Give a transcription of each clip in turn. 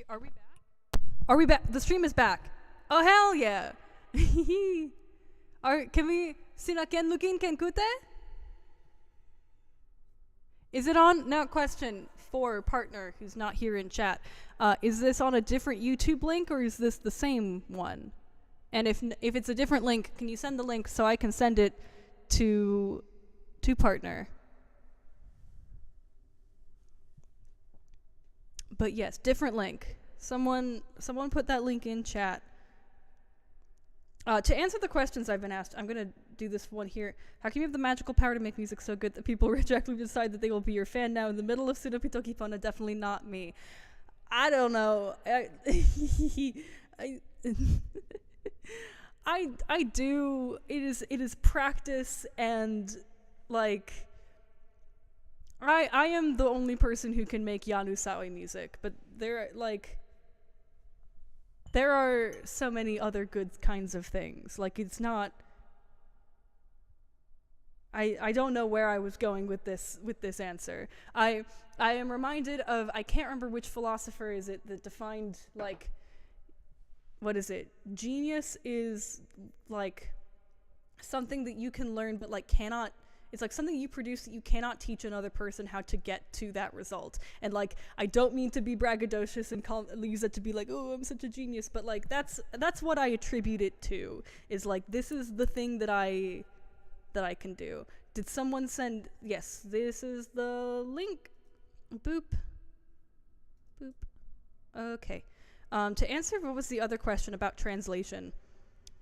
Are we back? Are we back? The stream is back. Oh hell yeah! Can we sinaken looking ken kute? Is it on? Now question for partner who's not here in chat. Is this on a different YouTube link or is this the same one? And if it's a different link, can you send the link so I can send it to partner? But yes, different link. Someone put that link in chat. To answer the questions I've been asked, I'm gonna do this one here. How can you have the magical power to make music so good that people rejectly decide that they will be your fan now in the middle of Suno Toki Pona? Definitely not me. I don't know. I do. It is practice, and like I am the only person who can make Usawi music, but there are so many other good kinds of things. Like, it's not. I don't know where I was going with this answer. I am reminded of, I can't remember which philosopher is it that defined, like, what is it? Genius is like something that you can learn but like cannot. It's like something you produce that you cannot teach another person how to get to that result. And like, I don't mean to be braggadocious and use it to be like, oh, I'm such a genius, but like that's what I attribute it to. Is like, this is the thing that I can do. Did someone send? Yes, this is the link. Boop. Boop. Okay. To answer what was the other question about translation.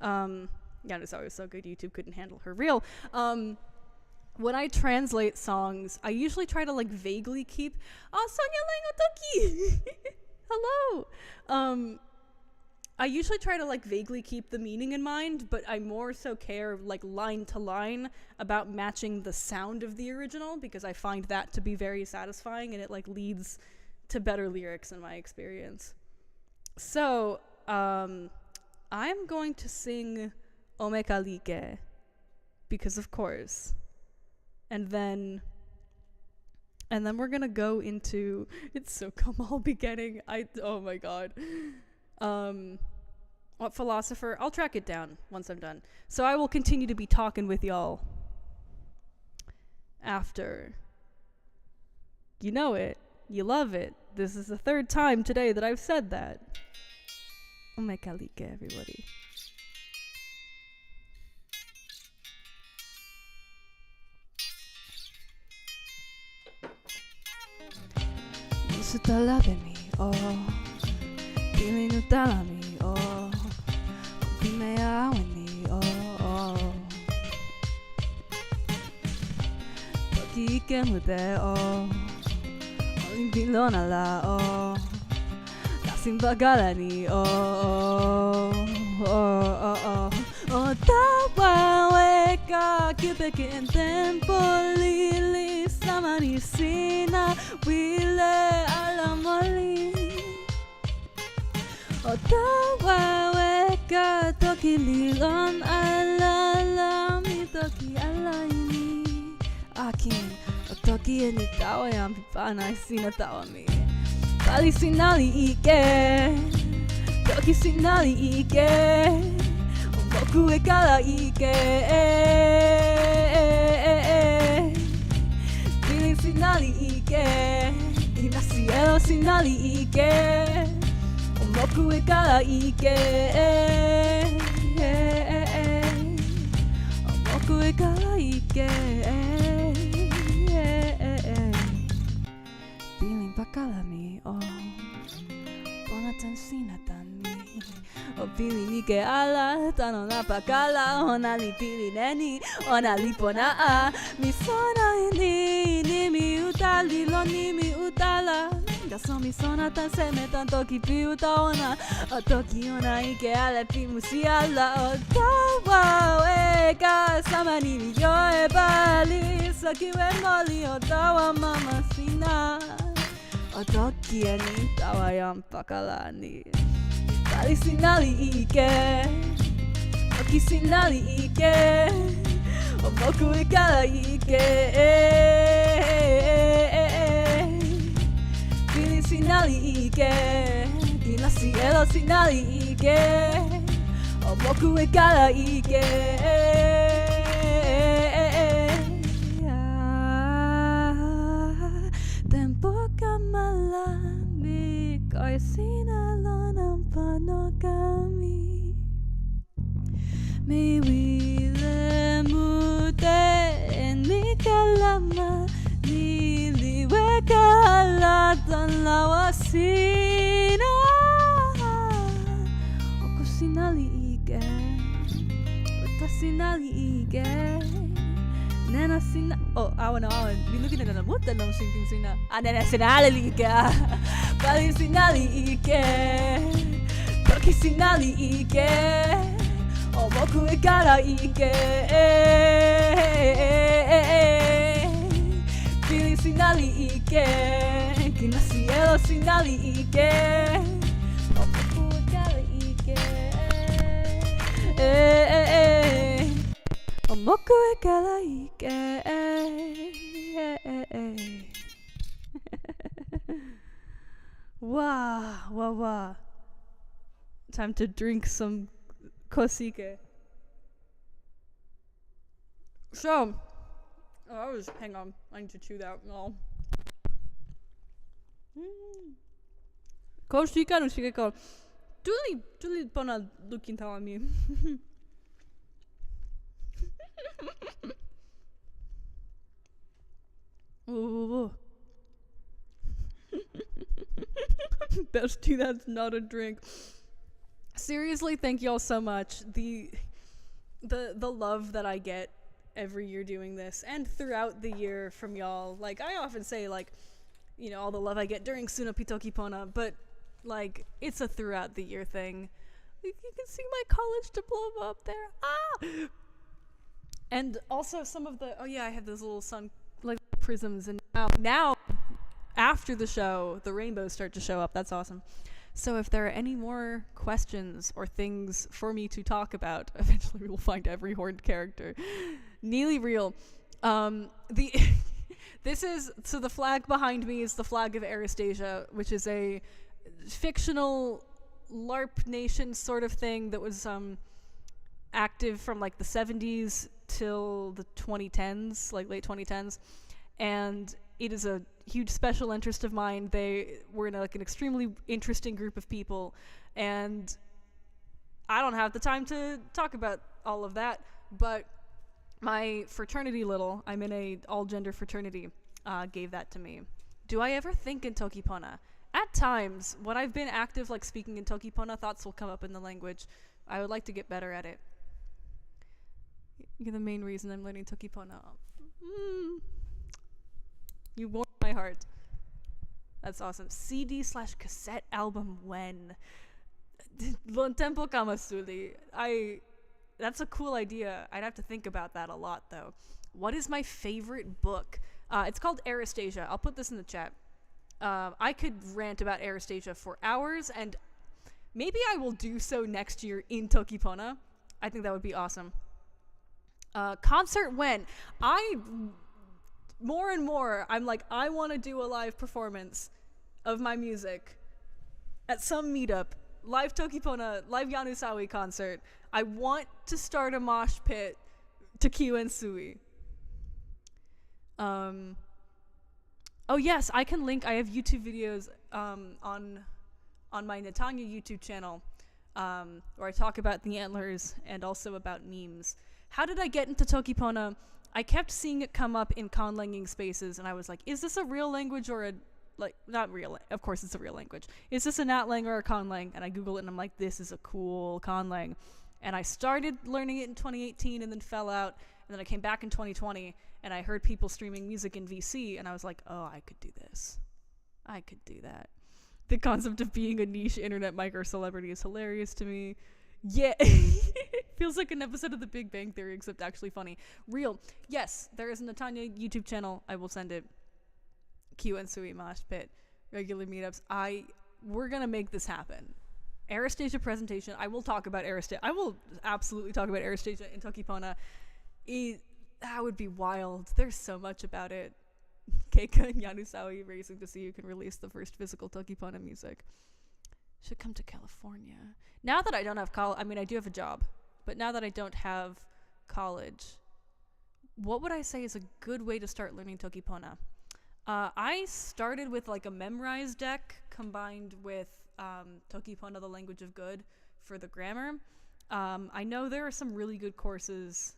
Yeah, it's always so good YouTube couldn't handle her real. When I translate songs, I usually try to like vaguely keep Sonja Toki. Hello. I usually try to like vaguely keep the meaning in mind, but I more so care like line to line about matching the sound of the original, because I find that to be very satisfying and it like leads to better lyrics in my experience. So, I'm going to sing Omekalike, because of course. And then we're gonna go into, it's so Kamal beginning. Oh my god. What philosopher? I'll track it down once I'm done. So I will continue to be talking with y'all after. You know it. You love it. This is the third time today that I've said that. Omekalike, everybody. Sutalabemi, oh, Pelin utalami, oh, Kumpime aweni, oh, Toki ikemute, oh, Olimpilona la, oh, Nasim bagalani, Tawa weka, kipeke en tenpo, lili, samani sina, wile alamoli. Tawa weka, toki lilon, alalami, toki alaini. Akin, toki eni tawa yam pipana, sina tawa mi. Pali sinali ike, toki sinali ike. Boku e kara ike, Pelin sinali ike, Inasiero sinali ike, Boku e kara ike, Boku e kara ike, Pelin pakalami, oh, Bonatan sinatani. O Pelin ike ala, tano na pakala, ona li Pelin eni, ona li pona a, misona eni, nimi utali, lo nimi utala. Gaso misona tan seme tan toki pi uta ona, o toki ona ike ala pi musi ala, o tawa weka, sama nimi yo e pali, saki we moli, o tawa mama sina, o toki eni tawa yam pakalani. Pali sinali ike, toki sinali ike, o boku e kara ike, Pelin sinali ike, なしえろしないけ僕へから行けTenpo ka marami ko'y sinalo ng panogami Mewika mute ni kalama Nili weka halatan Pawasi Okushi nari ike Watashi nari ike Nana sina awen Be looking at them. What the no sinking sina? Nana sinali ike Pali sinali ike Toki sinali ike Boku e kara ike Feeling sinali ike Kinasi ero sinali ike Boku e kara ike Boku e kara ike Wow. Time to drink some kosike. So, hang on, I need to chew that all. Kosika no Sikako. Tuli pona looking at me. Ooh. Bestie, that's not a drink. Seriously, thank y'all so much. The love that I get every year doing this and throughout the year from y'all. Like, I often say, like, you know, all the love I get during Suno Pitoki Pona, but like, it's a throughout the year thing. You can see my college diploma up there. And also some of the I have those little sun like prisms, and now after the show the rainbows start to show up. That's awesome. So if there are any more questions or things for me to talk about, eventually we will find every horned character. Nearly real. The flag behind me is the flag of Aristasia, which is a fictional LARP nation sort of thing that was active from like the 70s till the 2010s, like late 2010s. And it is a huge special interest of mine. They were in an extremely interesting group of people, and I don't have the time to talk about all of that, but my fraternity I'm in a all-gender fraternity, gave that to me. Do I ever think in Tokipona? At times, when I've been active, like speaking in Tokipona, thoughts will come up in the language. I would like to get better at it. You're the main reason I'm learning Tokipona. You warmed my heart. That's awesome. CD/cassette album when? Tempo kamasuli. That's a cool idea. I'd have to think about that a lot, though. What is my favorite book? It's called Aristasia. I'll put this in the chat. I could rant about Aristasia for hours, and maybe I will do so next year in Tokipona. I think that would be awesome. Concert when? More and more, I'm like, I want to do a live performance of my music at some meetup, live Tokipona, live Usawi concert. I want to start a mosh pit to Q and Sui. Oh yes, I can link. I have YouTube videos on my Natanya YouTube channel where I talk about the antlers and also about memes. How did I get into Tokipona? I kept seeing it come up in conlanging spaces, and I was like, is this a real language or not real? Of course it's a real language. Is this a natlang or a conlang? And I Google it, and I'm like, this is a cool conlang. And I started learning it in 2018 and then fell out, and then I came back in 2020, and I heard people streaming music in VC, and I was like, oh, I could do this. I could do that. The concept of being a niche internet micro-celebrity is hilarious to me. Yeah. Feels like an episode of The Big Bang Theory, except actually funny. Real. Yes, there is a Natanya YouTube channel. I will send it. Q and Sui Mosh Pit. Regular meetups. We're gonna make this happen. Aristasia presentation. I will talk about Aristasia. I will absolutely talk about Aristasia in Tokipona. That would be wild. There's so much about it. Keika and Yanusawi racing to see who can release the first physical Tokipona music. Should come to California. Now that I don't have college, I mean, I do have a job, but now that I don't have college, what would I say is a good way to start learning tokipona? I started with like a memorized deck combined with Tokipona, the Language of Good, for the grammar. I know there are some really good courses,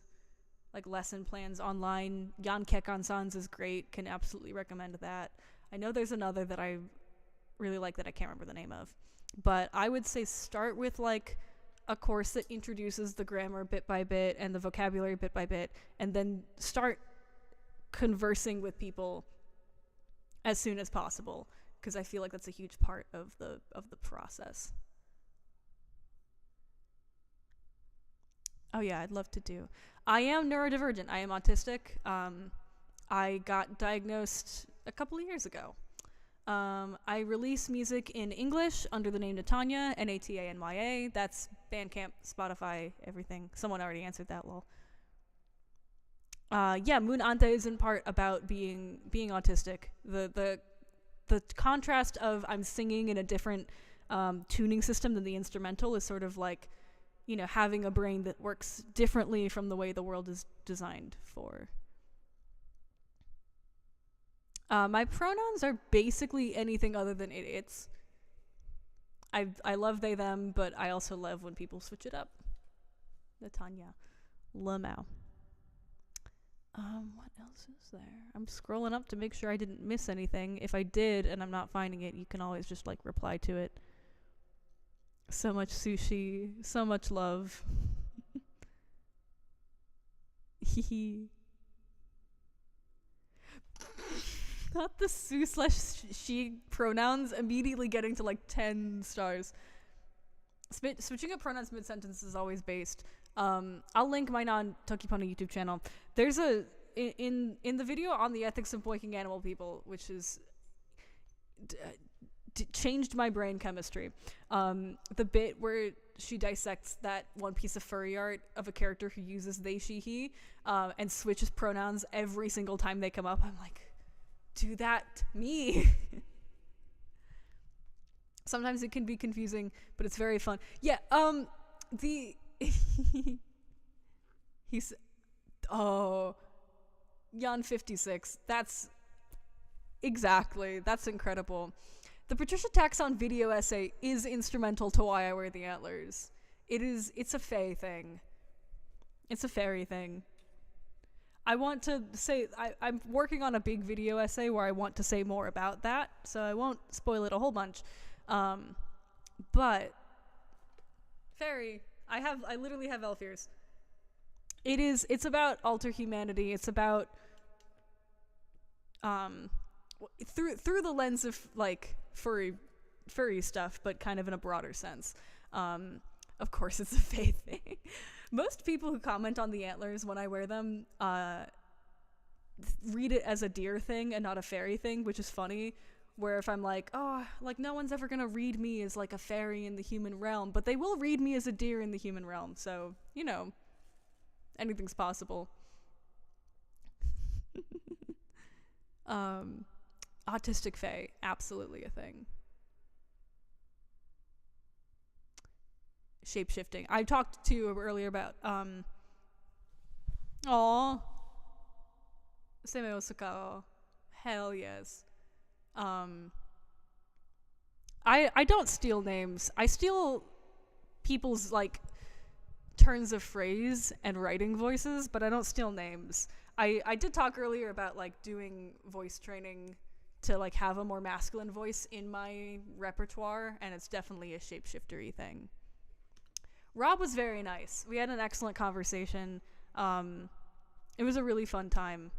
like lesson plans online. Jan Kekan-san's is great, can absolutely recommend that. I know there's another that I really like that I can't remember the name of. But I would say start with like a course that introduces the grammar bit by bit and the vocabulary bit by bit, and then start conversing with people as soon as possible, because I feel like that's a huge part of the process. Oh yeah, I'd love to do. I am neurodivergent. I am autistic. I got diagnosed a couple of years ago. I release music in English under the name Natanya, Natanya. That's Bandcamp, Spotify, everything. Someone already answered that, lol. Yeah, Moon Ante is in part about being autistic. The contrast of I'm singing in a different tuning system than the instrumental is sort of like, you know, having a brain that works differently from the way the world is designed for. My pronouns are basically anything other than it's. I love they, them, but I also love when people switch it up. Natanya. Lamau. What else is there? I'm scrolling up to make sure I didn't miss anything. If I did and I'm not finding it, you can always just like reply to it. So much sushi, so much love. Hehe. Not the su/she pronouns, immediately getting to like 10 stars. Switching up pronouns mid-sentence is always based. I'll link my non-Tokipona YouTube channel. There's in the video on the ethics of boinking animal people, which is changed my brain chemistry. The bit where she dissects that one piece of furry art of a character who uses they, she, he, and switches pronouns every single time they come up. I'm like, do that to me. Sometimes it can be confusing, but it's very fun. Yeah, he's Jan 56. That's incredible. The Patricia Taxon video essay is instrumental to why I wear the antlers. It's a fae thing. It's a fairy thing. I want to say, I'm working on a big video essay where I want to say more about that, so I won't spoil it a whole bunch. But fairy, I literally have elf ears. It's about alter humanity. It's about through the lens of like furry stuff, but kind of in a broader sense. Of course, it's a fae thing. Most people who comment on the antlers when I wear them read it as a deer thing and not a fairy thing, which is funny. Where if I'm like, oh, like no one's ever gonna read me as like a fairy in the human realm, but they will read me as a deer in the human realm. So, you know, anything's possible. Autistic fae, absolutely a thing. Shape-shifting. I talked to you earlier about seme Sikako. Hell yes. I don't steal names. I steal people's like turns of phrase and writing voices, but I don't steal names. I did talk earlier about like doing voice training to like have a more masculine voice in my repertoire, and it's definitely a shapeshiftery thing. Rob was very nice. We had an excellent conversation. It was a really fun time.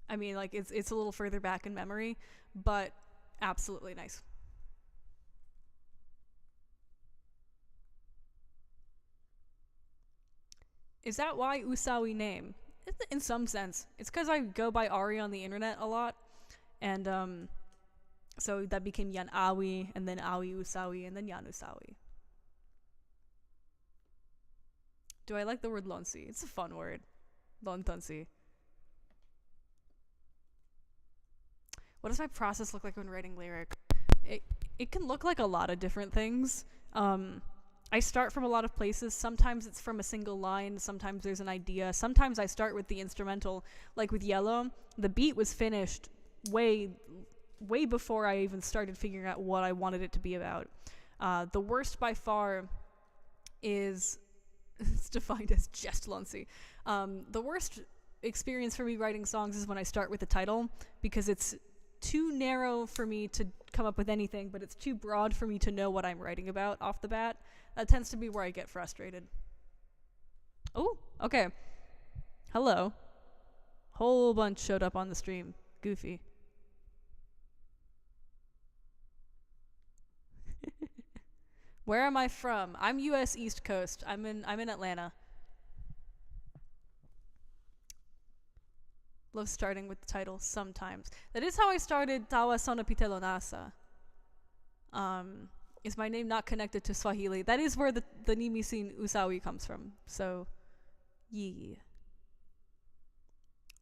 I mean, like, it's a little further back in memory, but absolutely nice. Is that why Usawi name? In some sense. It's because I go by Ari on the internet a lot, and so that became Yan Awi, and then Awi Usawi, and then Yan Usawi. Do I like the word lonsi? It's a fun word. Lontonsi. What does my process look like when writing lyrics? it can look like a lot of different things. I start from a lot of places. Sometimes it's from a single line, sometimes there's an idea. Sometimes I start with the instrumental. Like with Yellow, the beat was finished way before I even started figuring out what I wanted it to be about. The worst by far is it's defined as just Luncy. The worst experience for me writing songs is when I start with the title, because it's too narrow for me to come up with anything, but it's too broad for me to know what I'm writing about off the bat. That tends to be where I get frustrated. Oh, okay. Hello. Whole bunch showed up on the stream. Goofy. Where am I from? I'm US East Coast. I'm in Atlanta. Love starting with the title sometimes. That is how I started Tawa Sono Pitelo Nasa. Is my name not connected to Swahili? That is where the nimi scene Usawi comes from. So, yeah.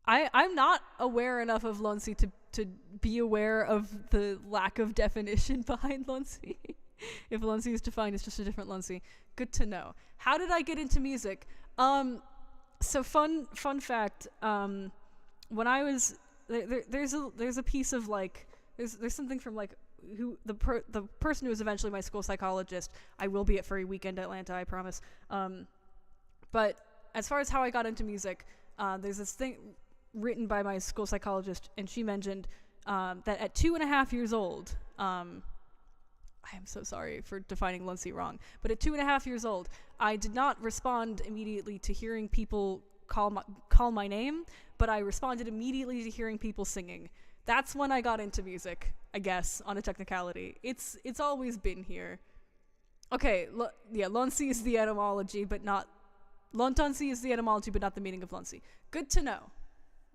I'm not aware enough of Lonsi to be aware of the lack of definition behind Lonsi. If Lonsi is defined as just a different Lonsi. Good to know. How did I get into music? So fun fact, when I was there's a piece of like there's something from like who the person who was eventually my school psychologist. I will be at Furry Weekend Atlanta, I promise. But as far as how I got into music, there's this thing written by my school psychologist, and she mentioned that at 2.5 years old, I am so sorry for defining Luncy wrong, but at 2.5 years old, I did not respond immediately to hearing people call my name, but I responded immediately to hearing people singing. That's when I got into music, I guess, on a technicality. It's always been here. Okay, Lonsi is the etymology, but not... Lontansi is the etymology, but not the meaning of Lonsi. Good to know.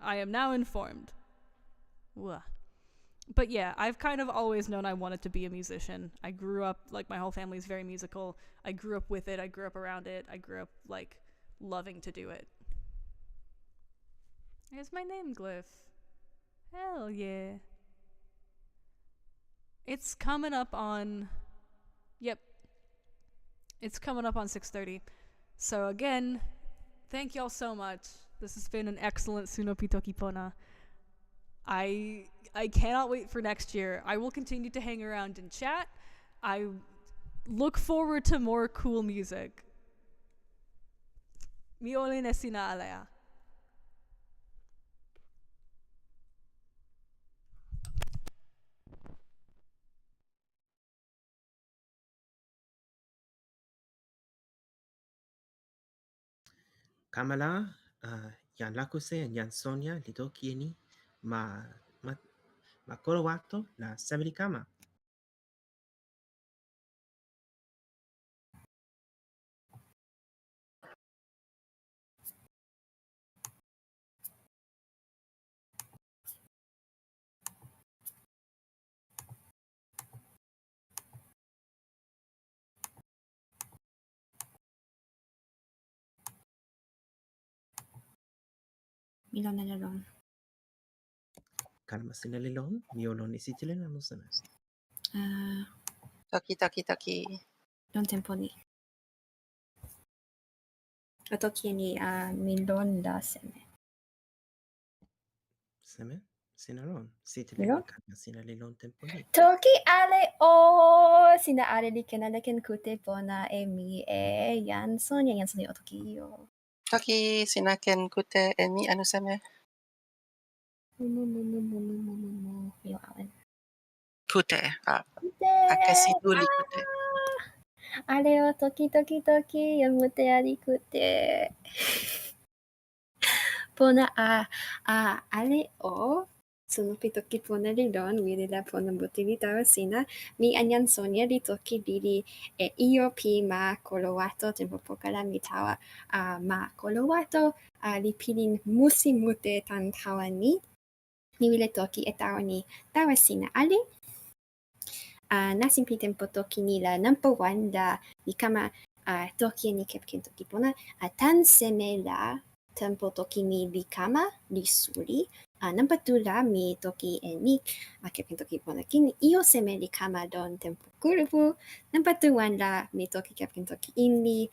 I am now informed. Wah. But yeah, I've kind of always known I wanted to be a musician. I grew up, like, my whole family is very musical. I grew up with it. I grew up around it. I grew up, like, loving to do it. Here's my name glyph. Hell yeah. It's coming up on... Yep. It's coming up on 6:30. So again, thank y'all so much. This has been an excellent Suno Pitoki Pona. I cannot wait for next year. I will continue to hang around and chat. I look forward to more cool music. Miole nesina alea. Kamala, yan Lakuse, yan Sonja, lito kieni, ma Kolowato, la Kama. Milon na lon. Kalama sinalilon, miolon isitilen ano sana. Toki. Lon tempo ni. Toki ni milon la seme. Seme, sinalon, sitilen Milon? kalama sinalilon temponi. Toki ale o sina ale li kenaleken kute pona e mi e yan Sonja o toki yo. Toki sinaken kute e mi anu seme. Yo awen. Kute. Kute! Akasiduli kute. Ale o toki yan mute ali kute. Pona ale o sunupi toki pona li lon wili la pona butili sina mi anyan Sonja li toki lili e iyo pi ma Kolowato tempo pokala mi tawa ma Kolowato li pilin musi mute tan tawa ni mi wile toki e tawa ni tawa sina ale nasin pi tempo toki ni la number 1 la li kama toki ni kepkin toki pona tan seme la tempo toki mi li kama li suli Number 2 la mi toki e ni kepin toki pona kin io seme li kama don tempo kulupu. Number 1 la mi toki kepin toki inni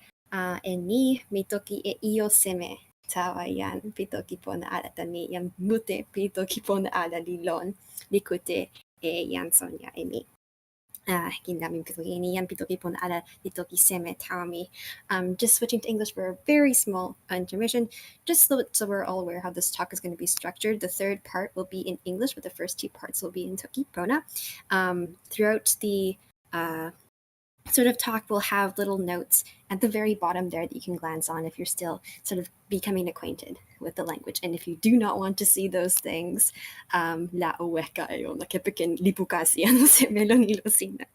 e ni mi toki e io seme tawa yan pi toki pona ala tani yan mute pi toki pona ala li lon li kute e yan Sonja e mi. Ginaming pitoki ni yan pitoki pon ala pitoki seme taomi. Just switching to English for a very small intermission, just so we're all aware how this talk is going to be structured. The third part will be in English, but the first 2 parts will be in Toki Pona. Throughout the sort of talk, we'll have little notes at the very bottom there that you can glance on if you're still sort of becoming acquainted with the language. And if you do not want to see those things, la weka yo na kepiken lipukasi ano se melonilo sina.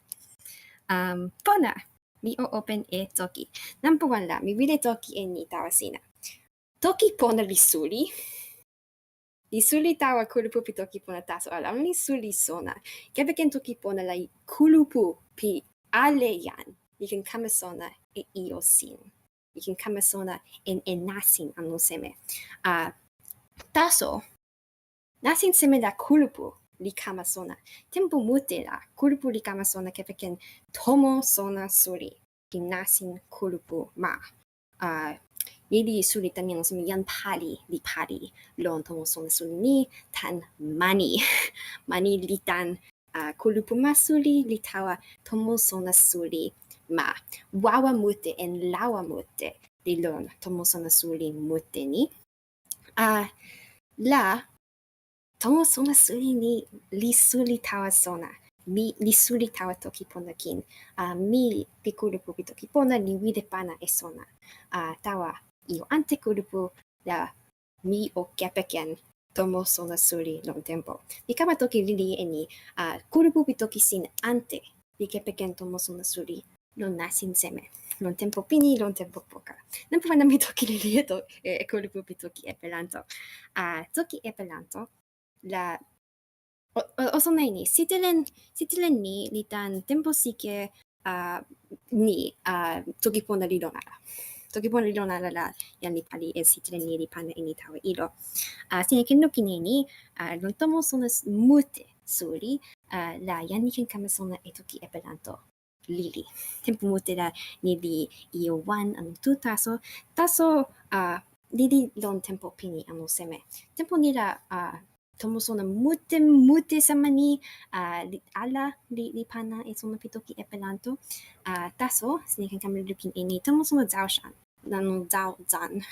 Pona, mi o open e toki. Number 1 la, mi vide toki e ni tawa sina. Toki pona lisuli. Lisuli tawa kulupu pi toki pona taso ala. Only suli sona. Kepiken toki pona la kulupu pi ale yan. You can kama sona e io sin. You can kama sona en nasin ano seme. Taso, nasin seme la kulupu li kama sona. Tempo mute la kulupu li kama sona kepiken tomo sona suri. Ki nasin kulupu ma. Nili suri tan yang seme yan pali li pali. Lon tomo sona suri ni tan mani. Mani li tan kulupu ma suri li tawa tomo sona suri ma. Wawa mute en lawa mute li lon tomo sona suri mute ni. La tomo sona suri ni li suri tawa sona. Mi li suri tawa toki pona kin. Mi pi kulupu pi toki pona li wide pana e sona. Tawa io ante kulupu la mi o kepeken tomo sona suri lon tempo. Mi kama toki lili e ni kulupu pi toki sin ante li kepeken tomo sona suri lon nasin seme. Lon tempo pini, lon tempo poka. Nampu wana mi toki lili e kulupu pi toki e pelanto. Toki e pelanto la osonai ni sitelen ni li tan tempo sike ni toki pona li lon ala. Toki pona li lon ala la yan li pali e sitelen ni li pana e ni tawa ilo. Sine ken loki ni lon tomo sona mute suri la yan ni ken kama sona e toki e pelanto lili. Tempo mute la ni li io 1 anu 2 taso. Taso lili lon tempo pini anu seme. Tempo ni la tomo sona mute sama ni ala li pana e sona pitoki e pelanto. Taso, sine ken kama lukin e ni tomo sona zaoshan. Nano zan.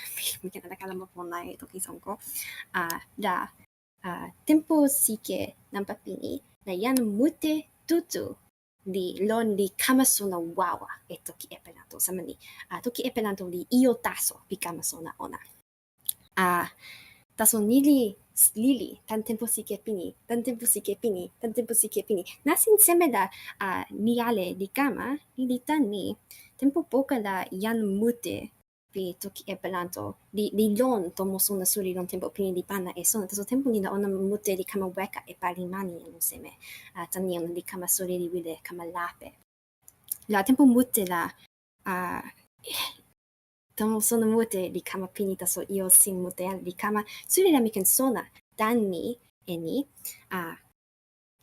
Mi ken ala kalama pona e toki sonko. La tempo sike nampa pini la yan mute tutu li lon li kama sona wawa e toki e pelanto sama ni. Toki e pelanto li io taso pi kama sona ona. Taso nili lili tan tempo sike pini. Nasin seme la ni ale li kama li tan ni tempo poka la yan mute pi toki e pelanto li lon tomo sona suri lon tempo pini li pana e sona. Taso tempo ni la ona mute li kama weka e pali mani anu seme. Tani ona li kama suri li wile kama lape. La tempo mute la tomo sona mute li kama pini taso io sin mute li kama suri la mi ken sona dan ni e ni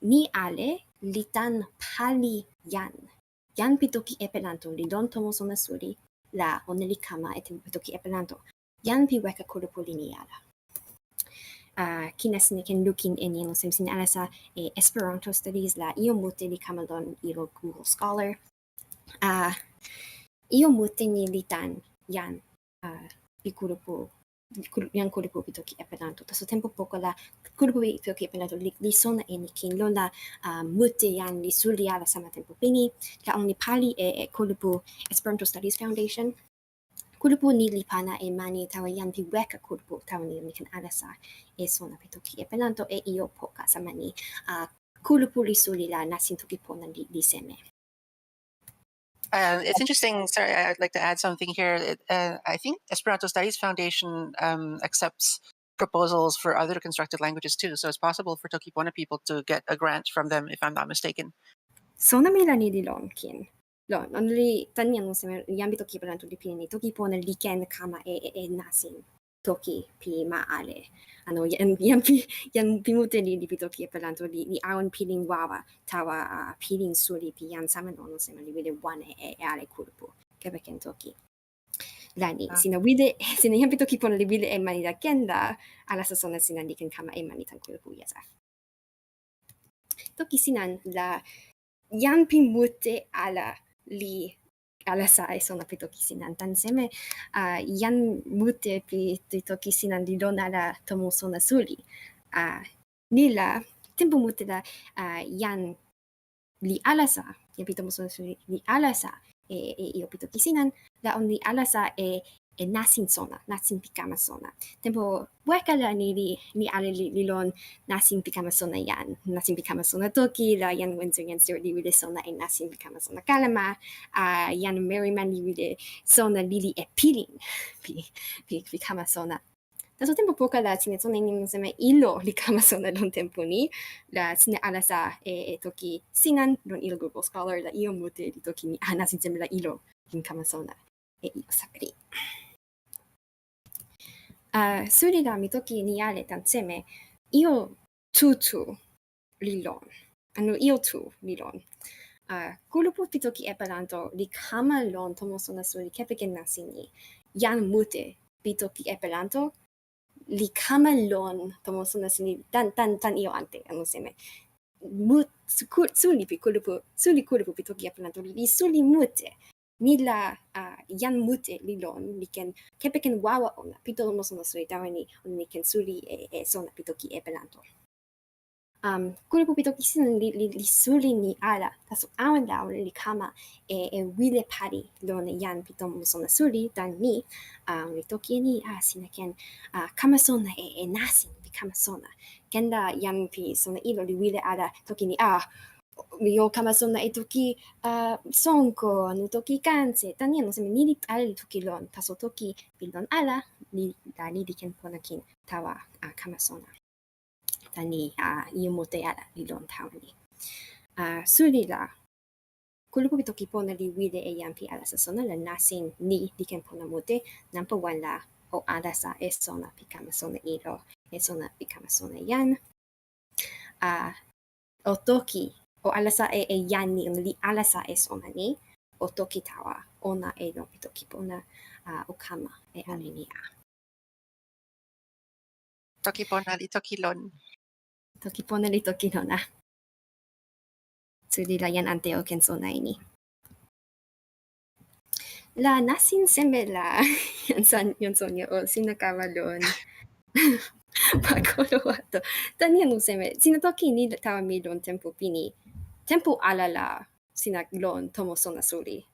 ni ale li tan pali yan. Yan pi toki e pelanto li lon tomo sona suri la ona li kama e tempo toki e pelanto. Yan pi weka kulupu li ni ala. Kina sine ken lukin e ni ano sine ala sa Esperanto studies la io mute li kama lon ilo Google Scholar. Io mute ni li tan yan pi kulupu yan kulupu pi toki e pelanto. Taso tempo poco la kulupu pi toki e pelanto li sona e ni kin lon la mute yan li suli ala sama tempo pini. La oni pali e kulupu Esperanto Studies Foundation. Kulupu ni li pana e mani tawa yan pi weka kulupu tawa ni ken alasa e sona pi toki e pelanto e io poka sama ni kulupu li suli la nasin toki pona li seme. It's interesting. Sorry, I'd like to add something here. I think Esperanto Studies Foundation accepts proposals for other constructed languages too. So it's possible for Tokipona people to get a grant from them, if I'm not mistaken. Sona mi la ni li lon kin. Lon, on li tan yan seme yambi toki pelanto li pini toki pona li ken kama e nasin toki pi maale. Yan pimute li pitoki e pelanto li awen piling wawa tawa piling suli pi yan samen ono sema li wile wane e ale kulupu. Kepeken toki. Lani, sina yan pitoki pona li wile e manita kenda, ala sasona sina li ken kama e manitan kulupu yasaf. Toki sinan la yan pimute ala sa e sona pi toki sinan. Tan seme yan mute pi toki sinan li lon ala tomo sona suli. Nila, tempo mute la yan li alasa, yan pi tomo sona suli li alasa io pi toki sinan, la on li alasa e nasin sona, nasin pikama sona. Tempo weka la ni ale li lon nasin pikama sona yan. Nasin pikama sona toki, la yan wenso yan sir li wile sona e nasin pikama sona kalama. Yan merriman li wile sona lili e pilin pikama sona. Taso tempo poka la sine sona ini seme ilo li kama sona lon tempo ni. La sine alasa e toki sinan lon ilo Google Scholar la io mute li toki ni nasin seme la ilo li kama sona e io saperi. Suri la mi toki ni ale tan seme io tutu li lon. Io tu li lon. Kulupu pi toki e pelanto li kama lon tomo sona suri kepeken nasini. Yan mute pi toki e pelanto li kama lon tomo sona sini tan io ante seme. Suli kulupu pi toki e pelanto li suli mute. Nila yan mute li lon li ken kepeken wawa ona pito mo sona suri tawani oni ken suli e sona pitoki e pelanto. Kulupu pitoki sinan li suli ni ala taso awen la li kama e wile pari lon yan pito mo sona suli tan ni li toki ni sina ken kama sona e nasin pi kama sona kenda yan pi sona ilo li wile ala toki ni yo kama sona e toki sonko anu toki kanse tani no seme ni ala li toki lon taso toki pilon ala li ken pona kin tawa kama sona tani io mote ala li lon tawa ni suli la kulupu toki pona li wile e yampi ala sa sona la nasin ni li ken pona mote nampa wan la o ala sa e sona pi kama sona ilo e sona pi kama sona yan o toki o alasa e yan ni li alasa e sona ni o toki tawa ona e no pi toki pona o kama e ale ni Toki pona li toki lon. toki pona li toki lona suli la yan ante o ken sona ini la nasin seme la yan Sonja o sinakawa lon pa Kolowato tani anu seme sina toki ni tawa mi lon tempo ala la sina lon tomo sona suli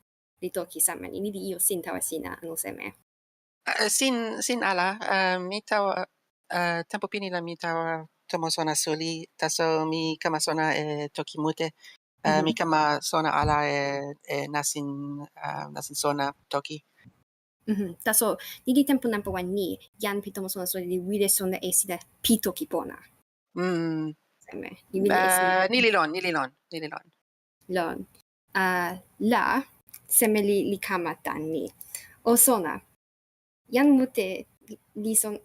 li toki sama ni li io sin tawa sina anu seme Sin ala, mi tawa tempo pini la mi tawa tomo sona suli, taso mi kama sona e toki mute, mi kama sona ala e nasin sona toki. Taso ni tempo nampa wan ni yan pi tomo sona suli li wile sona e sida pi toki pona seme li wile e sina Nili lon. lon la seme li kama tan ni o sona yan mute li son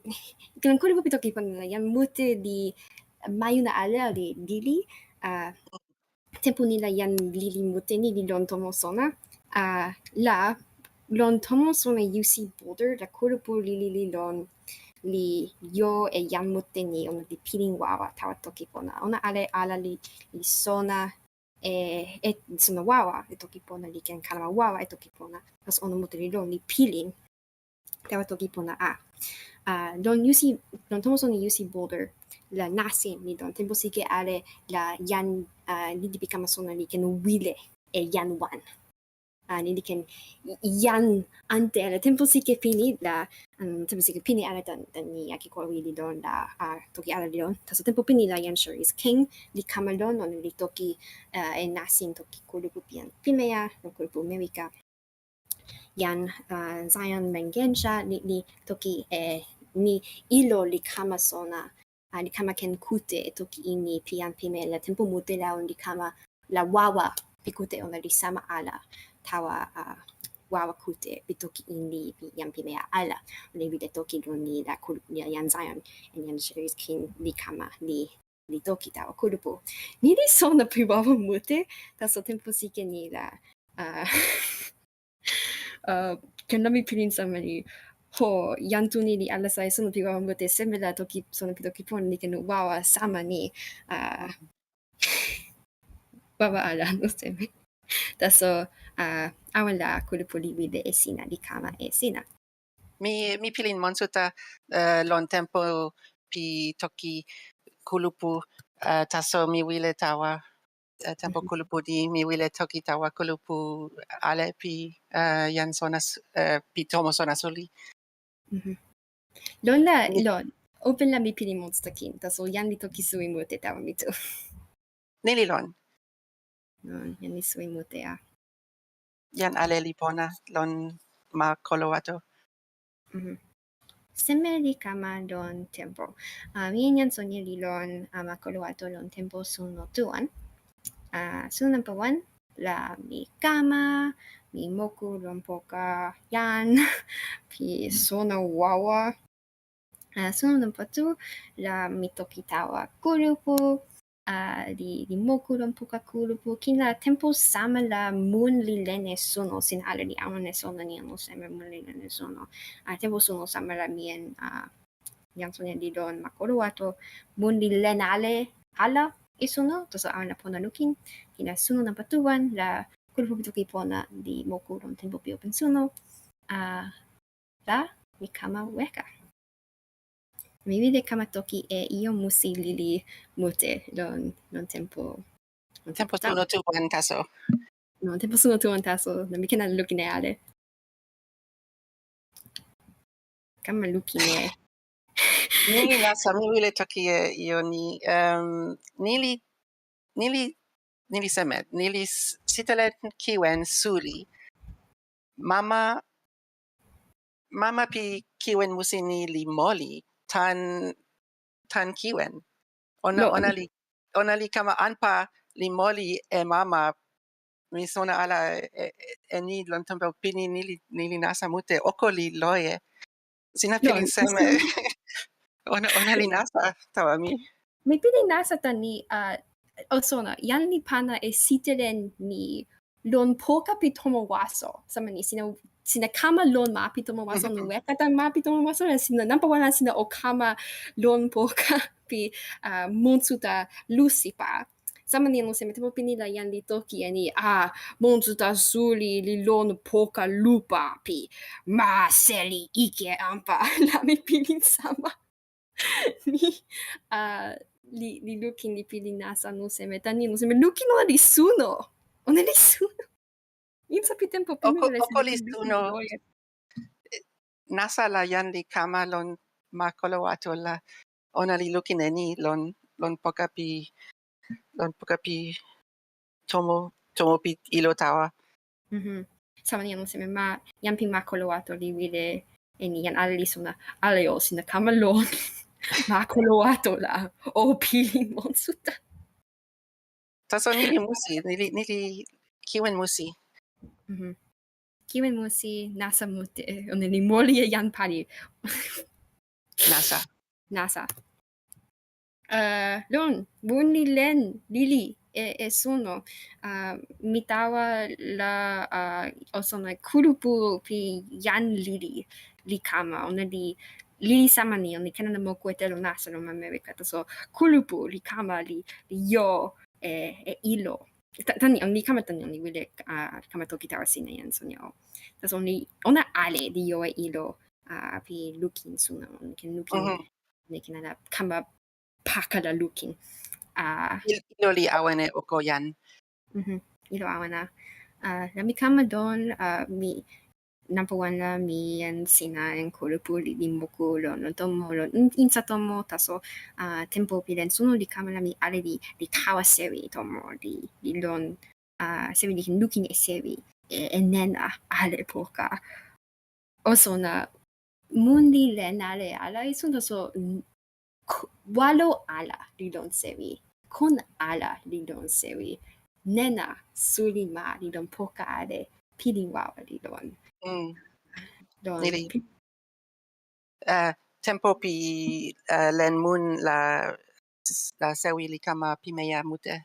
kilan kulupu pi toki pona la yan mute li mayuna ala li lili tempo ni la yan lili mute ni li lon tomo sona la lon tomo sona UC Boulder la kulupu li lon li yo e yan mute ni ona li pilin wawa tawa toki pona ona ale ala li sona e sona wawa e toki pona li ken kalama wawa e toki pona tas ona mute li lon li pilin tawa toki pona lon tomo sona UC Boulder la nasin ni don tempo sike ale la yan li di pikama sona li ken wile e yan wan ni ken yan ante ala tempo sike pini la tempo sike pini ala dan ni aki ko wili don la toki ala li don taso tempo pini la yan sure is king li kama don on li toki e nasin toki kulupu pian pimea no kulupu Mewika yan Zion Mengensha ni toki ni ilo li kama sona li kama ken kute toki ini pian pime la tempo mute la on li kama la wawa pikute ona li sama ala tawa wawa kute pi toki ini pi jan pi mea ala. Oni wile toki lon ni la kulupu ni jan Zion en jan series kin li kama li toki tawa kulupu. Ni li sona pi wawa mute, taso tenpo sike ni la kena mi pilin sama ni ho jan tu ni li alasai sona pi wawa mute seme la toki sona pi toki pon ni kenu wawa sama ni wawa ala no seme. Taso awen la kulupu li wile e sina li kama e sina. Mi pilin monsuta lon tempo pi toki kulupu taso mi wile tawa tempo kulupu di mi wile toki tawa kulupu ale pi jan sonas pi tomo sona suli. Lon open la mi pilin monsuta kin taso jan li toki sui mute tawa mi tu. Nili lon Jan li sui mute a. jan ale li pona lon ma Kolowato. Seme li kama lon tempo. Mi jan Sonja li lon ma Kolowato lon tempo suno tuan. Suno number 1 la mi kama, mi moku lon poka jan, pi sona wawa. Suno number 2 la mi toki tawa kulupu, li moku lon poka kulupu. Kin la tempo sama la mun li lene suno sin ala li awen e sona ni anu seme mun li lene suno. Tempo suno sama la mien jan Sonja li lon ma Kolowato mun li lene ale ala e suno, taso awen la pona lukin. Kina suno number 2 la kulupu toki pona li moku lon tempo pi open suno. La mi kama weka. Mi wile kama toki e iyo musi lili mute lon tempo. Tempo suno tuan taso. No, tempo suno tuan taso. Na mi kena lukin e ale. Kama lukin e. Nili nasa mi wile toki e iyo ni nili seme nili sitelen kiwen suli mama pi kiwen musi ni li moli tan kiwen ona li kama anpa li moli e mama mi sona ala e ni lon tempo pini nili nasa mute oko li loye sina pilin seme ona li nasa tawa mi. Mi pilin nasa tani sona jan li pana e sitelen ni lon poka pi tomo waso. Sama ni sina kama lon ma pi tomo waso no weka tan ma pi tomo waso na sina nampa wana sina o kama lon poka pi monsuta lusipa. Sama ni se me tepo pini la jan li toki e ni monsuta suli li lon poka lupa pi ma seli ike ampa. La mi pilin sama. Li lukin li pilin nasa no seme tani no seme lukin ona li suno. Ona li suno. Insa pi tempo pimi Oko li suno nasa la jan li kama lon ma Kolowato la ona li lukin e ni lon poka pi tomo pi ilo tawa. Sama ni no seme ma jan pi ma Kolowato li wile e ni jan ala li sona ale o sina kama lon ma Kolowato la o pilin monsuta. Taso nili musi nili kiwen musi Kiwen musi nasa mute. Ona li moli e jan pali. Nasa. Lon, mun li len lili e suno. Mi tawa la osona kulupu pi jan lili li kama. Ona li lili sama ni, ona kena na moku e telo nasa no ma Mewika. Taso kulupu li kama li yo e ilo. Tani, oni kama tani, oni wile kama toki tawa sina jan Sonja o. Taso ona ale li yo e ilo pi lukin suno. Ona ken lukin, ona kena na kama pakala lukin. ilo li awen e oko jan. Ilo awana. La mi kama don mi number 1 la mi en sina en kulupu li moku lon tomo lon insa tomo taso tempo pilen suno li kama la mi ale li tawa sewi tomo li lon sewi li kin lukin e sewi e nena ale poka. Osona mun li len ale ala isun taso walo ala li lon sewi. Kon ala li lon sewi. Nena suli ma li lon poka ale. pilin wawa li lon. Lon Nili tempo pi len mun la sewi li kama pimeya mute.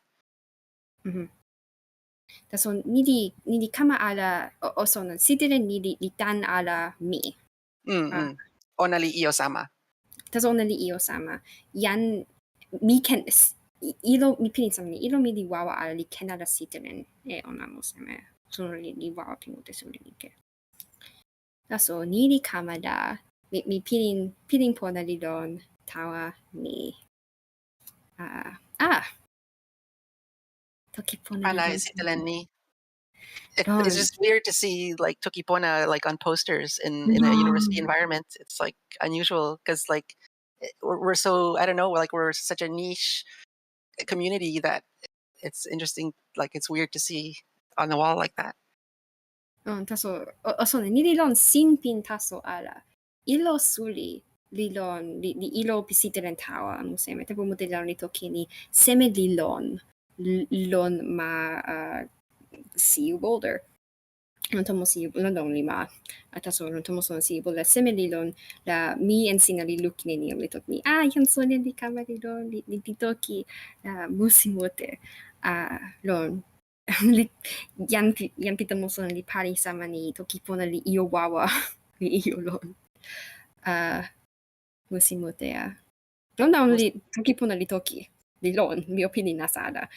taso nili kama ala osona sitelen li tan ala mi. Ona li iyo sama. Taso ona li iyo sama. Jan mi ken ilo mi pilin sama ni ilo mi li wawa ala li ken ala sitelen ona mo seme. Suno li wawa pi mute suli li ke. Taso nili kama da mi pilin pona li lon tawa ni tokipona li Pana lon. sitelen ni. It's just weird to see like tokipona like on posters in a university environment. It's like unusual because like we're so, I don't know, like we're such a niche community that it's interesting, like it's weird to see on the wall like that. Taso osone nili lon sinpin taso ala ilo suli li lon li ilo pisitelen tawa mo seme tepo mute lon li toki ni seme li lon ma see boulder. Non tomo si lon li ma taso non tomo son si boulder seme li lon la mi en sina li lukine ni li toki ni yan sone li kama li lon li toki musi mote lon yan pita mo son li pari sama ni tokipona li iyo wawa li iyo lon musi mote lon daun li tokipona li toki li lon mi opini nasada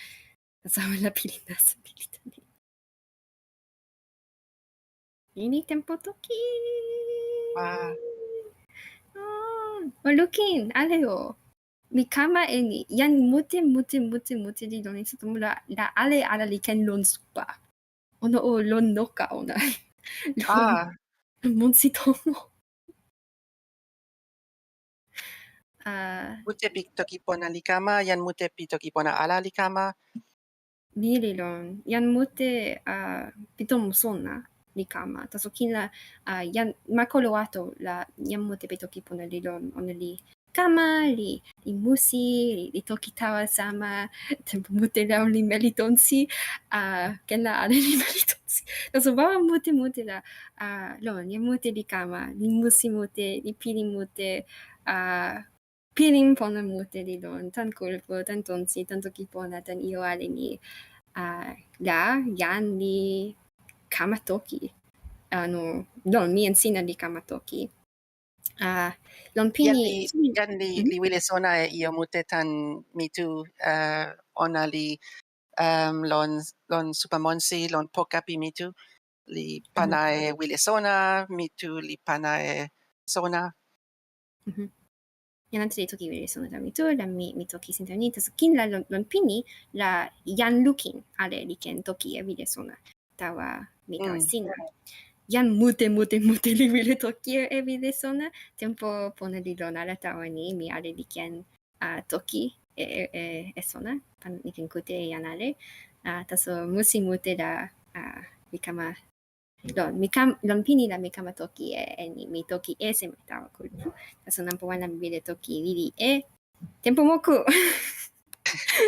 sama la pili nasa pilita ni ini tempo toki looking aleo mi kama eni yan mute li lon ito mo la ale ala li ken lon supa ono o lon noka ona monsi tomo Mute pi tokipona li kama, yan mute pi tokipona ala li kama. Nili lon yan mute pitomo sona li kama taso kila yan ma Kolowato la yan mute pi tokipona li lon ona li kama li musi li toki tawa sama tempo mute la li melitonsi ken la ale li melitonsi taso bawa mute la lon yan mute li kama li musi mute li pili mute pilin pona mute li lon tan kulupu tan tonsi tan tokipona tan iyo ale ni la yan li kama toki lon mi en sina li kama toki lon pini yan li wile sona e iyo mute tan mi tu ona li lon supamonsi lon poka pi mi tu li pana e wile sona mi tu li pana e sona. Yan ante li toki wile sona mi tu la mi toki sinta ni taso kin la lon pini la yan looking ale li ken toki e wile sona tawa mi tawa sina yan mute li wile toki e wile sona tempo pona li lon ala tawa ni mi ale li ken toki e sona pan mi ken kute e yan ale taso musi mute la mi kama lon pini la mi kama toki e mi toki e seme tawa kulupu taso nampo wan la mi wile toki lili e tempo moku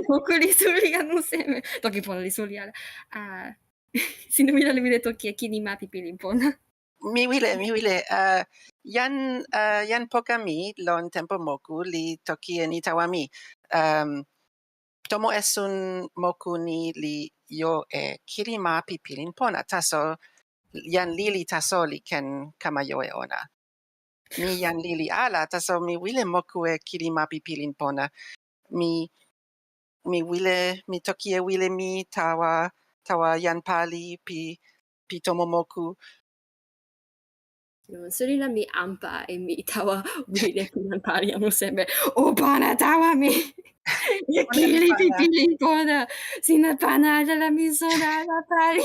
moku li suli anu seme toki pona li suli ala sino wila li wile toki e kini ma pipilin pona mi wile yan poka mi lon tempo moku li toki e ni tawa mi tomo esun moku ni li yo e kirima pipilin pona taso yan lili taso li ken kama yo e ona mi yan lili ala taso mi wile moku e kirima pipilin pona mi wile mi toki e wile mi tawa yan pali pi tomo moku. Suri la mi ampa e mi tawa wile yan pali amo seme pana tawa mi ya kili pipilin pona sina pana ala mi sona ala pali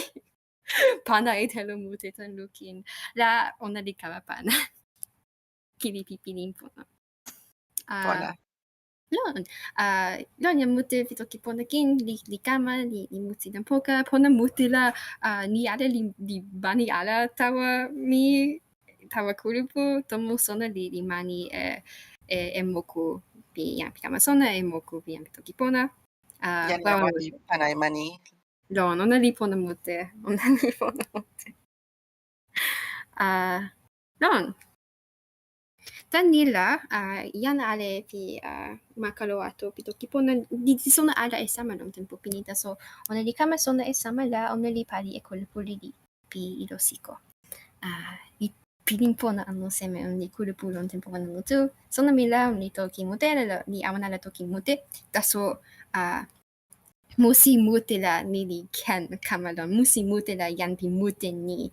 pana e telo mute tan lukin la ona li kama pana kili pipilin pona Pona. lon yan mute toki pona kin li kama li muti dan poka pona mute la ni ala li bani ala tawa kulupu tomo sona li mani e moku pi yan pi kama sona e moku pi yan pi toki pona yan li pana e mani ron, ona li pona mute. Ona li pona mute. Ron. Tan nila, yan ale pi Kolowato pi tokipona di sona ala e sama non tempo pinita. So ona li kama sona e sama la, ona li pali e kulupu li pi irosiko. Li piling pona ano seme on li kulupu lon tempo wana mutu. Sona mila on li toki mute la li awan ala toki mute. Taso musi mute la ni li ken kama lon. Musi mute la yan pi mute ni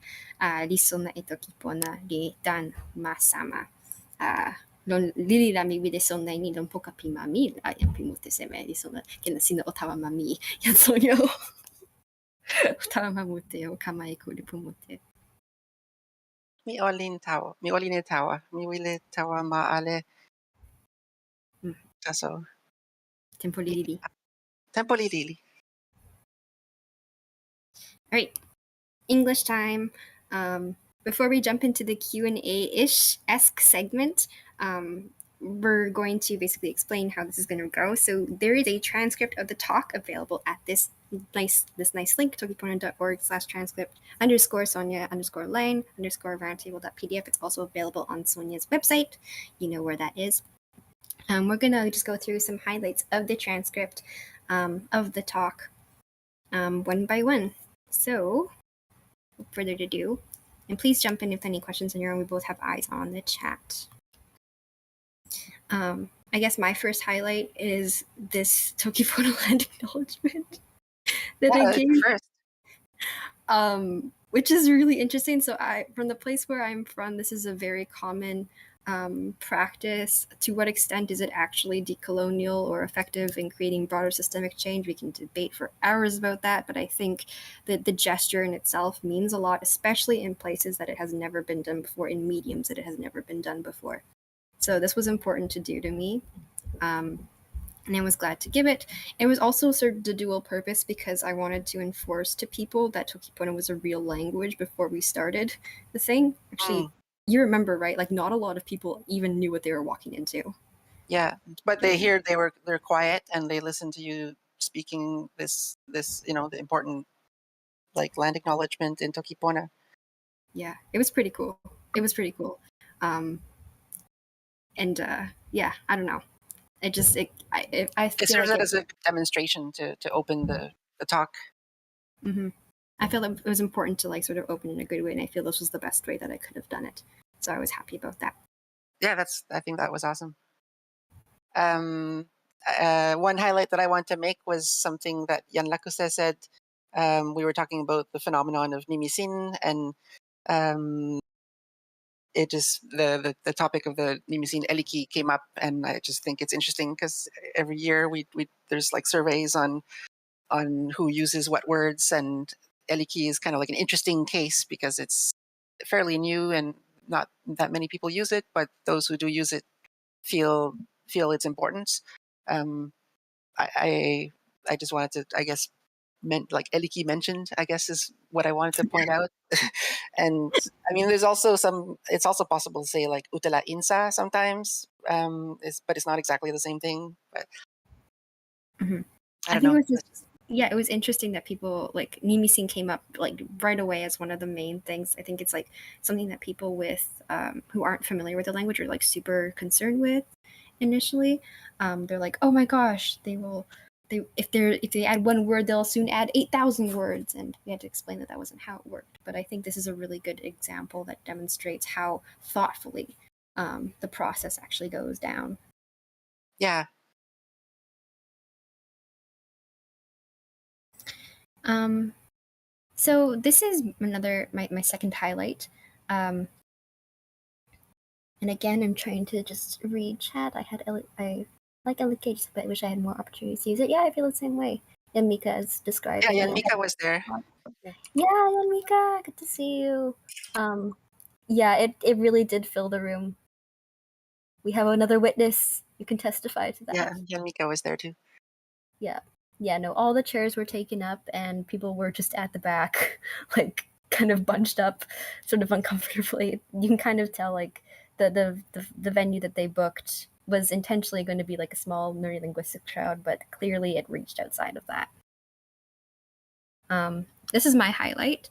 li sona e tokipona li dan masama. Lon lili la mi wile sona ni lon poka pi mami la yan pi mute seme li sona kena sina o tawa mami yan sonyo tawa mamute o kama e kulupu mute. Mi olin tawa. Mi olin tawa. Mi wile tawa maale. Taso. Tempo lili. Tempo lili. All right, English time. Before we jump into the Q&A-ish-esque segment, we're going to basically explain how this is going to go. So there is a transcript of the talk available at this nice link, tokipono.org/transcript_Sonja_line_roundtable.pdf. It's also available on Sonja's website. You know where that is. We're going to just go through some highlights of the transcript of the talk one by one. So, without further ado, and please jump in if any questions on your own. We both have eyes on the chat. I guess my first highlight is this tokipono land acknowledgement that I gave. First. Which is really interesting. So from the place where I'm from, this is a very common practice. To what extent is it actually decolonial or effective in creating broader systemic change? We can debate for hours about that, but I think that the gesture in itself means a lot, especially in places that it has never been done before, in mediums that it has never been done before. So this was important to do to me. And I was glad to give it. It was also served the dual purpose because I wanted to enforce to people that tokipono was a real language before we started the thing. Actually, you remember, right? Like, not a lot of people even knew what they were walking into. Yeah, but they're quiet and they listen to you speaking this the important land acknowledgement in Tokipona. Yeah, it was pretty cool. It I don't know. I feel it serves it as a demonstration to open the talk. Mm-hmm. I feel that it was important to sort of open in a good way, and I feel this was the best way that I could have done it. So I was happy about that. Yeah, I think that was awesome. One highlight that I want to make was something that Lakuse said. We were talking about the phenomenon of nimisin, and it just the topic of the nimisin eliki came up, and I just think it's interesting because every year we there's surveys on who uses what words, and eliki is kind of like an interesting case because it's fairly new and not that many people use it, but those who do use it feel its importance. I just wanted to, I guess, eliki mentioned, I guess, is what I wanted to point out. And I mean, there's also it's also possible to say utela insa sometimes, but it's not exactly the same thing. But I don't know. It was interesting that people nimisin came up right away as one of the main things. I think it's something that people with who aren't familiar with the language are super concerned with initially. They're like, oh my gosh, if they add one word, they'll soon add 8,000 words, and we had to explain that wasn't how it worked. But I think this is a really good example that demonstrates how thoughtfully the process actually goes down. Yeah. So this is my second highlight. And again, I'm trying to just read chat. I like LK, but I wish I had more opportunities to use it. Yeah, I feel the same way. Mewika is describing. Yeah, Mewika was there. Yeah, Mewika, good to see you. Yeah, it really did fill the room. We have another witness who can testify to that. Yeah, Mewika was there too. Yeah, no, all the chairs were taken up and people were just at the back, kind of bunched up, sort of uncomfortably. You can kind of tell, the venue that they booked was intentionally going to be a small neurolinguistic crowd, but clearly it reached outside of that. This is my highlight.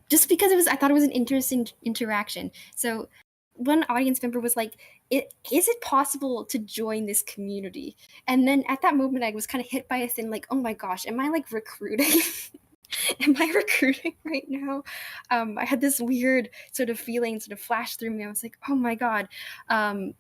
Just because I thought it was an interesting interaction. So one audience member was like, is it possible to join this community? And then at that moment, I was kind of hit by a thing like, oh my gosh, am I like recruiting? Am I recruiting right now? I had this weird sort of feeling sort of flash through me. I was like, oh my God. And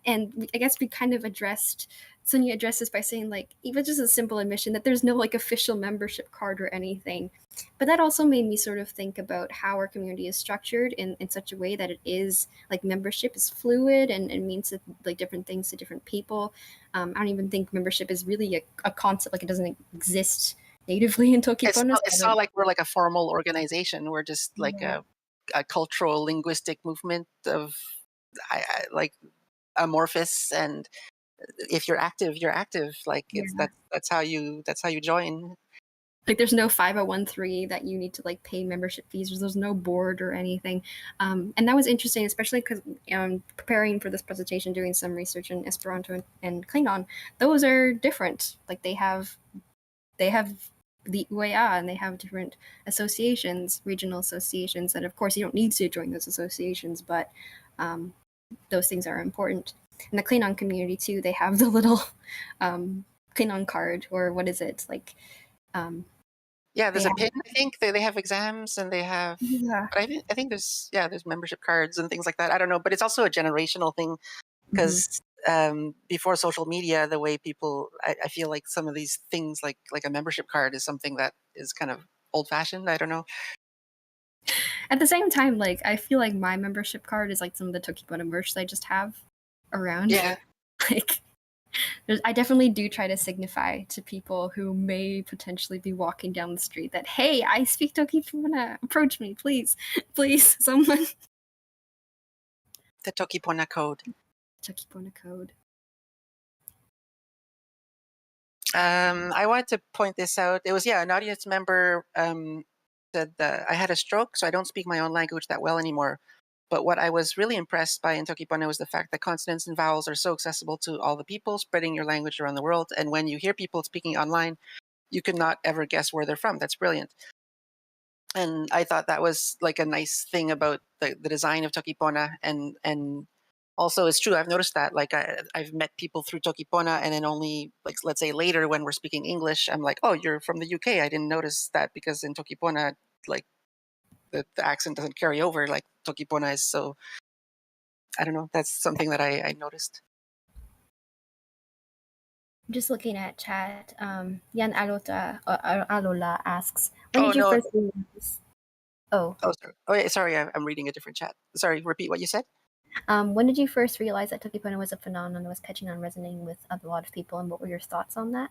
I guess we kind of Sonja addressed this by saying like, even just a simple admission that there's no like official membership card or anything. But that also made me sort of think about how our community is structured in such a way that it is like membership is fluid and it means like different things to different people. I don't even think membership is really a concept, like it doesn't exist natively in Tokipono. It's not like we're like a formal organization. We're just like a cultural linguistic movement of like amorphous, and if you're active, you're active. Like that's how you join. Like there's no 5013 that you need to like pay membership fees. There's no board or anything. And that was interesting, especially because preparing for this presentation, doing some research in Esperanto and Klingon, those are different. Like they have the UAA and they have different associations, regional associations, and of course you don't need to join those associations, but those things are important. In the Klingon community too, they have the little Klingon card, or what is it like? There's a pin. I think they have exams and they have. Yeah. But I think there's membership cards and things like that. I don't know, but it's also a generational thing because before social media, the way people, I feel like some of these things like a membership card is something that is kind of old fashioned. I don't know. At the same time, like I feel like my membership card is like some of the Tokipono merch that I just have around. Yeah. Like I definitely do try to signify to people who may potentially be walking down the street that, hey, I speak Tokipono, approach me, please, someone. The Tokipona code. Tokipono code. I wanted to point this out. It was an audience member said that I had a stroke, so I don't speak my own language that well anymore. But what I was really impressed by in Tokipono was the fact that consonants and vowels are so accessible to all the people, spreading your language around the world. And when you hear people speaking online, you cannot ever guess where they're from. That's brilliant. And I thought that was like a nice thing about the design of Tokipona. And also it's true, I've noticed that like I've met people through Tokipona, and then only like, let's say later when we're speaking English, I'm like, oh, you're from the UK. I didn't notice that because in Tokipona, like the accent doesn't carry over like Tokipona is. So I don't know. That's something that I noticed. Just looking at chat, Yan Alola asks, when did you first realize? Sorry. Oh, yeah, sorry. I'm reading a different chat. Sorry, repeat what you said. When did you first realize that Tokipono was a phenomenon that was catching on, resonating with a lot of people, and what were your thoughts on that?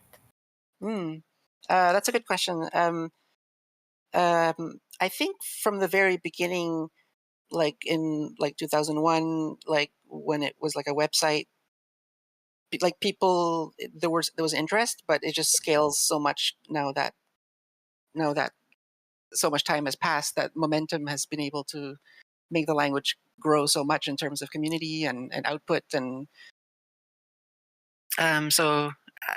That's a good question. I think from the very beginning, like in like 2001, like when it was like a website, like people, there was interest, but it just scales so much now that so much time has passed, that momentum has been able to make the language grow so much in terms of community and output. And so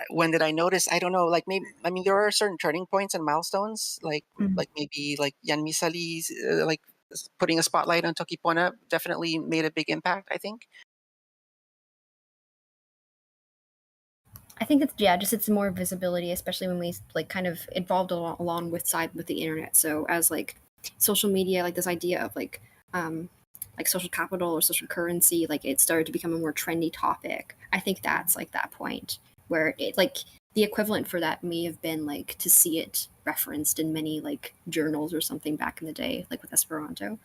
when did I notice? I don't know. Like maybe, I mean, there are certain turning points and milestones, like maybe like Yan Misali's like putting a spotlight on Tokipona definitely made a big impact, I think. I think it's more visibility, especially when we like kind of evolved along with the internet. So as like social media, like this idea of like social capital or social currency, like it started to become a more trendy topic. I think that's like that point where it like the equivalent for that may have been like to see it referenced in many like journals or something back in the day, like with Esperanto.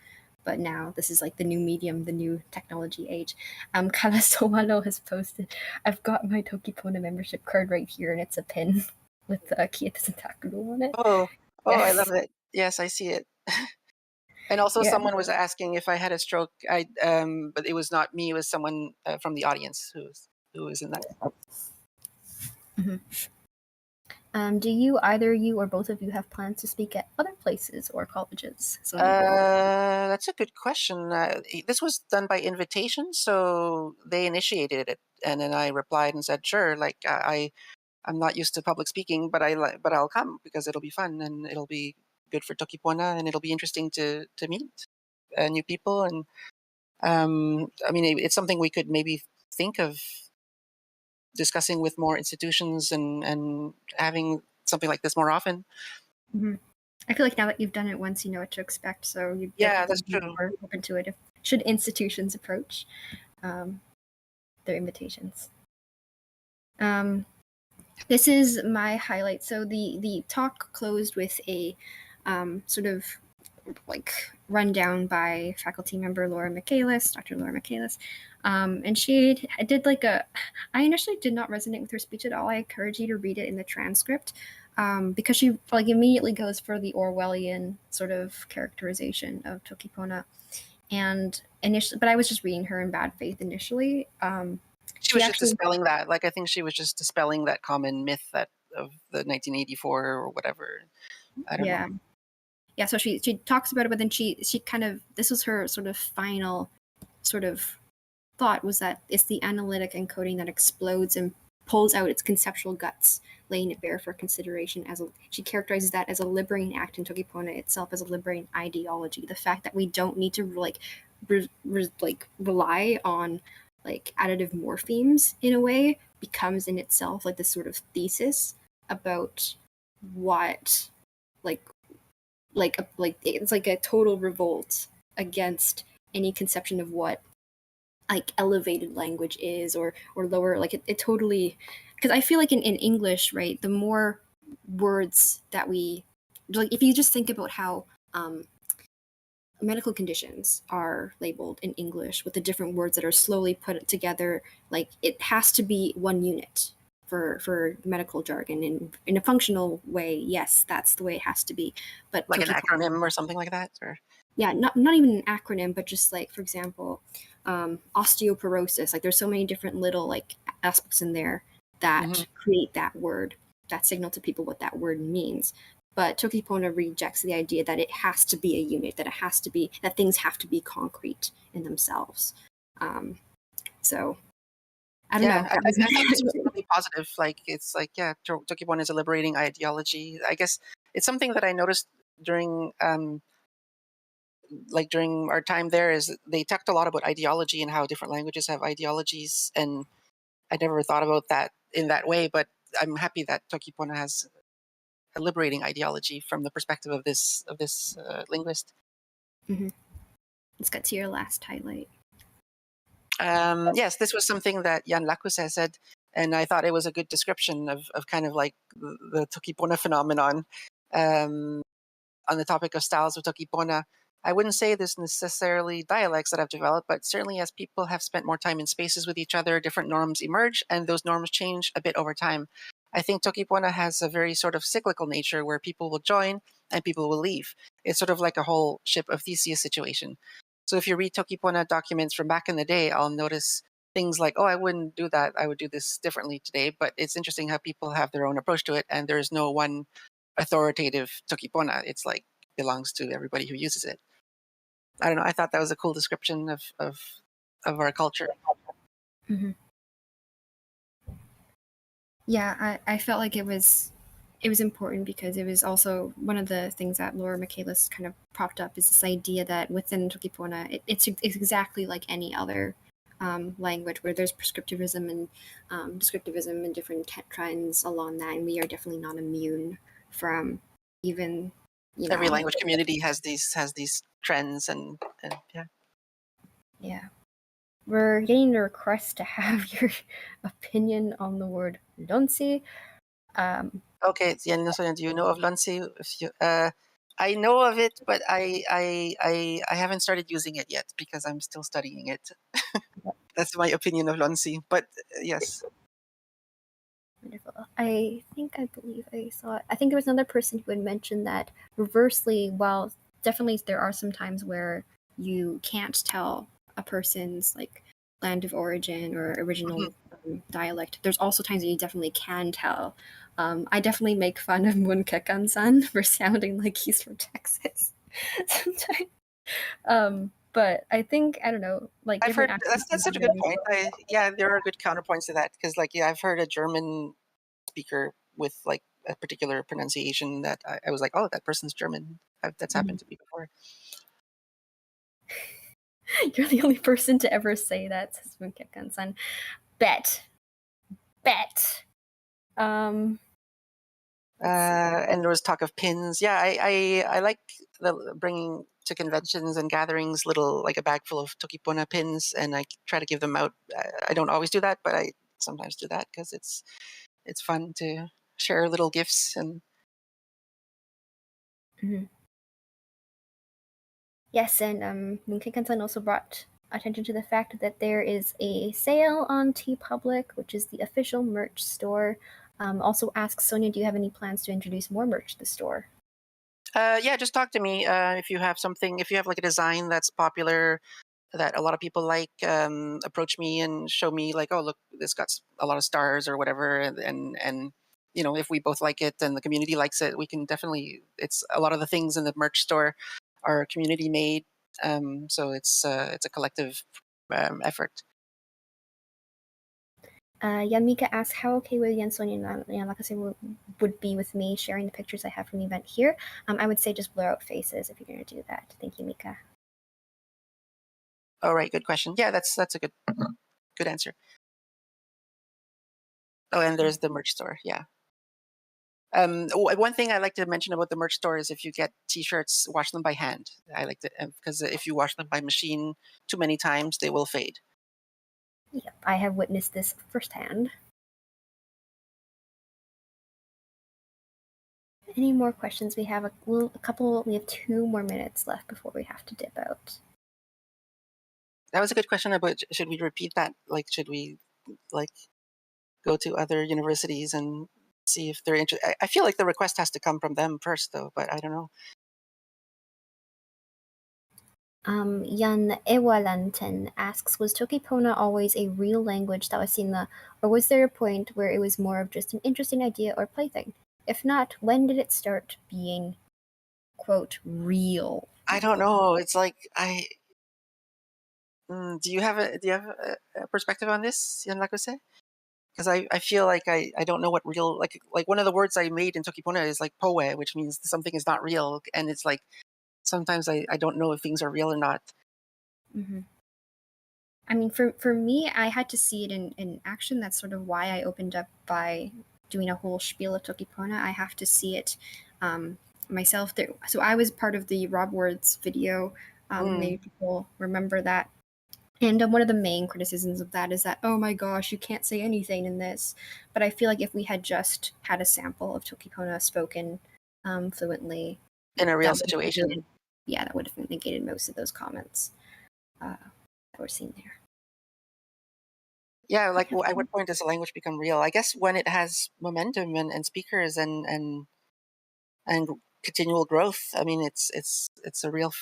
But now this is like the new medium, the new technology age. Kalasowalo has posted, I've got my Tokipona membership card right here, and it's a pin with Kieta Takuru on it. Oh, I love it. Yes, I see it. And also someone was asking if I had a stroke. But it was not me. It was someone from the audience who was in that. Do you, either you or both of you, have plans to speak at other places or colleges? That's a good question. This was done by invitation, so they initiated it, and then I replied and said, sure. Like I I'm not used to public speaking, but I'll come because it'll be fun and it'll be good for Tokipona, and it'll be interesting to meet new people. And I mean, it's something we could maybe think of discussing with more institutions and having something like this more often. Mm-hmm. I feel like now that you've done it once, you know what to expect. So you that's true. More open to it. Should institutions approach their invitations? This is my highlight. So the talk closed with a sort of like rundown by faculty member Laura Michaelis, Dr. Laura Michaelis. And she did like I initially did not resonate with her speech at all. I encourage you to read it in the transcript because she like immediately goes for the Orwellian sort of characterization of Tokipona. And initially, but I was just reading her in bad faith initially. She was just dispelling that. Like, I think she was just dispelling that common myth that of the 1984 or whatever. I don't know. Yeah, so she talks about it, but then she kind of, this was her sort of final sort of thought, was that it's the analytic encoding that explodes and pulls out its conceptual guts, laying it bare for consideration. She characterizes that as a liberating act in Tokipona itself, as a liberating ideology. The fact that we don't need to rely on like additive morphemes in a way becomes in itself like this sort of thesis about what it's like a total revolt against any conception of what like elevated language is or lower, like it totally, because I feel like in English, right, the more words that we like, if you just think about how medical conditions are labeled in English with the different words that are slowly put together, like it has to be one unit for medical jargon. In a functional way, yes, that's the way it has to be. But like an acronym or something like that, or yeah, not even an acronym, but just like, for example, osteoporosis. Like there's so many different little like aspects in there that create that word, that signal to people what that word means. But Tokipona rejects the idea that it has to be a unit, that things have to be concrete in themselves. So I don't know. I think it's really positive. Like, it's like, yeah, Tokipona is a liberating ideology. I guess it's something that I noticed during during our time there, is they talked a lot about ideology and how different languages have ideologies, and I never thought about that in that way. But I'm happy that Tokipona has a liberating ideology from the perspective of this linguist. Let's get to your last highlight. Yes, this was something that Jan Lakuse said, and I thought it was a good description of kind of like the Tokipona phenomenon. On the topic of styles of Tokipona, I wouldn't say there's necessarily dialects that have developed, but certainly as people have spent more time in spaces with each other, different norms emerge, and those norms change a bit over time. I think Tokipona has a very sort of cyclical nature where people will join and people will leave. It's sort of like a whole ship of Theseus situation. So if you read Tokipona documents from back in the day, I'll notice things like, oh, I wouldn't do that. I would do this differently today. But it's interesting how people have their own approach to it, and there's no one authoritative Tokipona. It's like belongs to everybody who uses it. I don't know. I thought that was a cool description of our culture. Yeah, I felt like it was important because it was also one of the things that Laura Michaelis kind of propped up, is this idea that within Tokipona, it's exactly like any other language where there's prescriptivism and descriptivism and different trends along that, and we are definitely not immune from even, you know, every language community has these trends and yeah. We're getting a request to have your opinion on the word lonsi. Okay, do you know of lonsi? If you, I know of it, but I haven't started using it yet because I'm still studying it. That's my opinion of lonsi. But yes. Wonderful. I believe I saw it. I think there was another person who had mentioned that reversely, while definitely there are some times where you can't tell a person's like land of origin or original dialect, there's also times that you definitely can tell. I definitely make fun of Munkekan-san for sounding like he's from Texas sometimes. But I think, I don't know, like I've heard that's such a good point. Yeah, there are good counterpoints to that, because like, yeah, I've heard a German speaker with like a particular pronunciation that I was like, oh, that person's German. That's happened to me before. You're the only person to ever say that, says Mewika-san. Bet. And there was talk of pins. Yeah, I like bringing to conventions and gatherings like a bag full of tokipona pins, and I try to give them out. I don't always do that, but I sometimes do that because it's fun to share little gifts and. Mm-hmm. Yes, and Mewika-san also brought attention to the fact that there is a sale on TeePublic, which is the official merch store. Also asks Sonja, do you have any plans to introduce more merch to the store? Yeah, just talk to me if you have something. If you have like a design that's popular that a lot of people like, approach me and show me like, oh, look, this got a lot of stars or whatever, and if we both like it and the community likes it, we can definitely. It's a lot of the things in the merch store are community made, so it's a collective effort. Mika asks, how okay would Sonja and Lakuse would be with me sharing the pictures I have from the event here? I would say just blur out faces if you're going to do that. Thank you, Mika. All right, good question. Yeah, that's a good answer. Oh, and there's the merch store. Yeah. One thing I like to mention about the merch store is if you get T-shirts, wash them by hand. I like to, because if you wash them by machine too many times, they will fade. Yep, I have witnessed this firsthand. Any more questions? We have a couple. We have 2 more minutes left before we have to dip out. That was a good question about should we repeat that? Like, should we like go to other universities and see if they're interested? I feel like the request has to come from them first, though, but I don't know. Yan Ewalanten asks, was Tokipona always a real language that was seen or was there a point where it was more of just an interesting idea or plaything? If not, when did it start being, quote, real? I don't know. It's like do you have a perspective on this, Yan Lakuse? Because I feel like I don't know what real, like one of the words I made in Tokipona is like poe, which means something is not real, and it's like sometimes I don't know if things are real or not. Mm-hmm. I mean, for me, I had to see it in action. That's sort of why I opened up by doing a whole spiel of Tokipona. I have to see it myself. So I was part of the Rob Words video. Maybe people remember that. And one of the main criticisms of that is that, oh my gosh, you can't say anything in this. But I feel like if we had just had a sample of Tokipona spoken fluently in a real situation, that would have negated most of those comments that we're seeing there. Yeah, like at what point does a language become real? I guess when it has momentum and speakers and continual growth. I mean, it's a real.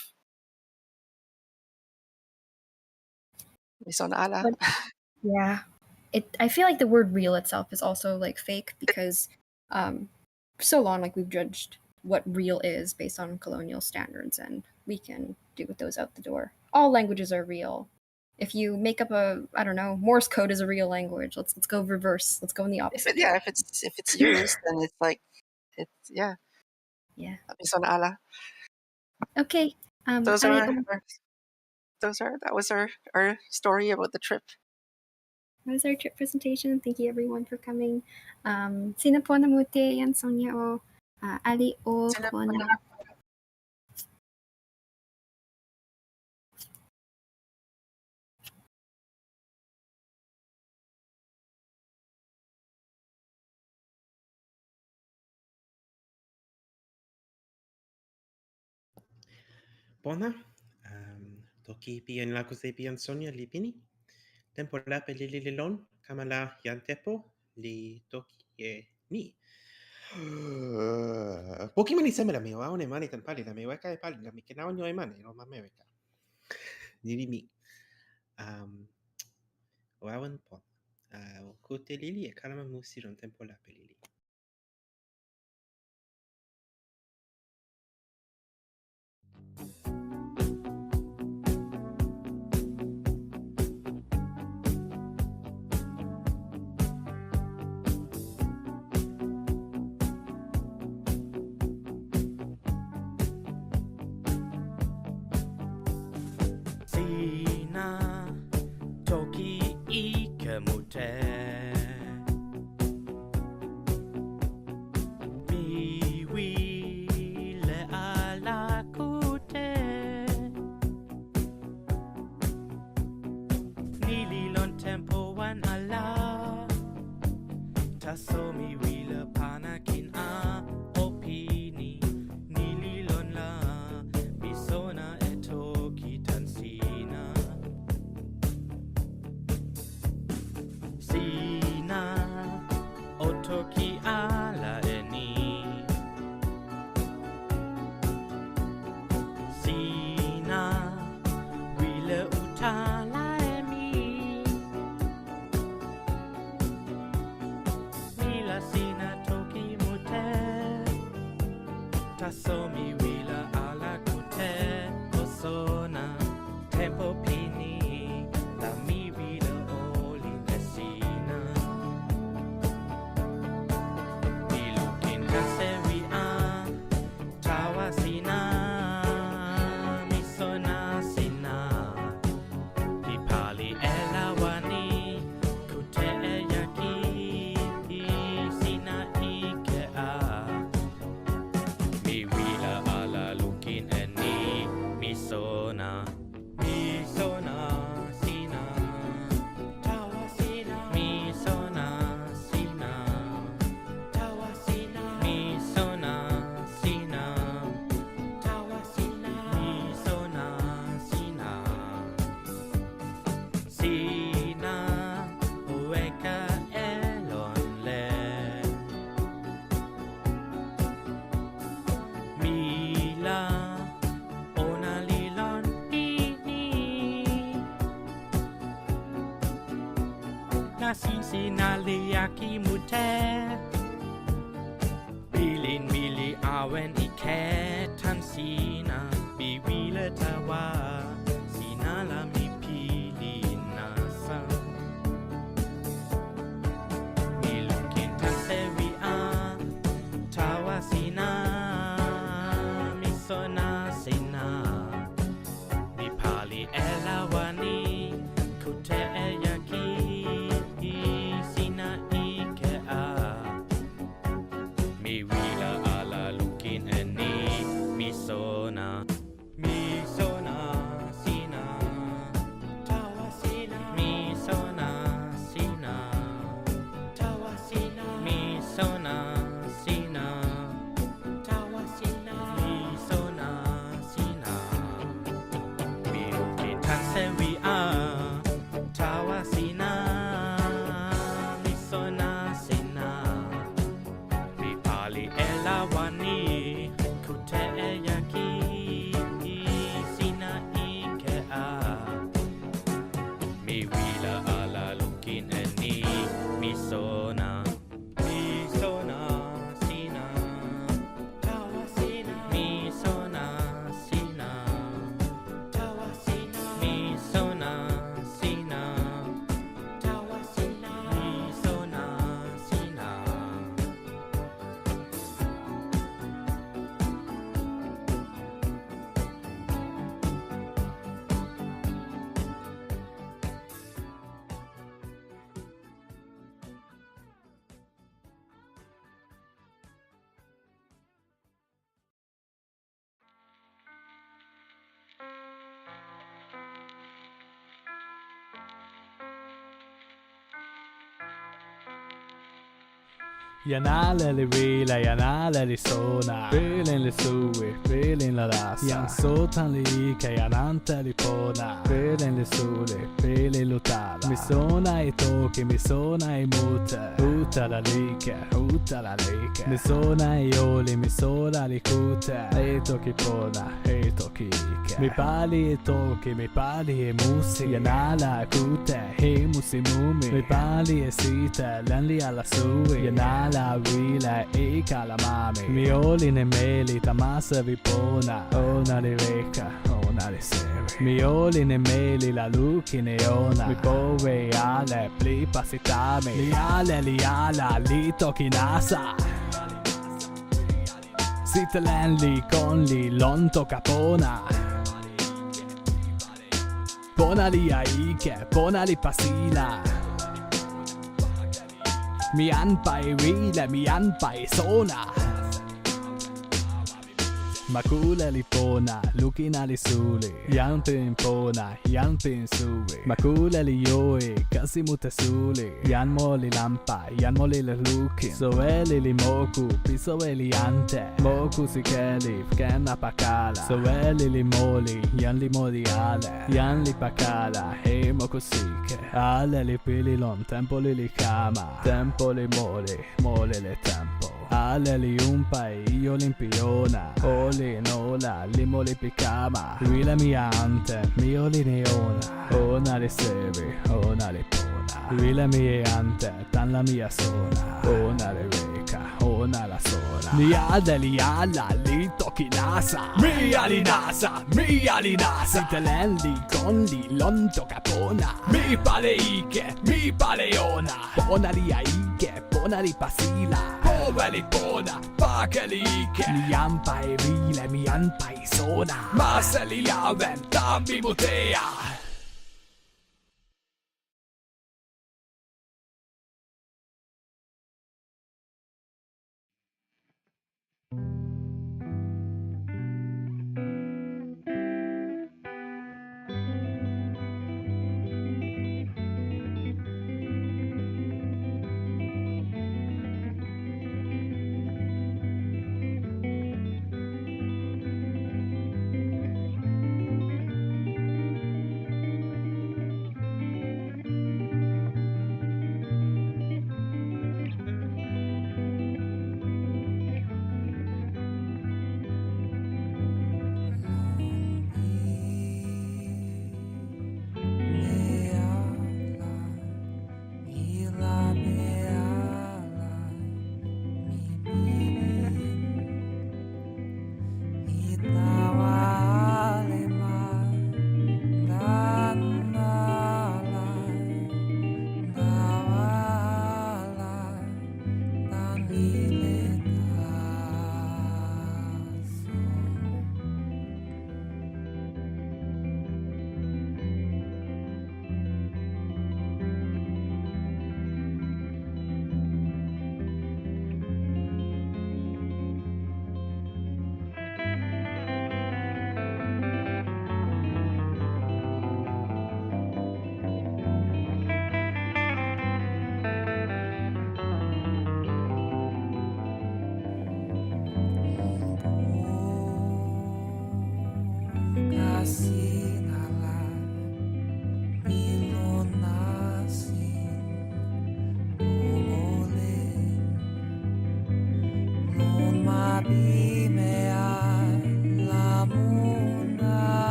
Yeah, I feel like the word real itself is also like fake because for so long like we've judged what real is based on colonial standards, and we can do with those out the door. All languages are real. If you make up Morse code is a real language. Let's go reverse. Let's go in the opposite. If it's used, then it's like yeah. Okay. That was our story about the trip. That was our trip presentation. Thank you everyone for coming. Sina po namuti yan Sonja o ali o pona. Pona, toki pian Lakuse pian Sonja li pini. Tenpo lape li lon, kamala yan Tepo li toki e ni. Poki mani seme la me wa one mani tan pali la me weka e pali la mi kena onyo e mani no ma Mewika. Niri mi. O awen pon. O kute lili e kalama musi ron tenpo lape lili. Nili lon tempo wan ala Tasomi wila panakin a opini Nili lon la Bisona e toki tansina Sina Otoki ala eni Sina Wile utala emi Mila sina toki mute Tasomi wila ala kute Osona tempo pini La mi wila oli nesina Milukin kasewi a Tawa sina Misona sina Pali elawani kute yaki sina ike a Mi wila ala lukin eni misona sina tawa sina misona sina tawa sina misona sina tawa sina misona sina Sina weka elonle Mila ona lilon ini Nasi sina liyaki mute Pelin mili awen ike tansina Biwile tawa Sina la mi pili nasa Milukin tansewi a Tawa sina Misona sina Mi pali elawani Kute yaki Sina ike a Mi wila ala lukin eni Misona sina tawa sina misona sina tawa sina misona sina tawa sina misona sina Miukin tansewi a tawa sina misona sina Mi pali elawani kute yaki Sina ike a Mi wila ala lukin eni Misona sina Tawa sina Misona sina Tawa sina Misona sina Tawa sina Misona sina Yanala li wila, yanala li sona Pelin li sui, pelin la rasa Yan sotan li ika, yananta li pona Pelin li suli, pelin lutala Misona I toki, misona I muta Uta la like, uta la like Misona I oli, misona li kuta Hei toki pona, hei toki ike Mi pali e toki, mi pali e musi Yanala kute, hei musi mumi Mi pali e sita, lan li alla sui Yanala la wila e kalamami Mi oli ne meli tamasa vipona Ona li weka, ona li seme Mi oli ne meli la luki ne ona Mi pove ale pli pasitami Li ala li toki nasa Sitelen li con li lon toka pona Pona li aike, pona li pasila Mi anpai wila, mi anpai sona Makuleli pona, lukinali suli. Yanpin pona, yanpin sui. Makuleli yoi, kasi mutasuli. Yanmoli lampa, yanmoli lukin. Soeli li moku, pisoeli ante. Moku sikeli, fkena pakala. Soeli li moli, yan li moli ale. Yan li pakala, hei moku sike. Ale li pililon, tempo li kama. Tempo li moli, moli li tempo. Ale li umpai, io limpiona. Oli nola, limo li picama. Rila mi ante, mio li neona. Ona li sevi, ona li pona. Rila mi ante, tan la mia sona. Ona li weka, ona la sona. Niada li ala, li toki nasa. Mia li nasa, mia li nasa. Italen li con li lon toka pona. Mi pale ike, mi pale ona. Pona li aike, pona li pasila. Poveli pona, pakeli ike. Mi ampai rile, mi ampai sona. Maseli awen, tambi muteja.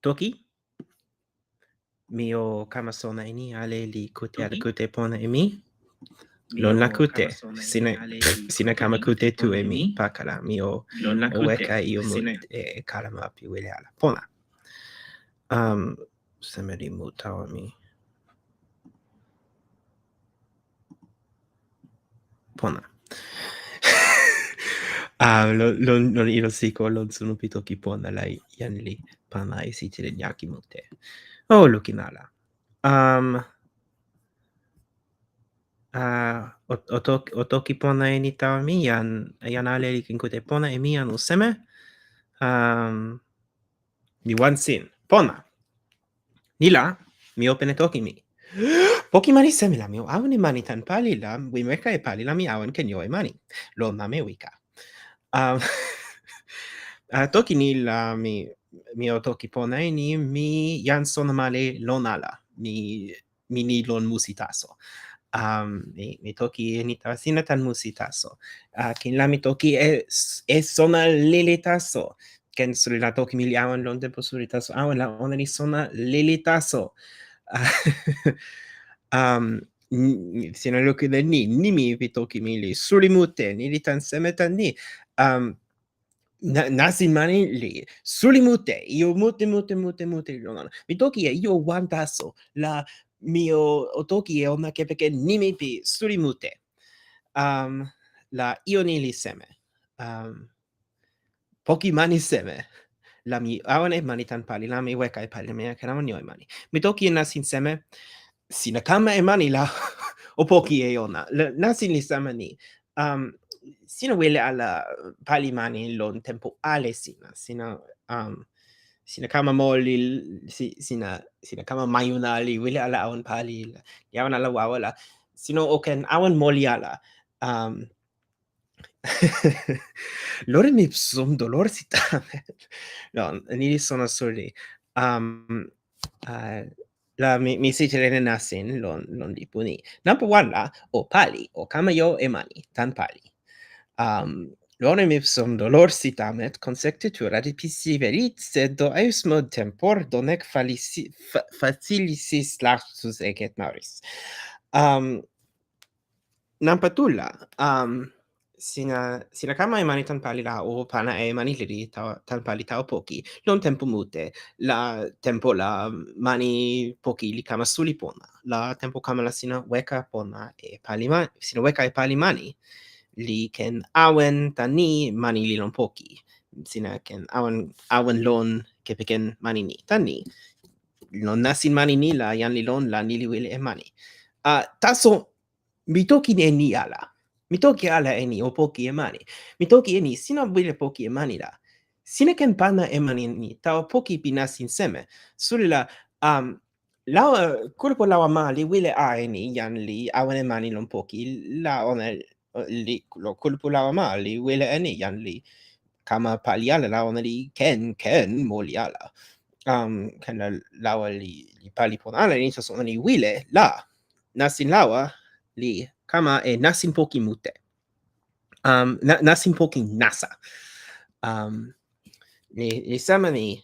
Toki? Mio kama sona ini ale li kute ala kute pona e mi? Lon la kute. Sina kama kute tu e mi. Pakala mio weka io mut e kalama pi wele ala pona. Seme li mutawa mi. Pona. Lon ilo siko lon suno pi toki pona la yan li pana e sitile nyaki mute. Oh, lukinala. O toki pona e ni tawa mi yan ale li kute pona e mi yan useme. Mi wan sin. Pona. Nila, mi open e toki mi. Poki mani seme la mi o awen e mani tan pali la, mi weka e pali la mi awen ken yo e mani. Lo ma Mewika. Toki ni la mi o toki pona e ni mi yan sona male lon ala. Mi ni lon musi taso. Mi toki e ni tawa sina tan musi taso. Kin la mi toki e sona lele taso. Ken suri la toki mi li awen lon tempo suri taso. Awen la ona ni sona lele taso. Sina luku de ni, nimi vi toki mi li suri mute, ni li tan seme tan ni. Nasin mani li suri mute, io mute. Mi toki e io wan taso, la o toki e ona kepeke nimi pi suri mute. La io ni li seme. Poki mani seme. La mi awen e mani tan pali, la mi weka e pali, mi ken awen yo e mani. Mi toki e nasin seme, sina kama e mani la o poki e ona. Nasin li sama ni. Sina wele ala pali mani lon tempo ale sina. Sina kama moli, sina kama mayuna li wele ala awen pali. Li awen ala wawala. Sino oken awen moli ala. Lore mi som dolor si tame. No, ni sono soli. La mi sitile nasin lon di puni. Number 1 la o pali o kama yo e mani tan pali. Lore mi som dolor si tamet consectitura di pisiverit sed do eus mod tempor donec facilisis lapsus eket maris. Nampatulla, sina kama e mani tan pali la o pana e mani liri tan pali tao poki, lon tempo mute, la tempo la mani poki li kama suli pona, la tempo kama la sina weka pona e pali mani, sina weka e pali mani, li ken awen tani mani li lon poki, sina ken awen lon kepeken mani ni, tani, lon nasin mani ni la yan li lon la ni li wile e mani. Taso, mi toki e ni ala. Mi toki ala e ni o poki e mani. Mi toki e ni sina wile poki e mani la. Sina ken pana e mani ni tawa poki pi nasin seme. Suri la, kulupu lawa ma li wile a e ni yan li awen e mani lon poki. La ona li kulupu lawa ma li wile e ni yan li kama pali ala la ona li ken moli ala. Ken la lawa li pali pona ala ni so ona li wile la. Nasin lawa li kama e nasin poki mute. Nasin poki nasa. Ni sama ni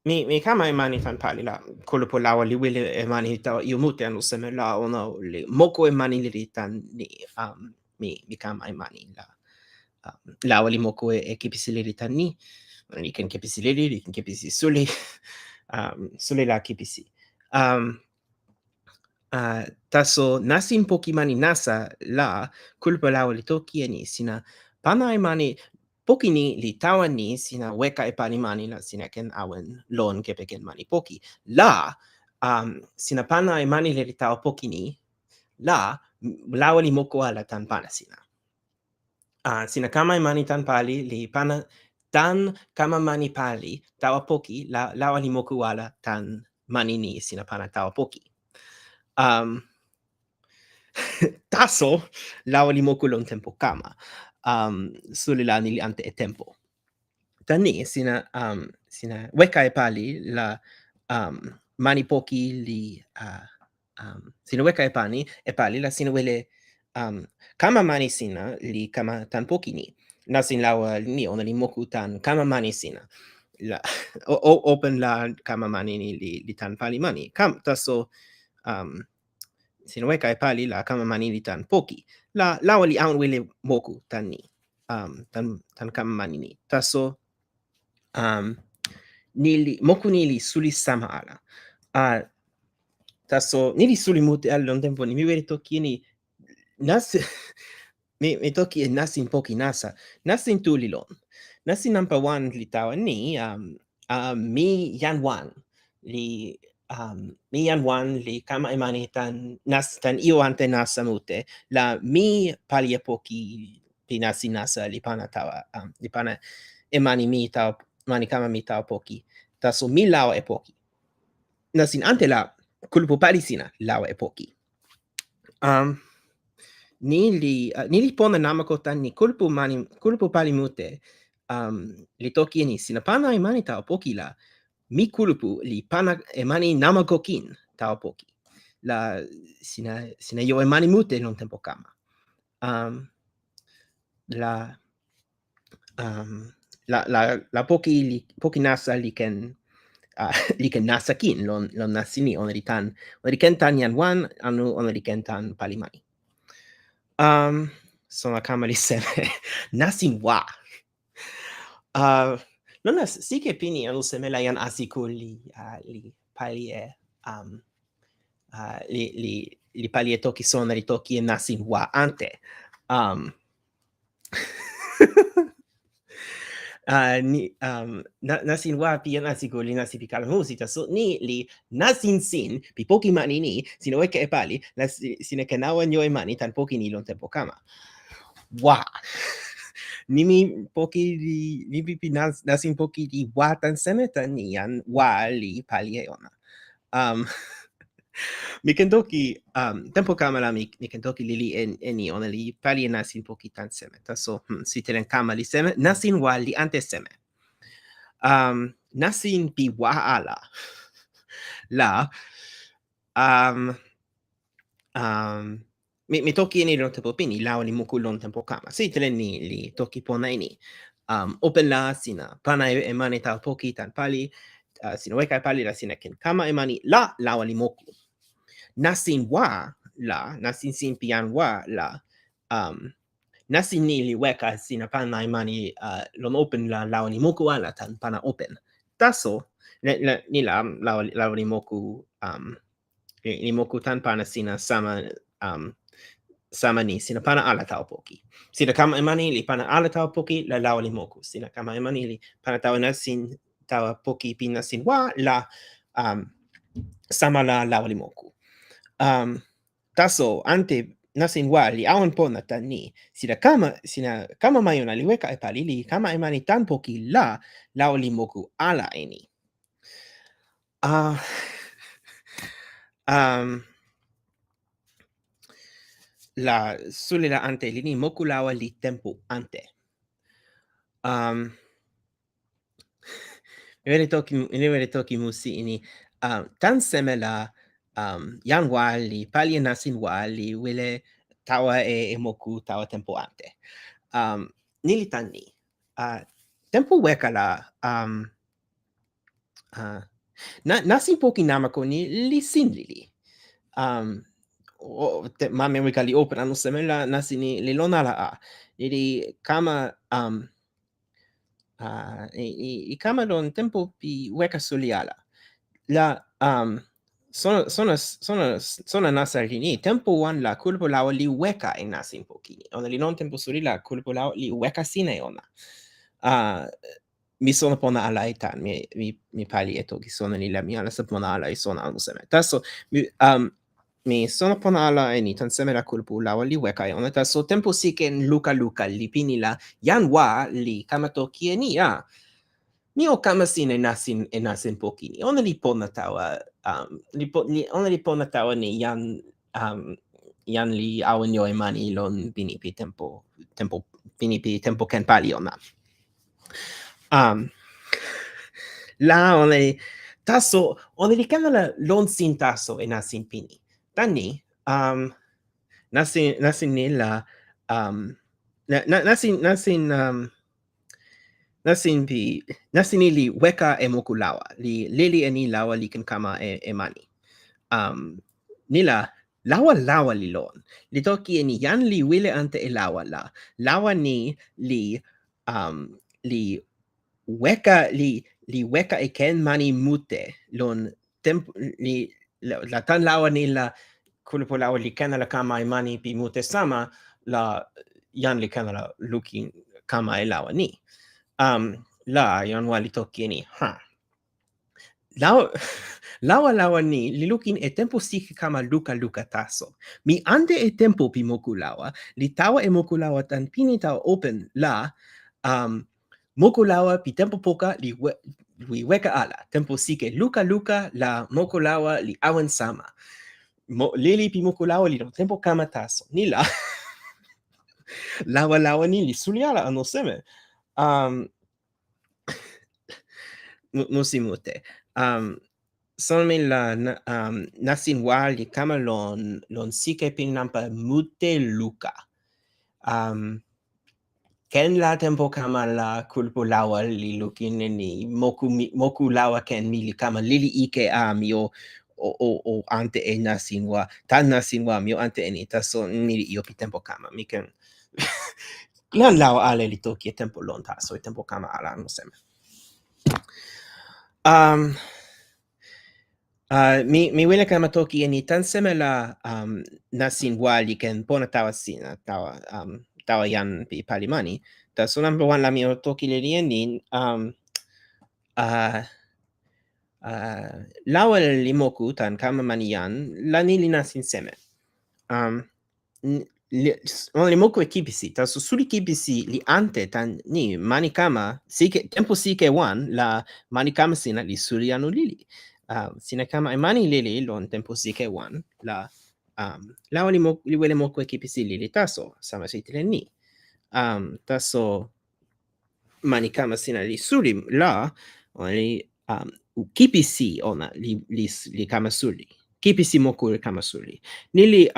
mi kama e mani tan pali la kulupu lawa li wile e mani tawa io mute anu seme la ona li moko e mani li tan ni mi kama e mani la lawa li moko e kipisi li tan ni li ken kipisi li ken kipisi suli suli la kipisi. Taso nasin poki mani nasa la kulupu lawa li toki e ni sina pana e mani poki ni li tawa ni sina weka e pani mani la sina ken awen lon kepeken mani poki. La sina pana e mani li tawa poki ni la lawa li moko ala tan pana sina. Sina kama e mani tan pali li pana tan kama mani pali tawa poki la lawa li moko ala tan mani ni sina pana tawa poki. Taso lawa li moku lon tempo kama suli la ni li ante e tempo tani sina weka e pali la mani poki li sina weka e pali la sina wele kama mani sina li kama tan poki ni nasin lawa ni ona li moku tan kama mani sina la open la kama mani ni li tan pali mani taso sina weka e pali la kama mani li tan poki. La lawa li awen wile moku tan ni. Tan kama mani ni. Taso, moku ni li suli sama ala. Taso, ni li suli mute ala lon tempo ni mi wele toki ni mi toki e nasin poki nasa. Nasin tu li lon. nasi number 1 li tawa ni mi yan wan li mi yan wan li kama imani tan iyo ante nasa mute la mi pali poki pinasi nasa li pana tawa li pana imani mi tawa mani kama mi tawa poki taso mi lawa poki nasin ante la kulupu pali sina lawa poki ni li pona namako tan ni kulupu pali mute li toki ni sina pana imani tawa poki la mi kulupu li pana emani namakokin tawa poki la sina yo emani mute non tempo kama la poki nasa li ken nasa kin lon nasini on li ken tan yan wan anu on li ken tan pali mai so la kama li seme nasin wa lona sike pini anu seme la yan asiku li pali li pali toki sona li toki nasin wa ante nasin wa pi asiku li nasi pi kala musita so ni li nasin sin pi poki mani ni sina weka pali sina kenawa nyo mani tan poki ni lon tempo kama wa nimi poki ni pi nasin poki di wa tan seme tan ni yan wa li pali ona mi ken toki tempo kama la mi ken toki lili eni ona li pali nasin poki tan seme taso si telen kama li seme nasin wa li ante seme nasin pi wa ala la mi toki ni lon tempo pini la ni moku lon tempo kama si telen ni li toki pona ini open la sina pana mani ta poki tan pali sina weka pali la sina ken kama mani la ni moku nasin wa la nasin sin pian wa la nasin ni li weka sina pana mani lon open la ni moku ala tan pana open taso ni la ni moku ni moku tan pana sina sama ni sina pana ala tau poki sina kama mani li pana ala tau poki la ni moku sina kama mani li pana tau nasin tau poki pina sin wa la sama la ni moku taso ante nasin wa li awen pona tan ni sina kama mayona li weka pali li kama mani tan poki la ni moku ala eni la suli la ante li ni moku lawa li tempo ante mi vede toki musi ini tan seme la yan wali pali nasin wali wile tawa e moku tawa tempo ante nili tani tempo weka la nasin poki namako ni li sin lili ma Mewika li open anu seme la nasin li lona la ili kama i kama don tempo pi weka suli ala la sona nasa ni tempo wan la kulupu lawa li weka e nasin poki ona li non tempo suli la kulupu lawa li weka sine ona mi sona pona ala itan mi pali toki sona ni la mi ala sa pona ala i sona anu seme taso mi sona pona ala ni tan seme la kulupu lawa li weka ona taso tempo siken luka li pini la yan wa li kama toki ni mi o kama sine nasin poki ni ona li pona tawa ona li pona tawa ni yan li awen yo mani lon pini pi tempo pini pi tempo ken pali ona la ona taso ona li kama la lon sin taso e nasin pini tani nasin ni la nasin ni li weka e moku lawa li lili ni lawa li ken kama e mani nila lawa li lon li toki ni yan li wile ante e lawa ni li weka e ken mani mute lon tempo la tan lawa ni la kulupu lawa li ken la kama e mani pi mute sama la yan li ken la looking kama e lawa ni La yon wali toki ni. Lawa ni li lukin e tempo siki kama luka taso. Mi ande e tempo pi moku lawa, li tawa e moku lawa tan pini tawa open la, moku lawa pi tempo poka li weka ala. Tempo sike luka la moku lawa li awen sama. Lili pi moku lawa li lon tempo kama taso. Ni la, lawa ni li suli ala ano seme. Musi mute. Solme la nasin wali kama lon sike pin nampa mute luka. Ken la tempo kama la kulupu lawa li lukin ni moku lawa ken mi li kama lili ike mi o ante e nasin wa. Tan nasin wa mi o ante e ni. Taso ni io pi tempo kama. Mi ken lan lawa ale li toki e tempo lon taso e tempo kama ala no seme. Mi wile kama toki ni tan seme la nasin wali ken pona tawa sina tawa yan pi palimani. Ta so number one la mi o toki le ni lawa li moku tan kama mani yan la ni li nasin seme. Li moku e kipisi. Ta so suli kipisi li ante tan ni mani kama tempo sike wan la mani kama sina li suli anu lili. Sina kama e mani lili lon tempo sike wan la lawa li wele moku e kipisi lili taso sama sitile ni. Taso mani kama sina li suli la li kipisi ona li kama suli. Kipisi moku li kama suli. Nili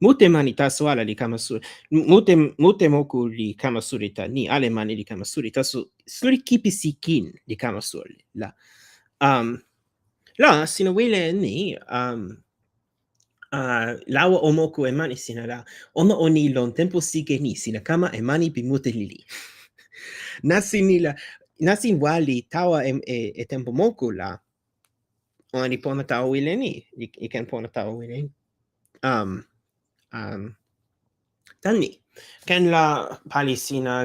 mute mani taso ala li kama suli. Mute moku li kama suli ta ni ale mani li kama suli. Taso suli kipisi kin li kama suli. La sina wile ni lawa o moku e mani sina la ona oni lon tempo sike ni sina kama e mani pi mute lili. Nasin wali tawa e tempo moku la ona li pona tawa wile ni. I ken pona tawa wile ni. Tani. Ken la pali sina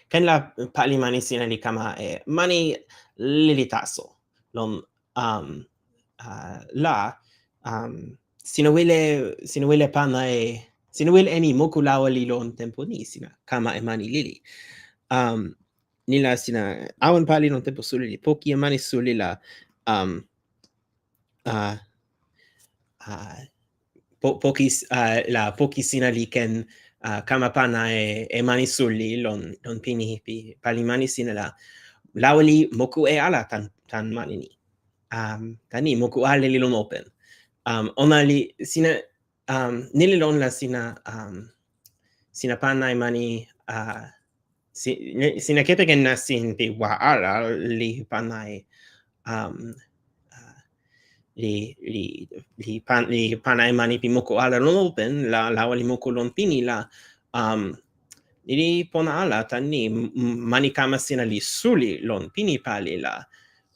ken la pali mani sina li kama e mani lili taso. Lon la sina wile pana sina wile eni moku lawa li lon tempo ni sina kama e mani lili. Nila sina awen pali lon tempo suli li poki e mani suli la poki sina li ken kama pana e mani suli lon pini pi pali mani sina la lawa li moku e ala tan mani ni. Tani moku ale li lon open. Ona li sina nili lon la sina pana e mani sina kete ken nasin pi wa ala li pana e li pana e mani pi moku ala lon open la lawa li moku lon pini la li pona ala tani mani kama sina li suli lon pini pali la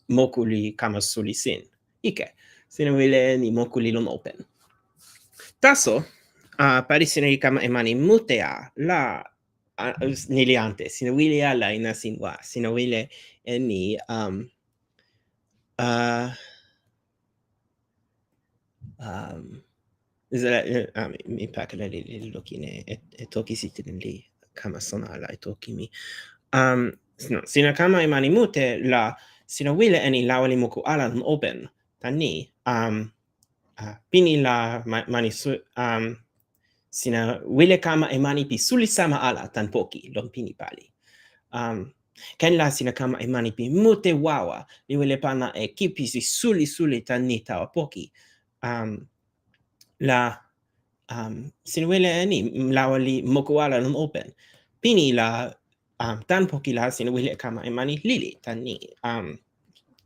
moku li kama suli sin. Ike, sina wile ni moku li lon open. Taso, pari sina li kama e mani mutea la nili ante. Sina wile ala ina sinwa. Sina wile e ni mi pakala li lokine e toki sitin li kama sona ala e toki mi. Sina kama e mani mute la sina wile eni lawa li moku ala lon open. Tani pini la mani sina wile kama e mani pi suli sama ala tan poki lon pini pali. Ken la sina kama e mani pi mute wawa li wile pana e kipi si suli tan ni tawa poki. Sina wile eni lawa li moku ala lon open. Pini la tan poki la sina wile kama e mani lili tan ni.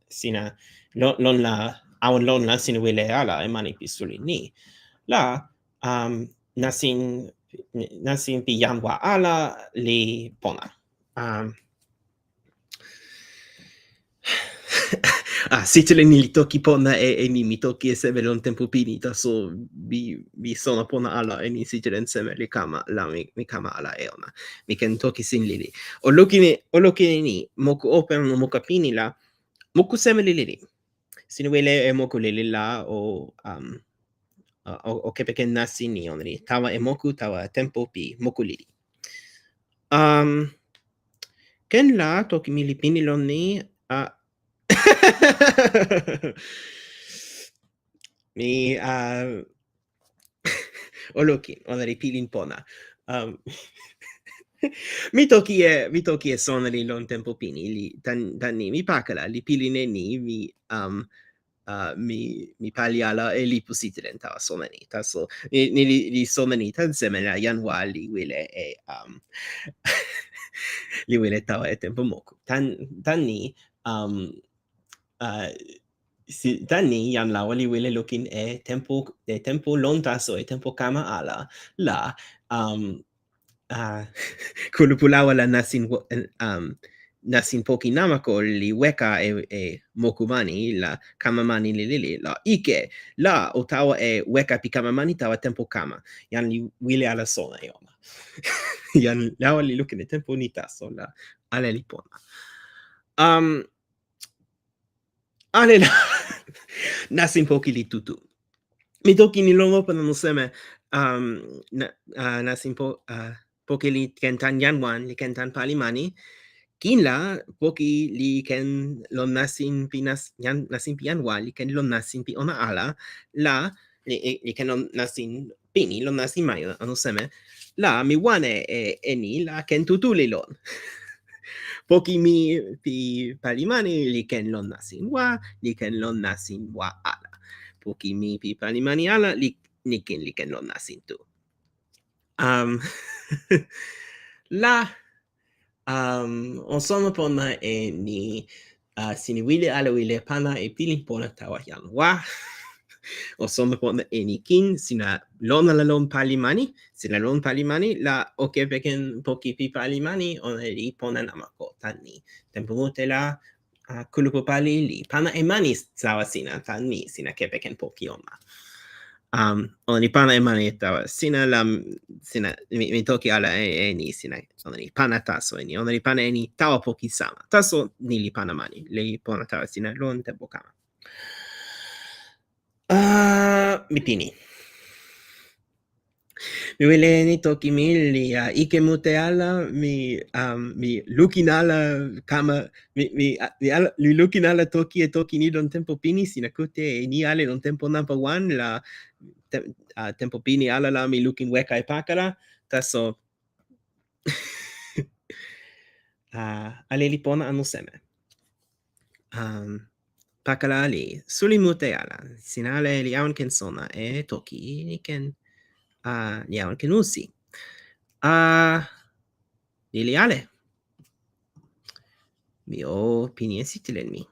Sina lon la awen lon la sina wile ala e mani pi suli ni. La nasin pi yanwa ala li pona. Sitelen ni li toki pona e nimi toki e seme lon tempo pini, taso mi sona pona ala e ni sitelen seme li kama la mi kama ala e ona. Mi ken toki sin lili. O lokine ni, moku open no moka pini la, moku seme lili. Sinuele e moku lili la o kepeken nasi ni onri. Tawa e moku, tawa tempo pi moku lili. Ken la toki mi li pini lon ni, mi oloki, onari pilin pona. mi toki e sonali lon tempo pini li tan ni mi pakala li pilin e ni mi pali ala e li pusitelen tawa somani. Taso li somani tan semena yanwa li wile e li wile tawa e tempo moku. Tan ni tan ni jan lawa li wile lukin e tempo lon taso e tempo kama ala la kulupu lawa la nasin poki namako li weka e mokumani la kamamani li la ike la o tawa e weka pi kamamani tawa tempo kama jan li wile ala sona e ona. Jan lawa li lukin e tempo ni taso la ale li pona. Ale la nasin poki li tutu. Mi toki ni lon open no seme nasin poki li ken tan yanwan li ken tan pali mani. Kin la poki li ken lon nasin pi nasin pi yanwan li ken lon nasin pi ona ala la li ken lon nasin pini lon nasin mayo ano seme la mi wane e ni la ken tutu li lon. Poki mi pi pali mani li ken lon nasin wa li ken lon nasin wa ala. Poki mi pi pali mani ala li ken lon nasin tu. La on sono pona e ni sini wile ala wile pana e pilin pona tawa jan wa. O sono pona e ni kin sina lon ala lon pali mani. Sina lon pali mani la oke peken poki pi pali mani on e li pona namako tan ni. Tempo mute la kulupu pali li pana e mani sawa sina tan ni sina kepeken poki oma. On ni pana e mani tawa sina mi toki ala e ni sina on ni pana taso e ni on ni pana e ni tawa poki sama taso ni li pana mani li pona tawa sina lon tempo kama. Mi pini. Mi wile ni toki mi li ike mute ala mi lukin ala kama mi lukin ala toki e toki ni don tempo pini sina kute e ni ale don tempo number 1 la tempo pini ala la mi lukin weka e pakara taso ale li pona anu seme. Pakala li suli mute ala sina ale li awen ken sona e toki ni ken li awen ken musi. Lili ale. Mi o pini e sitilen mi.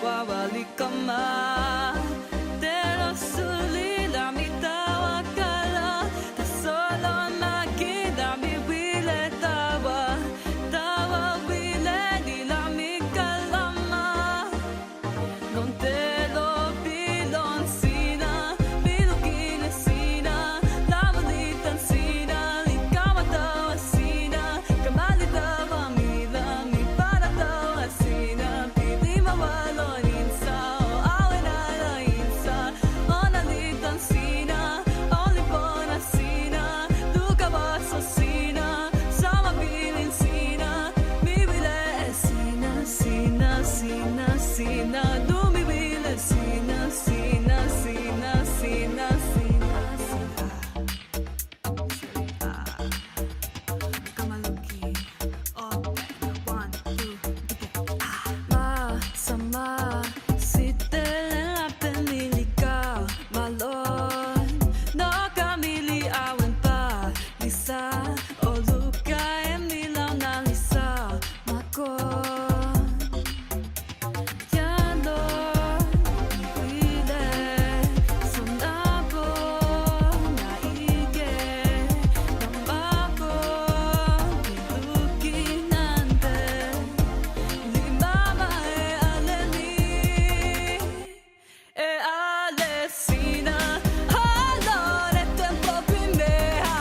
wawa likama Tero suli la mitawa kala Ta solo maki da mi wile tawa Tawa wile di la mi kalama Non te lo pilon sina Bilukine sina Lama litan sina Likama tawa sina Kamali tawa mila Mi para tawa sina Pili mawalo insa O awen ala insa Ona litan sina Only pona sina Duka baso sina Sama bilin sina Mi wile sina Sina sina sina Du mi wile sina Sina sina sina sina Kamaluki Open 1, 2, Ma sama Sitele la penilika Malon No kamili awen pa Lisa Oluka emila na lisa Makon Yano Wile Sonabo Na ige Nambako Piluki nante Limama e alesina Allora tempo pimeha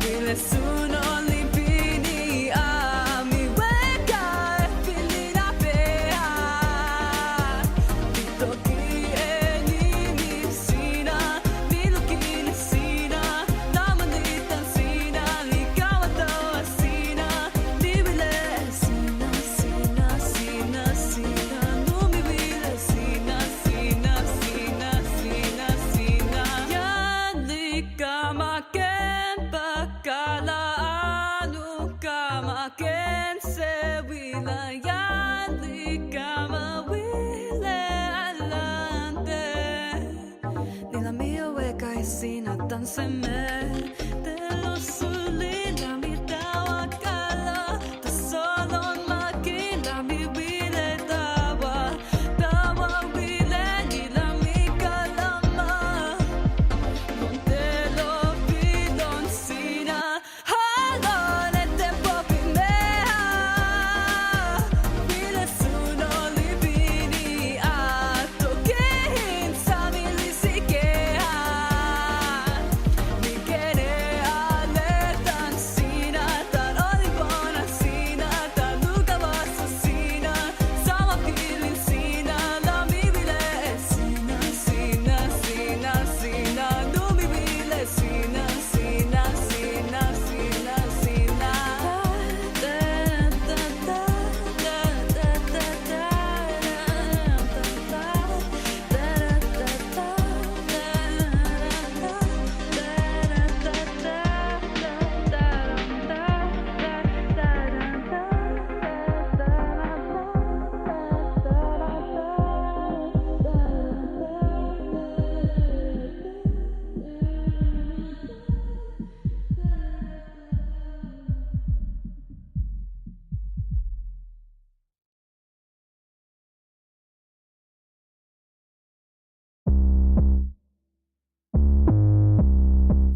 Wile suno limpini a mi weka e filina peha Di toki e nimi sina Bilukini sina Damanitan sina Likawa tawa sina Mi wile sina sina sina sina Numi wile sina sina sina sina sina Yali kama ken pakala anu kama ken se wila Yali kama wile alante Nila mio weka e sina tan seme Te lo suli la mi tawa kala Ta solo makina mi wile tawa Tawa wile di la mi kalama Non te lo pilon sina Allora tempo pimeha Wile suno libini a Toki sami lisikeha Mi kere aletan sina Tan olibona sina Tan luka baso sina Sama pilin sina La mi wile sina sina sina sina Du mi wile sina sina sina sina sina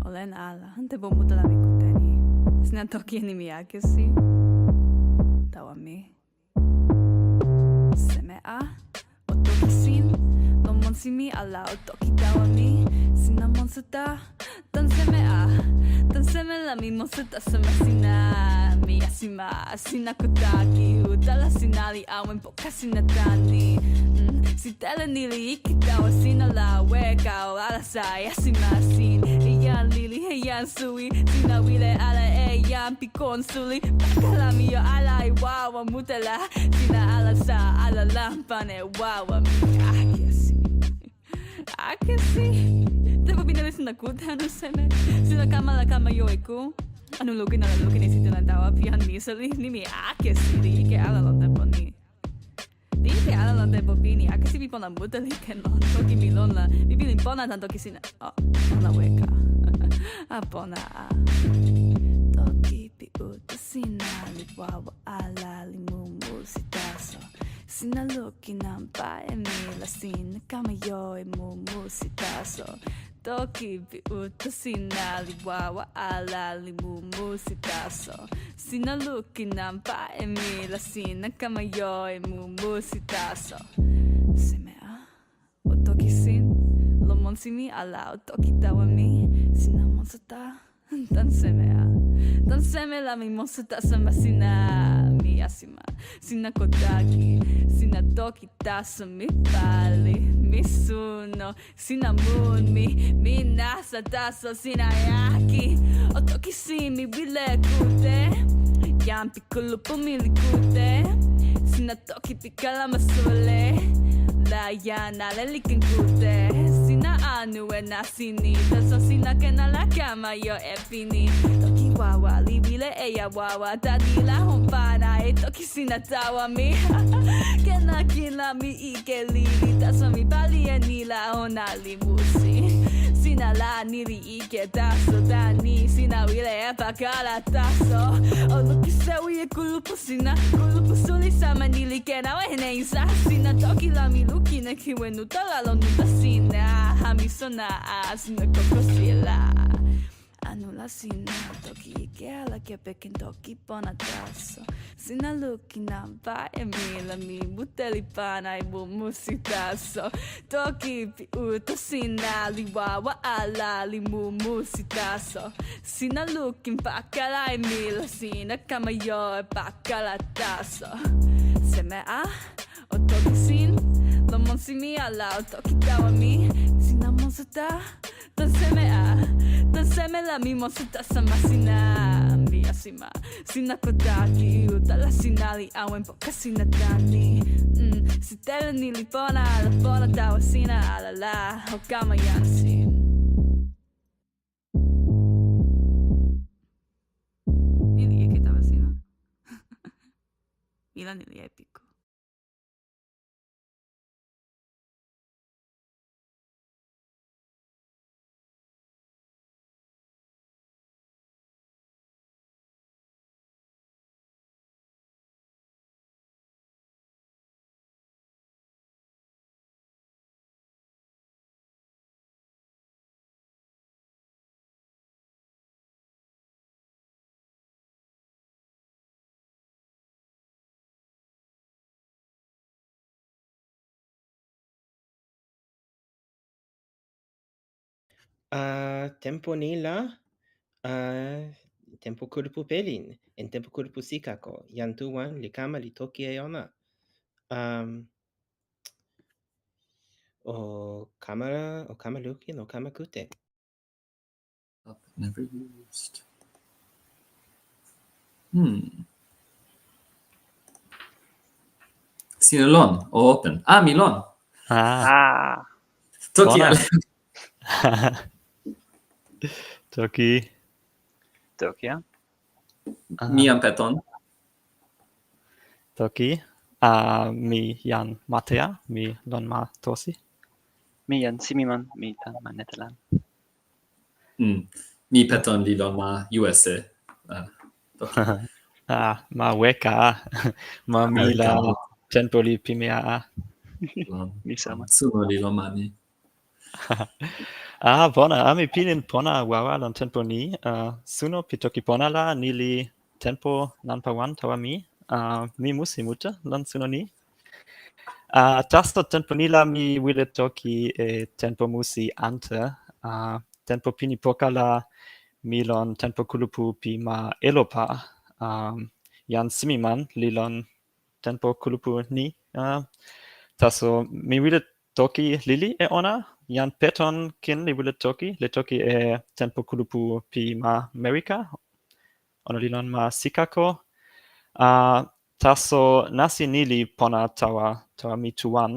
Olen ala, Tepo mutala mi kuteni Sinä toki nimi äkesi Tawa mi Seme a O tokisin Lomon simi ala o toki tawa mi Sinä monsuta Tan seme a Tan seme la mi monsuta Seme sinä Mi asima Sinä kutaki Utala sinali awen poka sinä tani Sitele nili ikitawa sinä la weka O alasa yasima sin Iyan lili heyan sui Sinä wile ala eyan pikon suli Pakalami jo ala i wawa mutela Sinä alasa ala lampane wawa mi akesi Akesi Tepo pinali sinä kutanu seme Sinä kamala kama joiku Anu lukin ala lukin esitellään tawa pian niisali Nimi akesi liike ala on tepo ni Liike ala on tepo pini Akesi pipona muteliken on Toki milon la Pipilin pona tan toki sinä Ona weka Apona Toki pi uta sinä Li wawa ala li mumu sitaso Sina luki nampa e mi la sina kama yo e musi taso. Toki pi uta sina li wawa ala li musi taso. Sina luki nampa e mi la sina kama yo e musi taso. Seme a o toki sin lo monsimi ala o toki tawa mi sina monsata. Dan seme a dan seme la mi monsata sama sina mi asima sina kotaki sina toki taso mi pali mi suno sina moon mi nasa taso sina yaki o toki si mi wile kute yampi kulupu mi likute sina toki pi kalama sole la yana le likin kute sina anu e nasini taso sina kena la kama yo e fini toki wawa li wile e ya wawa tadi la hompana e toki sina tawa mi kena kila mi ike lili taso mi pali e nila ona li musi sina la niri ike taso dani sina wile e pakala taso o luki sewi e kulupu sina kulupu suli sama nili kena wene isa sina toki la mi luki na kiwe nutala lo nuta sina hami sona a sina kokosila anula sina toki ike ala ke peken toki pona taso sina luki na ba e mila mi buteli pana e musi taso toki pi uta sina li wawa ala li musi taso sina luki pakala e mila sina kama yo e pakala taso seme a o toki sin lo monsimi ala o toki tawa mi sina monsata dan seme a dan seme la mi monsata sama sina mi asima sina kotaki utala sina li awen poka sina tani si tele ni li pona la pona tawa sina ala la hokama yansin nili eke tawa sina ila nili epico. Tempo nila, tempo kulupu Pelin, en tempo kulupu Sikako, jan tuan li kama li toki e ona. O kama lukin, o kama kute. Never used. Sinulon o open. Milon. Toki Pona. ale. Toki. Tokia. Mian Peton. Toki. Mi jan Mateja, mi lon ma tosi. Mi jan Simiman, mi tan ma Netelan. Mi Peton li lon ma USA. Toki. Ma weka. Ma mi la tenpo li pimea. Mi sama. Suno li lon ma ni. Pona. Mi pilin pona wawa lon tenpo ni. Suno pi toki pona la ni li tenpo nanpa wan tawa mi. Mi musi muta lon suno ni. Tasto tenpo ni la mi wile toki e tenpo musi ante. Tenpo pini poka la mi lon tenpo kulupu pi ma elopa. Jan Simiman li lon tenpo kulupu ni. Taso mi wile toki lili e ona. Jan Peton kin li wile toki. Le toki e tenpo kulupu pi ma Mewika. Ona li lon ma Sikako. Taso nasi ni li pona tawa mi tuan.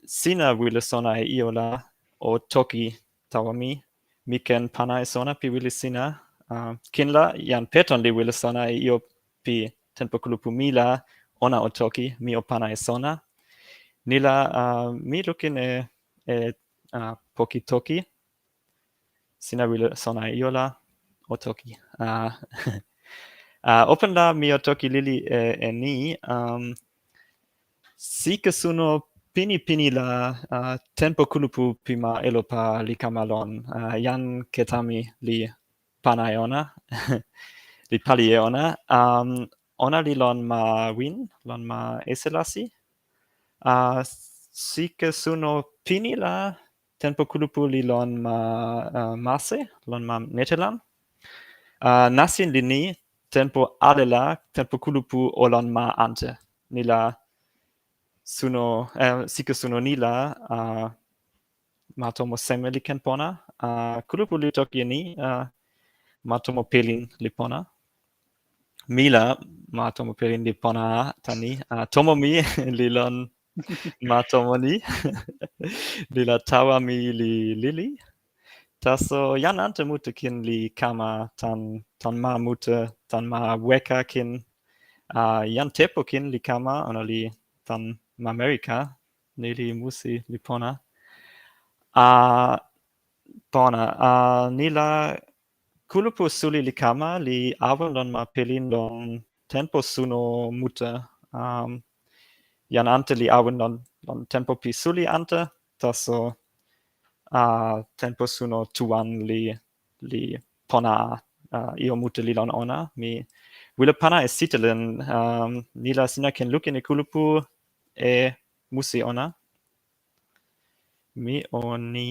Sina wile sona e io la o toki tawa mi. Mi ken pana e sona pi wile sina. Kin la jan Peton li wile sona e io pi tenpo kulupu mi la. Ona o toki, mi o pana e sona. Nila mi lukin e poki toki. Sina wile sona e io la o toki. Open la mi o toki lili e ni. sike suno pini la tenpo kulupu pima elopa li kamalon. Jan ketami li panaiona, li palieona. Ona li lon ma win, lon ma eselasi. Sike suno pini la tenpo kulupu li lon ma mase, lon ma netelan. Nasin li ni tenpo alela, tenpo kulupu olon ma ante. Nila suno, sike suno nila, matomo seme li ken pona. Kulupu li toki ni, matomo pelin li pona. Mila, matomo pelin li pona tani. Tomo mi li lon matomo ni. Lila tawa mi li lili. Taso jan ante mute kin li kama tan ma mute, tan ma weka kin. Jan Tepo kin li kama, ona li tan ma Mewika, ni li musi li pona. Pona, nila kulupu suli li kama, li awen lon ma pelin lon tenpo suno mute. Jan ante li awen lon tenpo pi suli ante, taso tenpo suno tuan li pona io mute li lon ona. Mi wile pana e sitelen, nila sina ken lukin e kulupu e musi ona. Mi oni.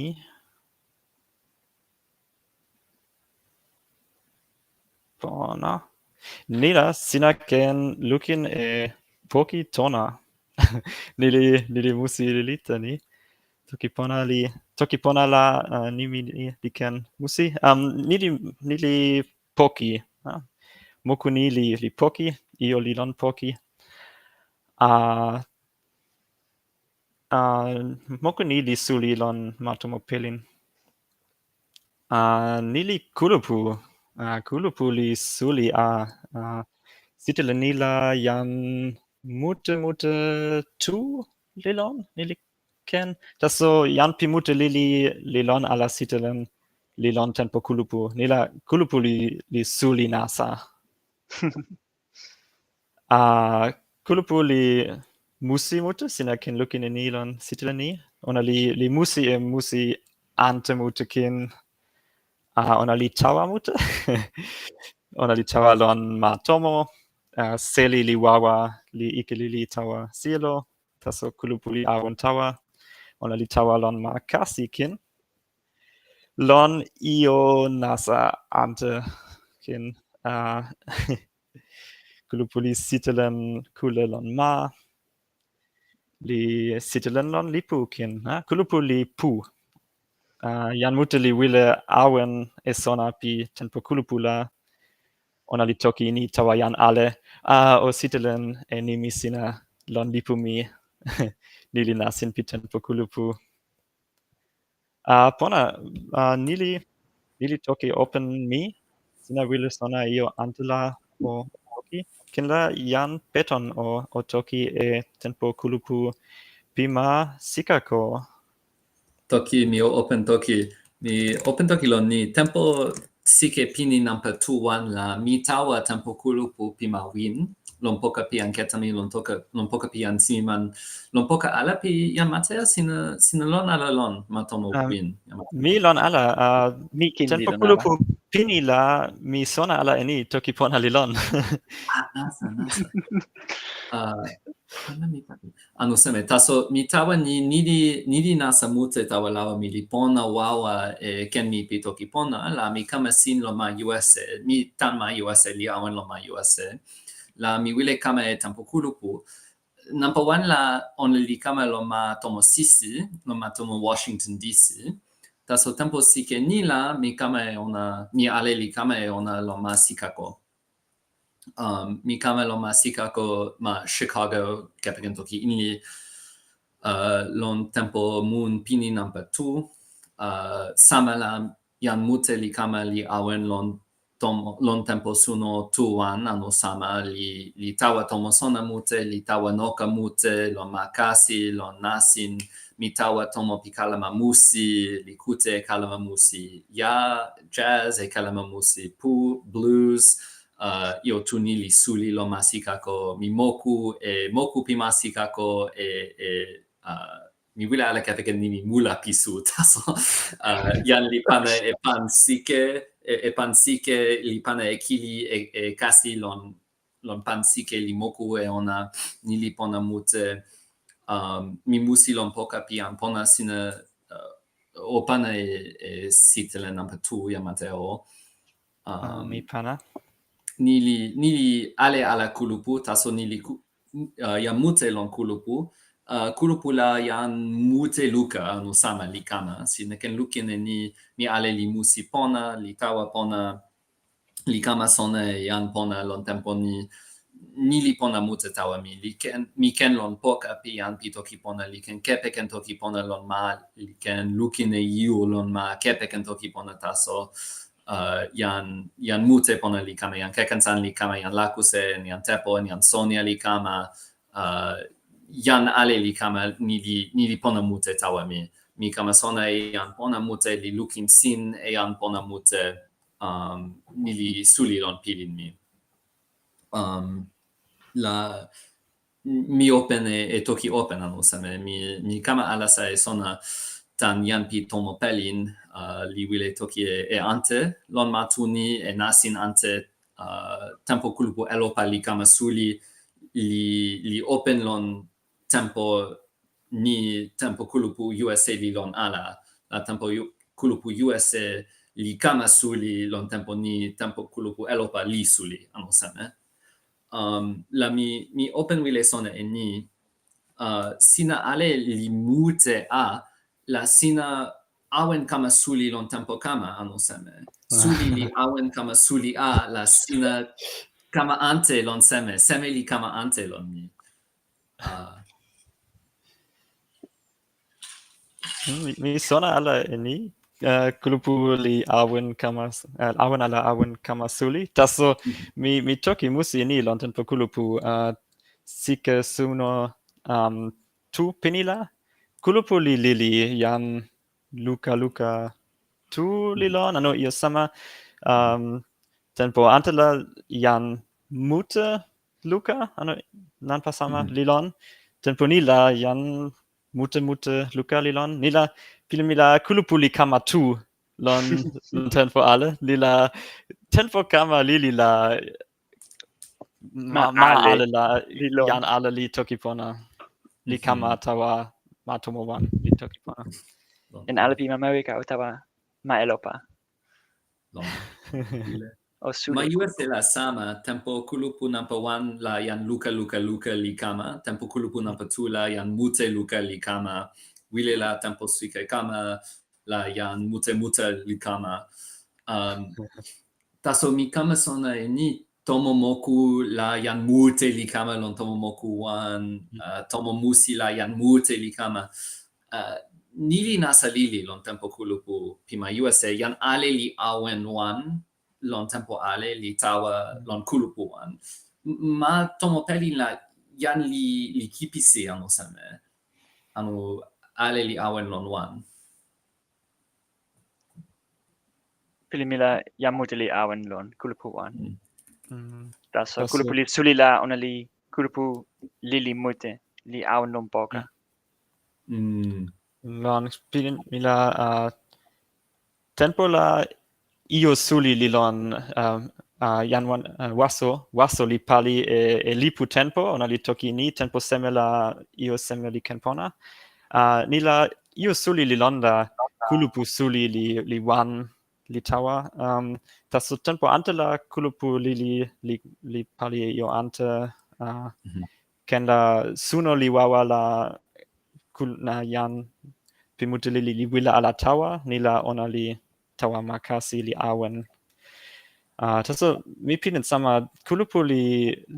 Pona. Nila sina ken lukin e poki tona. Nili musi lilita ni. Toki pona la nimi li ken musi. Nili poki. Moku ni li poki. Io li lon poki. Moku ni li suli lon matomo pelin. Nili kulupu. Kulupu li suli sitele nila jan mute tu lilon nili ken. Taso jan pi mute li lon ala sitelen lilon tenpo kulupu. Nila kulupu li suli nasa. Kulupu li musi mute, sina ken lukin e ni lon sitelen ni. Ona li musi e musi ante mute kin. Ona li tawa mute. Ona li tawa lon ma tomo. Seli li wawa li ike li tawa sielo. Taso kulupu li awen tawa. Ona li tawa lon ma kasi kin. Lon io nasa ante kin. Kulupu li sitelen kule lon ma. Li sitelen lon lipu kin. Kulupu li pu. Jan mute li wile awen e sona pi tenpo kulupu la. Ona li toki ni tawa jan ale. O sitelen e nimi sina lon lipu mi. Nili nasin pi tenpo kulupu. Pona, nili toki open mi. Sina wile sona io antela o toki. Kinla jan Peton o toki e tenpo kulupu pima Sikako. Toki mi open toki lon ni tempo sike pini nampa 2-1 la mi tawa tempo kulupu pima win lon poka pi anketami lon poka pi an Simiman lon poka ala pi jan Mateja sina lon ala lon matomo win. Mi lon ala Mi kin li tenpo lon ala. kulupu pini la mi sona ala eni toki pona li lon. Nasa. Seme, taso mi tawa nidi nasa mute tawa lawa mi li pona wawa e ken mi pi toki pona, la mi kama sin lo ma USA, mi tan ma USA li awen lo ma USA, la mi wile kama e tempo kulupu. Number 1 la on li kama lo ma tomo Sisi, lo ma tomo Washington DC. Taso tempo sike ni la mi kama e ona, mi ale li kama e ona lo ma Sikako. Mi kama lo ma Sikako ma Chicago kepeken toki inli lon tempo moon pini number 2. Sama la jan mute li kama li awen lon tempo suno 2-1 ano sama li tawa tomo sona mute, li tawa noka mute, lon ma kasi, lon nasin, mi tawa tomo pi kalama musi, li kute kalama musi, jazz e kalama musi, blues, io tu ni li suli lon ma Sikako mi moku moku pi ma Sikako mi wile ala kepeken nimi mula pisu taso jan li pana pan sike pan sike li pana kili kasi lon pan sike li moku ona ni li pona mute mi musi lon poka pi an pona sina o pana sitele nampa tu ya Mateo mi pana. ni li ale ala kulupu taso ni li ya mute lon kulupu kulupu la yan mute luka no sama li kama sina ken lukin ni ale li musi pona li tawa pona li kama sona yan pona lon tempo ni li pona mute tawa mi ken lon poka pi yan pi toki pona li ken kepe ken toki pona lon ma li ken lukin yu lon ma kepe ken toki pona taso yan mute pona li kama yan kekansan li kama yan Lakuse yan Tepo yan Sonja li kama yan ale li kama ni li pona mute tawa mi kama sona yan pona mute li lukin sin yan pona mute ni li suli lon pilin mi mi open toki open anu seme mi kama alasa sona tan yan pi tomo Pelin li wile toki ante lon matuni nasin ante tempo kulupu elopa li kama suli li open lon tempo kulupu USA li lon ala la tempo kulupu USA li kama suli lon tempo kulupu elopa li suli anu seme la mi open wile sona ni sina ale li mute la sina awen kama suli lon tempo kama anu seme suli li awen kama suli la sina kama ante lon seme li kama ante lon mi mi sona ala ni kulupu li awen ala awen kama suli taso mi toki musi ni lon tenpo kulupu sike suno tu penila kulupu li lili yan luka tu li lon ano io sama tenpo antela yan mute luka ano nan pasama li lon tenpo ni la yan mute luka li lon ni la pilimila kulupu li kama tu lon tenpo ale li la tenpo kama li la ma ale la yan ale li toki pona li kama tawa ma tomo wan li toki pona en ale pi ma Mewika o tawa ma elopa o ma suli USA la sama tempo kulupu number 1 la yan luka li kama tempo kulupu number 2 la yan mute luka li kama wile la tempo sike kama la yan mute li kama taso mi kama sona ni tomomoku la yan mute li kama lon tomomoku wan tomo musi la yan mute li kama nili nasa lili lon tempo kulupu pima USA yan ale li awen wan lon tempo ale li tawa lon kulupu wan ma tomo Pelin la yan li kipisi anu seme anu ale li awen lon wan pilimila jam mute li awen lon kulupu wan taso Taso- kulupu li suli la ona li kulupu lili mute li awen lon poka lon pilin mila tenpo la io suli li lon yan wan waso li pali e lipu tenpo ona li toki ni tenpo seme la io seme li kenpona ni la io suli li lon la kulupu suli li wan li tawa taso tenpo ante la kulupu li pali io ante ken la suno li wawa la na yan pimute li wila ala tawa ni la ona li tawa makasi li awen taso mi pinin sama kulupu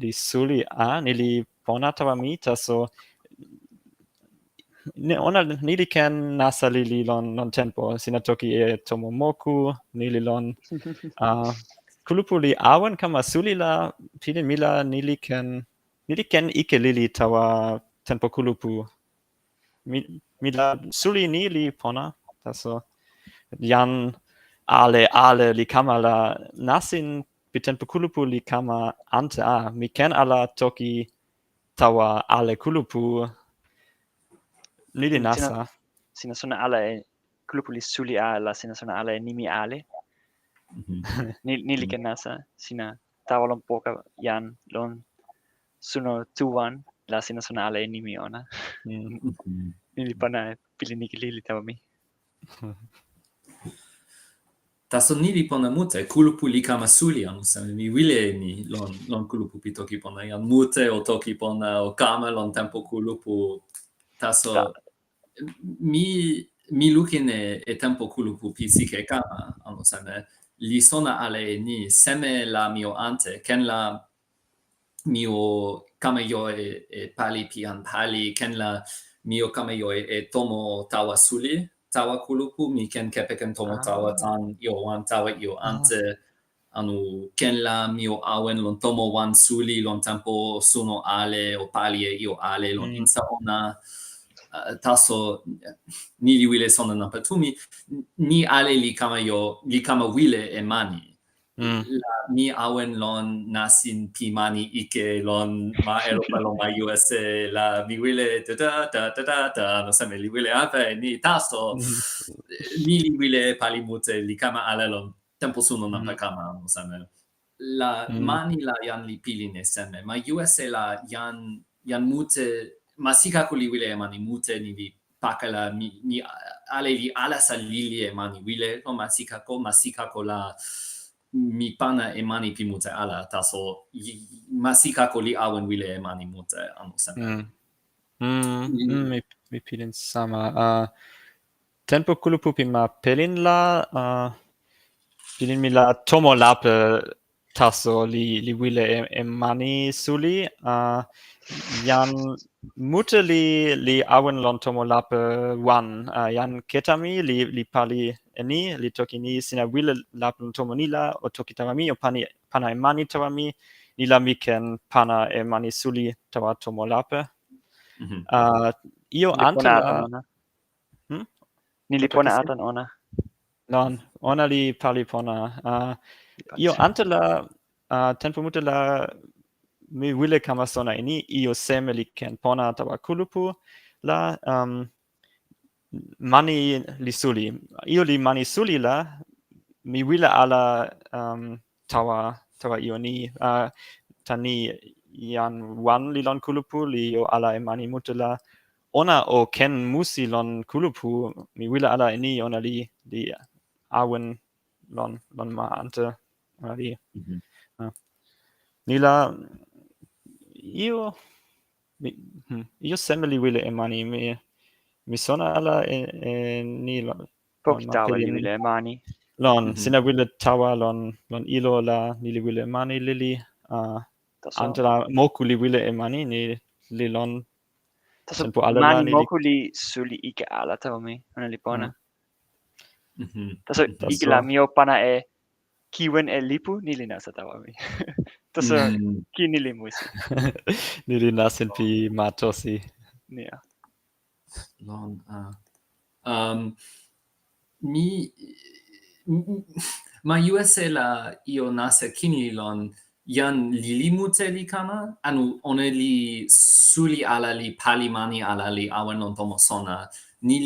li suli ni li pona tawa mi taso ni li ken nasa li lon tenpo sina toki e tomomoku ni li lon kulupu li awen kama suli la pinin mila ni li ken ike li tawa tenpo kulupu mila suli ni li pona taso yan ale li kama la nasin pi tenpo kulupu li kama ante mi ken ala toki tawa ale kulupu ni li nasa. Sina sona ala e kulupu li suli la sina sona ala e nimi ale. Ni li ken nasa sina tawa lon poka jan lon suno tuwan la sina sona ala e nimi ona. Ni li pana e pili nikili li tawa mi. Taso ni li pona mute, kulupu li kama suli anu seme, mi wile ni lon kulupu pi toki pona, jan mute o toki pona o kama lon tempo kulupu. Taso mi lukin e tempo kulupu pi sike kama anu seme, li sona ale ni seme la mio ante, ken la mio kama yo e pali pi an pali, ken la mio kama yo e tomo tawa suli, tawa kulupu, mi ken kepeken tomo tawa tan yo wan tawa yo ante, anu ken la mio awen lon tomo wan suli lon tempo suno ale o pali e io ale lon insa ona, taso ni li wile sona napa tumi, ni ale li kama wile e mani. La mi awen lon nasin pi mani ike lon ma Eropa lon ma USA la mi wile no seme li wile ape ni taso ni li wile pali mute li kama ale lon tempo suno napa kama no seme la mani la jan li pili ne seme ma USA la jan mute ma Sikako li wile e mani mute ni li pakala mi ale li ala sa lili e mani wile no ma Sikako la mi pana e mani pi mute ala, taso ma Sikako li awen wile e mani mute anu seme. Mi pilin sama. Tenpo kulupu pi ma Pelin la, pilin mi la tomo lape taso li wile e mani suli. Jan mute li awen lon tomo lape wan. Jan ketami li pali e ni, li toki ni sina wile lape lon tomo ni la, o toki tawa mi, o pana e mani tawa mi, ni la mi ken pana e mani suli tawa tomo lape. Io ante la... Ni li pona atan ona. Non, ona li pali pona. Io ante la tenpo mute la mi wile kama sona ini io seme li ken pona tawa kulupu la mani li suli. Io li mani suli la mi wile ala tawa io ni tani jan wan li lon kulupu li io ala e mani mute la ona o ken musi lon kulupu mi wile ala ini ona li awen lon ma ante ona li nila io seme li wile e mani mi sona ala ni lon Poki tawa li wile e mani. lon sina wile tawa lon ilo la ni li wile e mani lili ante la moku li wile e mani ni li lon tenpo ala la mani ni moku li suli ike ala tawa mi, ona li pona. Taso ike la mio pana e kiwen e lipu ni li nasa tawa mi. Taso ki ni li musi. ni li nasin pi matosi. Nia. Lon, ma USA la io nasa kini lon jan lili mute li kama, anu one li suli ala li pali mani ala li awen lon tomo sona, ni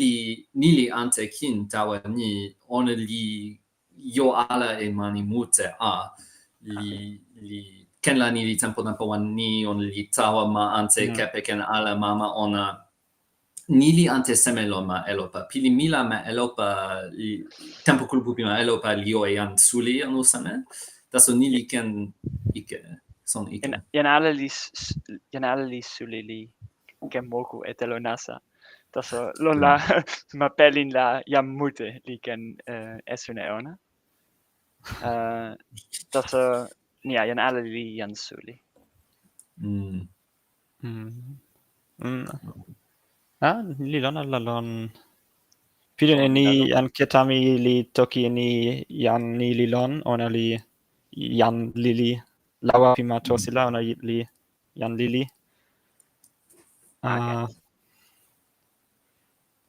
li ante kin tawa ni one li yo ala e mani mute li ken la ni li tempo wan ni on li tawa ma ante kepe ken ala mama ona ni li ante seme lo ma Elopa. Pili mila ma Elopa, tempo kulupu pi ma Elopa li o e jan suli anu seme. Taso ni li ken ike, son ike. Jan ala li suli li ken moku e telo nasa. Taso lon la ma Pelin la jam mute li ken esune ona. Taso nia jan ala li jan suli. Li lon ala lon pilin e ni jan ketami li toki e ni jan ni li lon ona li jan lili lawa pi matosi la ona li jan lili.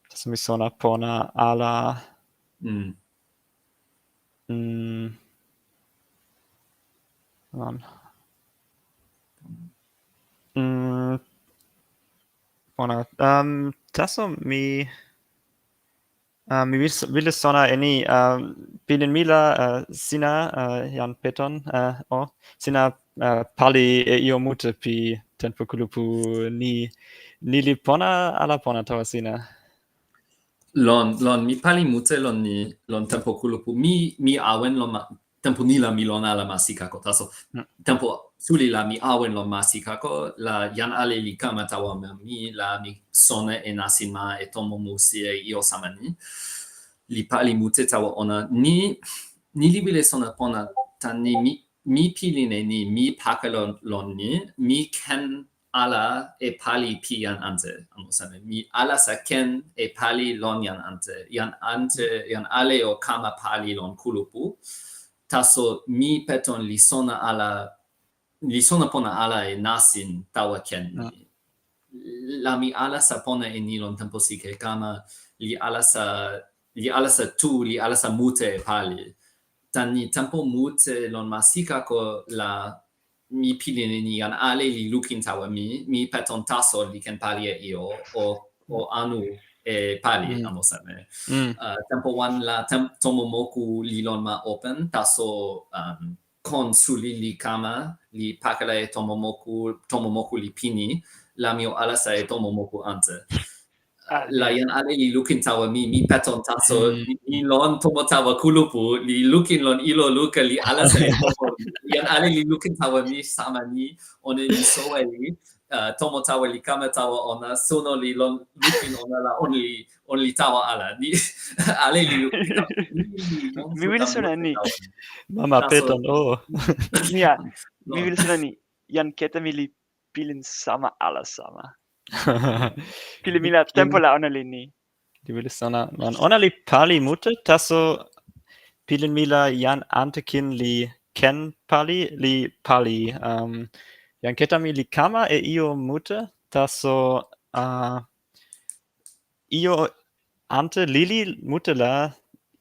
Taso mi sona pona ala lon. Pona. Taso mi wile sona eni pilin mila sina jan Peton sina pali io mute pi tenpo kulupu ni li pona ala pona tawa sina. Lon mi pali mute lon tempo kulupu mi awen tempo ni la mi lon ala ma Sikako taso tempo suli la mi awen lon ma Sikako la jan ale li kama tawa mi la mi sona e nasin ma e tomo musi e io samani li pali mute tawa ona ni li wile sona pona tani mi pilin e ni mi paka lon ni mi ken ala e pali pi jan ante amosame mi ala sa ken e pali lon jan ale o kama pali lon kulupu taso mi Peton li sona pona ala e nasin tawa ken la mi ala sa pona e ni lon tempo sike kama li ala sa mute e pali tani tempo mute lon ma Sikako la mi pilin e ni jan ale li lukin tawa mi Peton taso li ken pali e io o anu e pali amosame tempo wan la tomo moku li lon ma open taso kon suli li kama li pakala e tomo moku li pini la mio alasa e tomo moku ante la jan ale li lukin tawa mi Peton taso mi lon tomo tawa kulupu li lukin lon ilo luka li alasa e tomo jan ale li lukin tawa mi sama ni one li soe li tomo tawa li kama tawa ona suno li lon lukin ona la only tawa ala ni ale li lukin tawa Mi wile sona ni. Mama Peton Mia, mi wile sona ni. Jan keta mi li pilin sama ala sama. Pilin mila tempo la ona li ni. Di wile sona ona li pali mute taso pilin mila jan antekin li ken pali jan keta mi li kama e io mute taso io ante lili mute la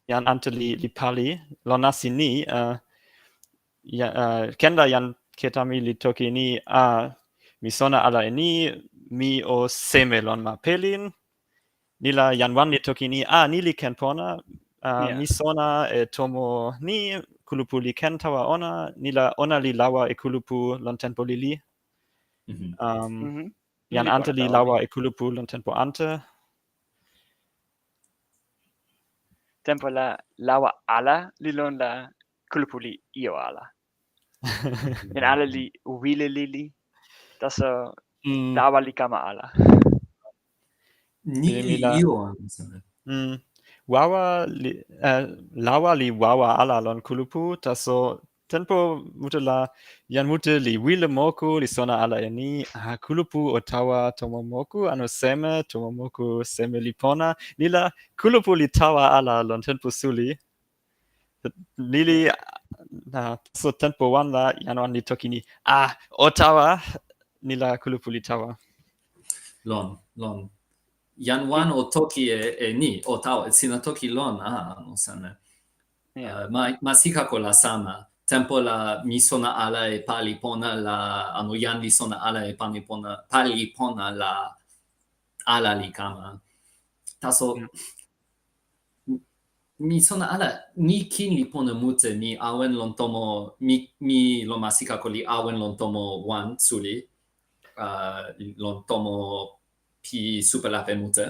jan ante li pali lon nasi ni kenda jan keta mi li toki ni mi sona ala e ni mi o seme lon ma Pelin nila jan wan li toki ni ni li ken pona mi sona e tomo ni kulupu li ken tawa ona nila ona li lawa e kulupu lon tenpo lili jan ante li lawa e kulupu lon tenpo ante Tempo la lawa ala li lon la kulupu li io ala. En ala li wile lili. Taso tawa li kama ala. ni li io amosame wawa li lawa li wawa ala lon kulupu taso tenpo mute la jan mute li wile moku li sona ala e ni kulupu o tawa tomo moku ano seme tomo moku seme li pona nila kulupu li tawa ala lon tenpo suli lili so tenpo wan la jan wan li toki ni o tawa nila kulupu li tawa lon jan wan o toki e ni o tawa sina toki lon amosame ma Sikako la sama tempo la mi sona ala e pali pona la ano jan li sona ala e pali pona la ala li kama taso mi sona ala ni kin li pona mute ni awen lon tomo mi lon ma Sikako li awen lon tomo wan suli lon tomo pi super lape mute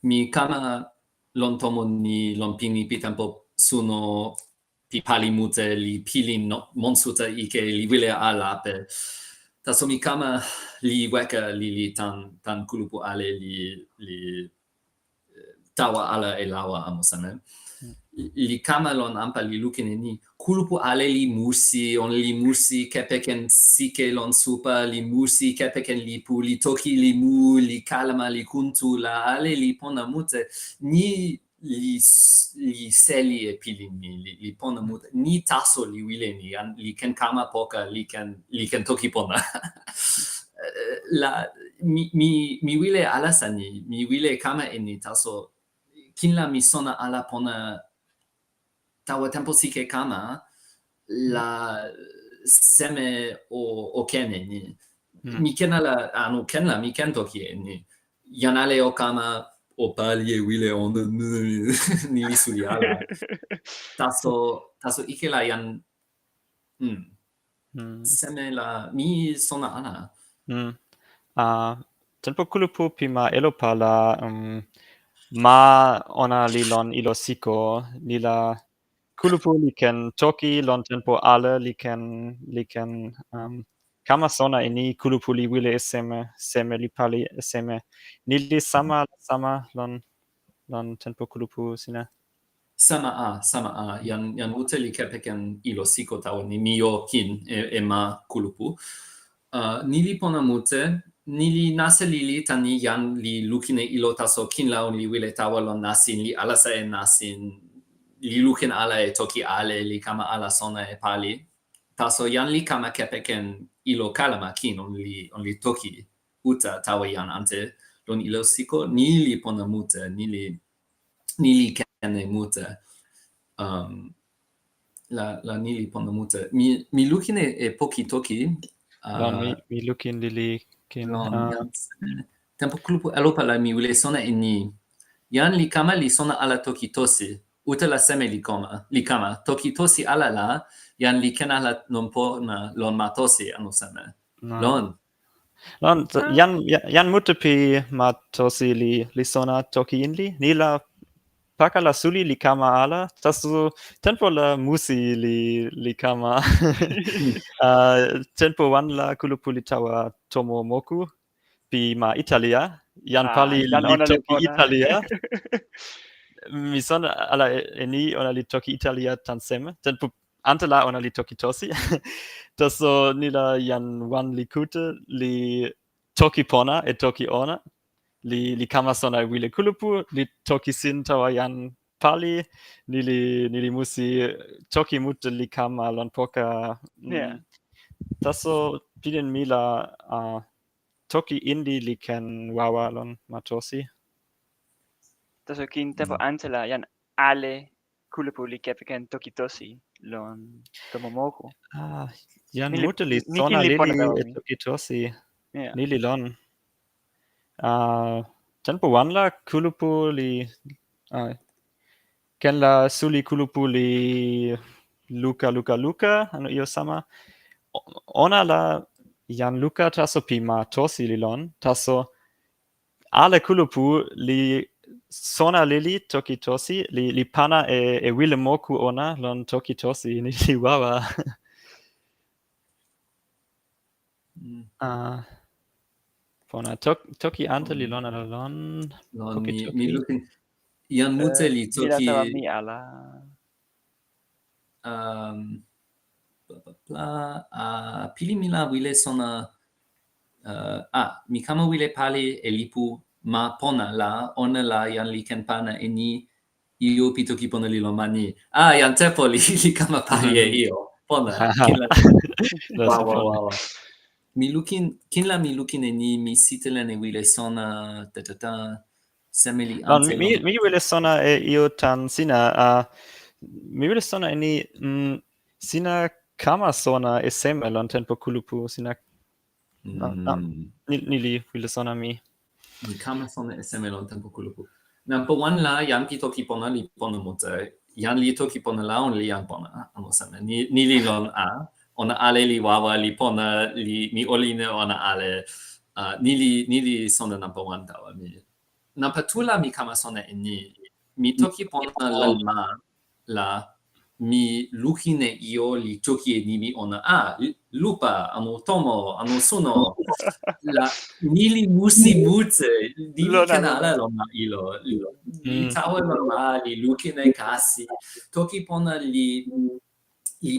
mi kama lon tomo ni lon pini pi tempo suno pi pali mute li pilin monsuta ike li wile ala pe taso mi kama li weka li tan kulupu ale li tawa ala e lawa amosame li kama lon ampa li lukin e ni kulupu ale li musi on li musi kepeken sike lon supa li musi kepeken li pu li toki li mu li kalama li kuntu la ale li pona mute ni li seli e pilin li pona mute ni taso li wile ni li ken kama poka li ken toki pona la mi wile alasa ni mi wile kama e ni taso kin la mi sona ala pona tawa tempo sike kama la seme o kene ni. Mi ken ala ken la mi ken toki ni. Yanale o kama o pali e wile on ni li suli ala. Taso ike la yan seme la mi sona ala. Tenpo kulupu pima elopa la ma ona li lon ilo siko ni la kulupu li ken toki lon tenpo ale li ken kama sona ini kulupu li wile e seme li pali e seme ni li sama lon tenpo kulupu sina. Sama a. Yan ute li kepeken ilo siko tawa ni mi o kin e ma kulupu. Ni li pona mute, ni li nase li tani yan li lukine ilo taso kin laun li wile tawa lon nasin, li alasa e nasin, li lukin ala e toki ale, li kama ala sona e pali. Taso yan li kama kepeken ilo kalama kin, on li toki uta tawa yan ante lon ilo siko, ni li pona mute, ni li kene mute. La ni li pona mute. Mi lukine e poki toki, Lon mi lukin li kin. Tenpo kulupu elopa la mi wile sona e ni. Yan li kama li sona ala toki tosi. Uta la seme li kama. Toki tosi ala la, yan li ken ala non pona lon ma tosi anu seme. Lon. Yan mute pi ma tosi li sona toki inli. Ni la paka la suli li kama ala. Tasu tenpo la musi li kama. Tenpo wan la kulupu li tawa tomo moku. Pi ma Italia. Yan pali li toki Italia. Mi sona ala ni ona li toki Italia tan seme. Tenpo ante la ona li toki tosi. Taso ni la yan wan li kute li toki pona e toki ona. Li kama sona e wile kulupu. Li toki sin tawa yan pali. Ni li musi toki mute li kama lon poka. Taso piden mi la toki indi li ken wawa lon matosi. Taso kin tenpo ante la yan ale kulupu li kepeken toki tosi lon tomomoku. Yan Ni li- mute li ni sona kin li lili pona tawa e mi. toki tosi. Yeah. Ni li lon. Tenpo wan la kulupu li ken la suli kulupu li luka anu io sama. Ona la yan luka taso pi ma tosi li lon. Taso ale kulupu li sona lili toki tosi li pana e wile moku ona lon toki tosi ni li wawa. Pona toki ante li lon ala lon poki Mi toki. lukin yan mute li Mi la toki tawa mi ala. pili mi la wile sona mi kama wile pali e lipu ma pona la ona la yan li ken pana e ni io pi toki pona li lo mani. Yan tepo li kama pali e io. Pona. Kin la wow. Mi lukin e ni mi sitelen e wile sona seme li Lon ante mi wile sona e io tan sina mi wile sona e ni sina kama sona e seme lon tenpo kulupu sina ni li wile sona mi. Mi kama sona e seme lon tenpo kulupu. Number one la yan pi toki pona li pona mute. Yan li toki pona la on li yan pona. Ano seme. Ni li lon ona ale li wawa li pona mi oline ona ale. Ni li sona number one tawa mi. Number two la mi kama sona e ni. Mi toki pona lon ma la mi lukine io li toki e nimi ona lupa, ano tomo, ano suno. La nili musi mute, nili ken ala lo ma ilo. Li tawa lo ma, li lukine kasi. Toki pona li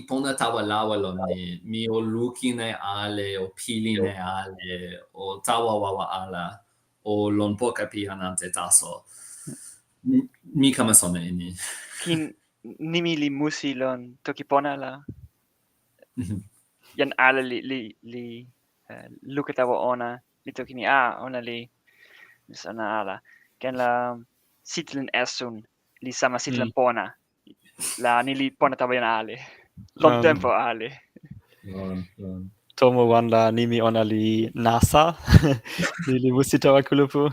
pona tawa lawa lo ni. Mi o lukine ale, o piline ale, o tawa wawa ala, o lon poka pi anante taso. Mi kama sona e ni. Kin nimi li musi lon toki pona la. Yan ala li luka tawa ona. Li toki ni ona li sana ala. Ken la sitlen esun li sama sitlen pona. La ni li pona tawa yan ale. Lon tenpo ale. Lon. Tomo wan la nimi ona li nasa. Li musi tawa kulupu.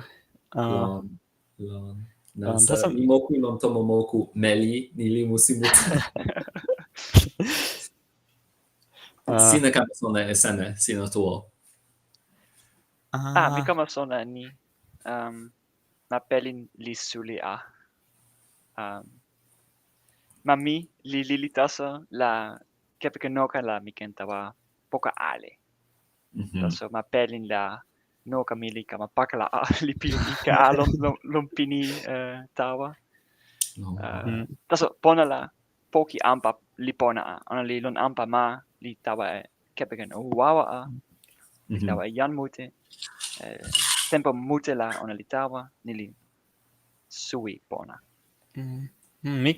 Lon. Lon, Nasa, taso- mi moku lon tomo moku meli, ni li musi mute. Sina kama sona e seme, sina tuo. Mi kama sona ni ma Pelin li suli a. Ma mi li lili taso la kepeken noka la mi ken tawa poka ale. Taso ma Pelin la noka mi li kama pakala a li pilin ika a lon pini tawa. Taso pona la poki ampa li pona a. Ona li lon ampa ma li tawa e kepeken wawa a. Li tawa e jan mute. Tempo mute la ona li tawa ni li sui pona. Mi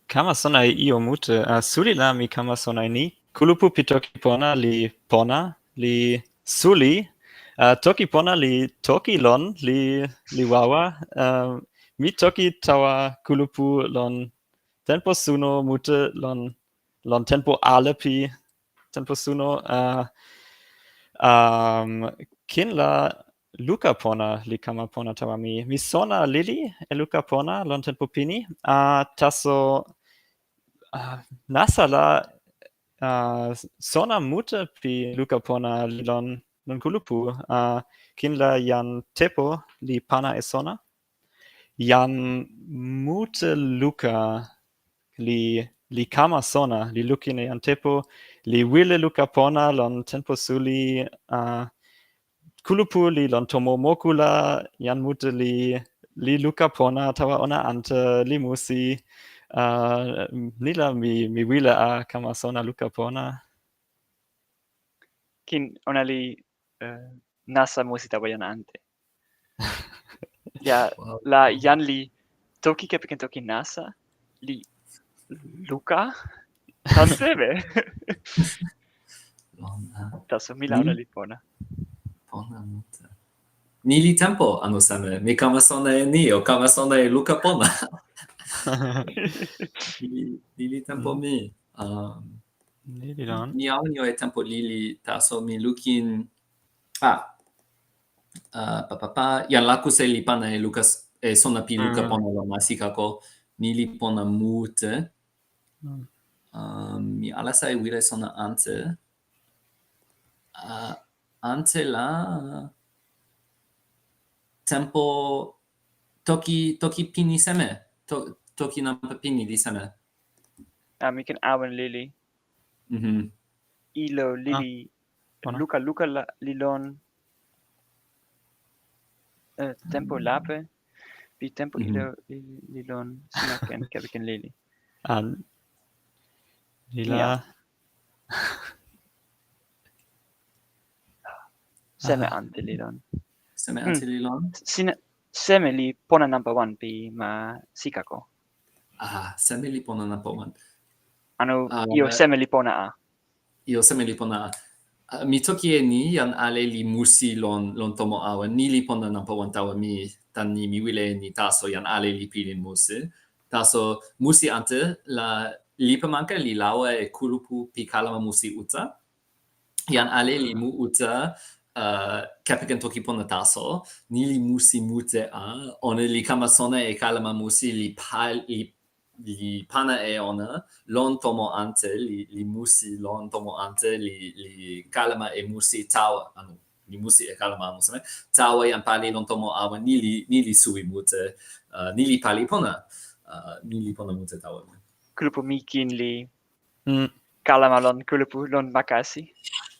kama sona e io mute. Suli la mi kama sona e ni. Kulupu pi toki pona li pona. Li suli. Toki pona li toki lon. Li wawa. Mi toki tawa kulupu lon tenpo suno mute lon tenpo ale pi tenpo suno. Kin la luka pona li kama pona tawa mi. Mi sona lili e luka pona lon tenpo pini. Taso nasa la sona mute pi luka pona li lon kulupu. Kin la jan tepo li pana e sona. Jan mute luka li kama sona. Li lukin e jan tepo. Li wile luka pona lon tenpo suli. Kulupu li lon tomo moku la jan mute li luka pona tawa ona ante li musi. Nila mi wile a kama sona luka pona. Kin ona li nasa musi tawa jan ante. Ja, la jan li toki kepeken toki nasa li luka tasebe. Taso mila ona li pona. Pona mute. Ni li tempo anu seme. Mi kama sona e ni o kama sona e luka pona. Ni li tempo mi. Lili lon. Mi awen jo e tempo lili taso mi lukin jan Lakuse li pana e Lukas e sona pi luka pona lo ma Sikako. Ni li pona mute. Mi alasa e wile sona ante. Ante la tempo toki pini seme. Toki nampa pini li seme. Mi ken awen lili. Ilo lili Pona. luka la li lon tempo lape. Pi tempo ilo li lon sina ken kepeken lili. Lila. Ja. Seme ante li lon. Seme ante li lon? Sina seme li pona number 1 pi ma Sikako. Seme li pona nampa wan. Anu io seme li pona a. Io seme li pona a. Mi toki e ni jan ale li musi lon tomo awen. Ni li pona nampa wan tawa mi tan ni mi wile ni taso jan ale li pilin musi. Taso musi ante la lipa manka li lawa e kulupu pi kalama musi uta. Jan ale li mu uta kepeken toki pona taso. Ni li musi mute a. Ona li kama sona e kalama musi li pana e ona lon tomo ante li musi lon tomo ante li kalama e musi tawa anu li musi e kalama anu seme tawa jan pali lon tomo awen ni li sui mute ni li pali pona ni li pona mute tawa Kulupu mi kin li kalama lon kulupu lon makasi.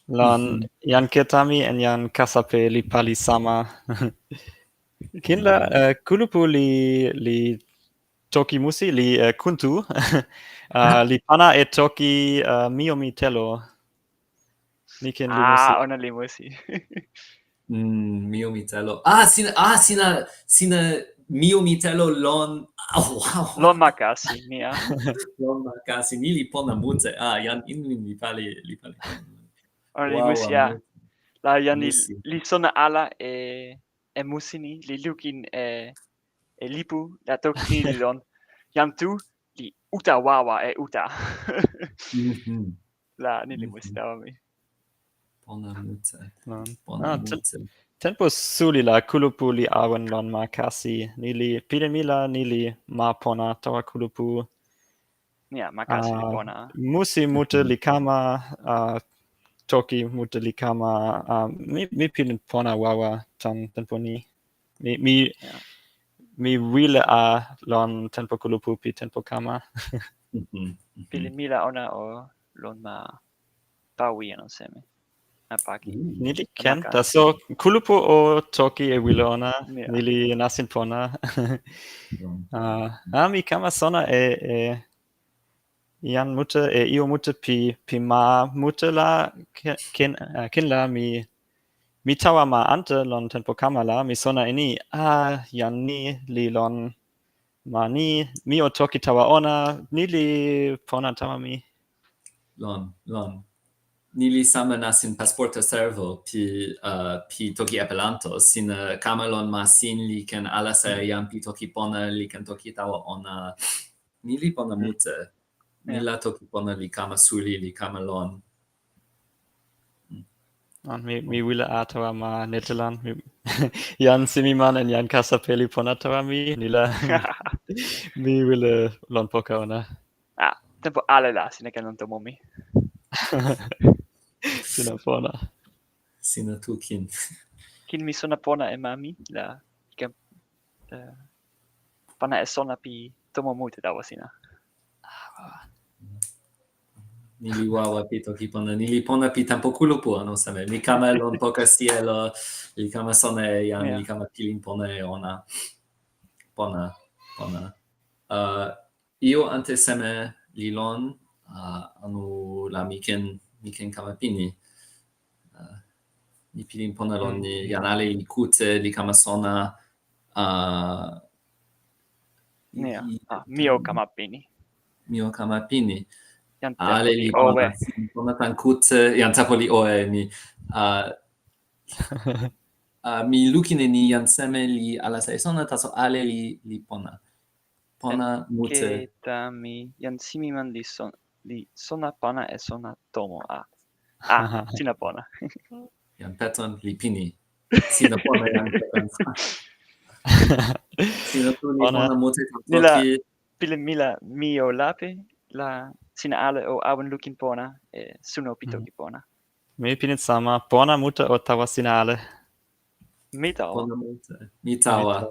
Lon jan ketami en jan kasape li pali sama. Kin la kulupu li toki musi li kuntu. Li pana e toki miomi telo. Ni ken li musi. Ona li musi. mio mitelo sina mio mitelo lon wow Lon makasi nia. lon makasi ni li pona mute jan inmin li pali Ona li musi a. La jan li sona ala e musi ni li lukin e lipu la toki ni li lon. Jan tu li uta wawa e uta. Mhm. La nili musi tawa mi. Pona mute. Non. Pona Ah, mute. tenpo suli la kulupu li awen lon ma kasi. Nili pilin mi la nili ma pona tawa kulupu. Nia, makasi li pona. Musi mute li kama, toki mute li kama. Mi pilin pona wawa tan tenpo ni. Ja. Mi wile a lon tenpo kulupu pi tenpo kama. Pilin mila ona o lon ma pawi ano seme. A paki. Nili A ken. maka. Taso kulupu o toki e wile ona. Ja. Nili nasin pona. Mi kama sona e Jan mute io mute pi ma mute la ken la mi tawa ma ante lon tenpo kama la mi sona ini jan ni li lon ma ni mi o toki tawa ona ni li pona tawa mi Lon. Nili sama nasin pasporta servo pi toki apelanto. Sina kama lon ma sin li ken alasa jan pi toki pona li ken toki tawa ona. Nili pona mute. Nila toki pona li kama suli li kama lon. mi wile a tawa ma Netelan jan Simiman en jan Kasapeli pona tawa mi nila mi wile lon poka ona Tenpo ale la sina ken lon tomo mi. sina pona Sina tukin. Kin mi sona pona e mami la ken pana e sona pi tomo mute tawa sina. Nili wawa pi toki pona. Nili pona pi tempo kulupu ano seme. Mi kama lon poka sielo. Li kama sona e jan. Li kama pilin pona e ona. Pona. Io ante seme li lon. Anu la mi ken kama pini. Mi pilin pona lon ni jan ale li kute. Li kama sona. Mio kama pini. Mio kama pini. Jan Ale li pona. Pona tan kute. Jan tapo li oe ni. Mi lukin e ni jan seme li alasa e sona. Taso ale li pona. Pona mute. Keta mi jan Simiman li sona pana e sona tomo sina pona. Jan Peton li pini. Sina pona jan Peton. Sina pona mute toki. Pilin mila mio lape la sina ale o awen lukin pona e suno pi toki pona. Mi pilin sama pona mute o tawa sina ale. Mi tawa. Pona mute. Mi tawa.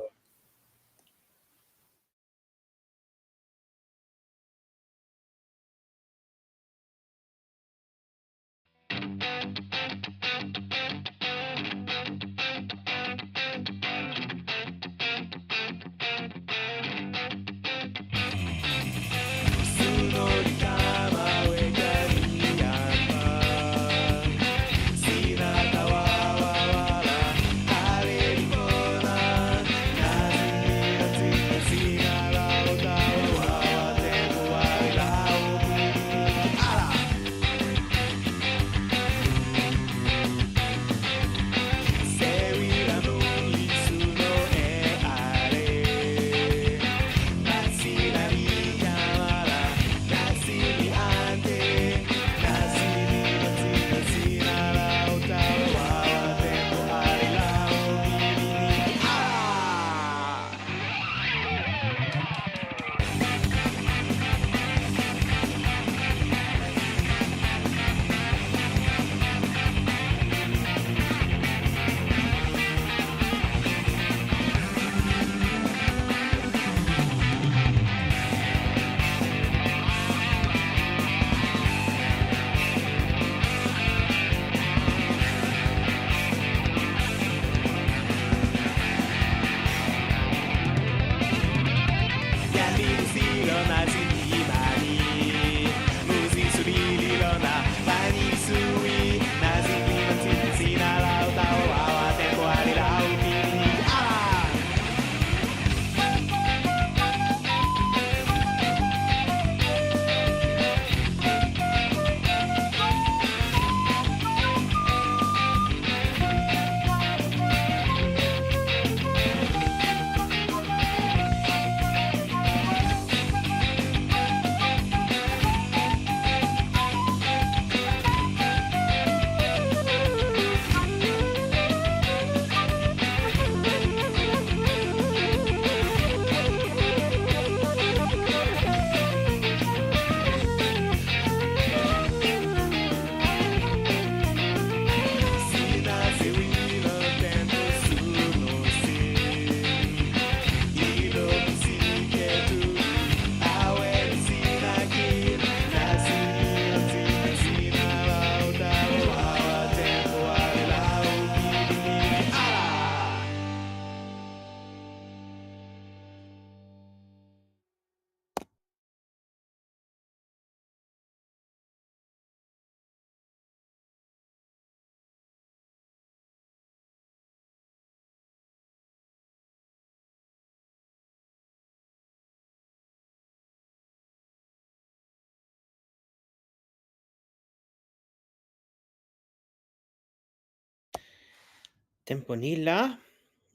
tenpo ni la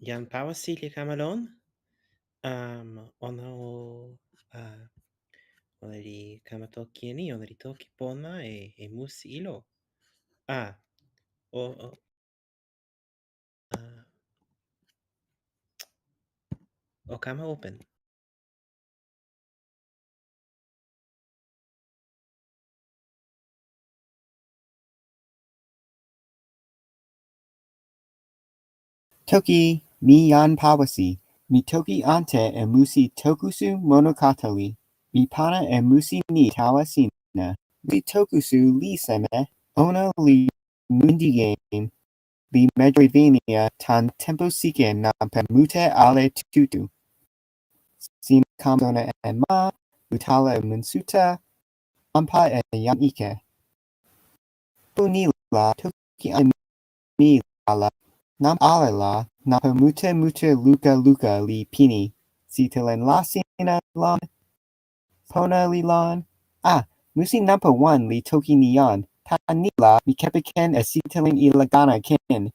jan Pawasi li kama lon. Ona o ona li kama toki e ni, ona li toki pona e musi ilo. O kama open. Toki, mi jan Pawasi. Mi toki ante e musi Tokusu Monokatali. Mi pana e musi ni tawasina. Li tokusu li seme. Ona li mundi game. Li medrivania tan tempo sike na pe mute ale tutu. Sin kamona e ma. Utala e munsuta. Ampa e yan ike. Punila toki a mi ala. Nam alela, napa mute luka li pini. Sitelen lasina lon. Pona li lon. Musi nampa 1 li toki nion. Tanila mi kepiken e sitelen ilagana kin.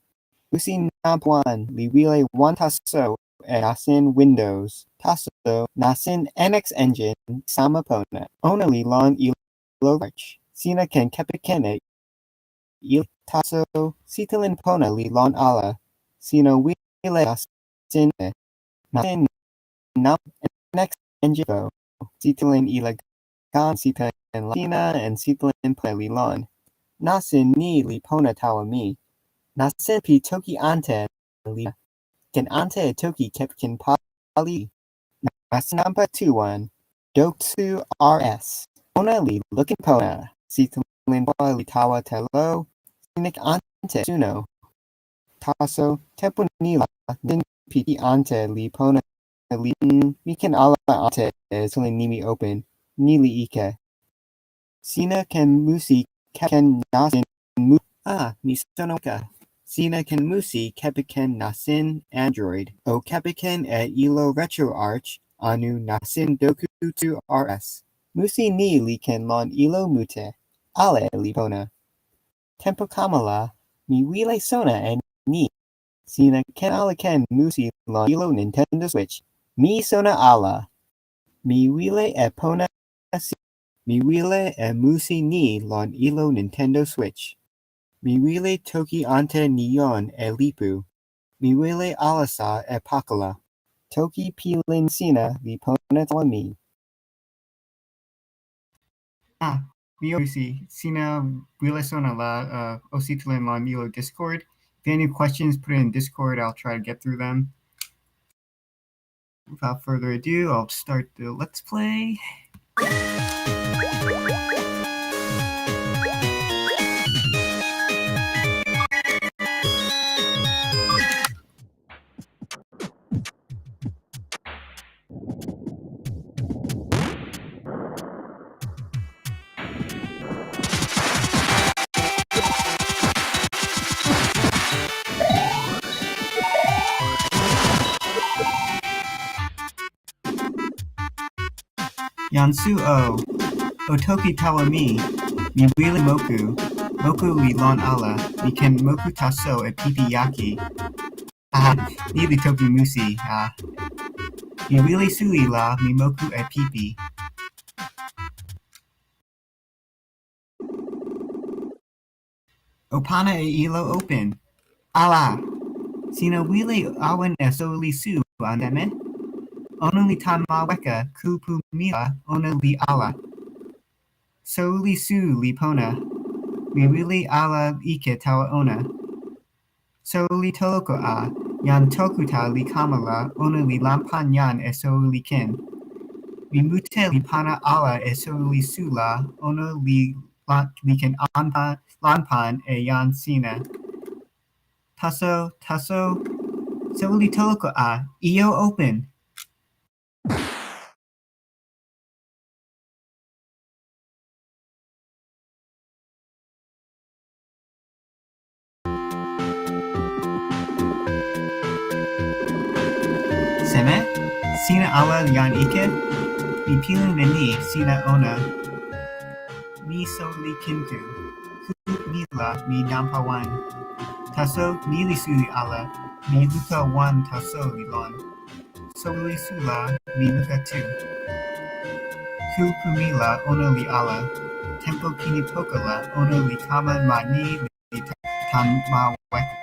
Musi nampa 1 li wile 1 taso e nasin Windows. Taso nasin NX engine sama pona. Ona li lon ilo rich. Sina ken kepiken e il taso sitelen pona li lon ala. Sino wile nasin nam next enjivo. Sitelen ilagan sitelen latina and sitelen peli lon. Nasin ni li pona tawa mi. Nasin pi toki ante li. Ken ante toki kepkin pali. Nasin nampa 2-1. Doksu RS. Ona li looking pona. Sitelen pali tawa telo. Sinik ante suno. Taso tempo nila din piti ante li pona li mi ken ala ante sole nimi open nili ike. Sina ken musi ken nasin mi sonoka. Sina ken musi kepiken nasin Android o kepiken e ilo RetroArch anu nasin doku to RS. Musi ni li ken lon ilo mute. Ale li pona. Tempo kamala mi wile sona en ni. Sina ken ala ken musi lon ilo Nintendo Switch. Mi sona ala. Mi wile e pona si. Mi wile e musi ni lon ilo Nintendo Switch. Mi wile toki ante nion e lipu. Mi wile alasa e pakala. Toki pilin sina li pona tawa mi. Mi musi. Sina wile sona la ositlen lon ilo Discord. If you have any questions, put it in Discord. I'll try to get through them. Without further ado, I'll start the Let's Play. Yansu o. Otoki tawa mi wile moku. Moku li lon ala. Mi ken moku taso e pipi yaki. Ni li toki musi. Mi wile sui la mi moku e pipi. Opana e ilo open. Ala. Sina wile awen e soli su andeme. Ona li tama weka kulupu mila ona li ala. Soli su li pona. Mi wile ala ike tawa ona. Soli toloko a. Yan tokuta li kamala ona li lampan yan e soli ken. Mi mute li pana ala e soli sula ona li ken lampan e yan sina. Taso. Soli toloko a. Iyo open. Seme? Sina ala yan ike? Mi pilin ni sina ona. Mi soli kintu. Kulupu mila mi nampawan. Taso nili suli ala, mi luka 1 taso lilon. Soli sula, mi luka 2. Ku pumila ono li ala, tempo pini pokala ono li kama ma ni li tam ma weka.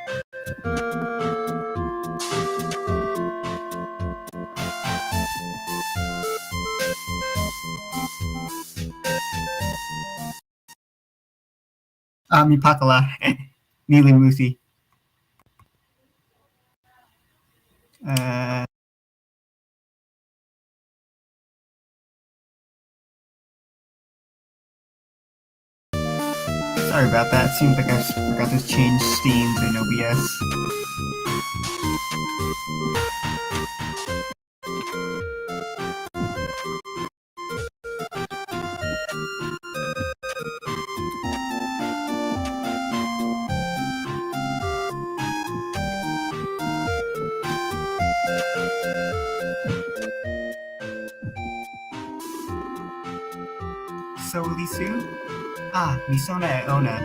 Mi pakala, nili musi. Sorry about that. Seems like I forgot to change themes in OBS. So lisu? Mi sona e ona.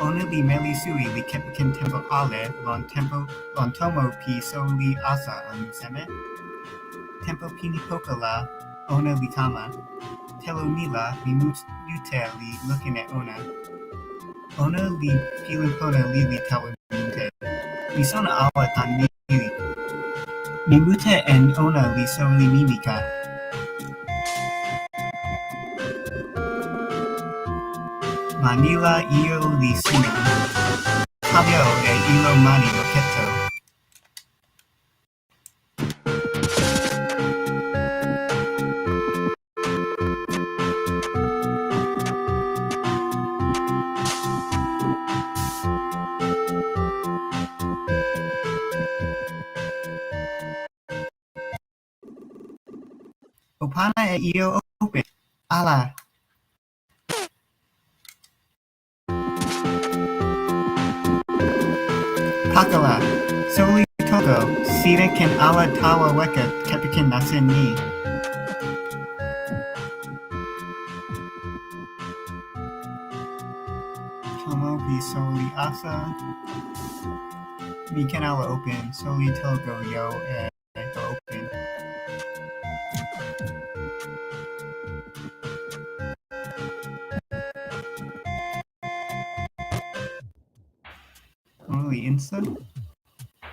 Ona li meli sui li kepiken tempo ale lon tomo pi so li asa anu seme? Tempo pini pokala ona li kama. Telo mila li mute li looking at ona. Ona li pilin pona li telo mute. Mi sona awa tan mili. Mi mute en ona li so li mimika. Manila io li suno. Cambio e ilo mani loketo. Opana e io open. Ala. Pakala, soli toko, sire ken ala tawa weka kepiken nasen ni. Tomo pi soli asa. Mi ken ala open, soli toko yo e open. Only insta?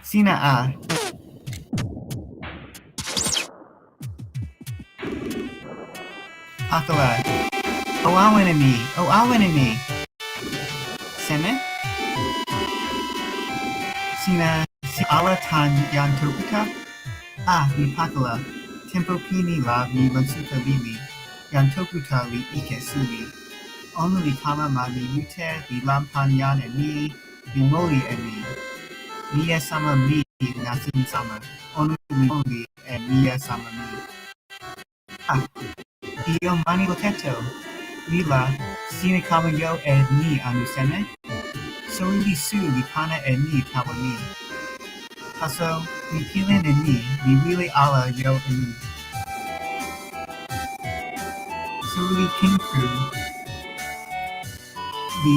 Sina a. Pakala. O awen me. O awen me. Seme? Sina si ala tan yan tokuta? Mi pakala. Tempo pini la mi lansuta lili. Yan tokuta li ike suli. Ono li kama ma li mute li lampan yan e mi. Li moli e mi. Mia sama mi nasin sama. Ono li moli e mia sama mi. Io mani loketo. Lila, sine kama yo e ni anu seme? Soli li su li pana e ni tawa mi. Taso, li pilin e ni, li wili ala yo e ni. Soli kinku, li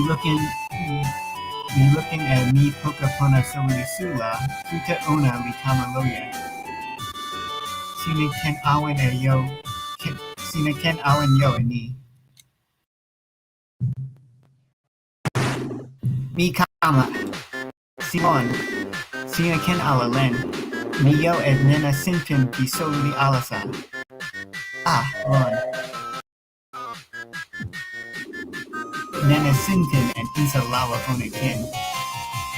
looking at mi poka pona soli sula, kuta ona li kama loya. Sine ken awen e yo, sine ken awen yo e ni. Mi kama. Simon. Sine ken ala len. Mi yo et nena sintin pi soli alasa. Lon. Nena sintin en isa lawa one ken.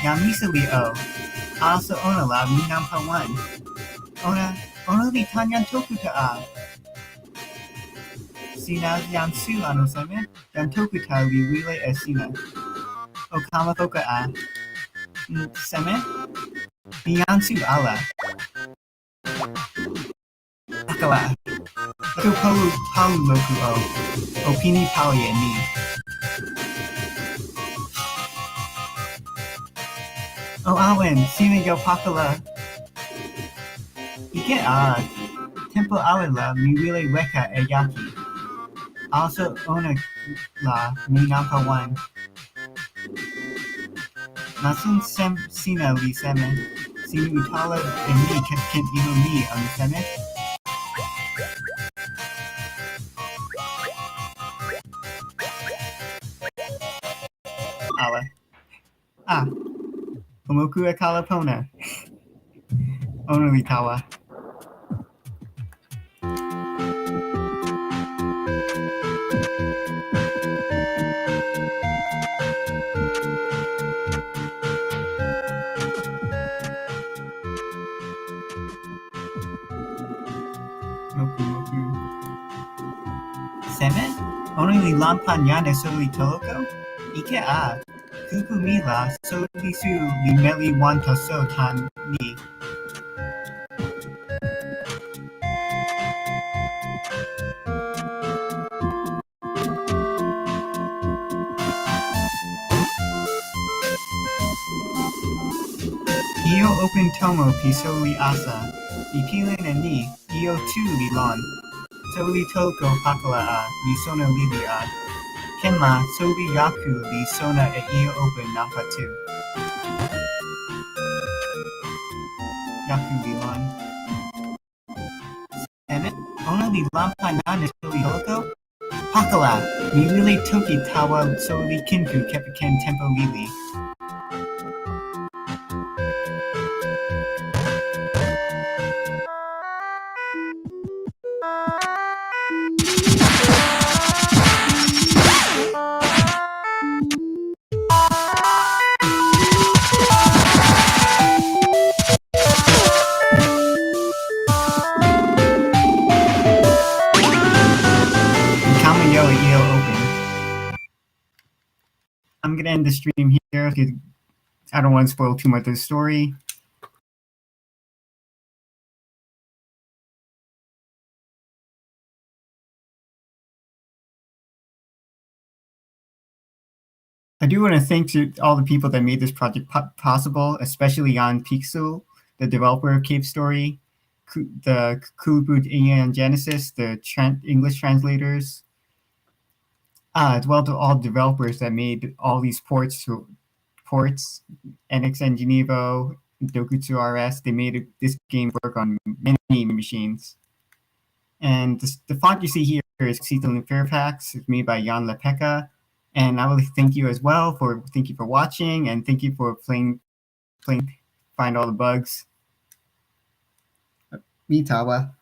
Ya misali o. Asa ona la mi nampa wan. Ona li tanyan tokuta a. Sina yan su ano seme. Yan tokuta li wile e sina. O kama toka a. Seme? Miyansu ala. Akala. Ito palu loku o. Opini pali e ni. O awen, sine yo pakala. Ike a. Tempo awen la mi wile weka e yaki. Also ona la mi nampa wan. Nasun sina li seme. Sinu utala e mi kent ilo mi ang seme. Ala. Omoku e kala pona. Onoli tawa. Moku. Seme? Onoli lampan yane soli toloko? Ike Kuku mila soli su li meli wanta so tan ni. Iyo open tomo pi soli asa. Ipilin e ni, iyo tu li lon. Soli toko pakala li sona lili Kenma soli yaku li sona e iyo open nafa tu. Yaku li lon. Seme? Ona li lampa nane soli holoko? Pakala! Mi lili toki tawa soli kinku kepiken tempo lili. I'm gonna end the stream here because I don't want to spoil too much of the story. I do want to thank to all the people that made this project possible, especially Jan Pixel, the developer of Cave Story, the Kulupu and Genesis, the English translators, as well to all developers that made all these ports, NXN Genevo, Dokutsu RS. They made this game work on many machines. And the font you see here is Seattle in Fairfax. It's made by Jan Lepeka. And I would thank you as well thank you for watching and thank you for playing find all the bugs. Mitawa.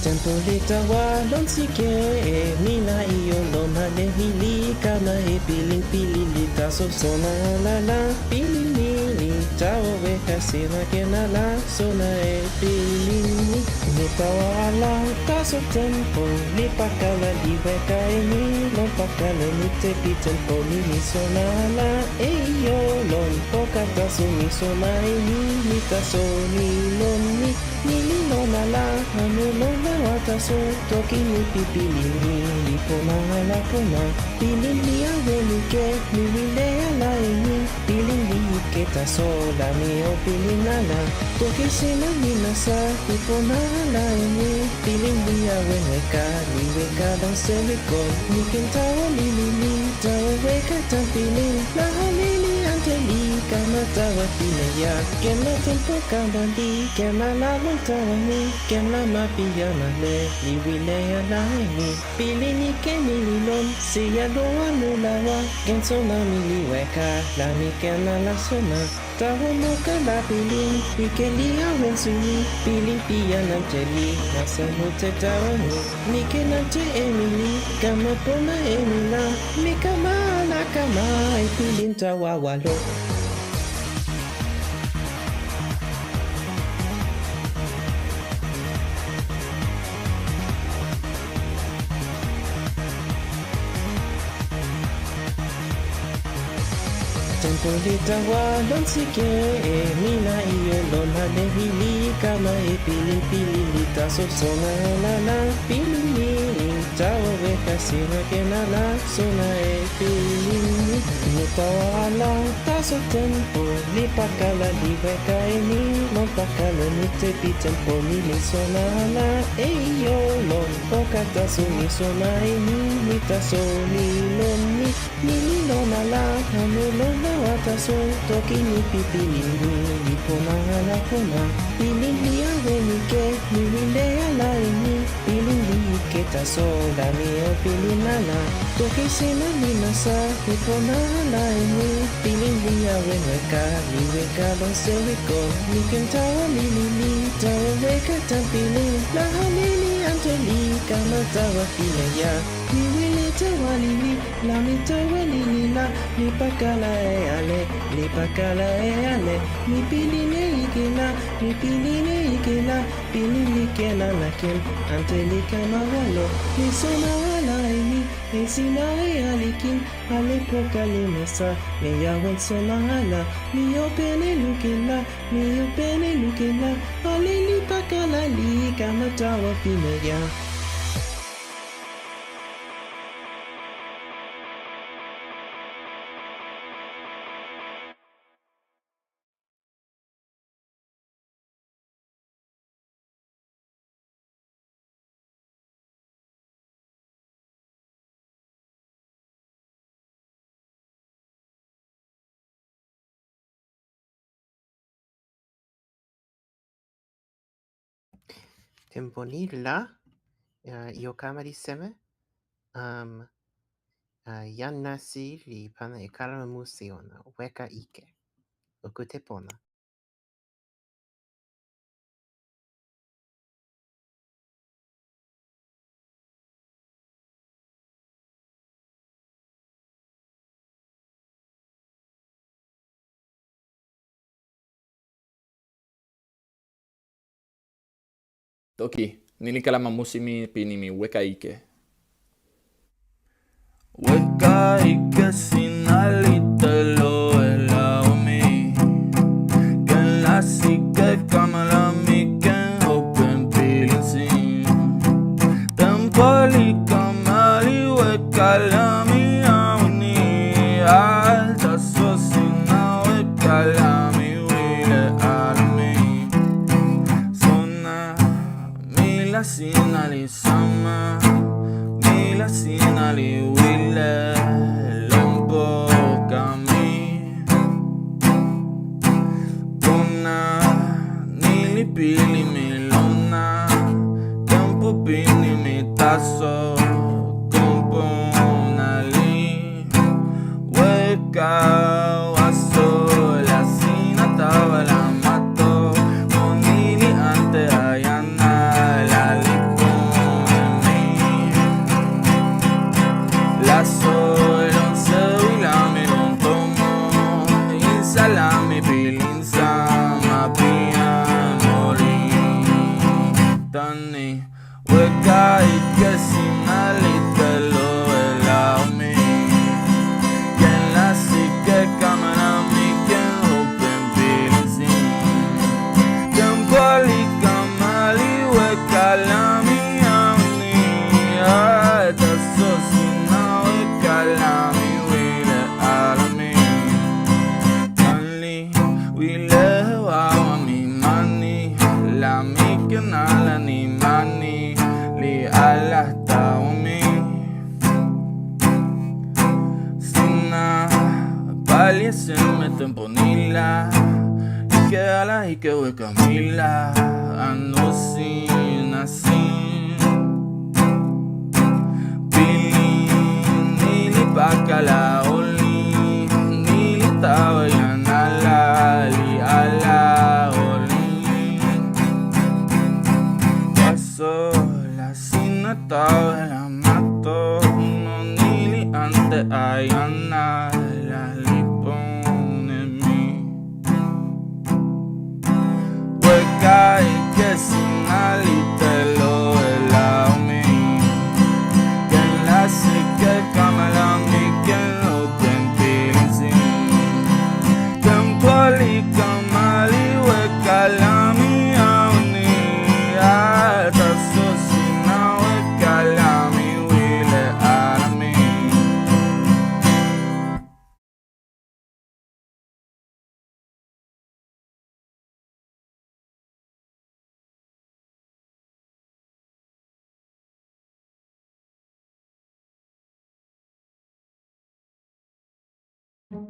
Tempo lita walon sike mina iyo lona lehili kana e piling pililita so sona la pilini tao weka sina kenala sona e pilini nitawala taso tempo li pakala li weka e ni lon pakala ni tepi tempo ni sona la e iyo lon pokata so ni sona e ni taso ni lon ni lona la hanu lona wataso toki ni pipili ni pona la pona pilin li awen ke ni wile ala ni pilin li ke taso la mi o pilin ala toki sina ni nasa ni pona la ni pilin li awen weka ni weka dan semiko ni kentawa ni tawa weka tan pilin la halili anteli kama tawa pilaya kena tempo kambali kena la tawa ni kena mapia le li wile ala ni pilini ke ni lon si ya do anulawa genso mami li weka la mi kena la sona tawa mo kala pilin pikeli awen suni pilin pia nanteli nasa mute tawa ni kena te emili kama pona emila mi kama la kama pilin tawa walo tempo li tawa lon sike mina iyo lon hale hili kama pili pili li taso sona la pili ni tawa weka sira kena la sona pili ni tawa la taso tempo li pakala li weka ni mon pakala ni tepi tempo ni li sona la yo lon poka taso ni sona ni taso ni lon ni lona la hano lona wataso toki ni pipi ni pona la pona pili ni awen ke ni le ala ni pili ni ke taso la mi o pili nala toki seme ni nasa ni pona la ni pili ni awen weka lon se wiko ni kentawa ni tawa weka tampili la hamili antoli kama tawa pile ya ni wile tawa ni la mi tawa ni la ni pakala ale ni pili ne ikela ni pili ne ikela pili ni kela la kem anteli kama walo ni sona wala ni sina alikin ale pokali mesa me yawen sona ala ni opene lukela ale ni pakala li kama tawa pile ya temponilla io kama di seme yan nasi li pana kalama musi ona weka ike okute pona Toki, nili kalama musi mi pinimi weka ike. Weka ike sinalita lo elaumi. Ken la sike kamala mi ken open Pelin sin. Tempoli kamali weka lami auni. Alta sosina weka lami wile almi. Mila sinali sama Mila sinali wile Lombo kami Pona Nili pili milona Tempo pini mi taso Componali Weka waso La sina tawa la mato Monili ante ayana La sol, once la me non tomo Il salami Pelin sama pianoli Tani weka ike sinalite lo elaumi Ken la sike kamana mi ken open Pelin sin Tempoli kamali weka lami auni Alta sosina kalami wile alami Mali wile wawa mi mani La mi kenala ni mani Li Allah taumi Sina pali seme temponilla Ike ala ike weka mila Anosi nasin Pakala oli nili tawa yan ala li ala oli Paso la sina tawa la mato No nili ante ayana la lipone mi Weka ike sinalite lo elaumi Ken la sike kamala mi ken open Pelin sin Yan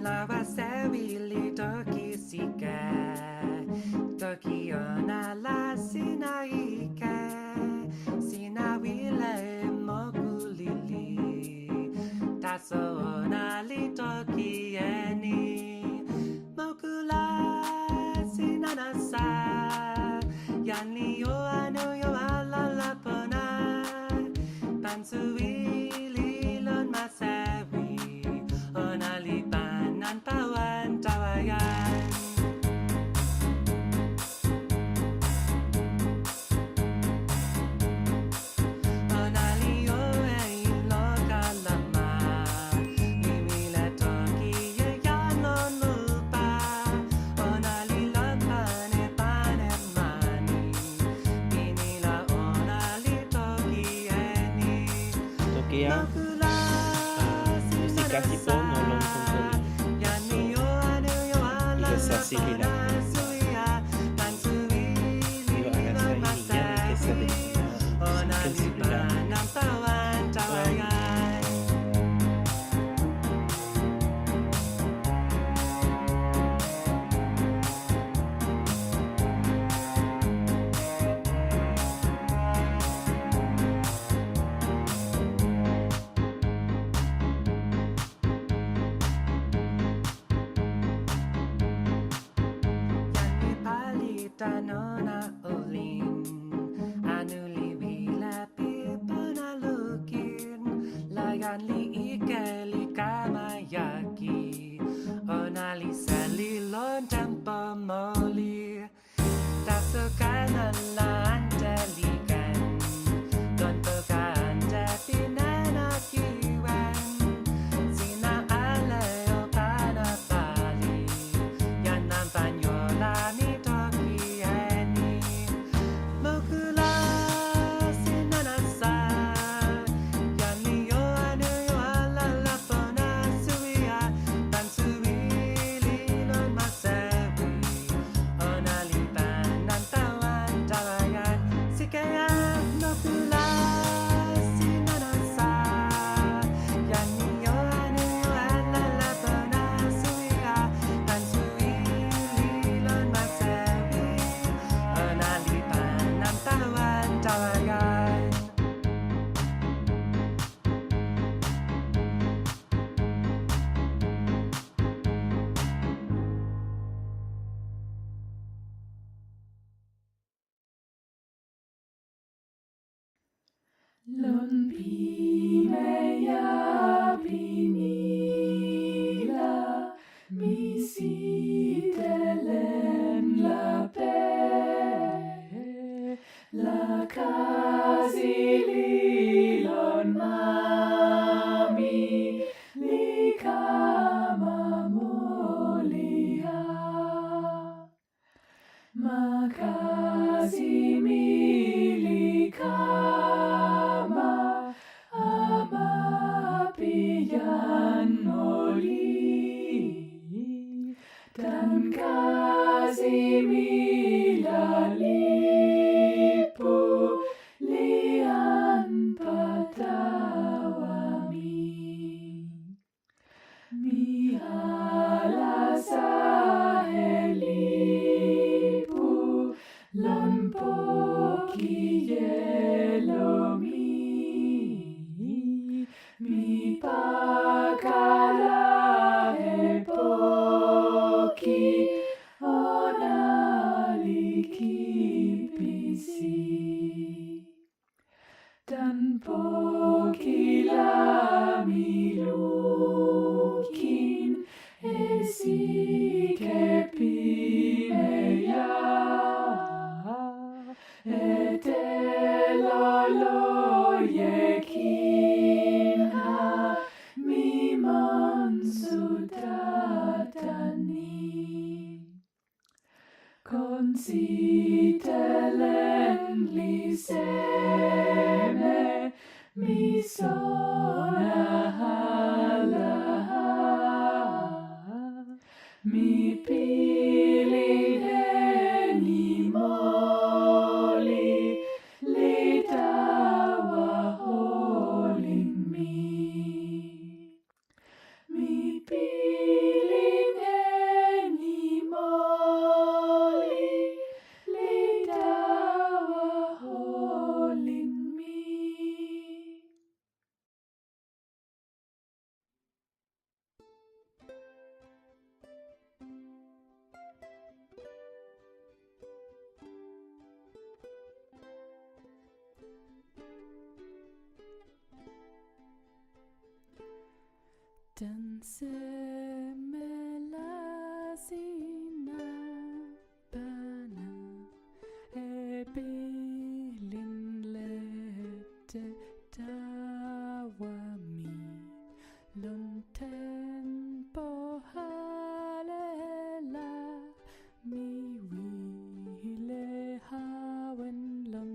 lawa sewili toki sike Toki ona la sinaike Sinawile mokulili Taso ona li toki eni Mokula sinanasa Yani yo anu yo ala la pona Pansuili lon masewi Ona li panan pawan tawayan Ona li yo lo kalama Nimi le toki ye yanon lupa Ona li lon pane mani Ini la ona li toki eni Tokia, Mokula Sikako no lon tenpo Io Sasi lila. Io agasai yan ke sabi. Kensipila. Yani pali tanona olin Anuli wila pipona lukin Layan li ike li kamayaki Onali sali lon tempo moli Tasukan ala antelikan Don pekan tepinena kiwen Sina aleo panapali Yan nampanyola mi toki eni Mokula sinanasa Yan yo anu yo ala la pona suia Pansuili lon masewi Onali panan tawan tawayan Sikaya mokula sinanasa Yan yo anu yo ala la pona suia Pansuili lon masewi Onali panan tawan tawayan Lon pimeya pinila misitelen la pe la kasili lon mami likama molia makasi milikama ama piyan moli dan kasi milalipu lian patawami mihala sahelipu lon poki yelomi mi pakala poki onali kipisi dan poki lami lukin esi kepi meya etelolo yekin ha mimon sudatani consitelen li seme misona halaha mi pilin eni moli li seme la sina bana e Pelin lette tawami lon tenpo halela mi wile awen lon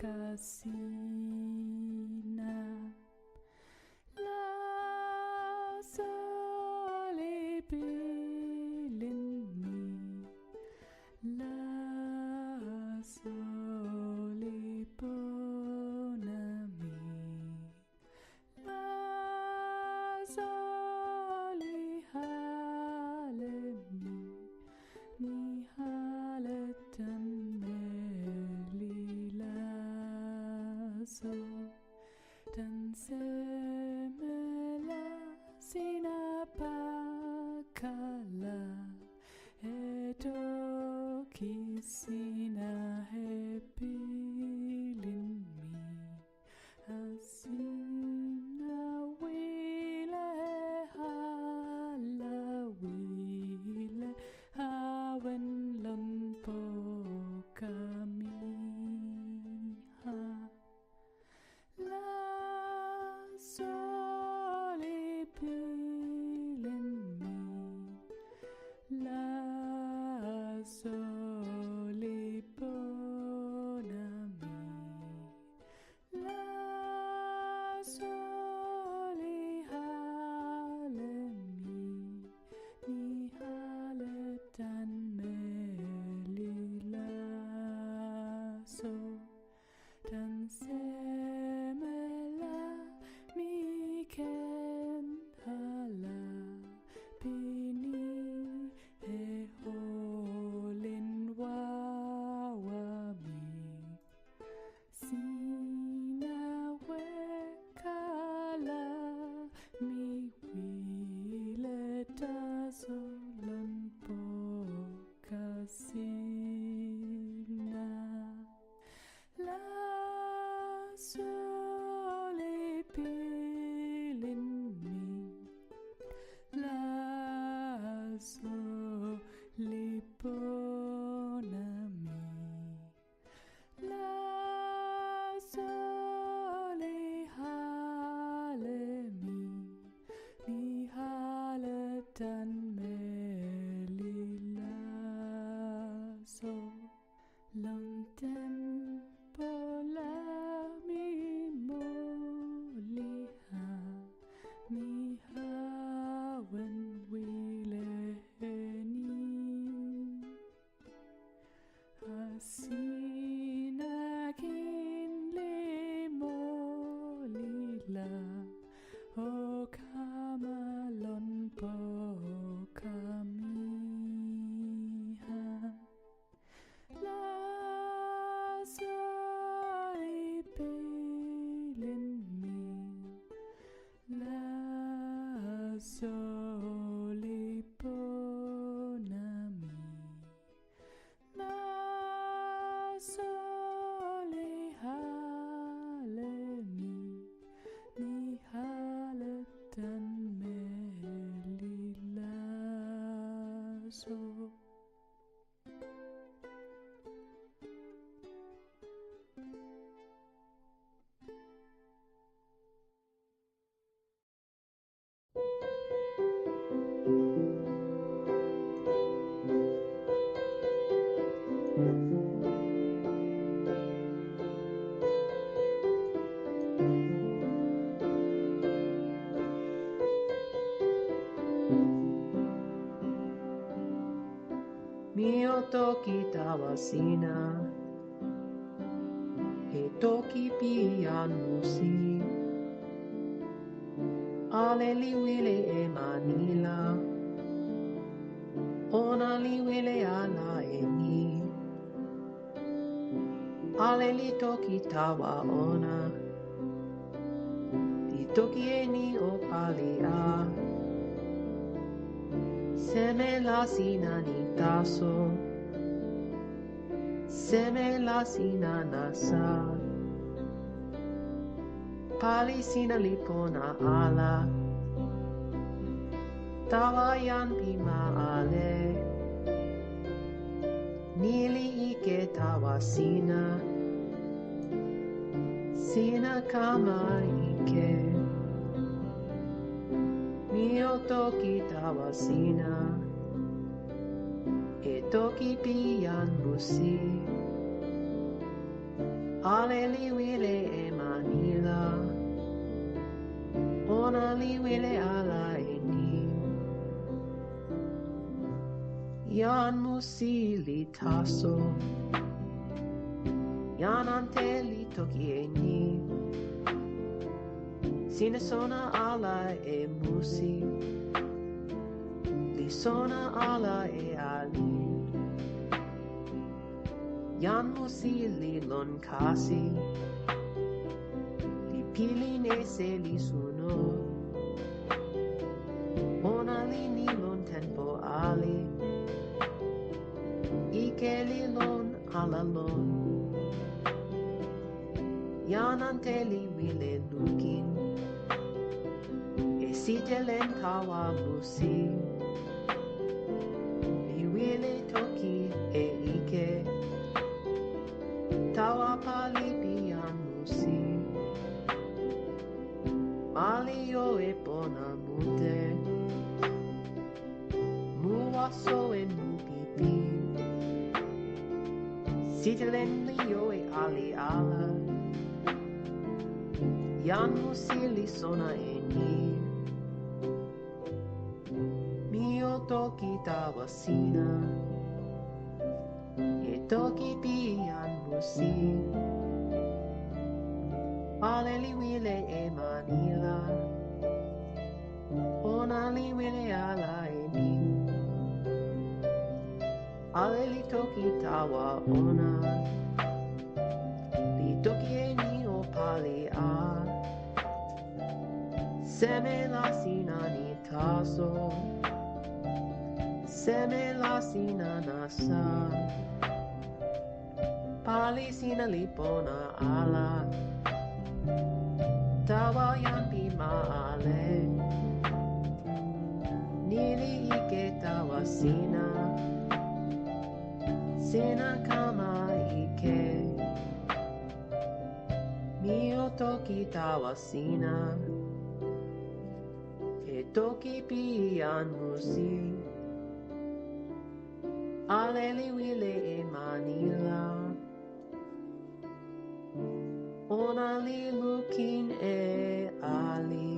pokasina la sole Pelin mi la sole pona mi la sole hale mi hale tan meli la so tan seme la sina pakala e toki sina e Pelin mi asina wile hala wile awen lon pokami ha la sole Pelin mi la sole pona mi la sole hale mi hale tan meli la so tan seme la mi ken hala pini e holin wawa mi sina weka la mi wile tasolon pokasina la sole Pelin mi la sole pona mi la sole hale mi hale tan meli la so lon tempo la mi moliha mi hawen wile ni asina kinle molila o kamalon pokamiha la sole Pelin mi la sole pona mi la sole hale mi hale tan meli la so Mio toki tawasina he toki pian musi ale liwile e manila ona liwile ala e ni ale li toki tawa ona li toki e ni o pali a seme la sina ni taso seme la sina nasa pali sina li pona ala Tawayan pimaale Nili ike tawasina Sina kama ike Mio toki tawasina E toki pian musi Ale liwile e manila Ona liwile ala e ni Yan musi li taso Yan ante li toki e ni Sina sona ala e musi Li sona ala e ali Yan musi li lon kasi Li pili ne se li suno Ona li ni lon tenpo ali Ike li lon ala lon Yan ante li wile lukin E sitelen kawa musi Li wile toki e ike Tawa pali pian musi Mali yo e pona mute Muwaso e mupipi Sitelen li yo e ali ala Yan musi li sona e ni Mio toki tawasina E toki pian musi Ale li wile e manila Ona li wile ala e ni Ale li toki tawa ona Li toki e ni o pali a Seme la sina ni taso Seme la sina nasa Pali sina li pona ala Tawa yan pi maale Nili ike tawa sina Sina kama ike Mio toki tawa sina E toki pian musi Ale li wile e manila Ona li lukin e ali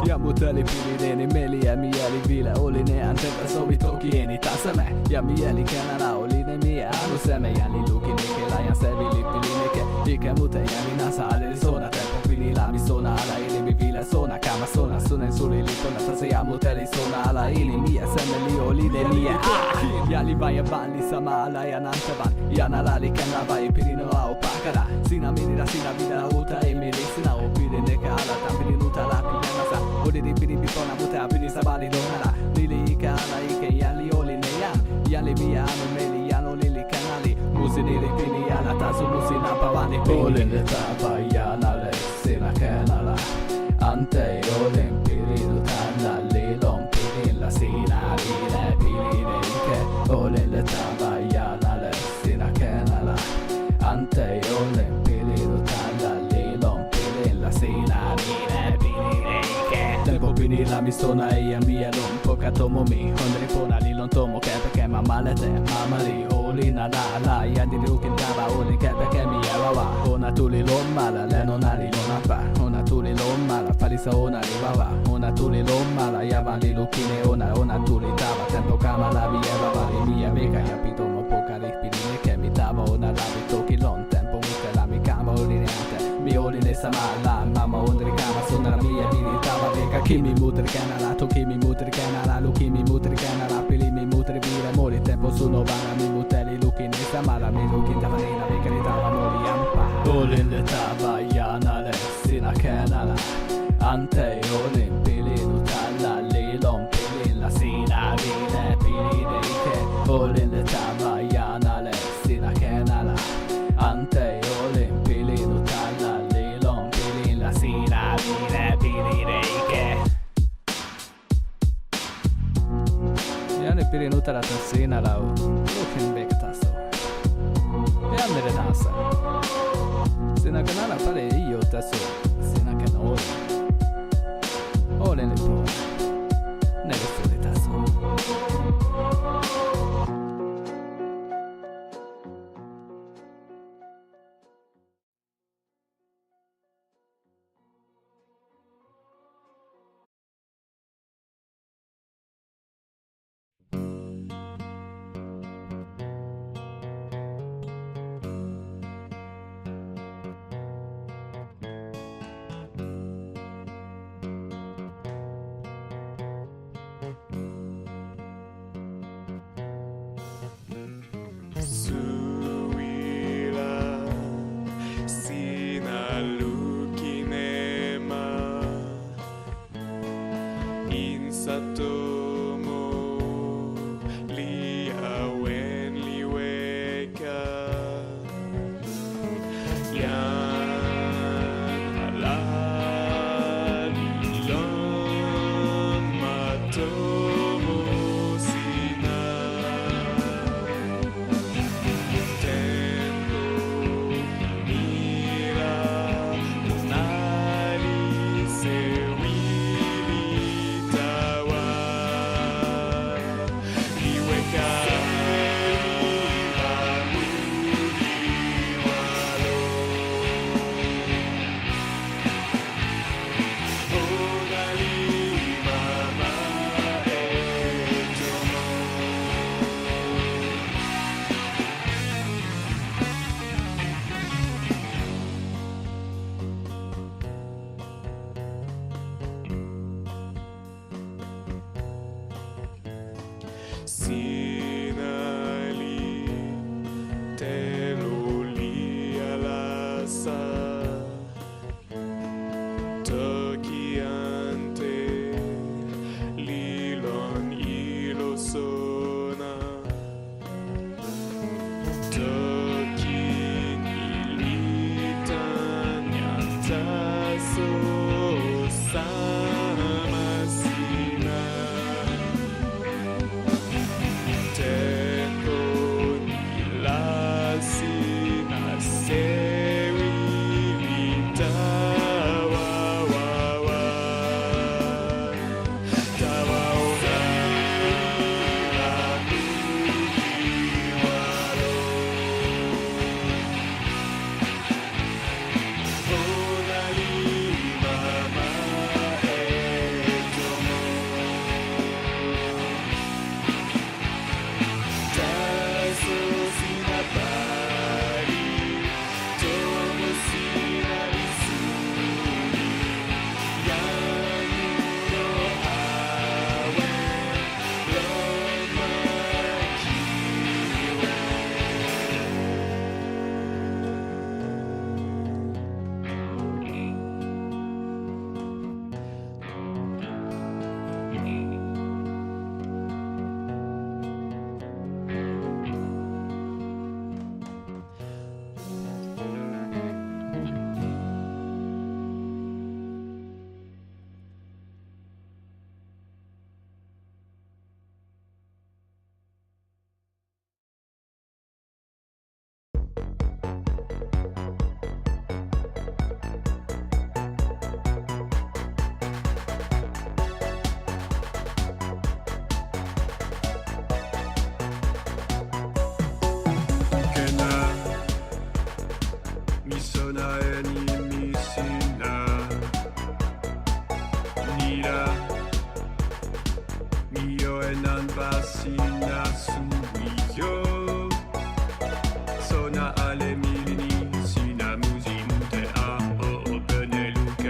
Ja muteli pilineeni meliä mieli vielä oli ne anteita sovi toki eni tasame. Ja mieli kenala oli ne mie anu seme jäli luki nikela ja se vilippilinike. Ikä mute jäli nasa aleli sona tempo pililami sona ala ilimi vielä sona kama sona sunen suli lipona tasa ja muteli sona ala ilimi ja semeli oli ne mie. Jäli vain ja vanni sama ala ja nantavan. Ja nalali kenava ei pirino au pakara. Sinä minira sinä vida uta ei mili sinä opiden eka ala tampilin uta läpi jämäsä. Odidi pidi pipona mutea pidi sabali donala. Lili ikä ala ike jäli oli ne jän. Jäli miä anu meili jano lili kanali. Musi nili pini jälä tasu musi nampavani pini. Olin le tapa janalle sinä kenala. Antei olin piridu tällä lilon pinilla. Sinä viile pilide ike. Olin le tapa janalle sinä kenala. Antei olin piridu tällä lilon pinilla. Sinä viile pilide ike. Tempo pinilla mistona ei ja mielon. Poka tomomi. Hondri pona lilon tomo käpä malete. Mamali oli nalala. Jändin rukin tava olin käpä ja vava. Ona tuli lommalla. Lenonari lonapa. Ona tuli lommalla. Falisa ona rivava. Ona tuli lommalla. Ja vaan lilukine ona tuli tava. Tempo kamala vieva vali mia veka. Ja pitomo poka rihpili nekemi tava. Ona lavi toki lon tempo mutela mi kama oli neante. Mi oli ne samalla. Mamma ondri kama sonara mia vini tava veka. Kimi mutri kenala. Tokimi mutri kenala. Lukimi mutri kenala. Pilimi mutri viire moli. Tempo suno vana mi muteli lukine samalla. Mi lukin tava niina vekari tava moli jampa. Olin le tava janalle sinä kenala. Antei olin pilidu tällä lilon pilillä. Sinä viile pilide ike. Olin le tava janalle sinä kenala. Antei olin pilidu tällä lilon pilillä. Sinä viile pilide ike. Ja nyt pidin utelata siinä lau. Lukin vektaso. Ja meidän asa. Sinä kanala pari ei oo tässä. Sinä kan olin. Olin nyt puolella. Neljäs tuli tässä.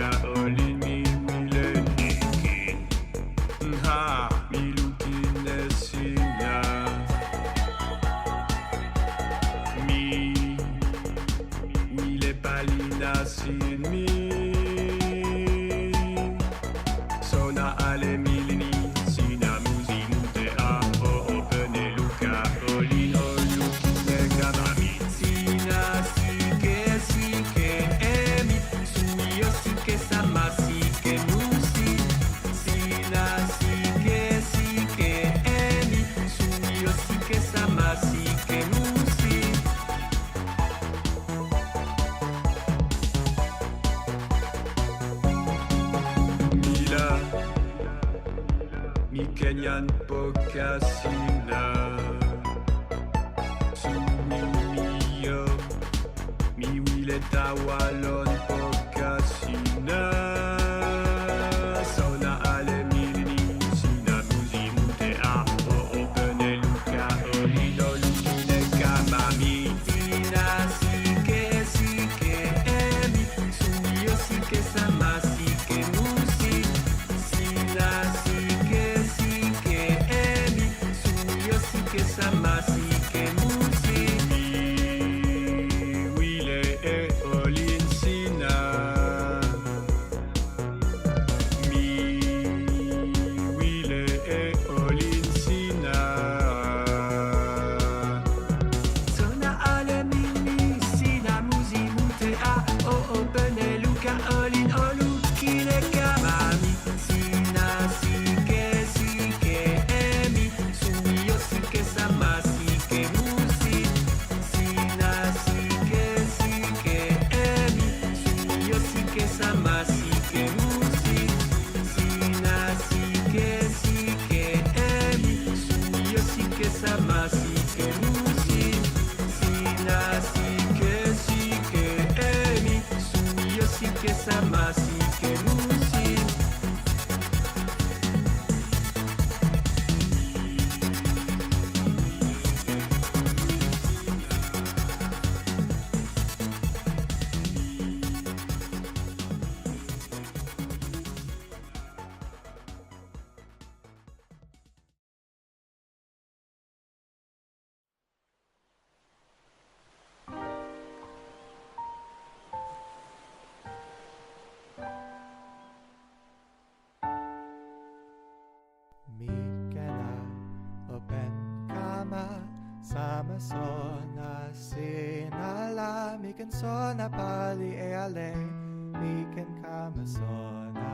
luka olin mi wile ikin. Ha mi lukin esina. Mi wile palina sin mi. Sona ale milini sina musi mute a o opene luka olin o lukine kamami. Sina sike sike emi suyo sike sama sike musi. Sina sike sike emi suyo sike sama sike musi. Mila mi kenyan pokasina. Sumio mi wile tawalon pokasina. Sona ale milini sina musi mute a o opene luka olino lukine kamami. Sina sike sike emi suyo sike sama sike musi. Sina sike sike emi suyo sike sama sike musi. Mi wile e olin sina. Mi wile e olin sina. Sona ale mini sina musi mute a o opene luka olin o lukine kamami. Sina sike sike emi suyo sike sama sike musi. Sina sike sike emi suyo sike sama sike musi. Sina sike sike emi suyo sike sama sike musi. Sina sike sike emi suyo sike sama sike musi. Mikana open kama sama sona sinala mikan sona pali e ale mikan kama sona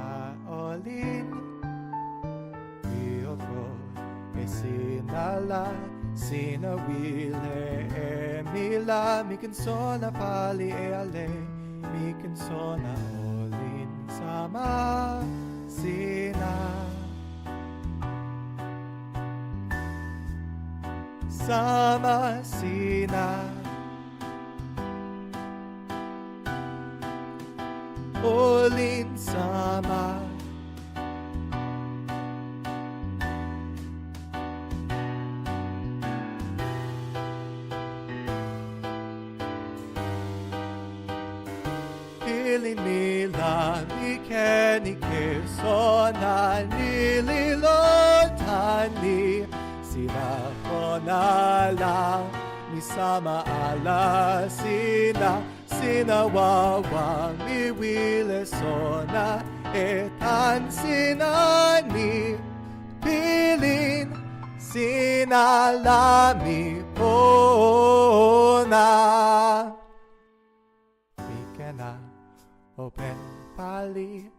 olin Rioko e sinala sina wile e mila mikan sona pali e ale mikan sona olin sama sina sama sina olin sama Pelin nila mikenike sona nililontani Sikako na lang misama ala sina sinawawa miwile sona etan sinani Pelin sinalami pona Mikana open pali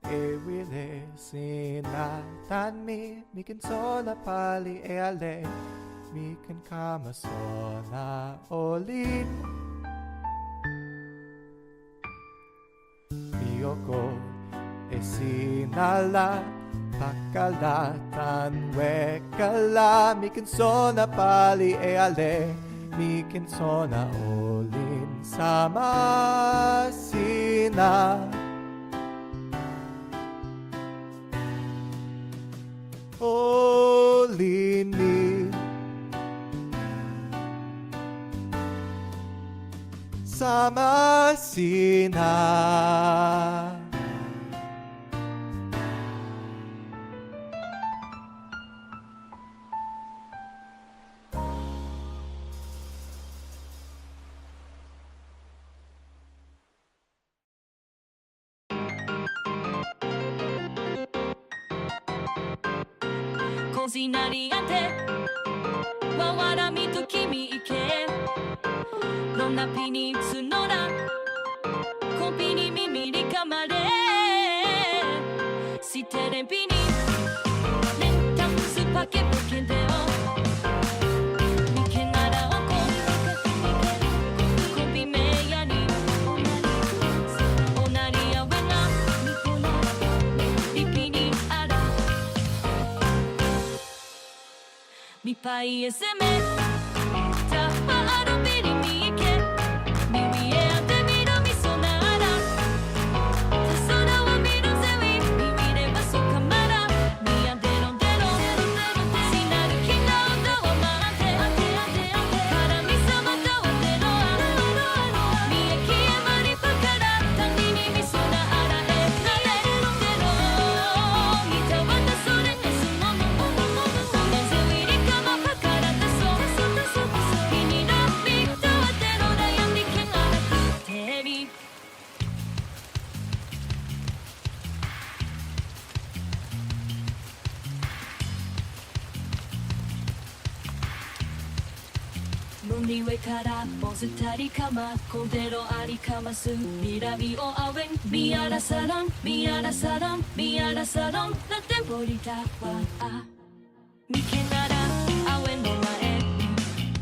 e wile sina tanmi mikan sona pali e ale mikan kama sona olin Miyoko e sinala pakalatan weka la mikan sona pali e ale mikan sona olin sama sina olini sama sina consigliare Wawara mi to kimi ike Nonna pini tsunora Kompini mimi rikamare Sitere pini Nenta supake pokendeo Mikenara oko Kompi meya ni Onari awen na Mikona Ripini ara Mi pai e seme Ta aro biri mi ike Miwi e ante miro mi sonara Ta sona wa miro zewi Miwi re wa so kamara Mi ante non dero Sinaru kina oda wa maante Kara mi sama ta wa dero Mi e kie mari pakara Tangi ni mi sona ara e nare dero Mi ta wata sore e suno Ne zewi rikama pakara ta so Kini ra mi ta wa dero Da yang diken ara kuteri Mundi wekara bozutari kama Kondero ari kamasu Mirabi o awen Miara saran Na temporita wa a Mikenara awen no mae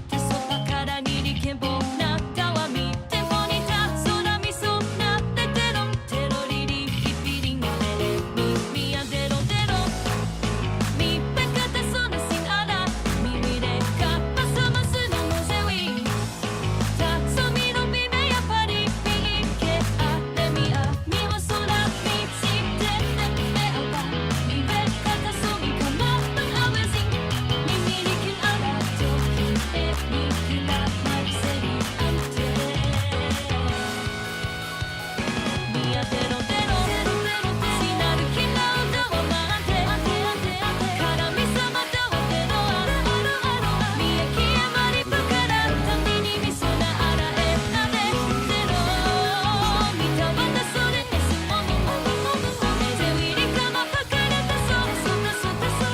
Tasopa kara niri kenpo Na tawa mi tempo ni ta Sora mi so na Tetero teroriri Kipiri no Mi andero Mi pekata sona sin ara Mi mireka Pasama suno no zewi Ta somi no mi me ya pari Mi ike a le mi a Mi wa sora mi si te me ala Mi pekata somi kama Pang awen sing Mi mirikin ara toki e mi kila mai seri ante Mi andero Sinaru kina oda wa maante Kara mi sama ta wa dero Mi e kie mari pakara Tangi ni mi sona ara e nare dero Mi ta wata sore e sumo Ne zewi rikama pakara ta so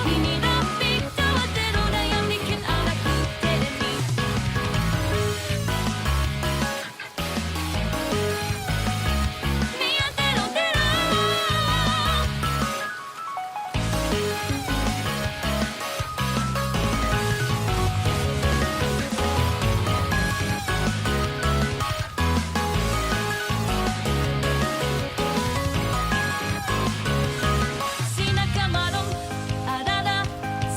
Kini ra mi ta wa dero Da yang diken ara kutere mi Mi andero Sina kamaron arara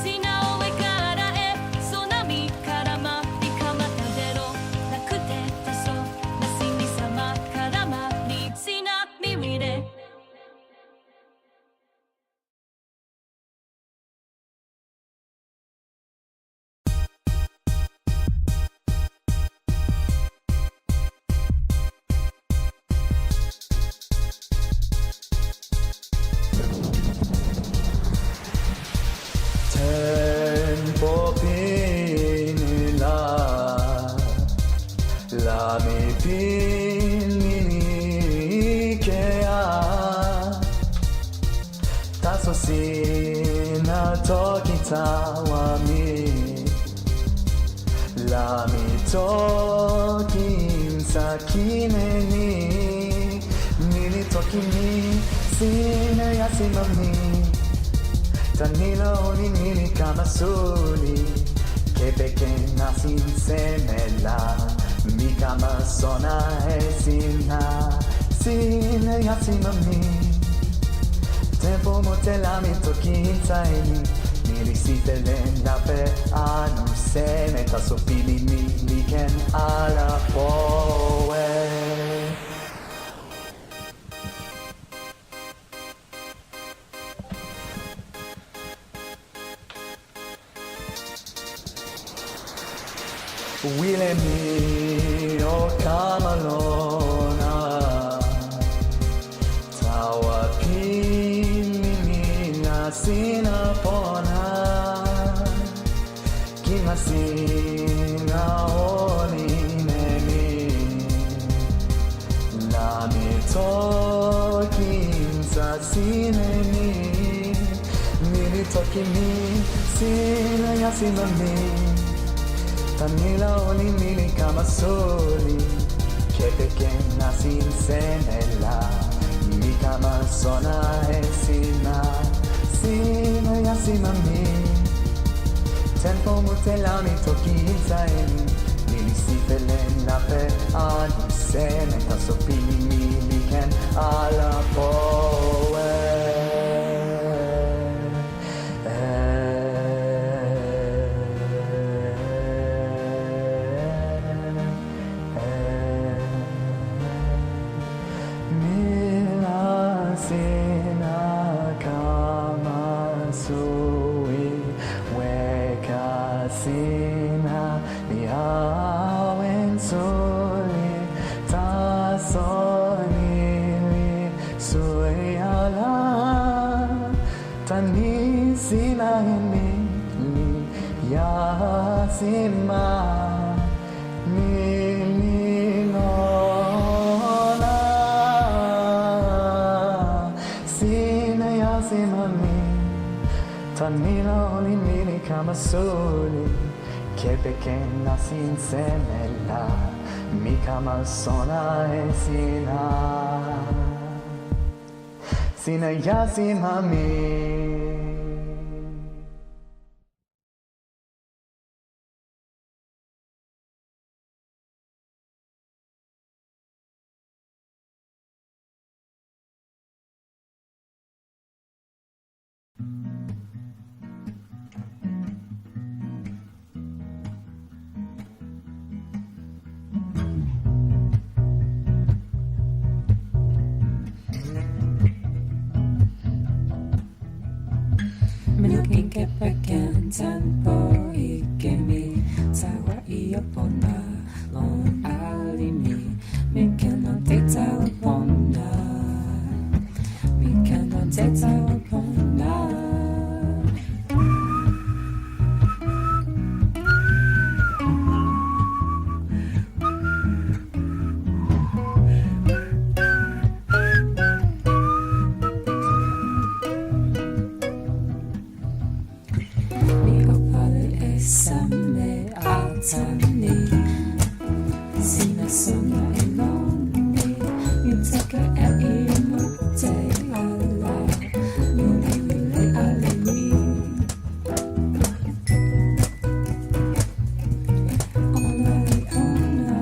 Sina o weka ara e Sonami karama Rikamata dero Lakute taso Nasimi sama karama Ni sina miwire Tenpo pinila La mi pinini kea Taso sina toki tawa mi La mi toki sakine ni Nini toki ni sine yasima mi Tanilo ni nini kama suli Kepeke na sin semela Mi kama sona e sina yasima mi Tempo motela mi toki taini Nili sitele na pe anu seme Taso pili mi liken ala poe Wile mi o kamalona Tawa pini mi na sina pona Kimasina oni nemi La mi toki sa sine ni Nili li toki mi sina yasima mi tanila oli mili kama soli kepe ken nasin senela mi kama sona esina sina yasima mi tenpo mutelami toki insaeni lili sifelen la pe anu seme taso pili mili ken ala poe Simiman nililona sina yasimami tanila oli mili kama soli kepe ken nasin semela mi kama sona sina yasimami. Milking kepakan tenpo ikemi tawa iyo pona long alimi mikan on te tawa pona mikan on te tawa pona seme atani sina sono eloni mitaka e imote ala nuni wile aleni onali ona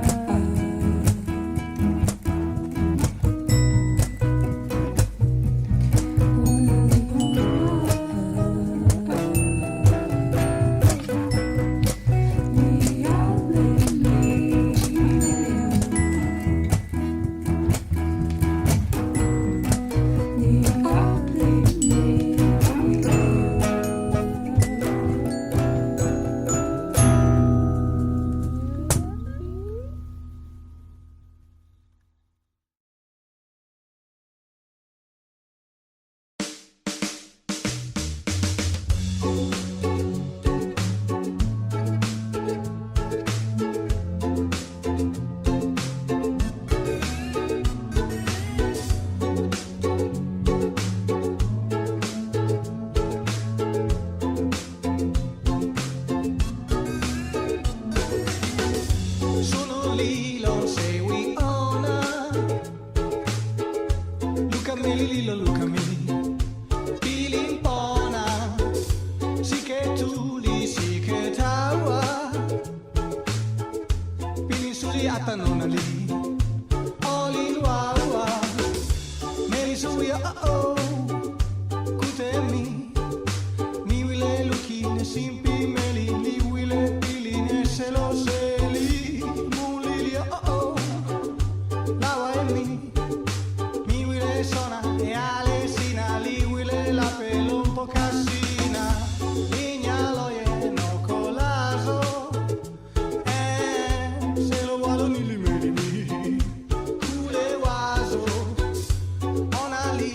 Ona li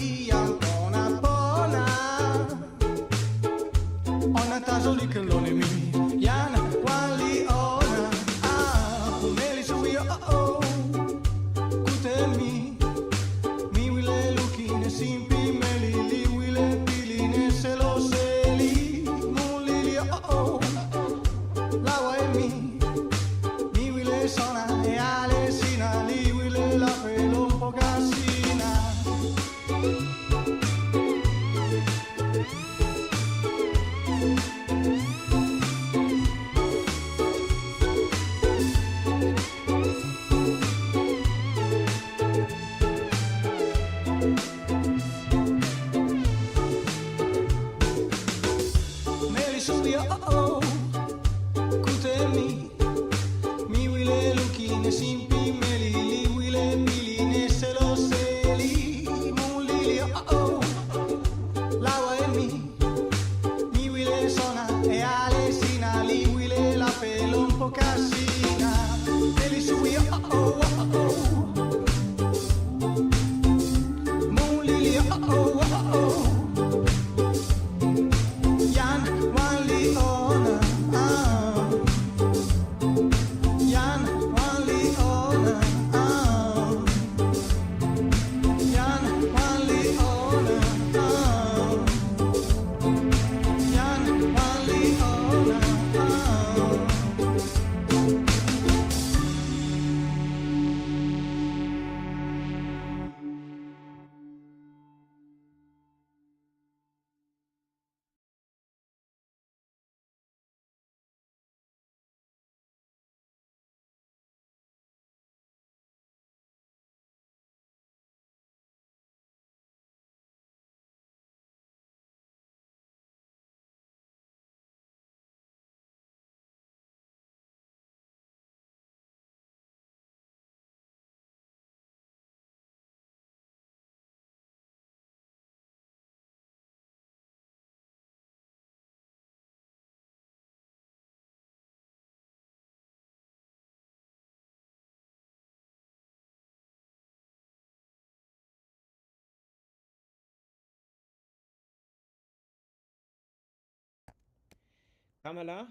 Kamala,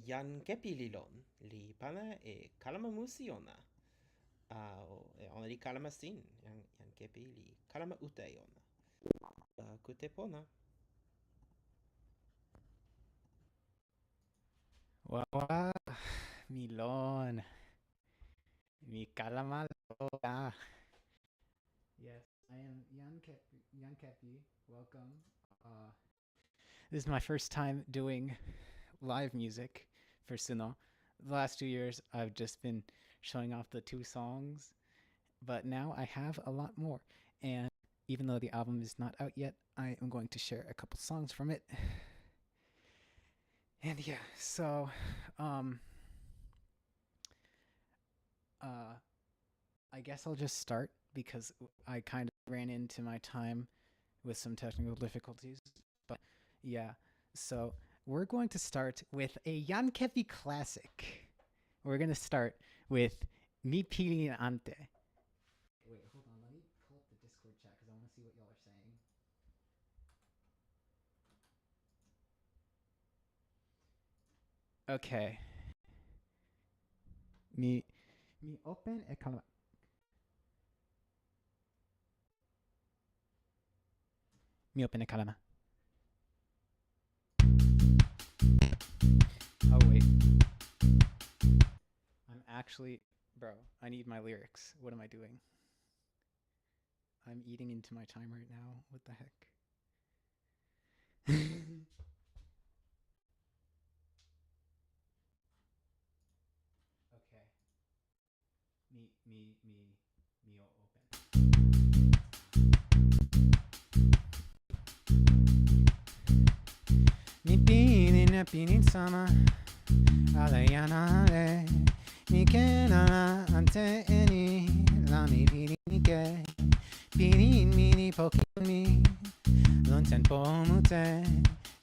yan Kepi lilon, li pana e kalama musi ona. Ona li kalama sin, yan Kepi li kalama ute ona. Kute pona. Wawa, milon, mi kalama loa. Yes, I am Yan Kepi. Welcome. This is my first time doing live music for Suno. The last 2 years, I've just been showing off the 2 songs, but now I have a lot more. And even though the album is not out yet, I am going to share a couple songs from it. And yeah, so I guess I'll just start because I kind of ran into my time with some technical difficulties. But yeah, so we're going to start with a Yan Kepi classic. We're going to start with Mi Pelin Ante. Wait, hold on. Let me pull up the Discord chat because I want to see what y'all are saying. Okay. Mi open e kalama. Mi open e kalama. Oh wait. I'm actually, bro, I need my lyrics. What am I doing? I'm eating into my time right now. What the heck? Okay. Me open. Mi pinin sama alayanale mi kenala ante eni la mi pinin ke pinin mini poki mi lon tenpo mute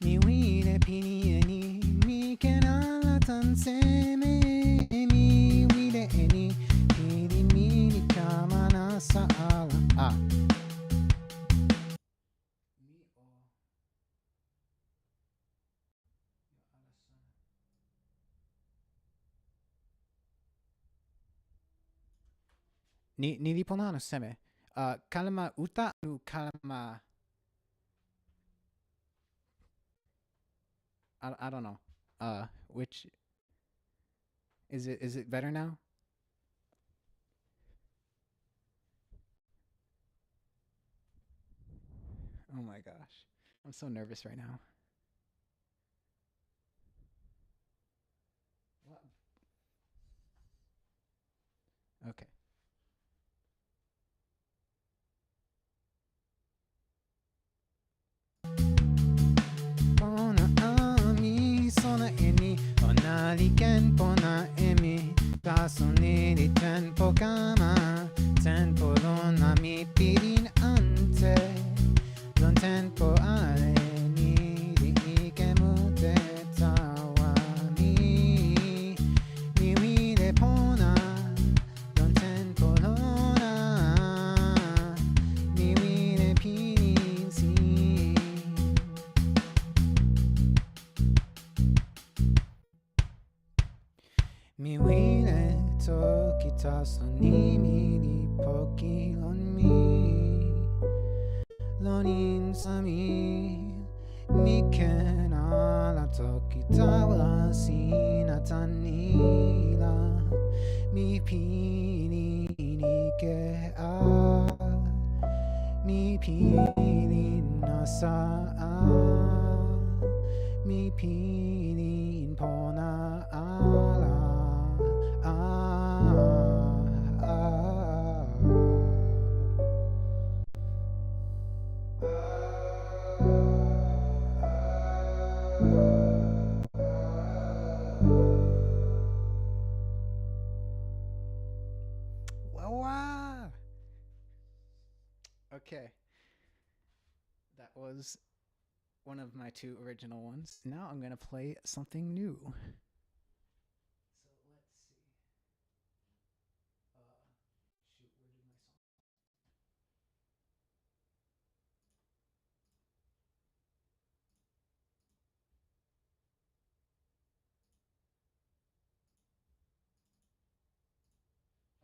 mi wile pini eni mi kenala tan seme mi wile eni pini mini kamana sa ala Nilipona no seme. Kalama uta nu kalama. I don't know. Which is it better now? my gosh. I'm so nervous right now. What? Okay. Pona ami sona ini onari ken pona emi kasoniri tenpo kama tenpo don ami pirin ante don tenpo ale niri ikemute tawa mi wile pona don tenpo lona mi wile pirin si mi wile toki taso nimi di poki lon mi lonin sami mi ken ala toki tawa sina tanila mi pini ni ke a mi pini nasa a mi pini pona ala Wow. Okay. That was one of my two original ones. Now I'm going to play something new. So let's see. Shoot, where did my song?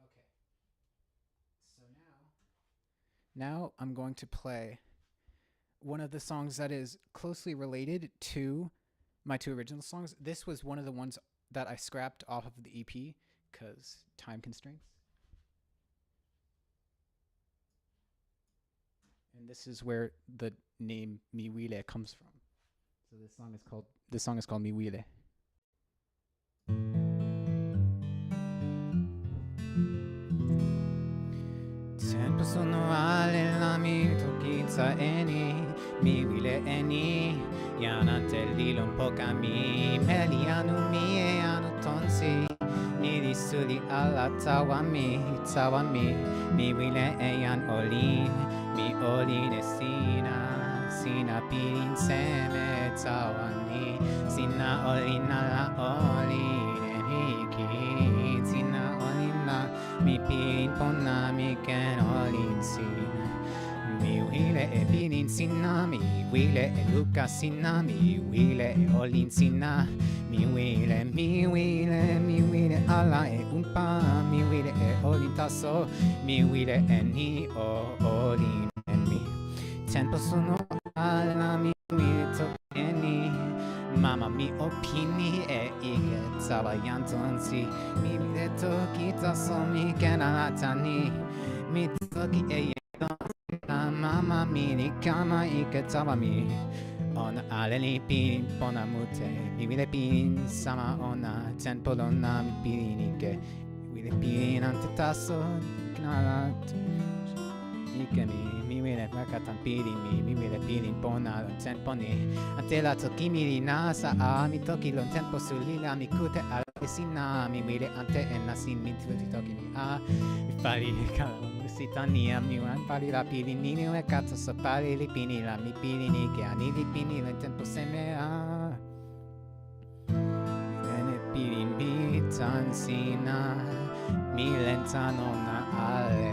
Okay. So now I'm going to play one of the songs that is closely related to my two original songs. This was one of the ones that I scrapped off of the EP because time constraints. And this is where the name Miwile comes from. So this song is called Miwile. Tenpo sono ale la mi tokitsa eni mi wile eni yanante lilon poka mi meli anu mi e anu tonsi mi disuli alla tawa mi mi wile e yan olin mi olin e sina pilin seme tawa ni sina olin alla olin e hiki sina olin la mi pilin pona mi ken olin sin mi wile e pilin sina mi wile e luka sina mi wile e olin sina mi wile ala e umpa mi wile e olin taso mi wile e ni o olin e mi tenpo sono ala mi wile to eni mama mi opini e ike tawa yantonsi mi wile toki taso mi ken ala tani mi toki e mama mi ni kama ike tawa mi ona ale ni pin pona mute mi wile pin sama ona tenpo lona mi pin ike wile pin ante taso knala ike mi wile weka tan pin mi wile pin pona lon tenpo ni ante la toki mi nasa a mi toki lon tenpo sulila mi kute ala sina mi wile ante e nasin mi toki mi a mi pali kalama Sitania mi wan pali la pili nini we kata so pali li pini la mi pili ni ke ani li pini le tempo seme a Vene pili mi tansina mi lentano na ale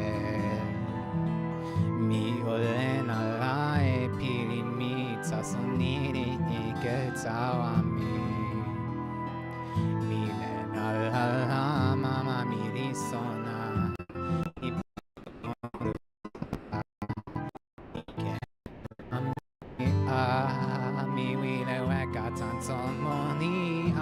mi olena la e pili mi tasoniri ike tawa mi lena la mama mi risona mi wile weka tanto moni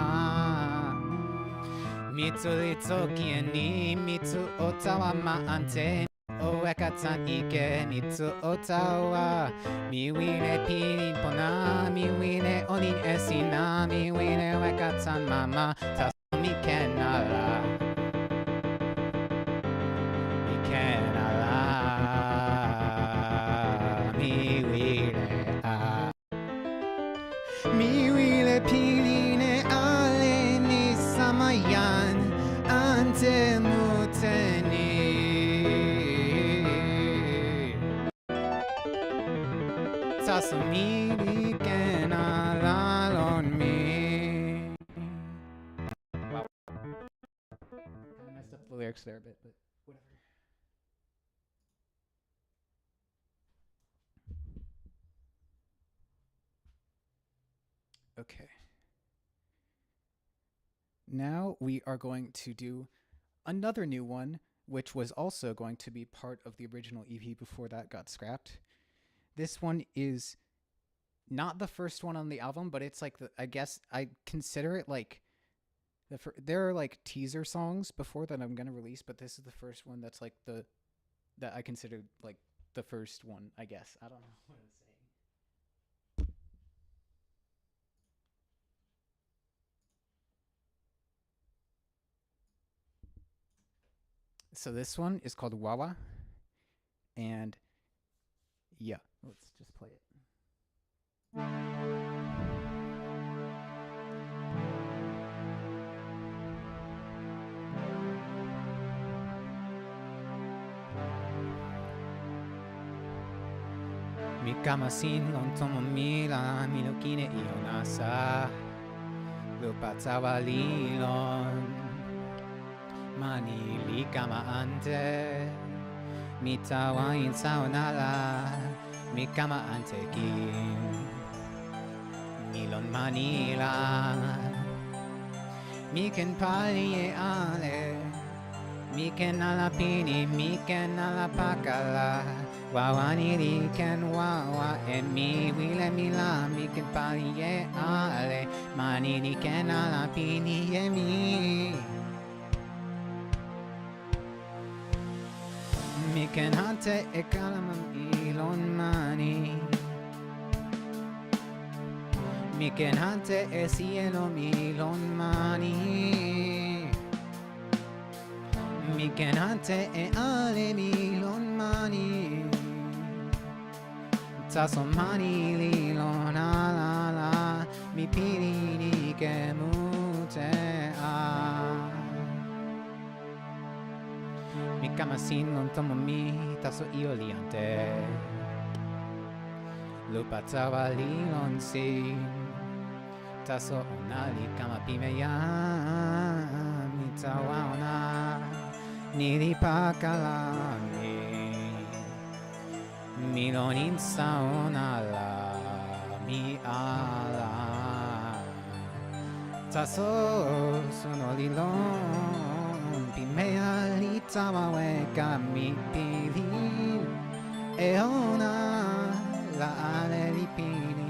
mitsu li toki e ni mitsu otawa ma ante o weka san ike mitsu otawa mi wile pilin pona mi wile onin esina mi wile weka san mama taso mi kenala mi kenala mi wile a mi wile piline ale ni samayan ante muteni tasumili kenalalon me. Wow. I messed up the lyrics there a bit, but whatever. Okay. Now we are going to do another new one, which was also going to be part of the original EP before that got scrapped. This one is not the first one on the album, but it's like I guess I consider it like there are like teaser songs before that I'm gonna release, but this is the first one that's like that I consider like the first one, I guess. I don't know what I'm saying. So this one is called Wawa, and yeah, let's just play it. 三日も新論とも見ら見抜きねいよなさルパツァワ理論マニリカマアンテミタワインサウナラミカマアンテキミロンマニラミケンパリエアレミケンアラピニミケンアラパカラWawa ni ken wawa e mi wile mi la mi ken pali e ale mani ni ken ala pini e mi mi ken hante e kalama ilon mani mi ken hante e cielo milon mani mi ken hante e ale milon mani Taso mani lilo na la la mi pili ni ke mute a mi kamasin non tomo mi taso io liante lupa tawa lilon si taso onali kama pime ya mi tawa ona niri pakalami Mi non insaonala mi ala Taso sono lilon Pimea li tama weka mi pilin E ona la ale li pini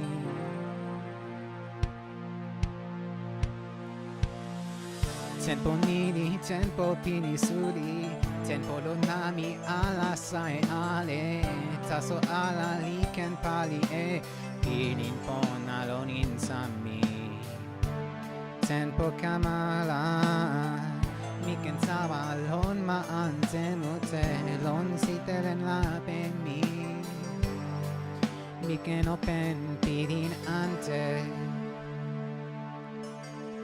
Tenpo nini, tenpo pini suri Tenpo lo nami ala sae ale Taso ala liken pali e Pinin pona lo ninsami Tenpo kamala Miken tawa lon ma ante mute Lon siteren la pen mi Miken open pidin ante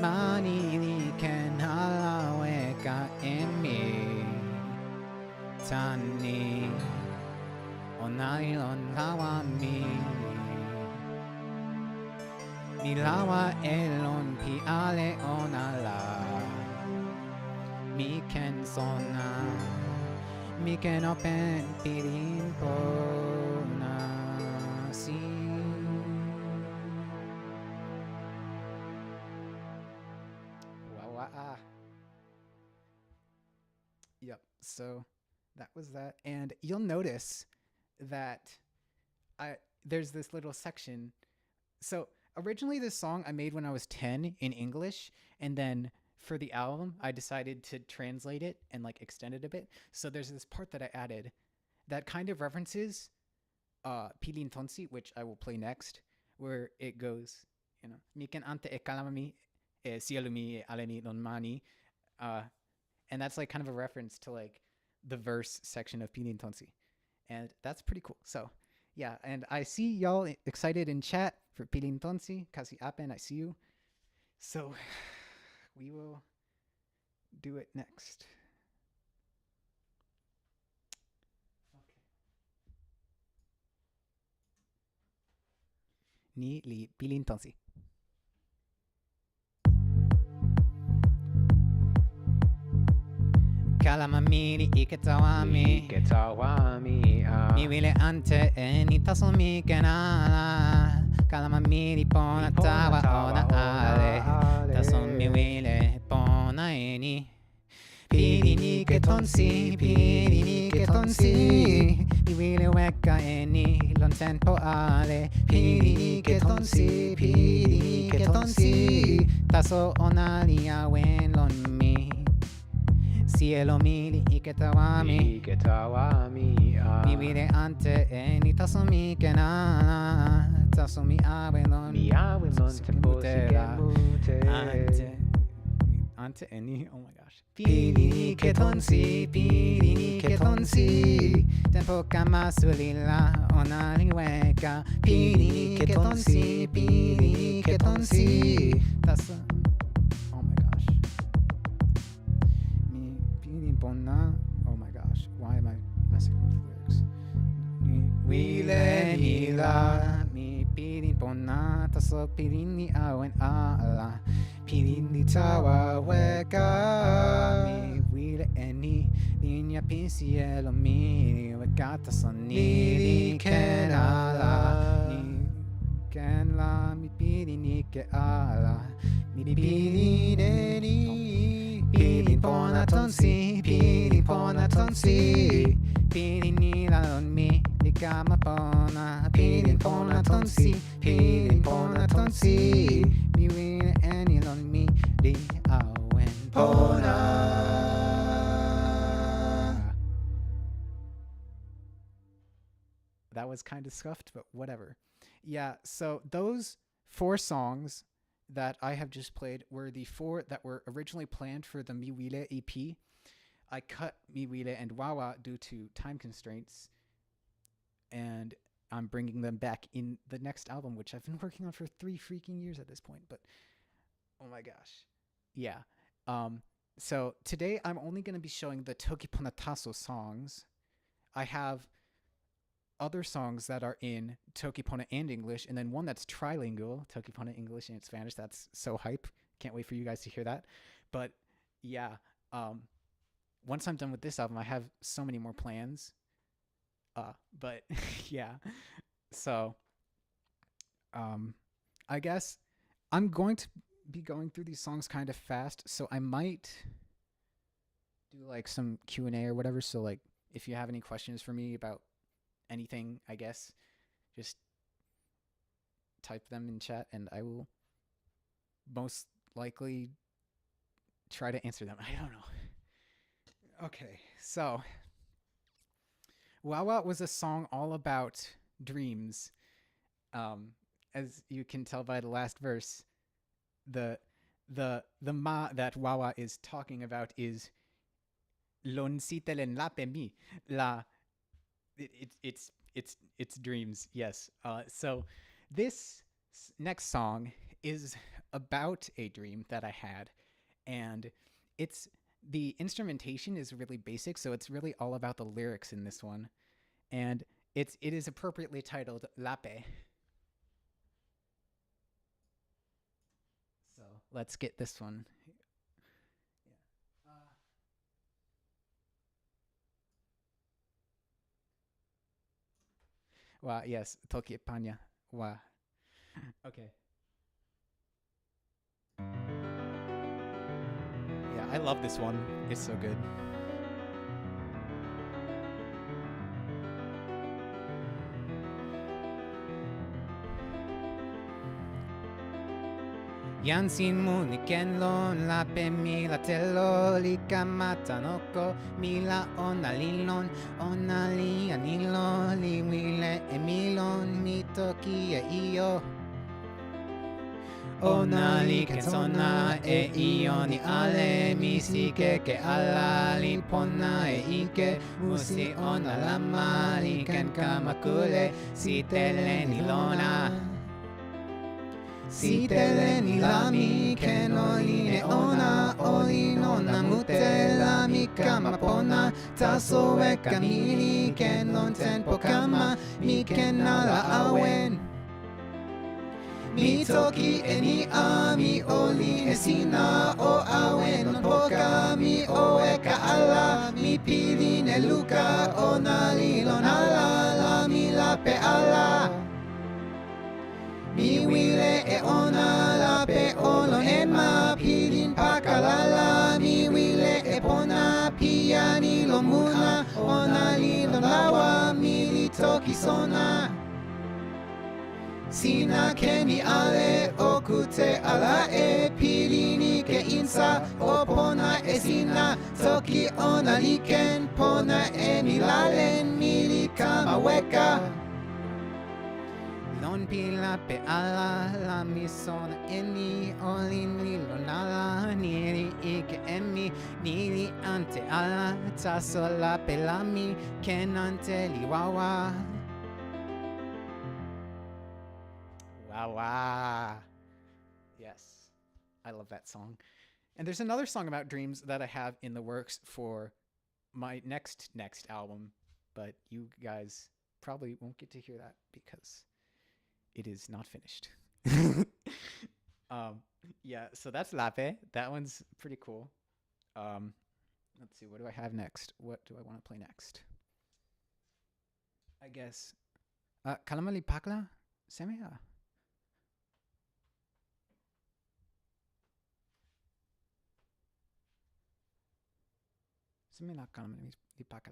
Mani liken ala weka emi Tani Onailon lawa mi Milawa elon pi ale onala Mi ken sona Mi ken open pirin pona si Wawa. Yep, so that was that. And you'll notice that there's this little section. So originally this song I made when I was 10 in English, and then for the album I decided to translate it and like extend it a bit. So there's this part that I added, that kind of references Pelin Tonsi, which I will play next, where it goes, Miken ante e kalama e sielumi e aleni non mani. And that's like kind of a reference to like the verse section of Pelin Tonsi. And that's pretty cool. So yeah, and I see y'all excited in chat for Pelin Tonsi. Kasi apen, I see you. So we will do it next. Ni li Pelin Tonsi. Kalama miri iketawami mi wile ante e ni tasomi kenala. Kalama miri pona tawa ona ale tasomi wile pona eni. Pili ni ketonsi, pili ni ketonsi, mi wile weka eni lon tenpo ale. Pili ni ketonsi, taso onali awen lon mi. Cielo mili iketawami mi wile ante e ni tasomi kenala. Tasomi awen lon tenpo ante eni, oh my gosh. Pili ni ketonsi, tenpo kama sulila onali weka. Pili ni ketonsi, taso, oh my gosh. Mi pili pona, oh my gosh. Why am I messing up the lyrics? Wile ni la, mi pili pona, taso pili ni awen ala. Pelin ni tawa weka, mi wile eni linya pinsielo mi weka taso ni kenala. Ni kenla mi pili ni ke ala. Mi pili neni, pili pona tonsi, pili pona tonsi. Pili ni la lon mi, li kama pona. Pili pona tonsi, pili pona tonsi. Mi wile eni lon mi, li awen pona. That was kind of scuffed, but whatever. Yeah, so those 4 songs that I have just played were the 4 that were originally planned for the Miwile EP. I cut Miwile and Wawa due to time constraints, and I'm bringing them back in the next album, which I've been working on for 3 freaking years at this point, but oh my gosh. Yeah. So today I'm only going to be showing the Tokiponisation songs. I have other songs that are in Tokipona and English, and then one that's trilingual, Tokipona English and Spanish. That's so hype. Can't wait for you guys to hear that. But yeah, once I'm done with this album, I have so many more plans. But yeah, so I guess I'm going to be going through these songs kind of fast, so I might do like some Q&A or whatever. So like, if you have any questions for me about anything, I guess just type them in chat and I will most likely try to answer them. I don't know. Okay, so Wawa was a song all about dreams. As you can tell by the last verse, the ma that Wawa is talking about is lon sitelen lape mi la. It's dreams. Yes. So this next song is about a dream that I had, and the instrumentation is really basic, so it's really all about the lyrics in this one, and it is appropriately titled Lape. So let's get this one. Wow, yes, toki panya. Wow. Okay. Yeah, I love this one. It's so good. Yansin muli kenlon lape mila telo likamata noko mila onalilon onali anilo liwile emilon mitoki e iyo onali kensona e iyo ni ale misike ke ala li pona e ike musi onalama li ken kamakule si tele ni lona si tele ni lami keno ine ona olino namute lami kama pona taso weka mili kenon tenpo kama mi kenala awen mi toki e ni ami oli e sina o awen poka mi o weka ala mi pili ne luka onali lonala la mi lape ala mi wile e ona lape olon e ma pilin pakalala mi wile e pona piani lo muna ona li lo lawa mi li toki sona sina kemi ale okute ala e pilini ke insa o pona e sina toki ona li ken pona e mi lalen mi li kama weka non pila pe ala la mi sona eni olin li lonala niri ike emi niri ante ala taso la pe lami kenante li wawa wawa. Yes, I love that song. And there's another song about dreams that I have in the works for my next album, but you guys probably won't get to hear that because it is not finished. Yeah, so that's Lape. That one's pretty cool. Let's see, what do I have next? What do I want to play next? I guess kalama li pakla seme. Seme la kalama li pakla.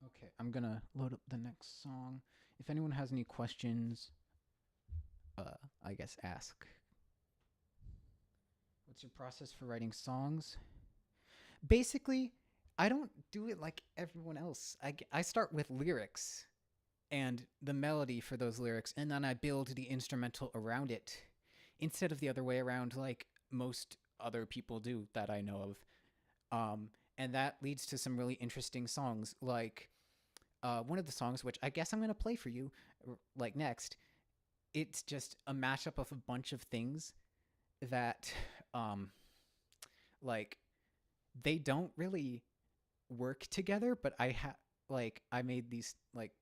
Okay, I'm gonna load up the next song. If anyone has any questions, I guess ask. What's your process for writing songs? Basically, I don't do it like everyone else. I start with lyrics and the melody for those lyrics, and then I build the instrumental around it, instead of the other way around like most other people do that I know of. And that leads to some really interesting songs, like one of the songs, which I guess I'm going to play for you like next. It's just a mashup of a bunch of things that like they don't really work together, but I made these like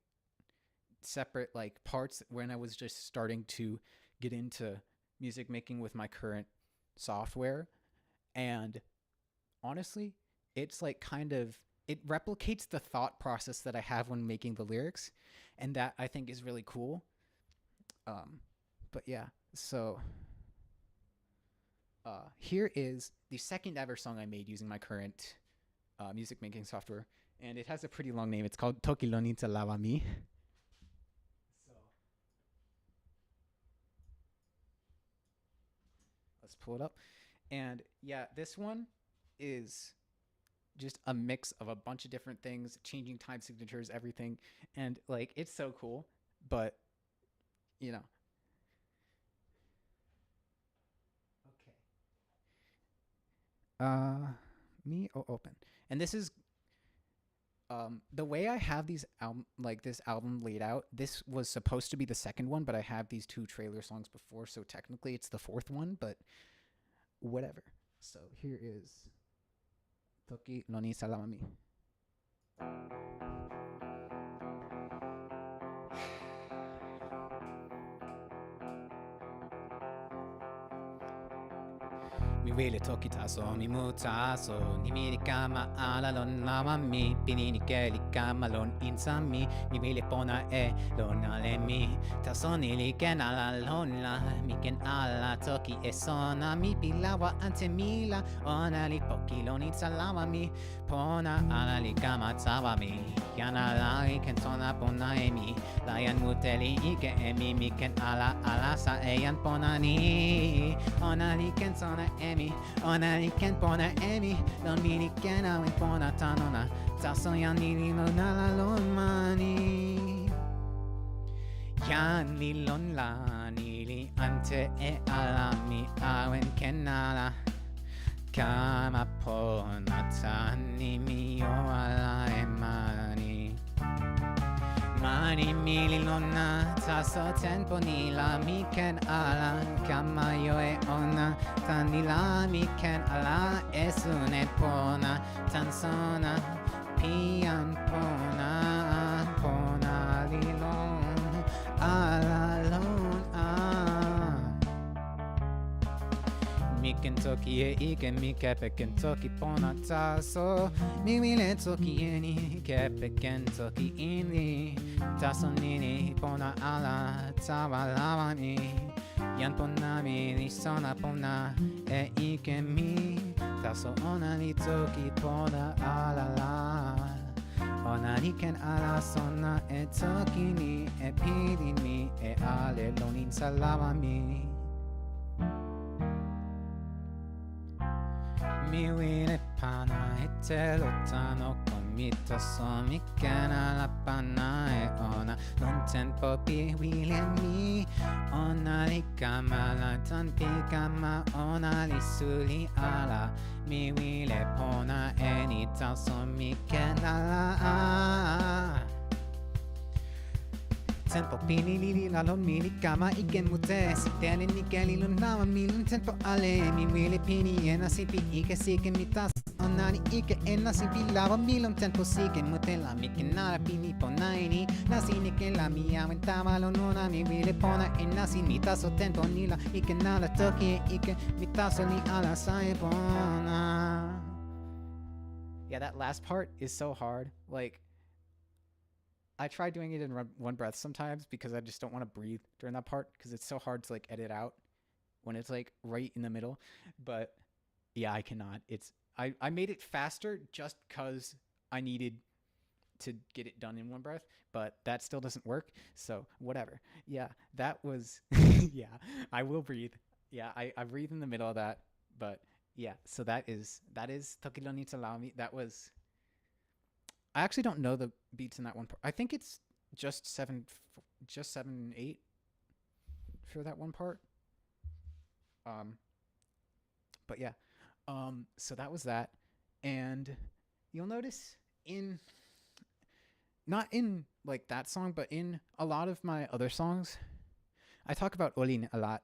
separate like parts when I was just starting to get into music making with my current software. And honestly, it's like kind of, it replicates the thought process that I have when making the lyrics, and that I think is really cool. But yeah, so here is the second ever song I made using my current music making software, and it has a pretty long name. It's called Toki Lonita Lava Mi. So let's pull it up. And yeah, this one is just a mix of a bunch of different things, changing time signatures, everything. And like, it's so cool, but you know. Okay. Me open. And this is the way I have these this album laid out. This was supposed to be the second one, but I have these two trailer songs before, so technically it's the fourth one, but whatever. So here is Toki no ni Salami. mi wile toki taso mi mutaso nimi li kama ala lon lawa mi pinini ke li kama lon insami mi wile pona e lon ale mi taso ni li ken ala lon la mi ken ala toki e sona mi pilawa ante mila ona li poki lon insalawa mi pona ala li kama tawa mi yana la li ken tona pona e mi layan muteli ike e mi ken ala sa e yan pona ni ona li ken tona e mi ona li ken pona e mi lon mi li ken awen pona tanona taso yan ni li lon ala lon mani yan li lon la ni li ante e ala mi awen ken ala kama pona tani mi o ala e mani mani mili lona taso tenpo ni la mi ken ala kama yo e ona tani la mi ken ala e sunet pona tansona pian pona pona li lon ala lon mi ken toki e ike mi kepe ken toki pona taso mi wile toki eni kepe ken toki ini taso nini pona ala tawa lawa ni yan pona mi li sona pona e ike mi taso ona li toki pona ala la ona li ken ala sona e toki ni e pili ni e ale lon insalawa mi mi wile pana e te lontano con mi taso mi ken ala pana e ona non tenpo pi wile mi ona li kama la tan pi kama ona li suli ala mi wile pona e ni taso mi ken ala tenpo pini lili la lon mi li kama iken mute si tele ni keli lon lawa mi lon tenpo ale mi wile pini ena si pi ike sike mi taso onani ike ena si pi lawa mi lon tenpo sike mute la mi ken ala pini pona eni nasi ni ken la mi awen tawa lon ona mi wile pona ena si mi taso tenpo ni la ike nala toki e ike mi taso ni ala sae pona. Yeah, that last part is so hard. Like, I try doing it in one breath sometimes because I just don't want to breathe during that part because it's so hard to like edit out when it's like right in the middle. But yeah, I cannot. I made it faster just because I needed to get it done in one breath, but that still doesn't work. So whatever. Yeah, that was yeah, I will breathe. Yeah, I breathe in the middle of that. But yeah, so that is Toki no Nitsu Laomi. That was I actually don't know the beats in that one part. I think it's just 7/8 for that one part. But yeah. So that was that. And you'll notice not in like that song, but in a lot of my other songs, I talk about olin a lot.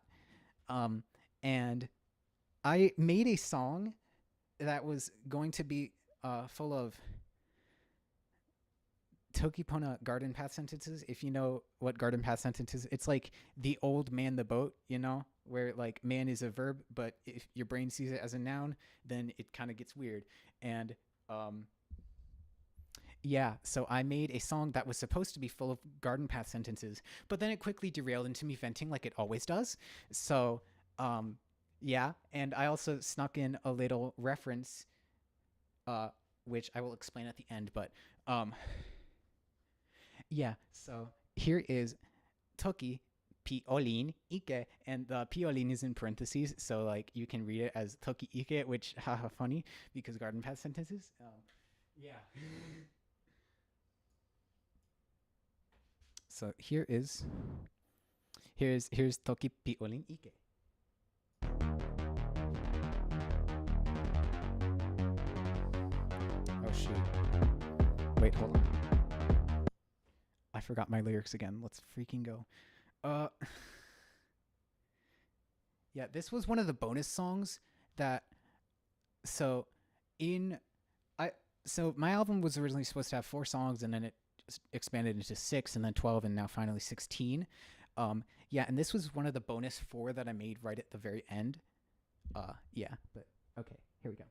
And I made a song that was going to be full of Tokipona garden path sentences. If you know what garden path sentences, it's like the old man the boat, you know, where like man is a verb, but if your brain sees it as a noun, then it kind of gets weird. And yeah, so I made a song that was supposed to be full of garden path sentences, but then it quickly derailed into me venting like it always does. So yeah, and I also snuck in a little reference, which I will explain at the end, but yeah, so here is Toki Piolin Ike, and the Piolin is in parentheses, so like you can read it as Toki Ike, which haha funny because garden path sentences. Yeah. So here's Toki Piolin Ike. Oh shoot. Wait, hold on. I forgot my lyrics again. Let's freaking go. Yeah, this was one of the bonus songs that so my album was originally supposed to have 4 songs, and then it expanded into 6, and then 12, and now finally 16. Yeah, and this was one of the bonus 4 that I made right at the very end. Yeah, but okay, here we go.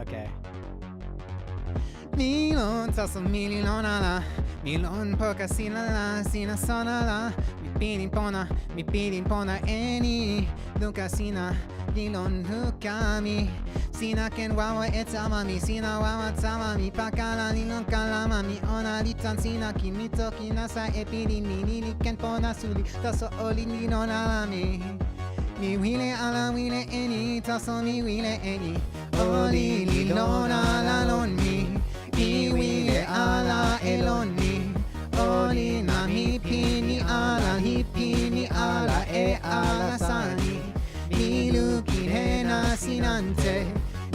Okay. Milon taso mililon ala, milon poka sinala, sina sonala, mi pidin pona eni, luka sina, lilon lukami, sina ken wawa etamami, sina wawa tamami, pakala lilon kalama, mi ona litan sina, kimi toki nasa epidi, mi lili ken pona suli, taso oli lilon alami, mi wile ala wile eni, taso mi wile eni, oli lilon ala lon mi, wile ala elon mi, oli na mi pini ala e ala sani, mi luki hena sinante,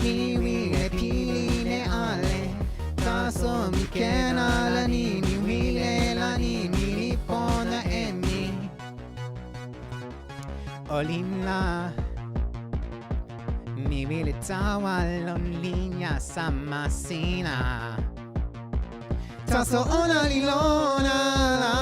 mi wile pili ne ale, taso mi ken ala ni, mi wile la ni, mi li pona e mi, olimla. Mi wile tawa lon linya samasina, taso ona lilona la,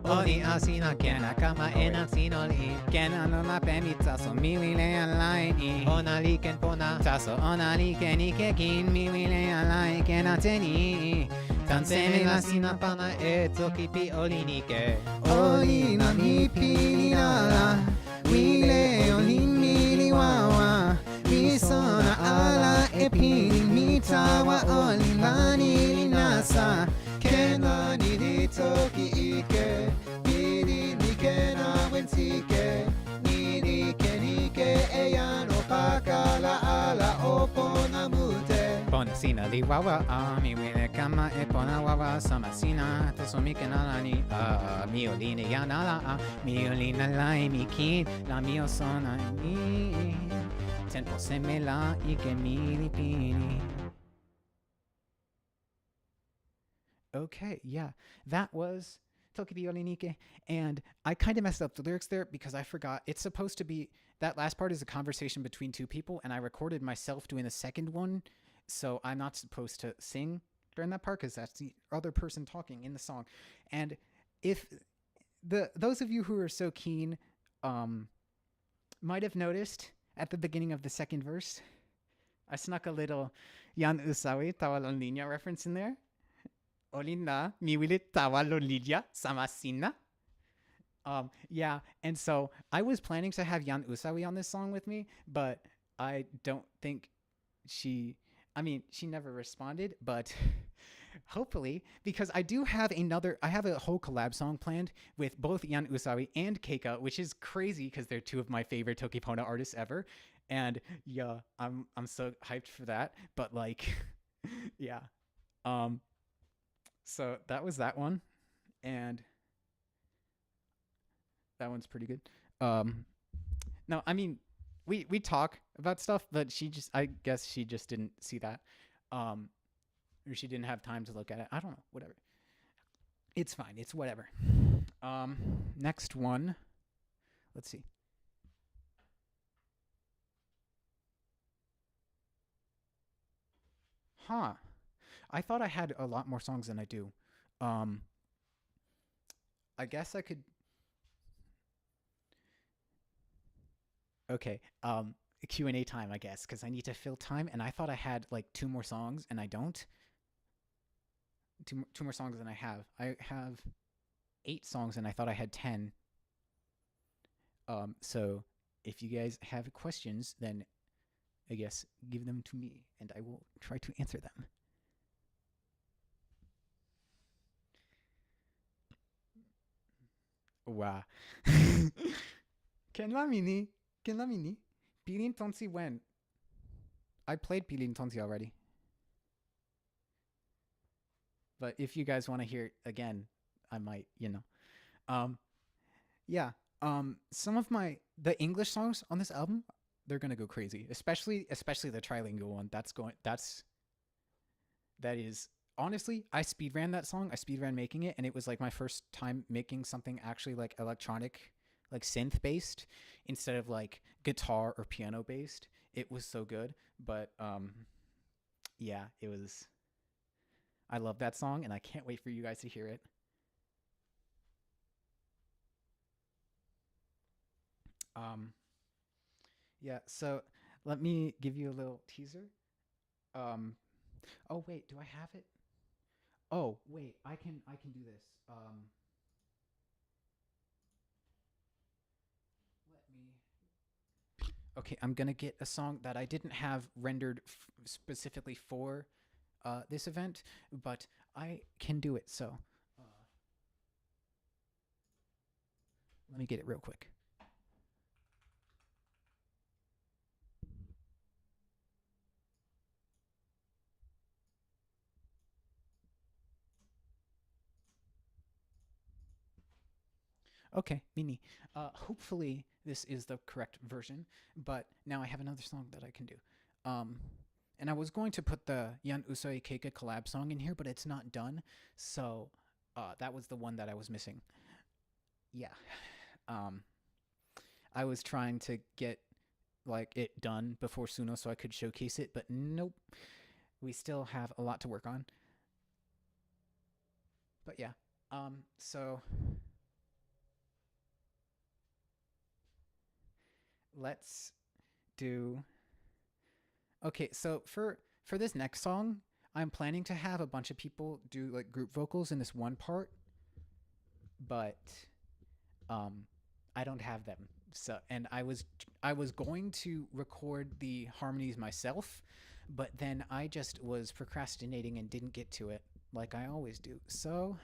oli asina kena kama ena sinoli, kena no la pemi taso mi wile alaini, ona liken pona, taso ona liken ikekin, mi wile alai kena teni, tan seme la sina pana e tokipi olinike, oli na mi pilala, wile olini wawa, mi sona ala e pili, mi tawa olilani linasa, kena ni di toki ike, pili ni kena wentike, ni di kenike e yano pakala ala o pona mute. Pona sina li wawa mi wile kama e pona wawa sama sina, taso mi kenala ni mi oline yanala mi olina lai mi kin, la mio sona ni, tenpo seme la ike mi pini. Okay, yeah, that was Toki Olinike, and I kind of messed up the lyrics there because I forgot. It's supposed to be, that last part is a conversation between two people, and I recorded myself doing the second one, so I'm not supposed to sing during that part because that's the other person talking in the song. And if those of you who are so keen might have noticed at the beginning of the second verse, I snuck a little Yan Usawi Tawalon Linya reference in there. Olina miwili tawalon linya samasina. Yeah, and so I was planning to have Yan Usawi on this song with me, but I don't think she never responded, but hopefully, because I have a whole collab song planned with both Yan Usawi and Keika, which is crazy because they're two of my favorite Tokipona artists ever. And yeah, I'm so hyped for that. But like, yeah. So that was that one. And that one's pretty good. No, I mean, we talk about stuff, but I guess she just didn't see that. Or she didn't have time to look at it. I don't know, whatever. It's fine. It's whatever. Next one. Let's see. Huh. I thought I had a lot more songs than I do. I guess I could. Okay. Q&A time, I guess, because I need to fill time, and I thought I had like 2 more songs, and I don't. Two more songs than I have. I have 8 songs, and I thought I had 10. So if you guys have questions, then I guess give them to me, and I will try to answer them. Wow. Ken la mini. Pelin Tonsi when? I played Pelin Tonsi already. But if you guys want to hear it again, I might, Yeah. Some of the English songs on this album, they're gonna go crazy. Especially the trilingual one. That is honestly, I speedran that song. I speedran making it, and it was like my first time making something actually like electronic, like synth based instead of like guitar or piano based. It was so good. But yeah, it was. I love that song, and I can't wait for you guys to hear it. Yeah, so let me give you a little teaser. Oh wait, do I have it? Oh wait, I can do this. Let me. Okay, I'm gonna get a song that I didn't have rendered specifically for this event, but I can do it. So let me get it real quick. Okay, Mini. Hopefully this is the correct version, but now I have another song that I can do. And I was going to put the Yan Usawi Keika collab song in here, but it's not done, so that was the one that I was missing. Yeah. I was trying to get like it done before Suno so I could showcase it, but nope. We still have a lot to work on. But yeah. So let's do. Okay, so for this next song, I'm planning to have a bunch of people do like group vocals in this one part, but I don't have them. So, and I was going to record the harmonies myself, but then I just was procrastinating and didn't get to it like I always do. So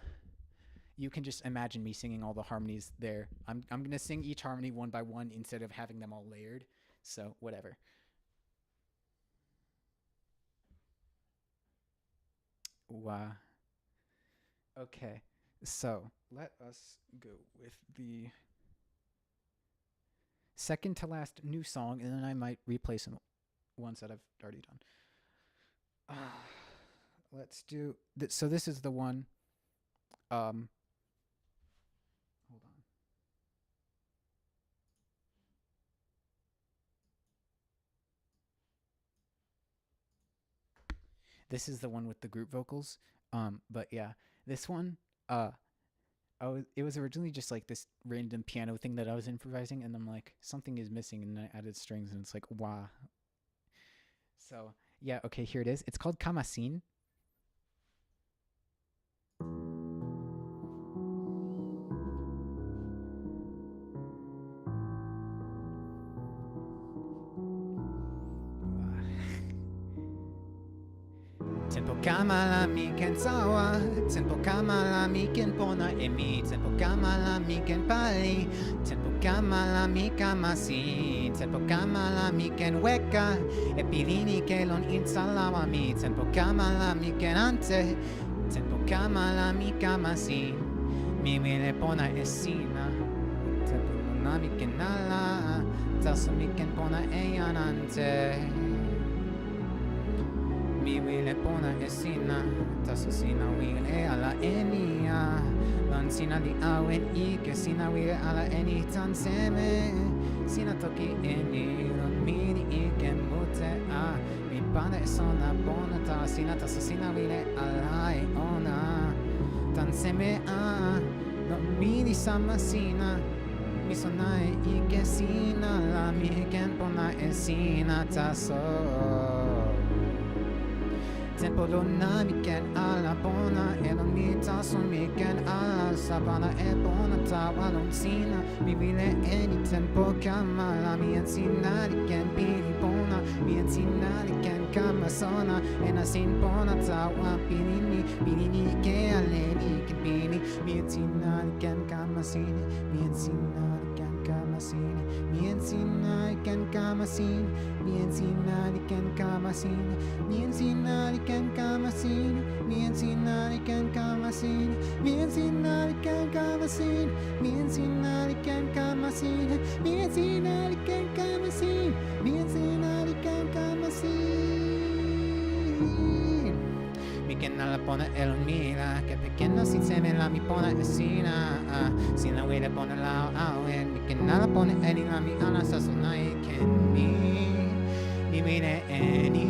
you can just imagine me singing all the harmonies there. I'm going to sing each harmony one by one instead of having them all layered. So whatever. Wow. Okay. So let us go with the second to last new song, and then I might replay some ones that I've already done. Let's do so this is the one. Hold on. This is the one with the group vocals. But yeah, this one, it was originally just like this random piano thing that I was improvising, and I'm like, something is missing, and I added strings, and it's like, wow. So yeah, okay, here it is. It's called Kamasin. Tenpo kama la miken sawa, tenpo kama la miken pona emi, tenpo kama la miken pali, tenpo kama la mikamasi, tenpo kama la miken weka, e pilini ke lon insalawa mi, tenpo kama la miken ante, tenpo kama la mikamasi, mi wile pona esina, tenpo na miken ala, taso miken pona eyanante. Mi wile pona esina, taso sina wile ala enia. Lan sina di awen ike, sina wile ala eni tan seme. Sina toki eni, lan mini ike mute a. Mi pana esona pona ta, sina taso sina wile ala e ona. Tan seme a, lan mini sama sina. Mi sona e ike sina, la mi ken pona esina taso. Tempo lona miken ala pona, e non mi taso miken ala sabana e pona tawa non sina. Mi vile eni tempo kama la mi ensina di ken pili pona, mi ensina di ken kama sona, e na sin pona tawa pilini ke aleni ke pili. Mi ensina di ken kama sini, mi ensina di ken kama sini, mi ensina di ken kama sini, mi ensina di ken kama sini, mi ensina di ken kama sini, mi ensina di ken kama sini, mi ensina di ken kama sini, mi ensina di ken kama sini, mi ensina di ken kama sini, mi ensina di ken kama sini. Mi ken ala pona elon mila, ke pequena sin seme la mi pona esina, sin la wele pona la awen, mi ken ala pona eni la mi ala sasonai ken mi wele eni.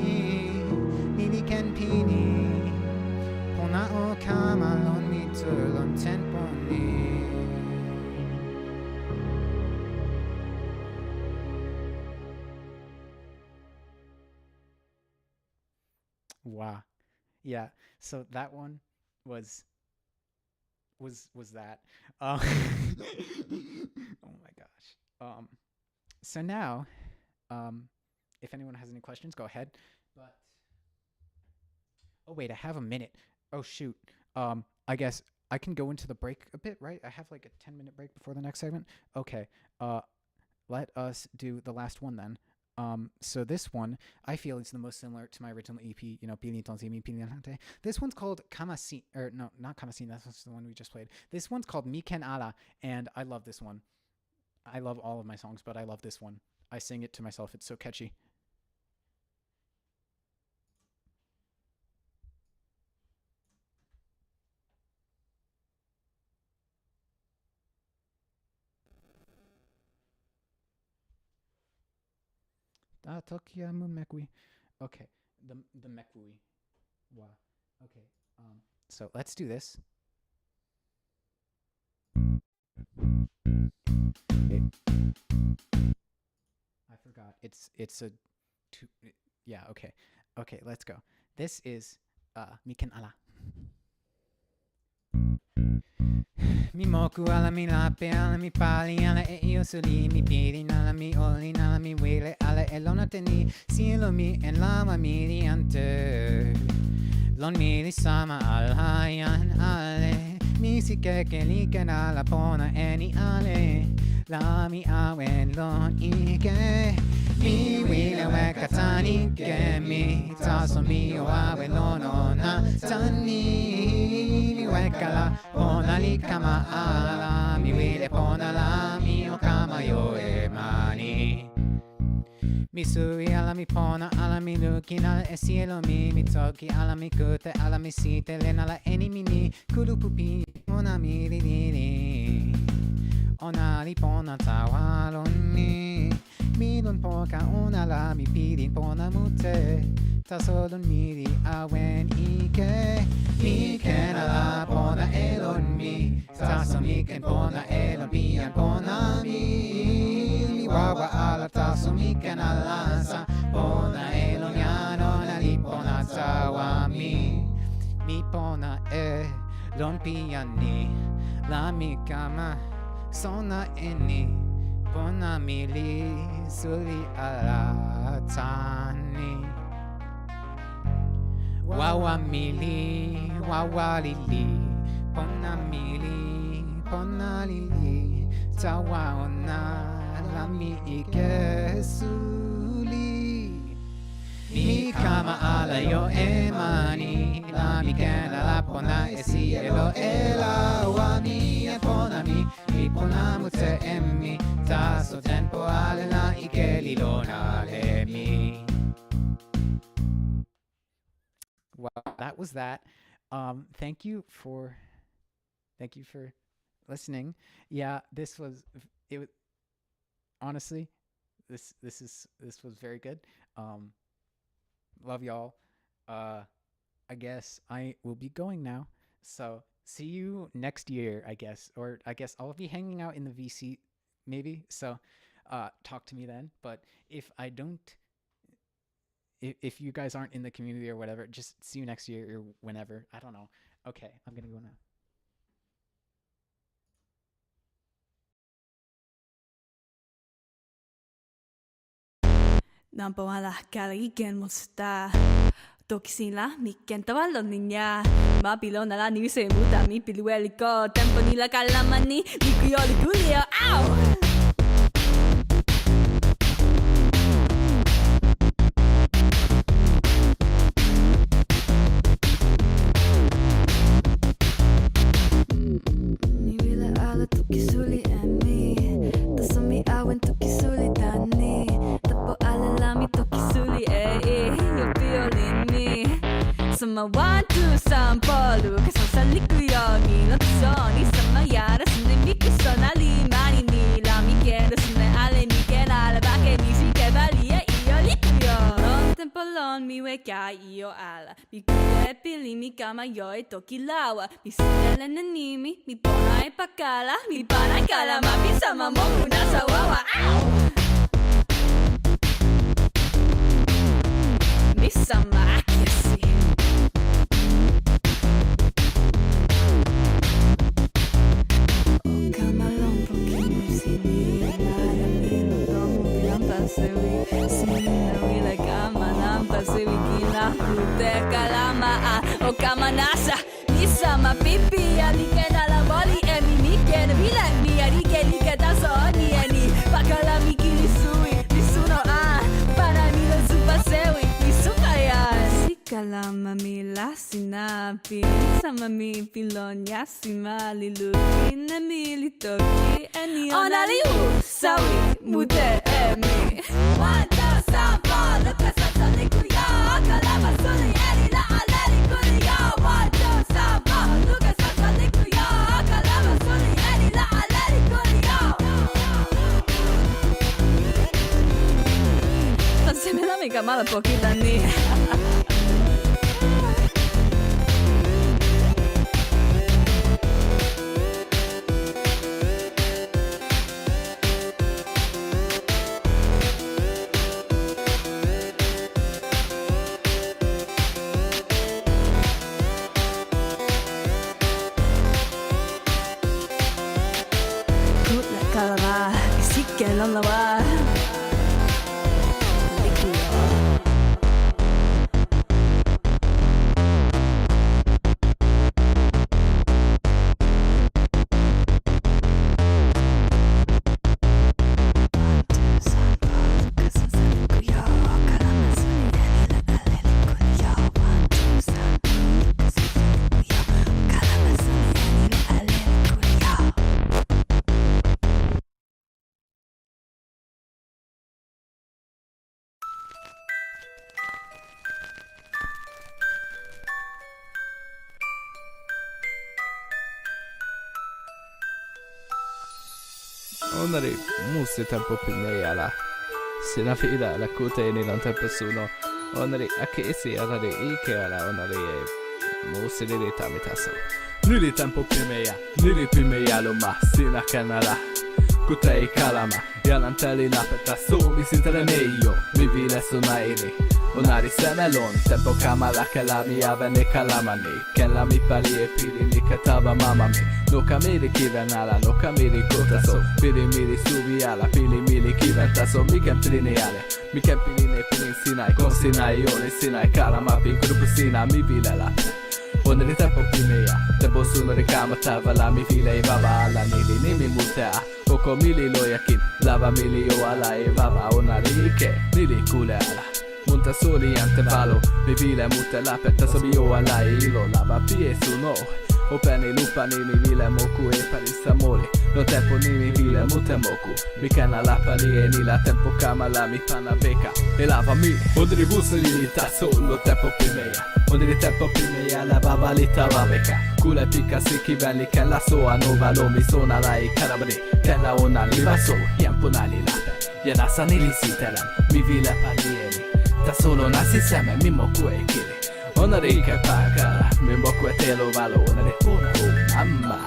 Nini ken pini, pona o kama lon mi tulon tenpo ni. Wow. Yeah. So that one was that. Oh my gosh. So now, if anyone has any questions, go ahead. But oh wait, I have a minute. Oh shoot. I guess I can go into the break a bit, right? I have like a 10-minute break before the next segment. Okay. Let us do the last one then. So this one, I feel is the most similar to my original EP, Pelin Tonzimi Pilinante. This one's called Kamasi, or no, not Kamasi, that's the one we just played. This one's called Miken Ala, and I love this one. I love all of my songs, but I love this one. I sing it to myself, it's so catchy. Tokiamu mekui. Okay, the mekui. Wow. Okay. So let's do this. I forgot. It's a two. Yeah. Okay. Okay. Let's go. This is Miken Ala. Mi moku ala mi lape ala mi pali ala e io soli mi piedi ala mi oli ala mi wele ala e lona teni silo mi en lama mi diante lon mi di sama al hayan ale mi sikake liken ala pona eni ale la mi awen lon ike mi wile weka tani ke mi taso mi o awen lono na tani mi weka la pona li kama ala mi wile pona la mi o kama yo e mani mi sui ala mi pona ala mi lukin ala e cielo mi toki ala mi kute ala mi site len ala eni mini kulupu pi pona mi li ona li pona tawalon mi lon poka ona la mi pidin pona mute tasolon mi di awen ike mi ken ala pona elon mi taso mi ken pona elon pian pona mi wawa ala taso mi ken ala sa pona elon yano na li pona tawa mi pona lon pian ni la mi kama sona eni pona mili suli ala tani wawa mili wawa lili pona mili pona lili tawa ona lami ike suli mi kama ala yo emani lami kena la pona esi elo ela wani e pona mi pona mute emmi taso tenpo ale la ike lilona le mi. Wow, that was that. Thank you for listening. Yeah, this was honestly, this was very good. Love y'all. I guess I will be going now. So see you next year, I guess. Or I guess I'll be hanging out in the VC maybe. So talk to me then. But if I don't, if you guys aren't in the community or whatever, just see you next year or whenever. I don't know. Okay, I'm going to go now. Nampo ala kaligen musta Tokisila miken tawalon niya Mapilo na la ni se muta mi pilueli ko Tempo nila kalama ni kuyoli kulio Ow! Ni wila ala tokisuli emi Tasami awen tokisuli tani Tepo ala lami tokisuli yo violin ni Sama 1, 2, 3, polu Kasang sa likuyogi no tsoni Sama yara sunay mikusonali Mani ni lami kendo sunay ale ni kenala Bake ni si kebalia iyo likuyo Lon tempo lon mi weka iyo ala Mi Kepi mi kama yo e tokilawa Mi sinele na nimi Mi pona e pakala Mi pana e kalama Mi sama moku nasa wawa Mi sama akiasi api sama mi pilon yasima liluki nimi litoki eni onari usawi mute emi wanda sama Lakuse salikuya kalama suni eni la aleri kuya wanda sama Lakuse salikuya kalama suni eni la aleri kuya non se me la mica male pochi danni kalama isike non la wa Onari musi tempo pinnejala. Sinä fida Lakuse nilan tempo suno. Onari akesi alari ikeala onari musi lili tamitaso. Nili tempo pimeja, nili pimejäluma sinä kanala. Kutei kalama, jalan tali lapeta suumi sintele neijo, mi vile sunaini. Onari semelon, tempo kamala kelami aveni kalamani. Kelami pali e pili nikatava mamami. Noka miri kiven ala, noka miri kotaso. Pili miri suvi ala, pili miri kiven taso. Miken pilini ale, miken pilini pilin sinai. Kon sinai oli sinai, kalama pin kulupu sinai, mi vile lapet. Oneli tempo pimeja, tempo sunori kamatava la mi vile vava ala nili nimi mutea. Koko mili lojakin, lava mili jo ala ei vava onari ike, nili kuule ala. Munta soli ante valo, mi vile mute lapetta sobi jo ala ei ilo lava pie suno. Openi lupani mi vile moku ei parissa moli, no tempo nimi vile mute moku. Mikana lapani ei nila tempo kamala mi pana weka, e lava mi. Ondri buseli ta solo tempo pimeja. Ondri tempo pimeja la vava lita vaveka. Kule pika sikiveli kella soa nova lomi sona lai karabri. Kella ona liva so, hiampunali lape. Ja nasa nilisitelen, mi vile palieni. Ta solo nasi seme, mi moku ei kili. Onari ike pakala, mi moku e telo valo, onari pona mamma.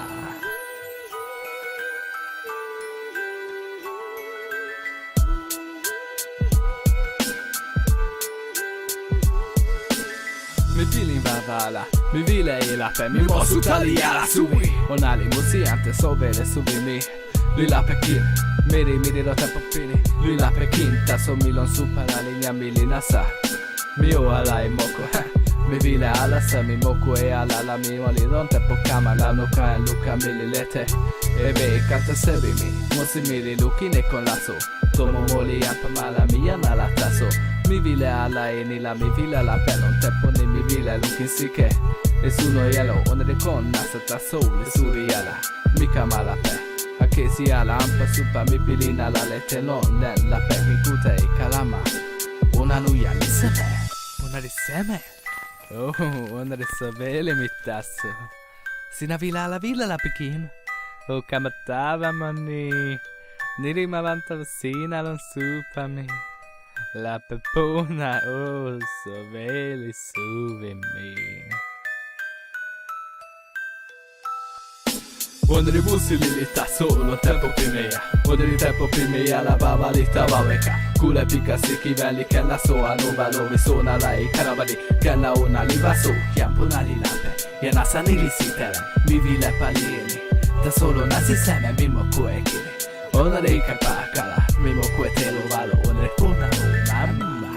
Mi pilin vavala, mi vile ei lape, mi mosu taliala suvi. Onali musi ante sovele suvi mi. Lui lapekin, miri lo tempo pini. Lui lapekin, taso milon supera linja milinasa. Mi o ala ei moko, mi vile alassa, mi moku ei alala. Mi oli don tempo kamala, nuka en luka mililete. E veikata sebi mi, musi miri lukine con lasso. Tomo moli ampamala mi anala taso. Mi vile ala ei nila, mi vile la pelon tempo ni mi vile lukin sike. E suno yellow, onere con nasa taso, le suri ala. Mika malape. Akesi ala ampa supa mi pilina la lete non nen la peki kutei kalama. Unanu ja seme. Unari seme? Oh, unari savele mittasso. Sinä vilalla villalla pikin. Oh, kamattava mani. Nirima vantava sinalon supami. La pepona, oh, savele suvimi. Ondri busili ta solo tempo pimeja. Ondri tempo pimeja la vava lita vaveka. Kule pika sikiveli kella soa nova lovi sona lai karabadi. Kella ona liva so, hiampunali lape. Ja nasa nilisitelen, mi vile palieni. Ta solo nasi seme, mi moku e kili. Onari ike pakala, mi moku e telo valo. Onari pona mamma.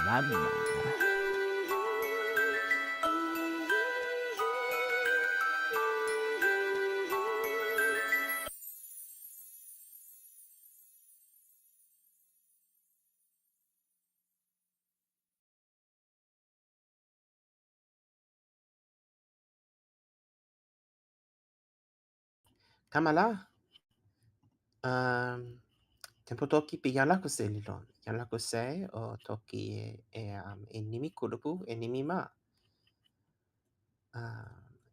Mamma. Kamala. Tempo toki pi yan lakuse lilon. Yan lakuse o toki e nimi kulupu e nimi ma.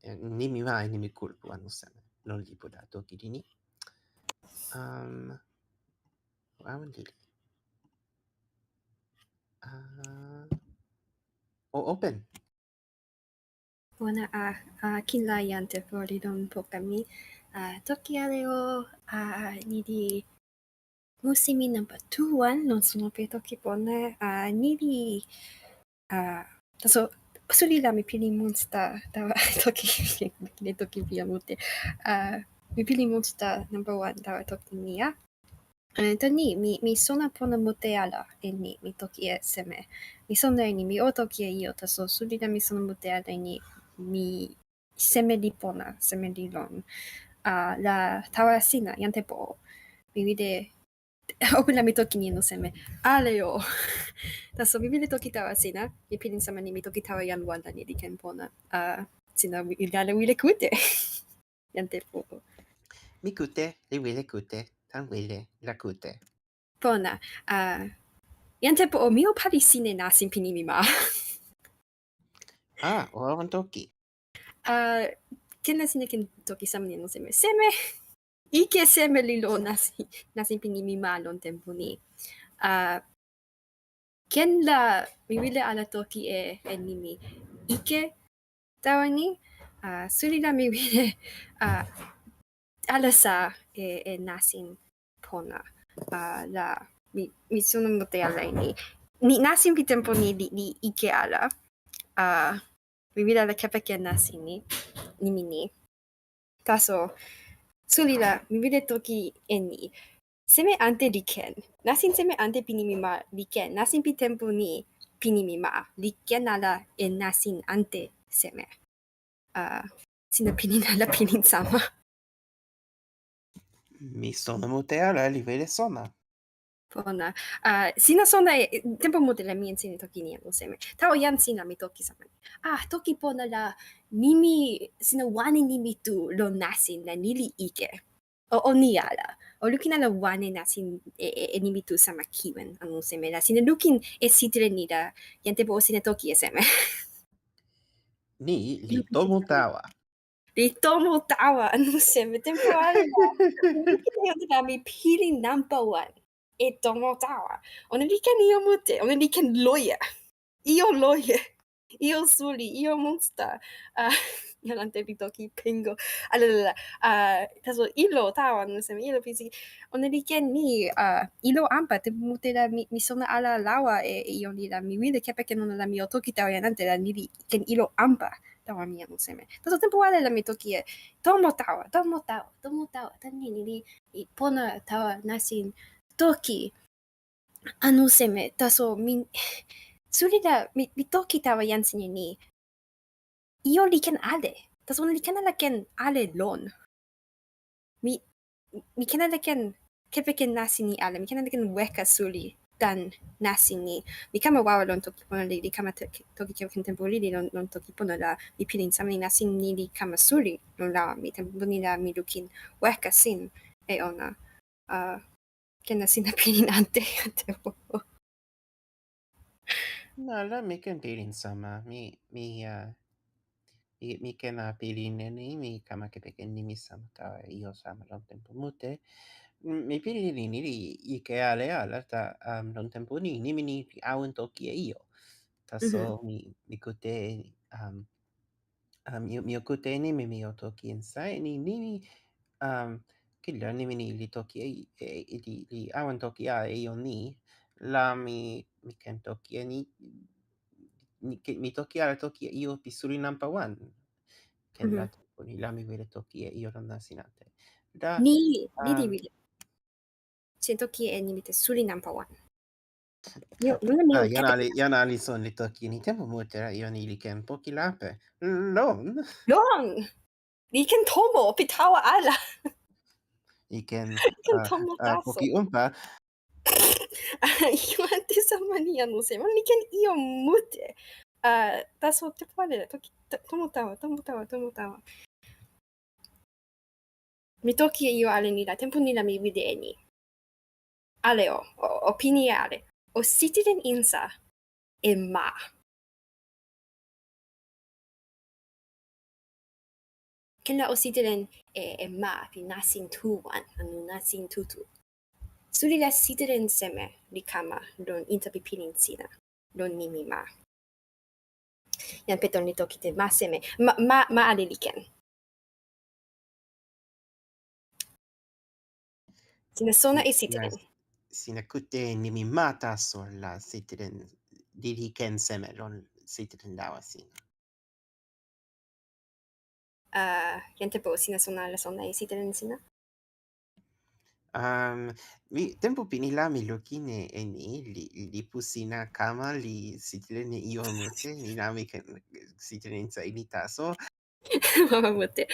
Nimi ma e nimi kulupu anu seme. Non lipo da toki dini. Awen lili. Open. Pona kila yan tepo lidon po kami. Toki ale o nili musi number 2 non sono pe toki pona nili taso sulila mi pili monster tawa toki ne toki pia mute. Mi pili monster number 1 tawa toki nia. Tani mi sona pona mute ala ni mi toki e seme. Mi sona ni mi o toki e io taso sulila mi sona mute ala ni mi seme di pona, seme di lon. La Pawasi na yan Tepo. Mi vide opila mi toki ni no seme. Ale o. Taso mi vide toki Pawasi na. Mi pilin sama ni mi toki tawa yan wanda ni di ken pona. Sina ilale wile kute. Yan Tepo. Mi kute, li wile kute. Tan wile, la kute. Pona. Yan Tepo o mi o pali sine nasin pini mi ma. O awan toki. Ken nasin ken toki sama ni no seme. Seme. Ike seme lilo nasin pini mi ma lon tempo ni. Ken la mi wile ala toki e nimi. Ike tawa ni. Suli la mi wile ala sa e nasin pona. La mi sono mute ala ni. Ni nasin pi tempo ni li ike ala. Mi wile ala kepeke nasin ni. Nimi ni. Taso suli la mi wile toki e ni. Seme ante li ken. Nasin seme ante pini mi ma li ken. Nasin pi tempo ni pini mi ma. Li ken ala e nasin ante seme. Sina pinin ala pinin sama. Mi sona mute ala li wile sona. Pona. Sina sona tempo mute la mi ensini toki ni ano seme. Tao yan sina mi toki sama. Toki pona la nimi, sina wani nimi tu lo nasin la nili ike. O ni ala. O lukin ala wane nasin e nimi tu sama kiwen ano seme la. Sina lukin e sitile ni la yan tempo o sina toki e seme. Ni li tomo tawa. Li tomo tawa ano seme. Tempo ala la. Lukin ala mi pili number 1. E tomo tawa. Ona li ken io mute. Ona li ken loya. Io loya. Io suli. Io monster. Yolante li toki pingo. Alala. Taso ilo tawa no seme. Ilo pisi. Ona li ken ni. Ilo ampa. Te mute la mi sona ala lawa e io li la. Mi wile kepeke nona la mi o toki tawa yanante la ni li ken ilo ampa. Tawa mi ano seme. Taso tempo ale la mi toki e. Tomo tawa. Tomo tawa. Tomo tawa. Tani ni li pona tawa nasin toki ano seme. Taso suli la mi toki tawa yansini ni. Io li ken ale. Taso li ken ala ken ale lon. Mi ken ala ken kepeken nasini ale. Mi ken ala ken weka suli dan nasini. Mi kama wawa lon toki pona li kama toki kepeken tempo li lon toki pona la. Mi pilin samani nasini li kama suli lon lawa mi. Tempo ni la mi lukin weka sin e ona. Kena sina pilin ante. La mi ken pilin sama. Mi ken pilin ni. Mi kama kepeken nimi sama tawa io sama lon tempo mute. Mi pilin ni li ike ale ala ta lon tempo ni. Nimi ni awen toki e io. Taso mi kute mi o kute nimi mi o toki insai ni nimi killa nimi ni li toki li awen toki a e io ni la mi ken toki e ni mi toki ala toki e io pi suri number 1 ken la tempo ni la mi wile toki e io lon nasinante da Ni di wile. Se toki e ni mite suli number 1. Yana ali son li toki ni tempo mute io ni li ken poki lape lon Li ken tomo pi tawa ala. I ken tomo taso. poki umpa Io ante sama ni ano seme. Li ken io mute. Taso te pale toki tomo tawa. mi toki io ale ni la tempo ni la mi vide ni. Ale o pini ale. O sitilen insa e ma. Kena o sitilen e ma pi nasin tuwan anu nasin tutu. Suli la sitilen seme li kama lon inta pi pilin sina. Lon nimi ma. Yan Peton li toki te ma seme. Ma ale li ken. Sina sona e sitilen. Sina kute nimi mata so la sitiden dili ken seme lon sitiden lawa sina. Yan Tepo, sina sona la sona e sitilen sina? Mi tempo pinila mi lokine eni li pusina kama li sitiden io mute ni nami ken sitiden sa inita so Mama mute.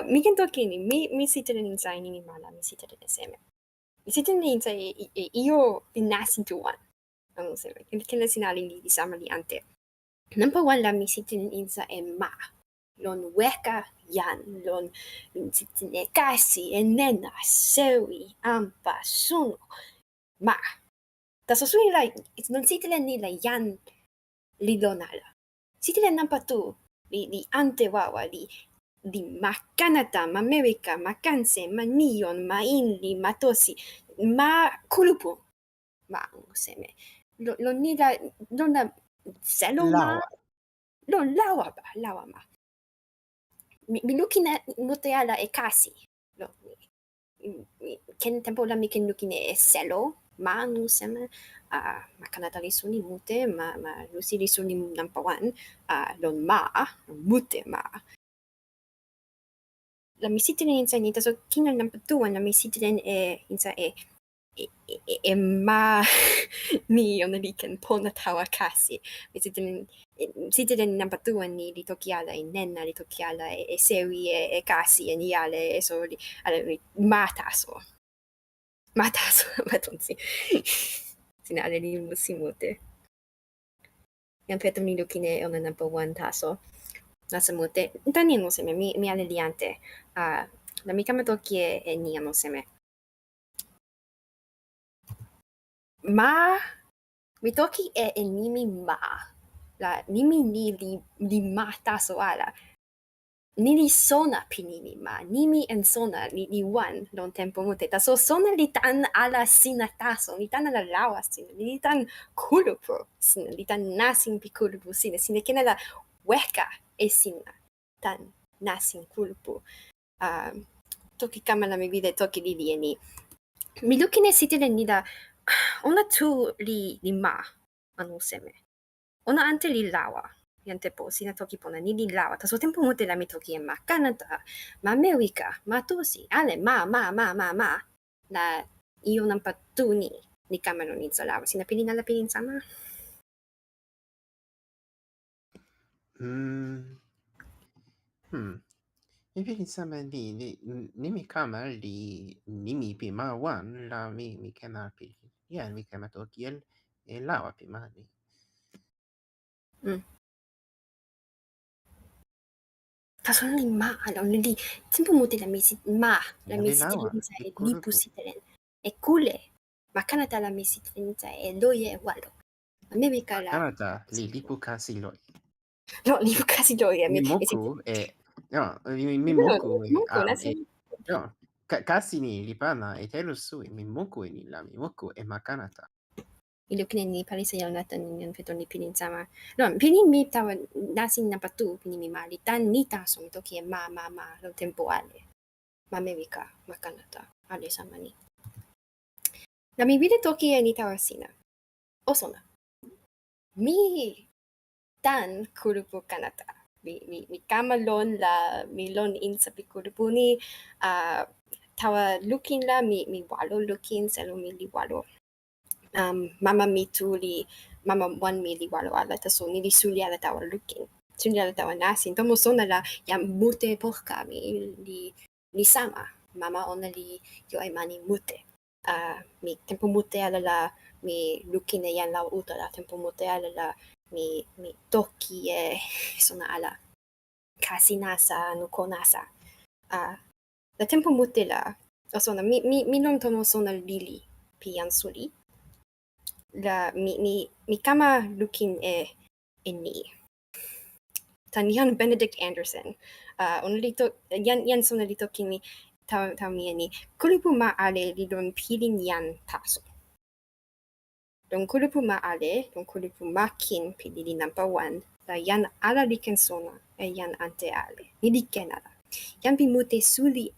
Mi ken toki ni, mi sitilen insa ni mi mala, mi sitilen e seme. Mi sitilen insa e io pi nasin tuwan. Anu seme. Ken la sina li sama li ante. Number one la mi sitilen insa e ma. Lon weka yan, lon sitilen e kasi, e nena, sewi, ampa, suno, ma. Taso sui la, lon sitilen ni la yan li lon ala. Sitilen number two, li ante wawa, li makanata, ma Mewika, ma kanse, ma nion, ma inli, ma tosi, ma kulupu, ma seme. Lon ni la, lon la selo ma, lon lawa ma. Mi lukin mute ala e kasi. Ken tempo la mi ken lukin e selo, ma anu seme. Makanata li suni mute, ma lusi li suni number one. Lon ma, mute ma. La mi sitilen insa ni, taso kina number two la mi sitilen e insa e ma ni ona li ken pona tawa kasi. Mi sitilen number two ni li toki ala e nena, li toki ala e sewi e kasi e ni ale e so li ma taso. Ma taso, ma tonsi. Sina ale li musi mute. Yan Peton ni lukin e ona number one taso. Nasa mute. Tani no seme, mi ale li ante. La mi kama toki e ni ano seme. Ma, mi toki e nimi ma. La nimi ni li ma taso ala. Ni li sona pi nimi ma. Nimi en sona li wan lon tempo mute. Taso sona li tan ala sina taso. Li tan ala lawa sina. Li tan kulupu sina. Li tan nasin pi kulupu sina. Sina kena la weka e sina. Tan nasin kulupu. Toki kama la mi vide toki li ni. Mi lukin e sitilen ni la ona tu li ma anu seme. Ona ante li lawa. Yan Tepo, sina toki pona ni li lawa. Taso tempo mute la mi toki e ma kanata, ma Mewika, ma tosi, ale ma. La io nampa tu ni kama no nitsa lawa. Sina pilin ala pilin sama? Mi pilin sama nimi kama li nimi pi ma wan la mi kena pilin. Yan mi kema toki e lawa pi ma ni. Taso li ma ala, li tempo mute la mi ma, la mi Li lawa, sitilen sa li e kulupu. lipu sitilen. E kule, ma kanata la mi sitilen sa e loye e walo. Ma Mewika la, Kanata li lipu kasi lo. no, lipu kasi loye. Mi moku e no, mi moku e Moku, nasi. no, kasi ni li pana e telo sui mi moku e ni la mi moku e ma kanata. I lukin ni pali sa yal natan yan Peton ni pilin sama. No, pilin mi tawa nasin na patu pini mi mali tan ni taso mi toki e ma lo tempo ale. Ma Mewika, ma kanata, ale sama ni. Na mi vide toki e ni tawa sina. Osona. Mi tan kulupu kanata. Mi kama lon la, mi lon insa pi kulupu ni. Tawa lukin la, mi walo lukin, selo mi li walo. Mama mi tu mama wan mi li walo ala taso ni li suli ala tawa lukin. Suli ala tawa nasin. Tomo sona la yang mute porka mi li sama. Mama ona li yo ai mani mute. Mi tempo mute ala la mi lukin e yan lau uta la. Tempo mute ala la mi toki e sona ala kasi nasa nuko nasa. la tempo mute la sona mi lon tomo sona lili pi jan suli. La mi kama lukin ni. Tan Jan Benedict Anderson. Jan sona li toki mi tau mi ni. Kulupu ma ale li lon pilin jan taso. Don kulupu ma ale, don kulupu ma kin pi lili number 1. La jan ala li ken sona jan ante ale. Ni li ken ala. Jan pi mute suli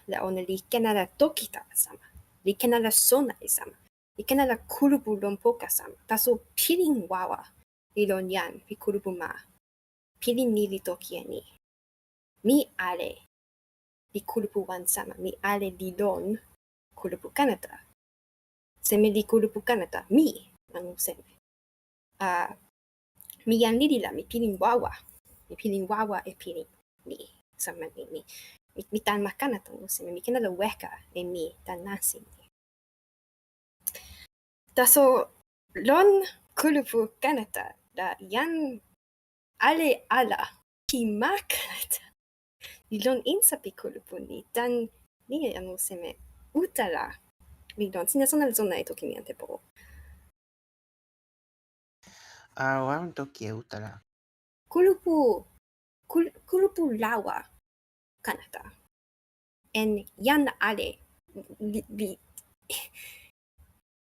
la ona li ken ala toki tawa sama. Li ken ala sona sama. Li ken ala kulupu lon poka sama. Taso pilin wawa li lon jan pi kulupu ma. Pilin ni li toki ni. Mi ale li kulupu wan sama. Mi ale li lon kulupu kanata. Seme li kulupu kanata. Mi anu seme. Mi jan lili la mi pilin wawa. Mi pilin wawa pilin ni. Sama ni. Mi tan makanata anu seme. Mi kena la weka mi tan nasi ni. Taso lon kulupu kanata la jan ale ala ki makanata. Li lon insa pi kulupu ni tan ni anu seme utala li lon. Sina sona e toki mi ante po. Wawan toki e utala. Kulupu lawa kanata. En jan ale li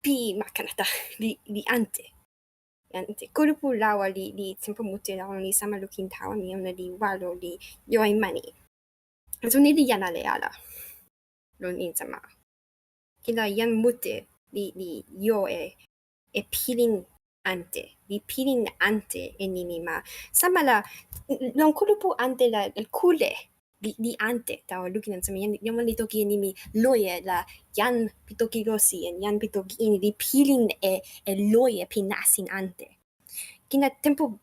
pi makanata li ante. Kulupu lawa li tempo mute la li sama lukin tawa mi ona li walo li yoi mani. So ni li jan ale ala. Lon insa ma. Kila jan mute li yo pilin ante. Li pilin ante nimi ma. Sama la, lon kulupu ante la kule li ante. Tawa lukin sama jan li toki nimi loye la jan pitoki rosi en jan pitoki ini li pilin loye pi nasin ante. Kina tempo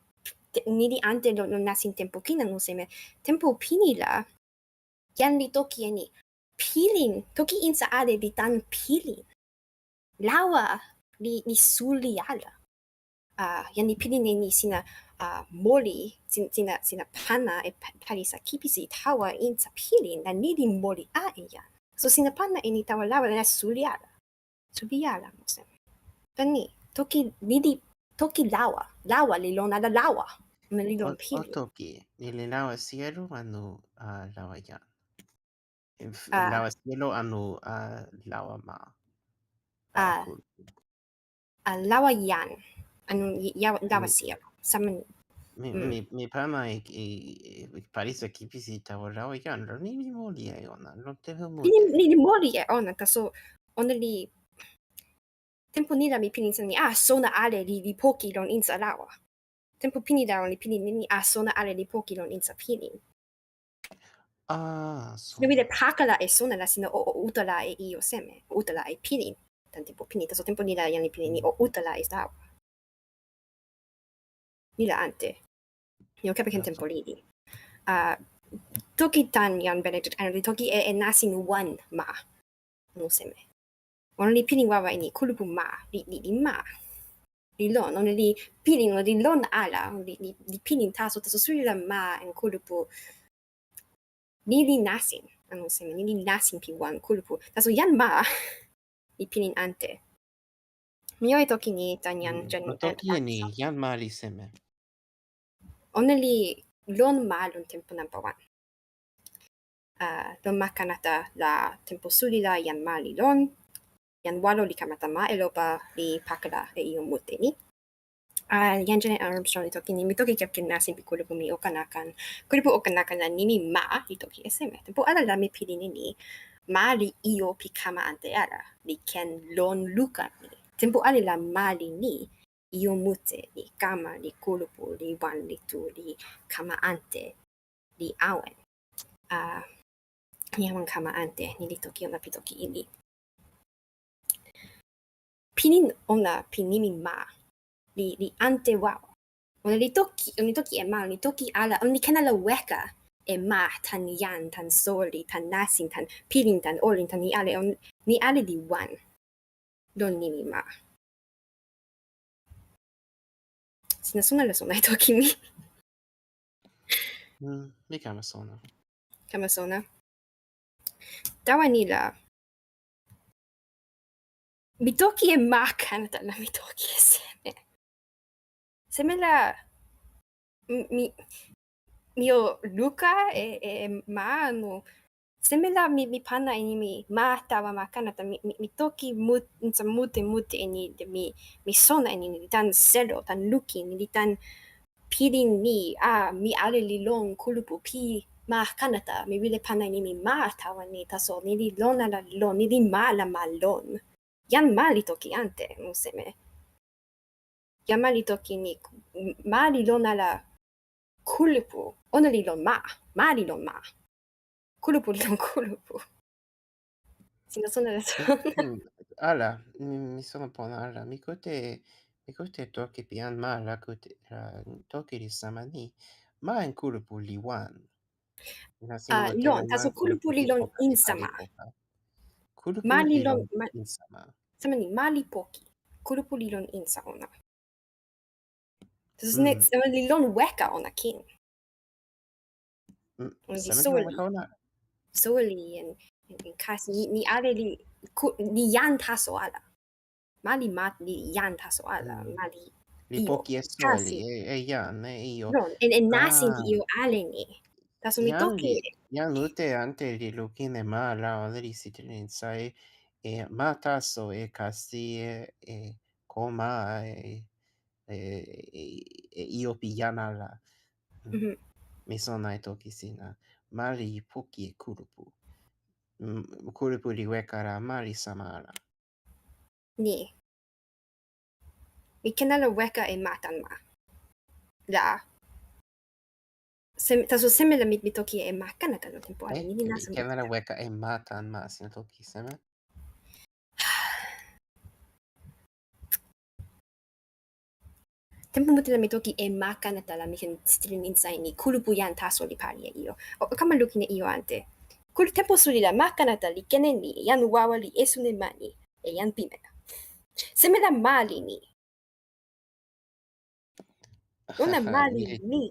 ni li ante lo nasin tempo kina no seme. Tempo pini la jan li toki ini pilin, toki insa ale li tan pilin. Lawa li suli ala. Jan li pilin ini sina moli, sina pana pali sa kipisi tawa insa pilin, la ni li moli jan. So sina pana ini tawa lawa la suli ala. Suli ala mo seme. Tani, toki lawa li lon ala lawa. Ma li lon pilin. O toki, ni lawa sielu anu lawa jan. Lawa sielu anu lawa ma. Lawa jan. Anu lawa sielu. Sama Mi pana pali sa kipisi tawa lawa jan. Lo ni moli e ona. Lo teho mute. Ni moli e ona. Taso ona li tempo ni la mi pilin sa ni sona ale li poki lon insa lawa. Tempo pini la li pilin ni sona ale li poki lon insa pilin. Sina wile pakala e sona la sina o utala e iyo seme. Utala e pilin. Tan tempo pini. Taso tempo ni la jan li pilin ni o utala e lawa. Ni la ante. Io kepeken tempo lili. Toki tan jan Benedict Anderson. Toki e nasin wan ma. No seme. Ona li pilin wawa ini kulupu ma. Li ma. Li lon. Ona li pilin. Ona li lon ala. Li pilin taso. Taso suri la ma en kulupu. Ni li nasin. Ano seme. Ni li nasin pi wan kulupu. Taso jan ma. Li pilin ante. Mio e toki ni tan jan. Toki ni jan ma li seme. Ona li lon ma lon tempo number 1. Lon ma kanata la tempo suli la jan ma li lon. Jan walo li kamata ma e lopa li pakala e iyo mute ni. Jan Janet Armstrong li toki ni. Mi toki kepken nasin pi kulupu mi okanakan. Kulupu okanakan la nimi ma li toki e seme. Tempo ala la mi pilin ni. Ma li iyo pi kama ante ala. Li ken lon luka ni. Tempo ala la ma li ni. Iyo mute li kama li kulupu li wan li tu li kama ante li awen. Ni awan kama ante ni li toki ona pi toki ili. Pilin ona pi nimi ma li ante wawa. Ona li toki e ma, li toki ala, ona li ken ala weka e ma tan jan, tan soli, tan nasin, tan pilin, tan olin, tan ni ale li wan. Lon nimi ma. Sina sona la sona e toki mi. Mi kama sona. Kama sona. tawa ni la mi toki e ma kanata la mi toki e seme. Seme la mi o luka e ma no seme la mi pana e ni mi ma tawa ma kanata mi toki mute e ni mi sona e ni tan selo tan luki ni tan pilin ni mi ale li long kulupu pi ma kanata mi wile pana ni mi ma tawa ni taso ni li lon ala lon ni li ma la ma lon jan ma li toki ante no seme jan ma li toki ni ma li lon ala kulupu ona li lon ma li lon ma kulupu li lon kulupu sino sona la Ala, mi sono pona ala. Mi kute toki pian ma la kute toki li sama ni. Ma en kulupu li wan. Na sina mute lon ma taso en kulupu li li lon poka li pali insama poka. Kulupu ma li li lon lon insama. sama ni ma li poki kulupu li lon insa ona taso Mm. sama li lon weka ona kin ona li Sama li soweli weka ona? soweli en kasi ni ale li jan taso ala ma li jan taso ala ma li Li io poki e soli, kasi e jan, e io. non en nasin di io ale ni taso mi toki Jan lute ante li lukine ma la ona li sitilin sai e ma taso e kasi e koma e io pi jan ala. Mi sona e toki sina. Ma li poki e kulupu. Kulupu li weka la ma li sama ala. ni mi ken ala weka e matan ma la taso seme la mi toki e ma kanata no tempo ala ni nasa Ken ala weka e matan ma sina toki seme? tempo mute la mi toki e ma kanata la mi ken stilin insai ni kulupu jan taso li pali e io o kama lukine io ante tempo suli la ma kanata li kenen ni jan wawa li esune mani e jan pimena seme la mali ni ona mali ni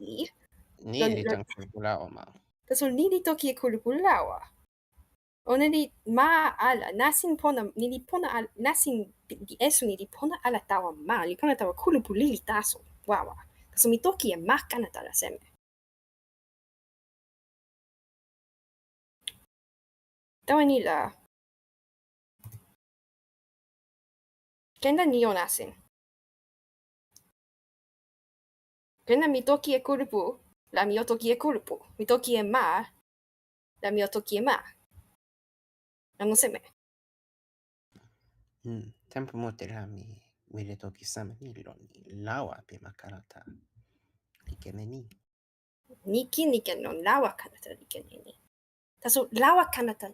Ni li tan kulupu la oma. taso ni li toki e kulupu lawa ona li ma ala nasin pona ni li pona ala nasin li esu ni li pona ala tawa ma li pona tawa kulupu lili taso wawa taso mi toki e ma kanata la seme tawa ni la kenda ni o nasin kenda mi toki e kulupu la mi o toki e kulupu mi toki e ma la mi o toki e ma ano seme Tempo mute la mi wile toki sama ni lon lawa pi ma kanata. Li kene ni. ni kin li ken lon lawa kanata li ken ni taso lawa kanata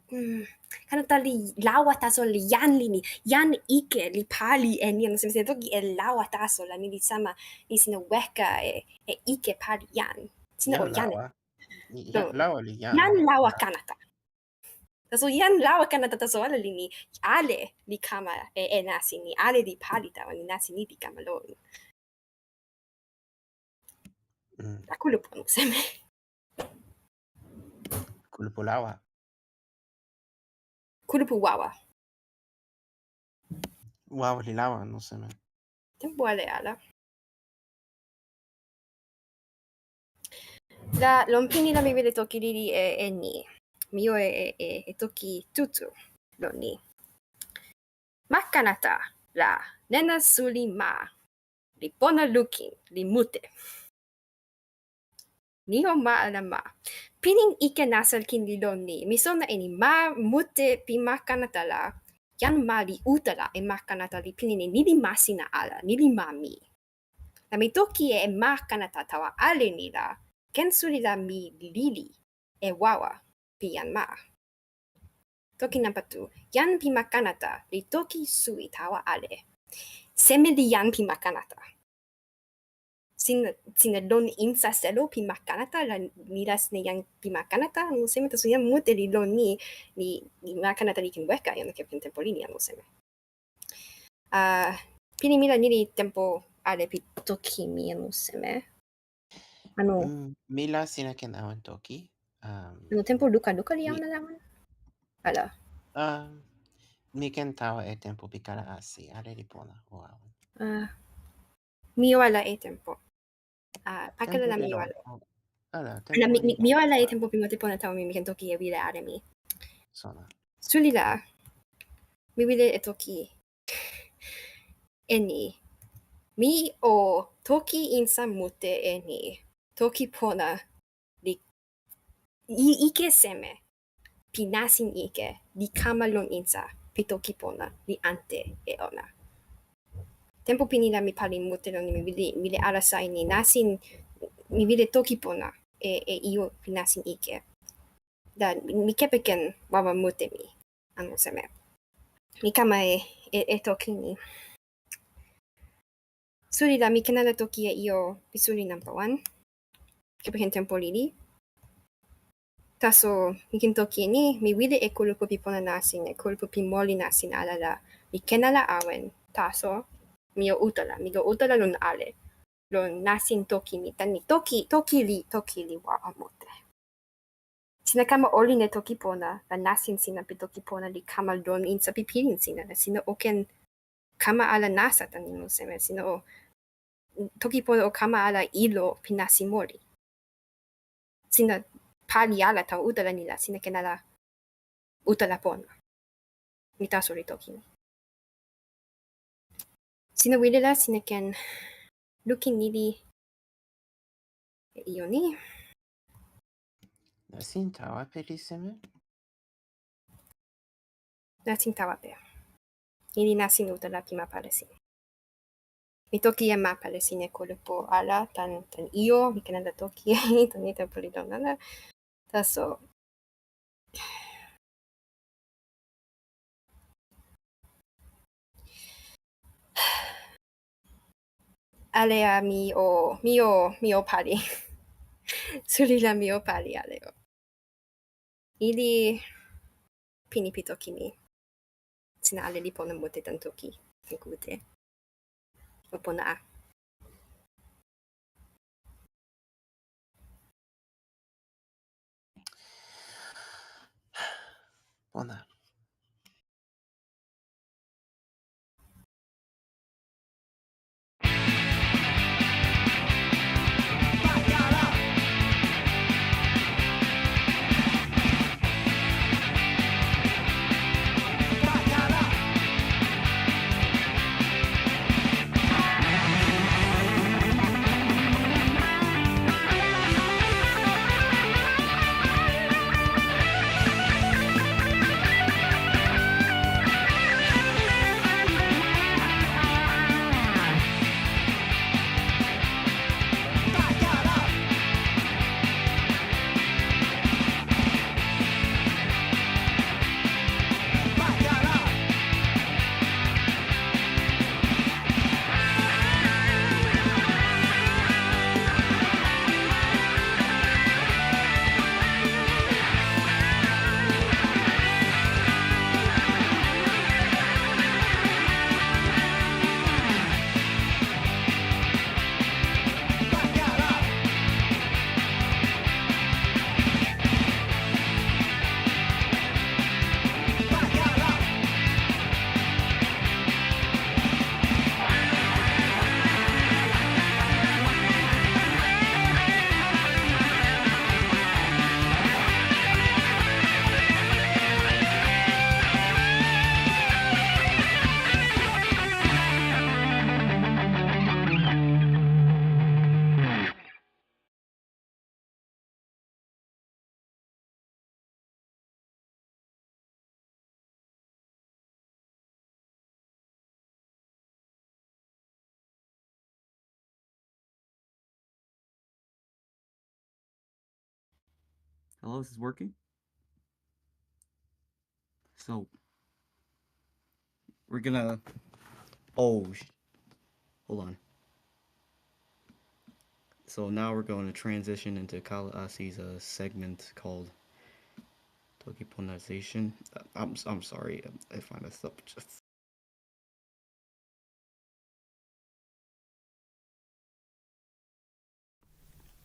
kanata li lawa taso li jan li ni jan ike li pali e ni ano seme toki e lawa taso la ni li sama ni sina weka e ike pali jan sina o jan Lawa. Lawa li jan. jan lawa kanata taso jan lawa kanata taso ala li ni ale li kama e nasi ni ale li pali tawa ni nasi ni li kama lon la kulupu ano seme Kulupu lawa. kulupu wawa Wawa li lawa no seme. tempo ale ala la lon pini la mi wile toki lili e ni mi o e toki tutu lon ni ma kanata la nena suli ma li pona lukin li mute ni o ma ala ma pinin ike nasal kin li lon ni mi sona e ni ma mute pi ma kanata la jan ma li utala e ma kanata li pinin ni li masina ala ni li ma mi la mi toki e ma kanata tawa ale ni la ken suli la mi lili e wawa pi jan ma toki nampa tu jan pi ma kanata li toki sui tawa ale seme li jan pi ma kanata sina lon insa selo pi ma kanata la ni la sina jan pi ma kanata no seme taso jan mute li lon ni ma kanata li ken weka jan ken tempo lini ano seme pini mi la ni li tempo ale pi toki mi ano seme Mi la sina ken awen toki. ano tempo luka li awen ala awen ala. Mi ken tawa e tempo pi Kalawasi, ale li pona o awen. Mi o ala e tempo. Pakala Tempo la pi mi o lon. ala. Ala, Ala, tempo li mi o lon. ala e tempo pi mute pona tawa mi ken toki e wile ale mi. Sona. Suli la, mi wile e toki e ni. Mi o toki insa mute e ni. Toki pona li ike seme pi nasin ike li kama lon insa pi toki pona li ante e ona. Tempo pini la mi pali mute lon mi wile alasa ini nasin mi wile toki pona e iyo pi nasin ike. Da mi kepeken wawa mute mi anu seme. Mi kama e toki ni. Suli la mi kenala toki e iyo pi suli nampa wan. Kepeken tempo lili. Taso mi ken toki ni mi wile e kulupu pi pona nasin e kulupu pi moli nasin ala la mi kenala awen. Taso mi o utala. Mi go utala lon ale. Lon nasin toki mi tani toki li wawa mute. Sina kama olin e toki pona, la nasin sina pi toki pona li kama lon insa pi pilin sina. La sina oken kama ala nasa tani no seme. Sina o toki pona o kama ala ilo pi nasi moli. Sina pali ala tau utala nila, sina kenala utala pona. Mi taso li toki ni. Sina wile la, sina ken lukin nili e iyo ni. Nasin tawa pe li seme? Nasin tawa pe. Nili nasin utala pi mapale sin. Mi toki e mapale sin e kulupu ala tan iyo, mi kenala toki e tan ita puli don ala. Taso alea mi o pali. Suli la mi o pali aleo. Ili pini pi toki mi. Sina ale li pona mute tan toki. Kute. O pona a. Pona. Hello, this is working? So, we're gonna... hold on. So now we're going to transition into Kawasi's segment called tokiponisation. I'm sorry if I messed up. Just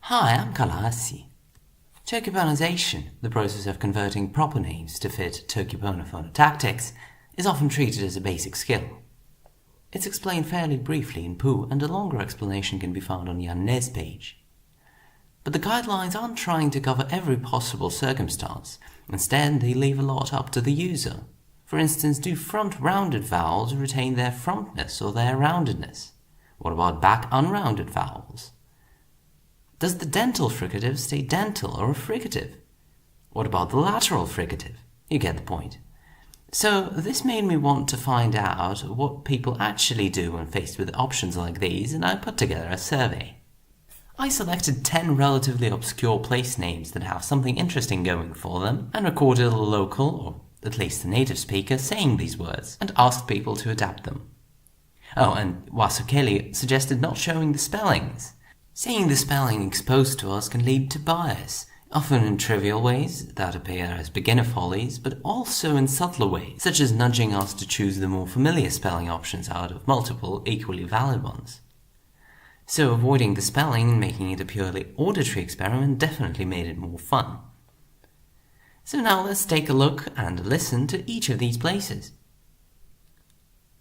Hi, I'm Kawasi. Tokiponisation, the process of converting proper names to fit Tokipona phonotactics, is often treated as a basic skill. It's explained fairly briefly in Poo, and a longer explanation can be found on Yanne's page. But the guidelines aren't trying to cover every possible circumstance. Instead, they leave a lot up to the user. For instance, do front-rounded vowels retain their frontness or their roundedness? What about back-unrounded vowels? Does the dental fricative stay dental or fricative? What about the lateral fricative? You get the point. So this made me want to find out what people actually do when faced with options like these, and I put together a survey. I selected 10 relatively obscure place names that have something interesting going for them, and recorded a local, or at least a native speaker, saying these words, and asked people to adapt them. Oh, and Wasukeli suggested not showing the spellings. Saying the spelling exposed to us can lead to bias, often in trivial ways that appear as beginner follies, but also in subtler ways, such as nudging us to choose the more familiar spelling options out of multiple equally valid ones. So avoiding the spelling and making it a purely auditory experiment definitely made it more fun. So now let's take a look and listen to each of these places.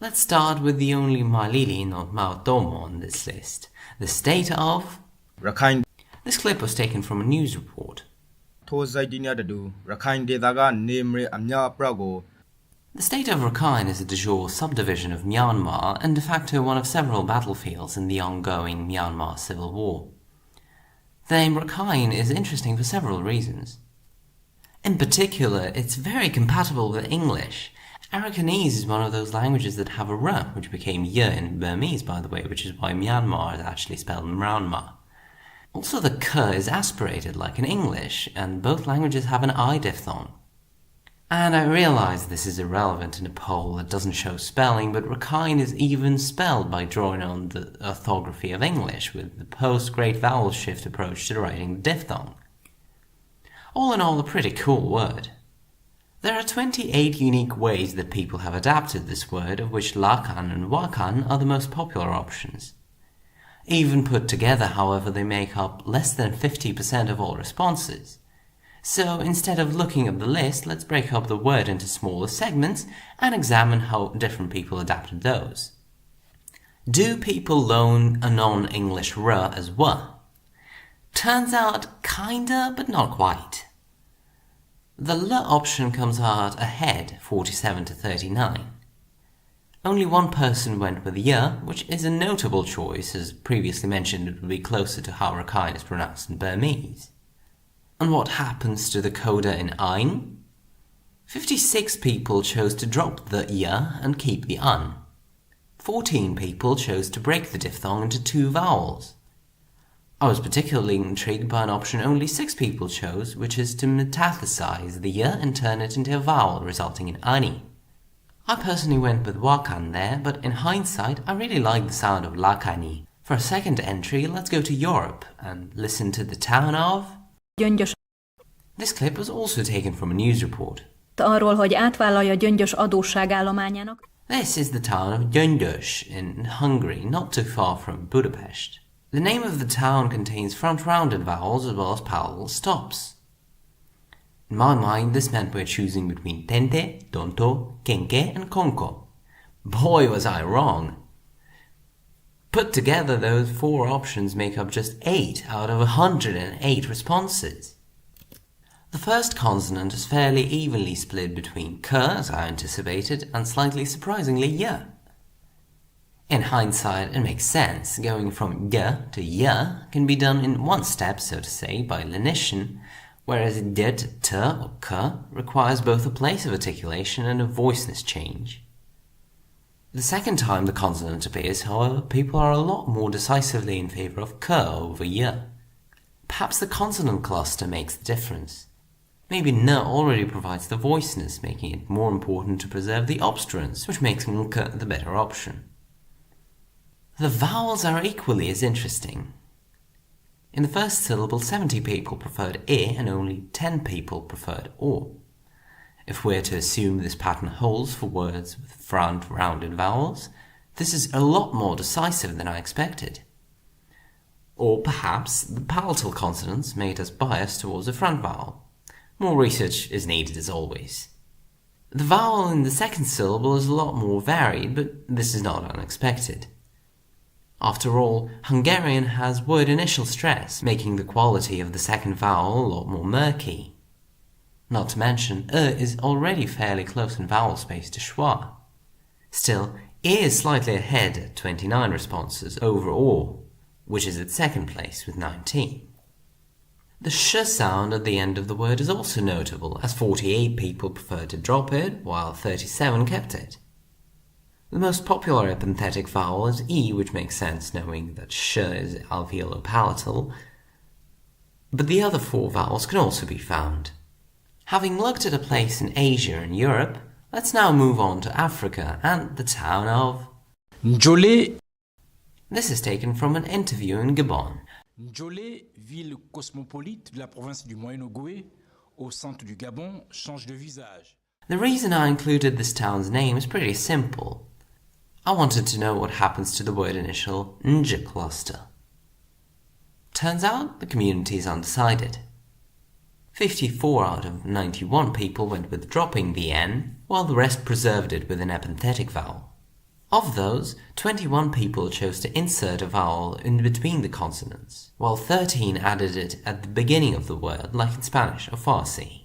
Let's start with the only Malili, not Maotomo, on this list. The state of Rakhine. This clip was taken from a news report. The state of Rakhine is a de jure subdivision of Myanmar and de facto one of several battlefields in the ongoing Myanmar civil war. The name Rakhine is interesting for several reasons. In particular, it's very compatible with English. Arakanese is one of those languages that have a r, which became y in Burmese, by the way, which is why Myanmar is actually spelled Myanmar. Also, the k is aspirated like in English, and both languages have an I diphthong. And I realize this is irrelevant in a poll that doesn't show spelling, but Rakhine is even spelled by drawing on the orthography of English with the post-great vowel shift approach to writing the diphthong. All in all, a pretty cool word. There are 28 unique ways that people have adapted this word, of which Lakan and Wakan are the most popular options. Even put together, however, they make up less than 50% of all responses. So instead of looking at the list, let's break up the word into smaller segments and examine how different people adapted those. Do people loan a non-English r as w? Turns out kinda, but not quite. The l option comes out ahead, 47 to 39. Only one person went with y, which is a notable choice, as previously mentioned it would be closer to how Rakhine is pronounced in Burmese. And what happens to the coda in ein? 56 people chose to drop the y and keep the un. 14 people chose to break the diphthong into two vowels. I was particularly intrigued by an option only 6 people chose, which is to metathesize the y and turn it into a vowel, resulting in ani. I personally went with wakan there, but in hindsight, I really like the sound of lakani. For a second entry, let's go to Europe and listen to the town of... This clip was also taken from a news report. Arról, hogy átvállalja Gyöngyös adósságállományának. This is the town of Gyöngyös in Hungary, not too far from Budapest. The name of the town contains front-rounded vowels as well as parallel stops. In my mind, this meant we're choosing between tente, tonto, kenke, and konko. Boy, was I wrong! Put together, those 4 options make up just 8 out of 108 responses. The first consonant is fairly evenly split between k, as I anticipated, and slightly surprisingly y. In hindsight, it makes sense. Going from g to y can be done in one step, so to say, by lenition, whereas d to t or k requires both a place of articulation and a voiceless change. The second time the consonant appears, however, people are a lot more decisively in favor of k over y. Perhaps the consonant cluster makes the difference. Maybe n already provides the voiceless, making it more important to preserve the obstruents, which makes nk the better option. The vowels are equally as interesting. In the first syllable, 70 people preferred I and only 10 people preferred O. If we're to assume this pattern holds for words with front-rounded vowels, this is a lot more decisive than I expected. Or perhaps the palatal consonants made us biased towards the front vowel. More research is needed as always. The vowel in the second syllable is a lot more varied, but this is not unexpected. After all, Hungarian has word initial stress, making the quality of the second vowel a lot more murky. Not to mention, is already fairly close in vowel space to schwa. Still, is slightly ahead at 29 responses over or, which is at second place with 19. The sh sound at the end of the word is also notable, as 48 people preferred to drop it, while 37 kept it. The most popular epenthetic vowel is E, which makes sense knowing that sh is alveolo-palatal, but the other 4 vowels can also be found. Having looked at a place in Asia and Europe, let's now move on to Africa and the town of Njolé. This is taken from an interview in Gabon. Njolé, ville cosmopolite de la province du Moyen-Ogooué, au centre du Gabon, change de visage. The reason I included this town's name is pretty simple. I wanted to know what happens to the word initial nj cluster. Turns out the community is undecided. 54 out of 91 people went with dropping the n, while the rest preserved it with an epenthetic vowel. Of those, 21 people chose to insert a vowel in between the consonants, while 13 added it at the beginning of the word, like in Spanish or Farsi.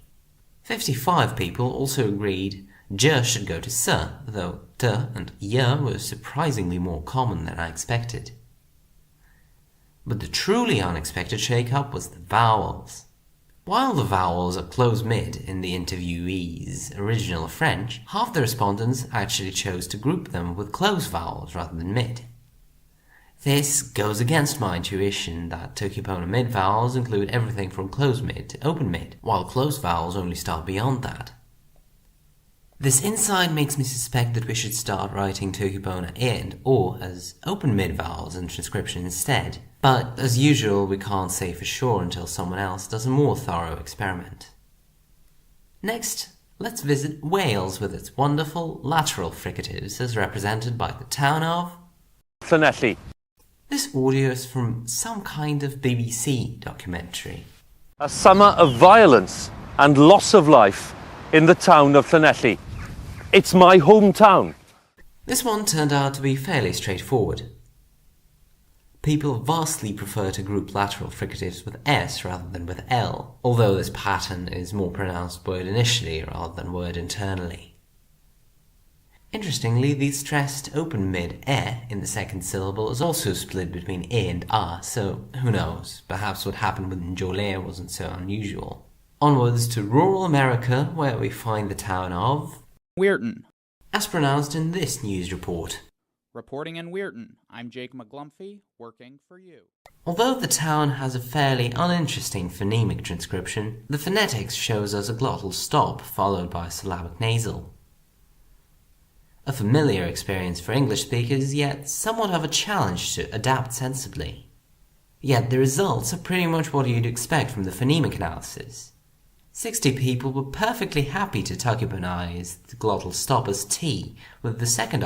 55 people also agreed j should go to s, though t and y were surprisingly more common than I expected. But the truly unexpected shake-up was the vowels. While the vowels are close mid in the interviewee's original French, half the respondents actually chose to group them with close vowels rather than mid. This goes against my intuition that Tokipona mid vowels include everything from close mid to open mid, while close vowels only start beyond that. This insight makes me suspect that we should start writing Tokipona and or as open mid vowels in transcription instead. But, as usual, we can't say for sure until someone else does a more thorough experiment. Next, let's visit Wales with its wonderful lateral fricatives as represented by the town of Llanelli. This audio is from some kind of BBC documentary. A summer of violence and loss of life in the town of Llanelli. It's my hometown. This one turned out to be fairly straightforward. People vastly prefer to group lateral fricatives with S rather than with L, although this pattern is more pronounced word initially rather than word internally. Interestingly, the stressed open mid E in the second syllable is also split between E and A, so who knows, perhaps what happened with Njolé wasn't so unusual. Onwards to rural America, where we find the town of Weirton. As pronounced in this news report. Reporting in Weirton, I'm Jake McGlumphy, working for you. Although the town has a fairly uninteresting phonemic transcription, the phonetics shows us a glottal stop followed by a syllabic nasal. A familiar experience for English speakers, yet somewhat of a challenge to adapt sensibly. Yet the results are pretty much what you'd expect from the phonemic analysis. 60 people were perfectly happy to tokiponize the glottal stop as T, with the second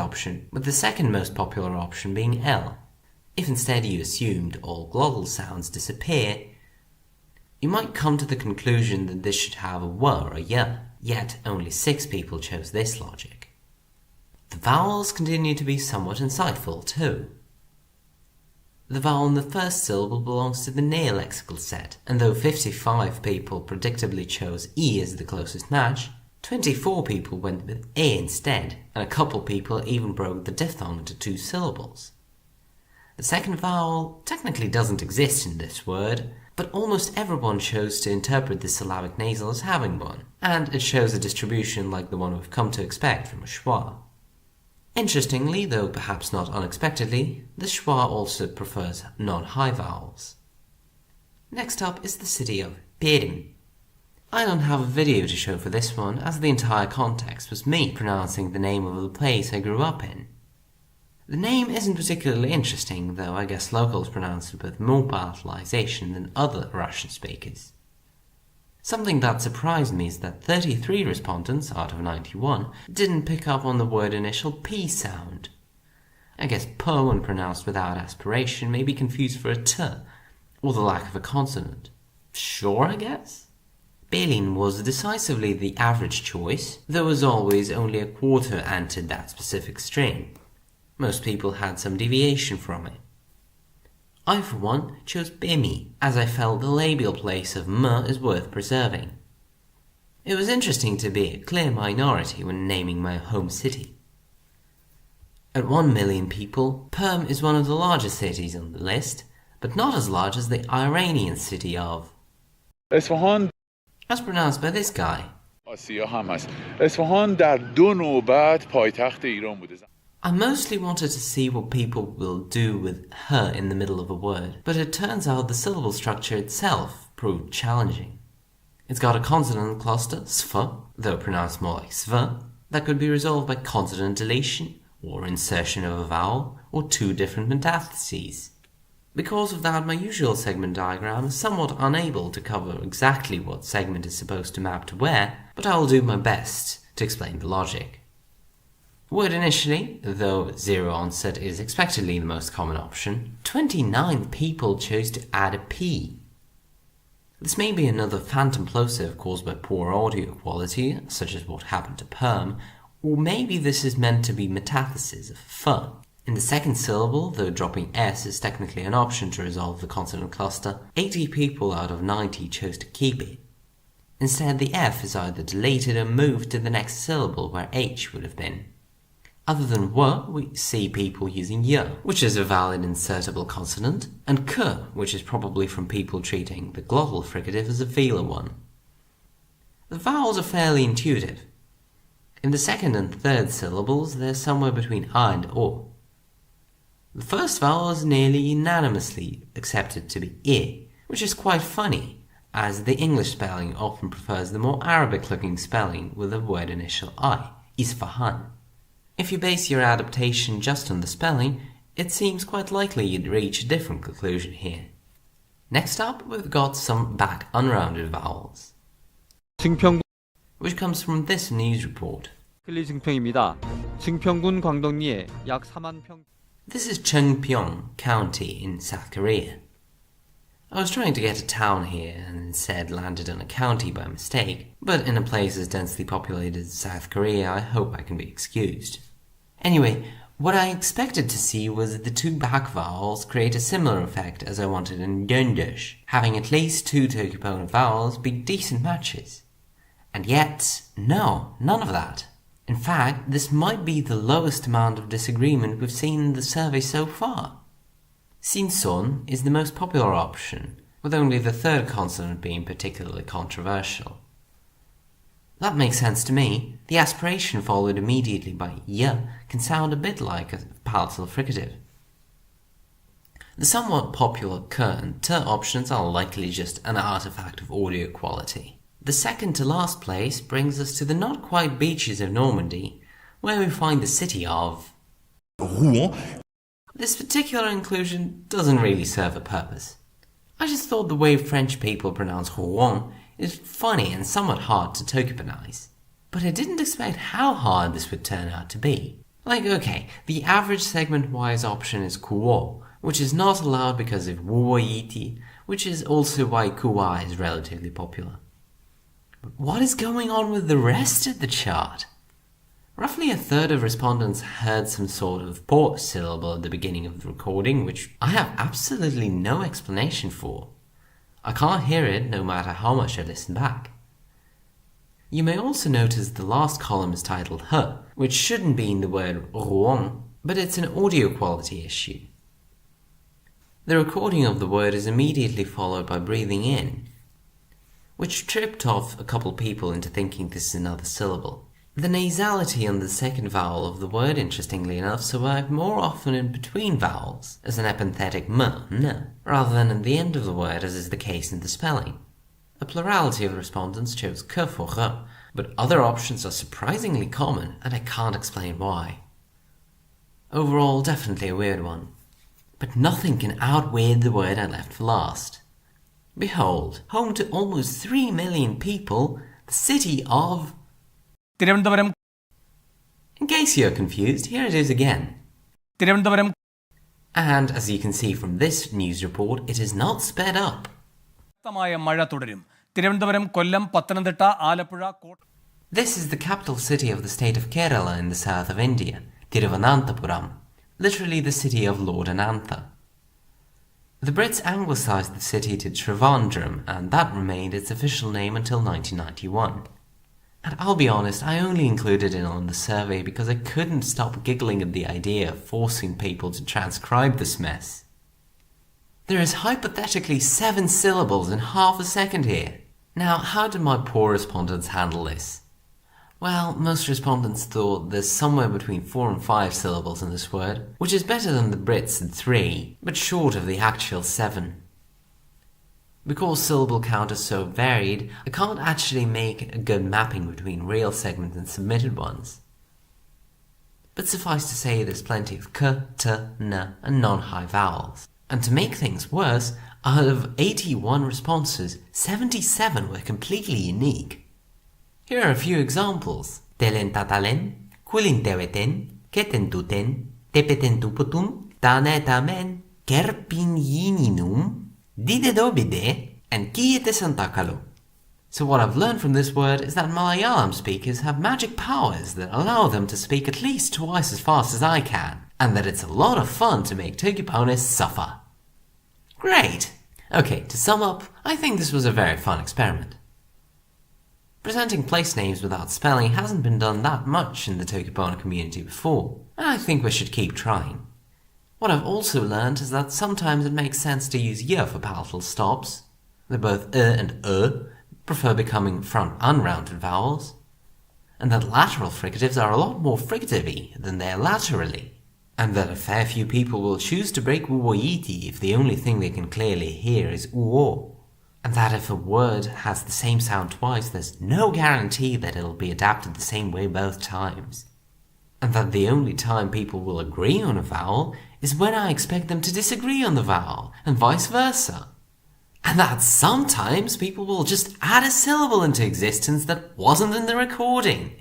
most popular option being L. If instead you assumed all glottal sounds disappear, you might come to the conclusion that this should have a W or a Y, yet only 6 people chose this logic. The vowels continue to be somewhat insightful too. The vowel in the first syllable belongs to the neolexical set, and though 55 people predictably chose E as the closest match, 24 people went with A instead, and a couple people even broke the diphthong into 2 syllables. The second vowel technically doesn't exist in this word, but almost everyone chose to interpret the syllabic nasal as having one, and it shows a distribution like the one we've come to expect from a schwa. Interestingly, though perhaps not unexpectedly, the schwa also prefers non-high vowels. Next up is the city of Pelin. I don't have a video to show for this one, as the entire context was me pronouncing the name of the place I grew up in. The name isn't particularly interesting, though I guess locals pronounce it with more palatalization than other Russian speakers. Something that surprised me is that 33 respondents out of 91 didn't pick up on the word initial P sound. I guess p when pronounced without aspiration may be confused for a t, or the lack of a consonant. Sure, I guess? Pelin was decisively the average choice, though as always only a quarter entered that specific strain. Most people had some deviation from it. I, for one, chose Bimi, as I felt the labial place of m is worth preserving. It was interesting to be a clear minority when naming my home city. At 1 million people, Perm is one of the largest cities on the list, but not as large as the Iranian city of Isfahan, as pronounced by this guy. I mostly wanted to see what people will do with her in the middle of a word, but it turns out the syllable structure itself proved challenging. It's got a consonant cluster, sv, though pronounced more like sv, that could be resolved by consonant deletion, or insertion of a vowel, or two different metatheses. Because of that, my usual segment diagram is somewhat unable to cover exactly what segment is supposed to map to where, but I will do my best to explain the logic. Word initially, though zero onset is expectedly the most common option, 29 people chose to add a p. This may be another phantom plosive caused by poor audio quality, such as what happened to Perm, or maybe this is meant to be metathesis of f. In the second syllable, though dropping s is technically an option to resolve the consonant cluster, 80 people out of 90 chose to keep it. Instead, the f is either deleted or moved to the next syllable where h would have been. Other than w, we see people using y, which is a valid insertable consonant, and k, which is probably from people treating the glottal fricative as a velar one. The vowels are fairly intuitive. In the second and third syllables, they're somewhere between a and o. The first vowel is nearly unanimously accepted to be I, which is quite funny, as the English spelling often prefers the more Arabic-looking spelling with the word initial I, Isfahan. If you base your adaptation just on the spelling, it seems quite likely you'd reach a different conclusion here. Next up, we've got some back unrounded vowels, which comes from this news report. This is Chungpyeong County in South Korea. I was trying to get a town here and instead landed on a county by mistake, but in a place as densely populated as South Korea, I hope I can be excused. Anyway, what I expected to see was the two back vowels create a similar effect as I wanted in Yöndesh, having at least two tokipona vowels be decent matches. And yet, no, none of that. In fact, this might be the lowest amount of disagreement we've seen in the survey so far. Sinson is the most popular option, with only the third consonant being particularly controversial. That makes sense to me. The aspiration followed immediately by y can sound a bit like a palatal fricative. The somewhat popular k and t options are likely just an artifact of audio quality. The second to last place brings us to the not quite beaches of Normandy, where we find the city of Rouen. This particular inclusion doesn't really serve a purpose. I just thought the way French people pronounce Rouen is funny and somewhat hard to tokiponize. But I didn't expect how hard this would turn out to be. Like, okay, the average segment-wise option is Kuo, which is not allowed because of Wuoyiti, which is also why Kuwa is relatively popular. But what is going on with the rest of the chart? Roughly a third of respondents heard some sort of po syllable at the beginning of the recording, which I have absolutely no explanation for. I can't hear it no matter how much I listen back. You may also notice the last column is titled H, which shouldn't be in the word Rouen, but it's an audio quality issue. The recording of the word is immediately followed by breathing in, which tripped off a couple people into thinking this is another syllable. The nasality on the second vowel of the word, interestingly enough, survived more often in between vowels, as an epenthetic n, rather than at the end of the word as is the case in the spelling. A plurality of respondents chose k for r, but other options are surprisingly common, and I can't explain why. Overall, definitely a weird one. But nothing can outweird the word I left for last. Behold, home to almost 3 million people, the city of... In case you're confused, here it is again. And as you can see from this news report, it is not sped up. This is the capital city of the state of Kerala in the south of India, Thiruvananthapuram, literally the city of Lord Anantha. The Brits anglicised the city to Trivandrum, and that remained its official name until 1991. And I'll be honest, I only included it on the survey because I couldn't stop giggling at the idea of forcing people to transcribe this mess. There is hypothetically 7 syllables in half a second here. Now, how did my poor respondents handle this? Well, most respondents thought there's somewhere between 4 and 5 syllables in this word, which is better than the Brits at 3, but short of the actual 7. Because syllable count is so varied, I can't actually make a good mapping between real segments and submitted ones. But suffice to say, there's plenty of k, t, n, and non-high vowels. And to make things worse, out of 81 responses, 77 were completely unique. Here are a few examples. Telen tatalen, kulin teweten, keten tuten, tepeten tuputum, tane tamen, kerpin yininum, didedobide, and kiete santakalu. So what I've learned from this word is that Malayalam speakers have magic powers that allow them to speak at least twice as fast as I can, and that it's a lot of fun to make tokiponists suffer. Great! Okay, to sum up, I think this was a very fun experiment. Presenting place names without spelling hasn't been done that much in the Tokipona community before, and I think we should keep trying. What I've also learned is that sometimes it makes sense to use y for palatal stops, that both and prefer becoming front unrounded vowels, and that lateral fricatives are a lot more fricative-y than they are laterally, and that a fair few people will choose to break uoyiti if the only thing they can clearly hear is uo, and that if a word has the same sound twice, there's no guarantee that it'll be adapted the same way both times, and that the only time people will agree on a vowel is when I expect them to disagree on the vowel, and vice versa. And that sometimes people will just add a syllable into existence that wasn't in the recording.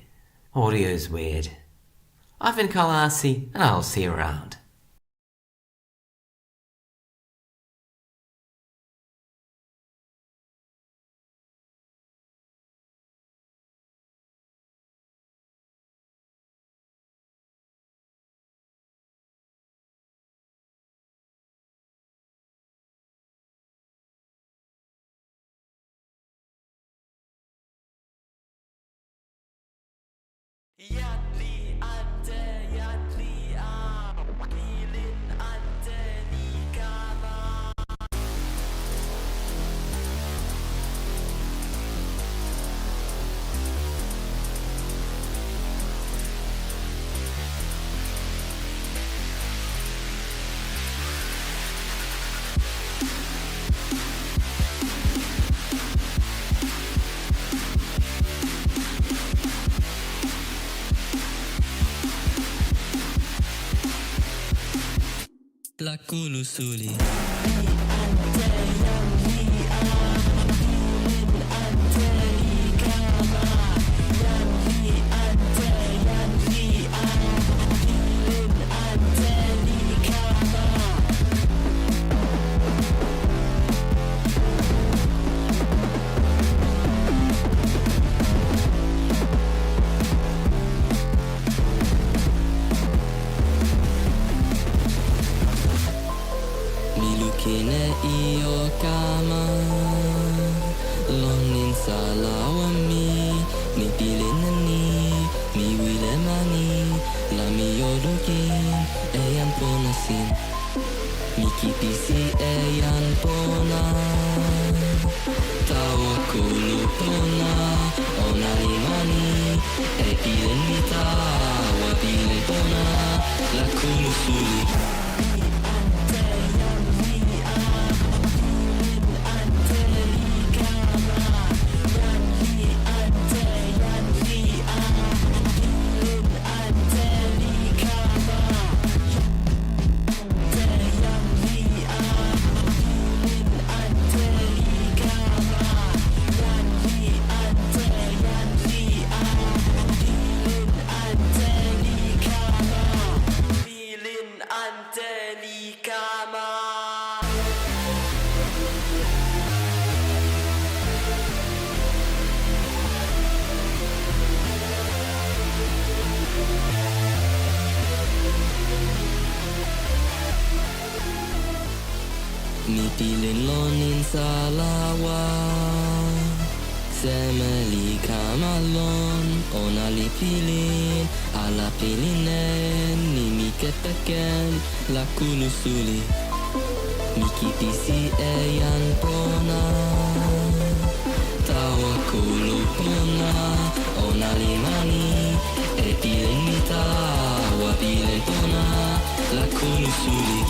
Audio is weird. I've been Pawasi, and I'll see you around. Lakuse. Kine iyo kama Lonin salawami Ni pilinani Mi wilemani Lami yodokin Eyan ponasin Miki pisi eyan pona Tawa kulupona Onalimani E pilin mita Wa pilin pona La kulusuli Mi pilin lonin salawa Seme li kamalon Ona li pilin Ala pilinen Nimi kepeken Lakulusuli Miki pisi eyan pona Tawa kulupuna Ona li mani E pilin mita Wa pilin pona Lakulusuli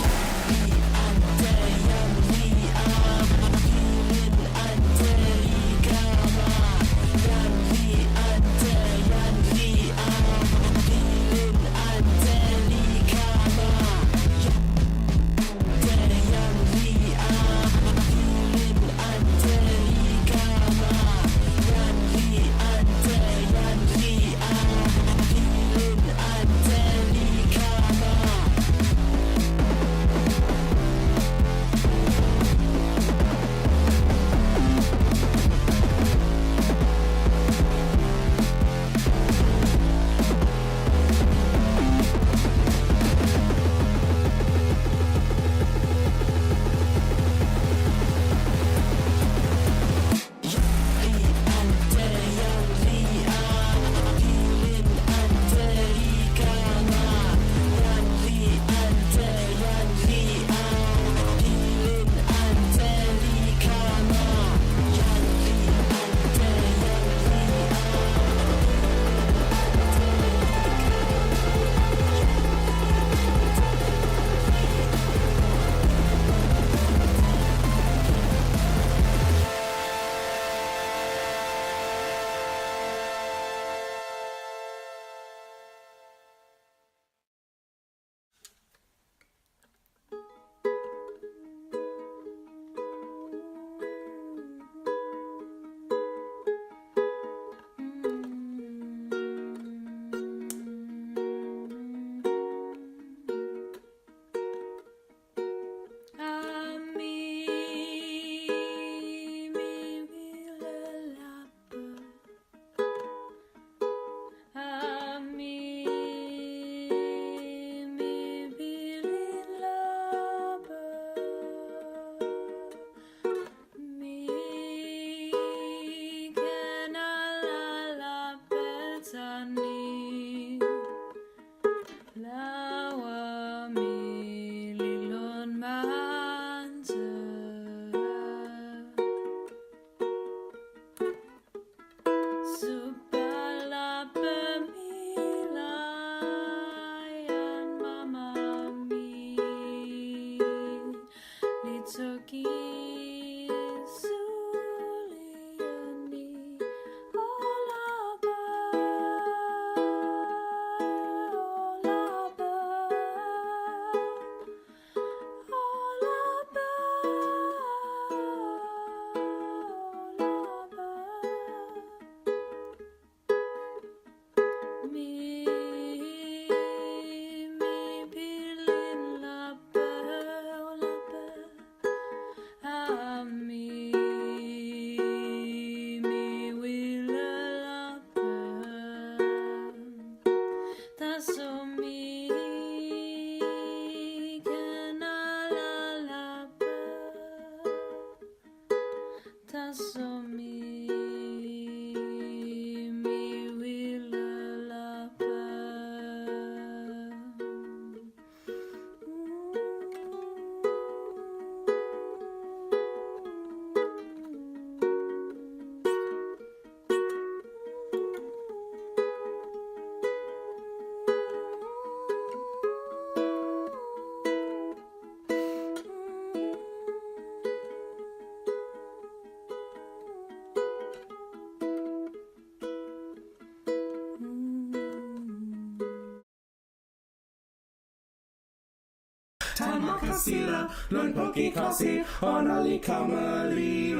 Tamakasila, non poki kasi, onali kamali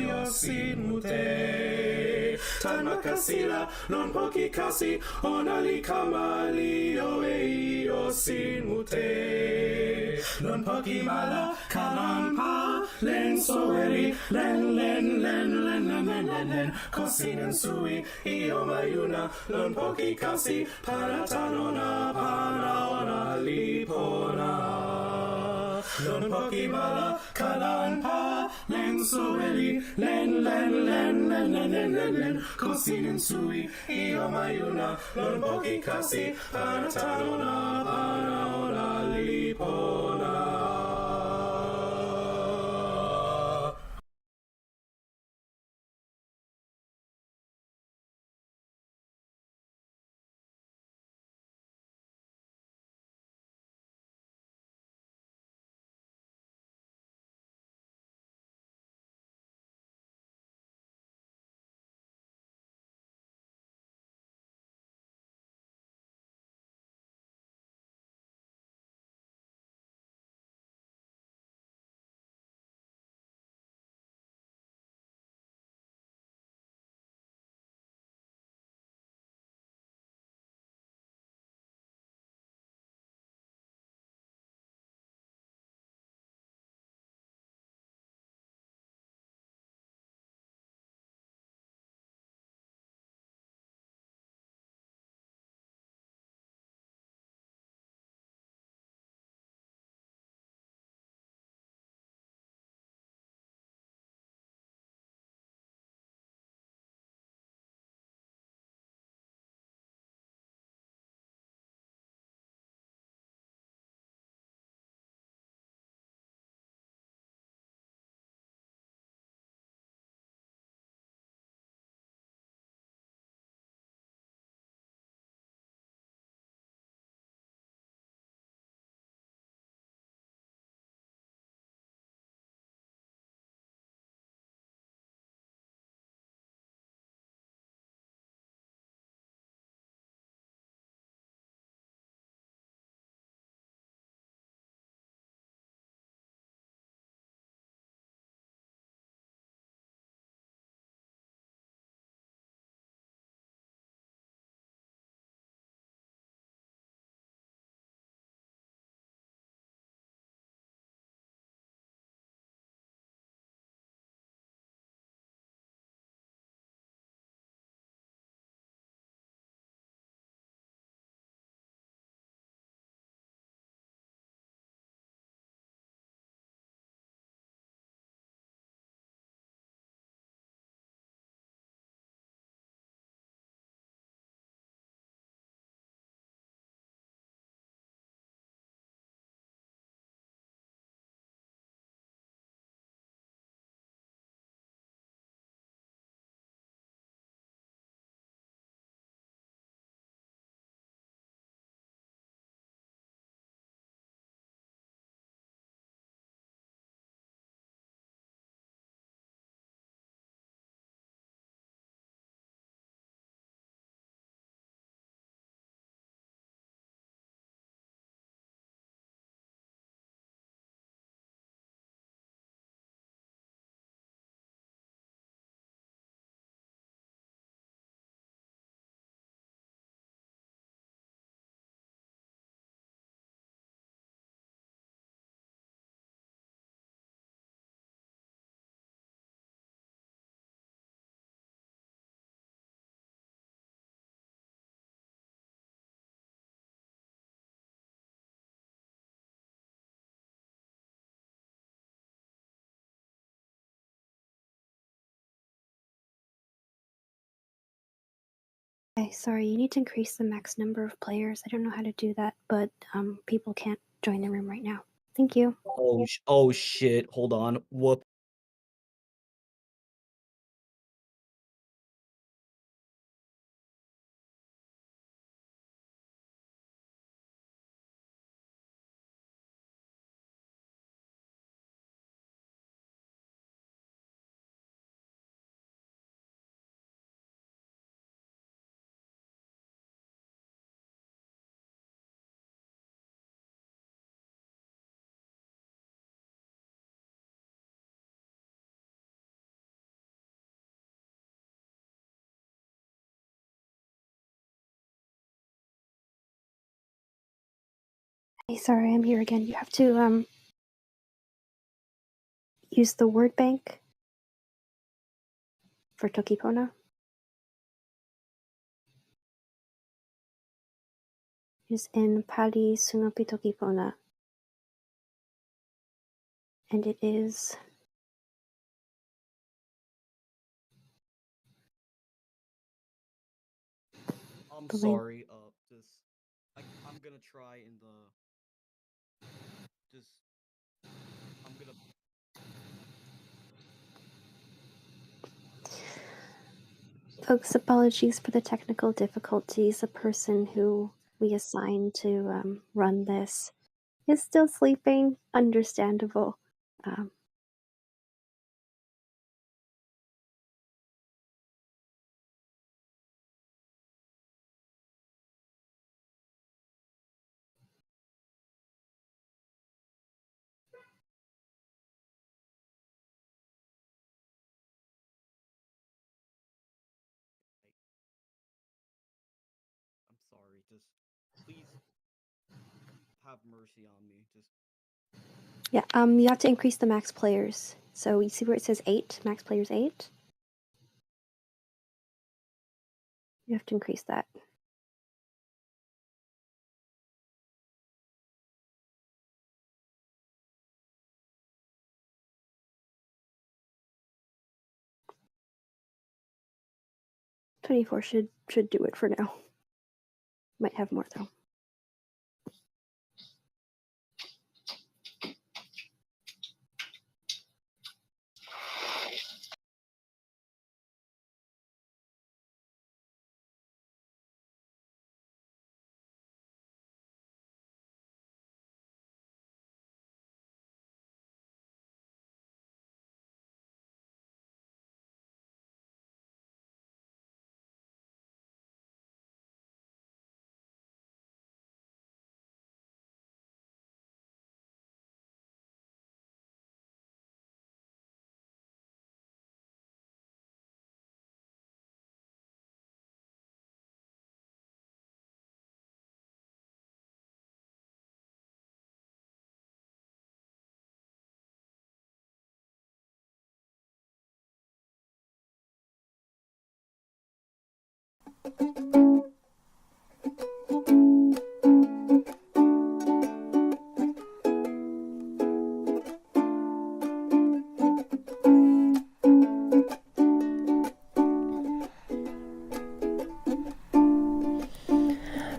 o sin mute. Tamakasila, non poki kasi, onali kamali o sin mute. lon poki mala, kalan pa, len soeri, len, kosin and sui, ioma yuna, lon poki kasi, paratanona, panaona, lipona. Lon poki mala, kalan pa, len soeri, len, kosin and sui, ioma yuna, lon poki kasi, paratanona, panaona, lipona. Okay, sorry, you need to increase the max number of players. I don't know how to do that, but people can't join the room right now. Thank you. Oh shit, hold on. Whoop. Hey, sorry, I'm here again. You have to use the word bank for tokipona. Is in pali suno tokipona. And it is I'm the sorry. I'm gonna try in the. I'm gonna. Folks, apologies for the technical difficulties. The person who we assigned to run this is still sleeping. Understandable. I'm sorry. Just please have mercy on me. Just. Yeah, you have to increase the max players. So you see where it says 8, max players 8? You have to increase that. $24 should do it for now. Might have more though.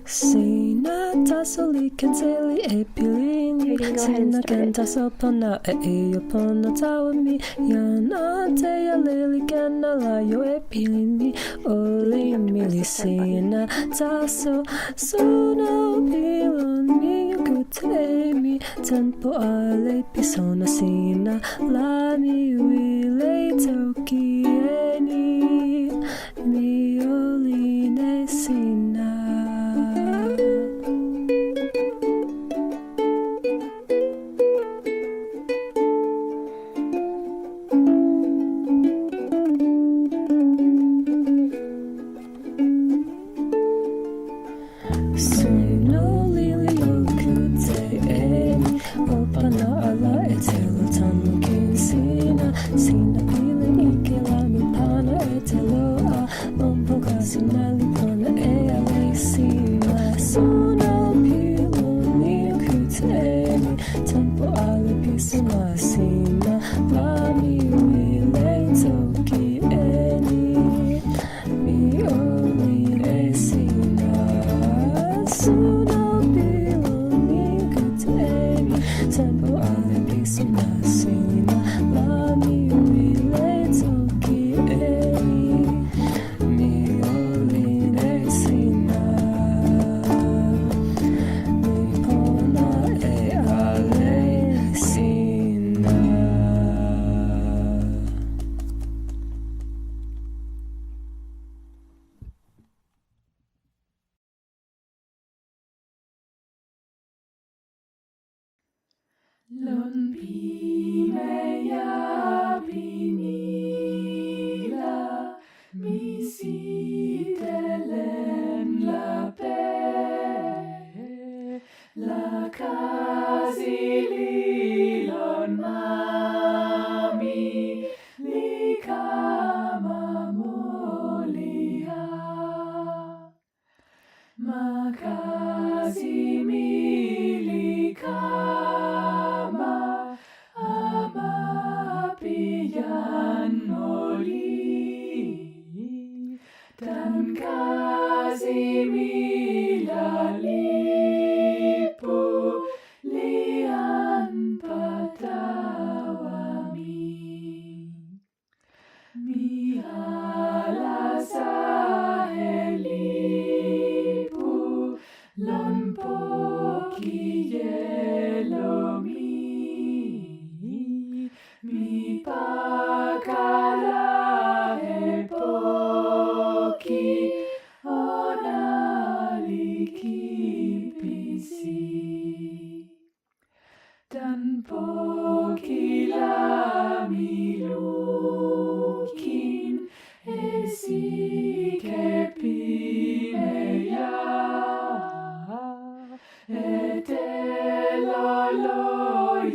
Sina tasoli kenseli e pilin Sina kenta sopona e io pona tawami Yana te lili kena layo e pilin mi Oli mili sina taso Suno pilon mi kute mi Tenpo ale pisona sina La mi wile toki eni Mi oli ne sina Lon pimeya pinila misitelen la pe la Makazililon mami likama mulia. Makazimili kama amapian moli. Dan kazimila lipu lian patawami. Mi alasahelipu lon poki yelomi. Mi pakalahe poki onali dan poki lami lukin esi kepi meya etelolo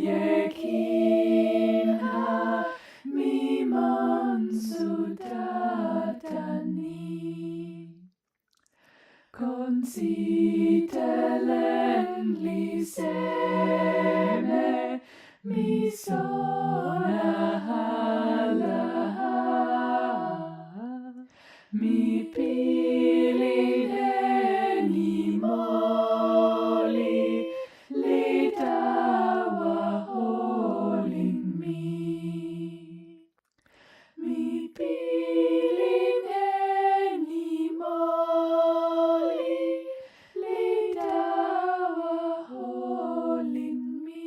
yekin ha mimon sudatani. Consitelen li seme mi sona halaha. Mi pilin eni moli li tawa holin mi. Mi pilin eni moli li tawa holin mi.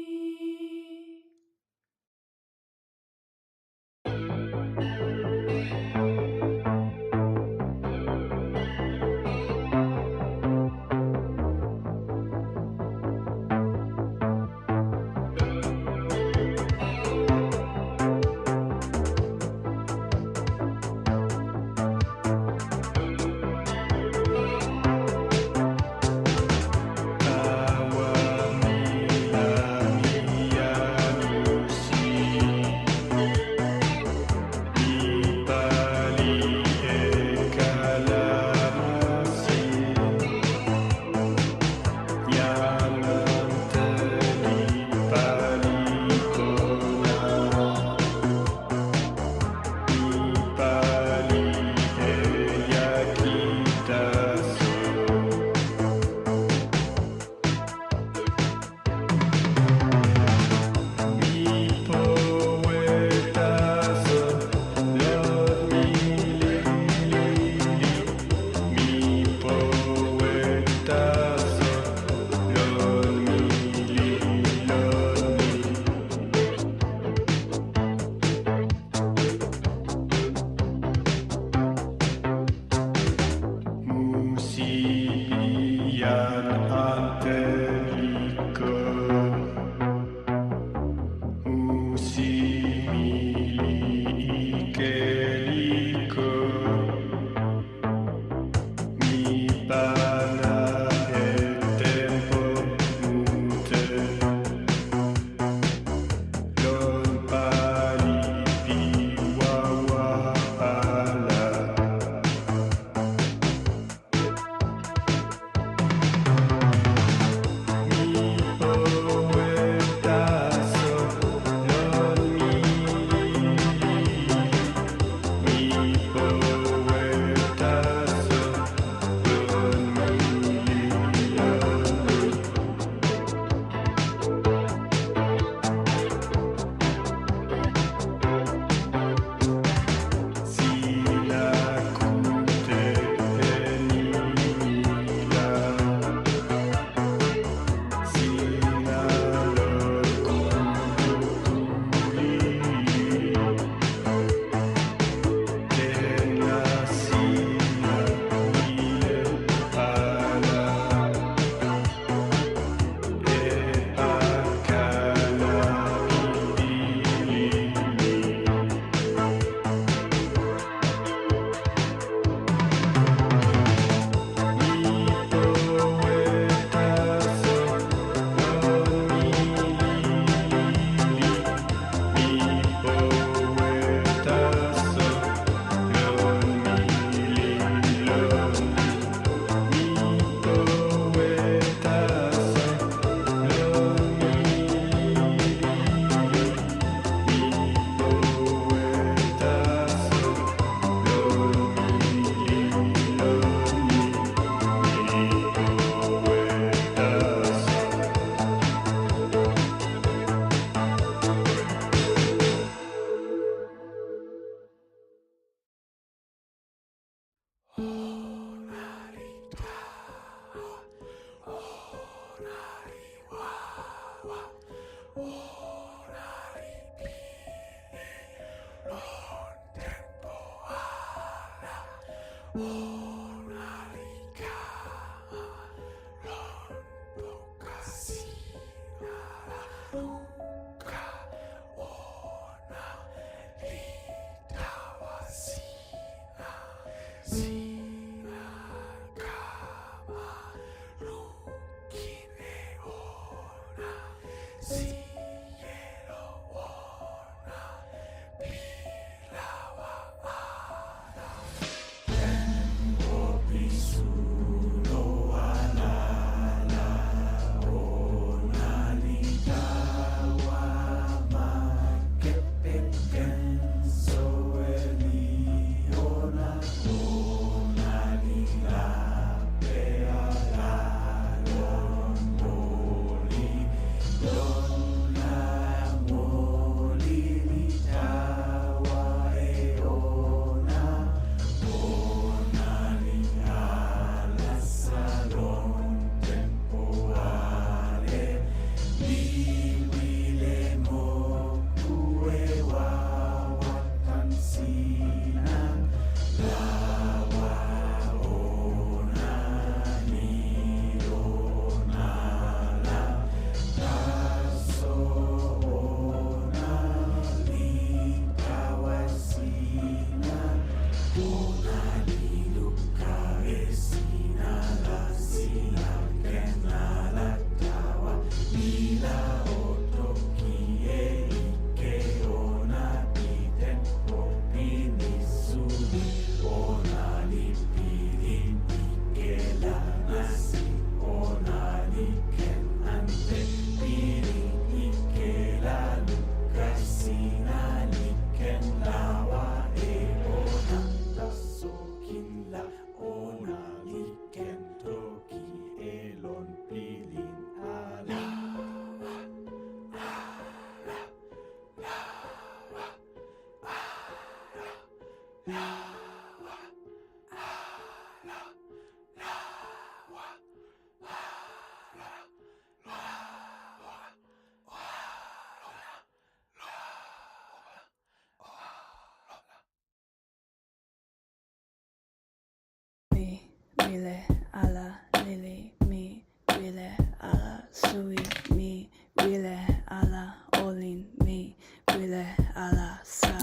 Wile ala lili mi wile ala sui mi wile ala olin mi wile ala sa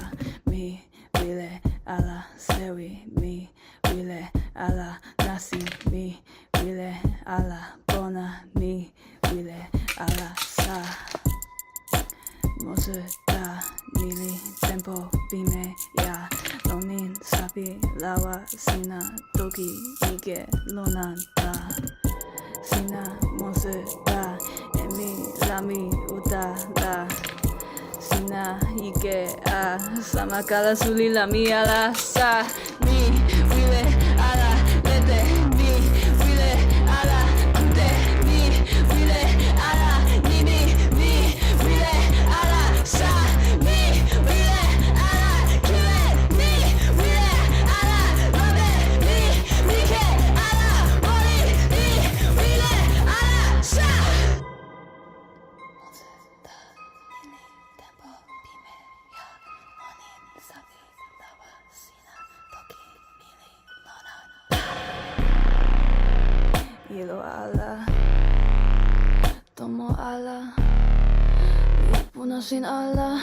mi wile ala sewi mi wile ala nasi mi wile ala pona mi wile ala sa mosu da nili tenpo bime ya lonin sabi lawa sina toki ige lonanta sina mosu da emi lami uta da sina ige a sama kala suli lami ala sa mi wile ala lete mi wile ala ante mi wile ala nimi mi wile ala sa mi wile ala kile mi wile ala lobe mi mike ala mori mi wile ala sa Ilo ala, tomo ala, punasin ala,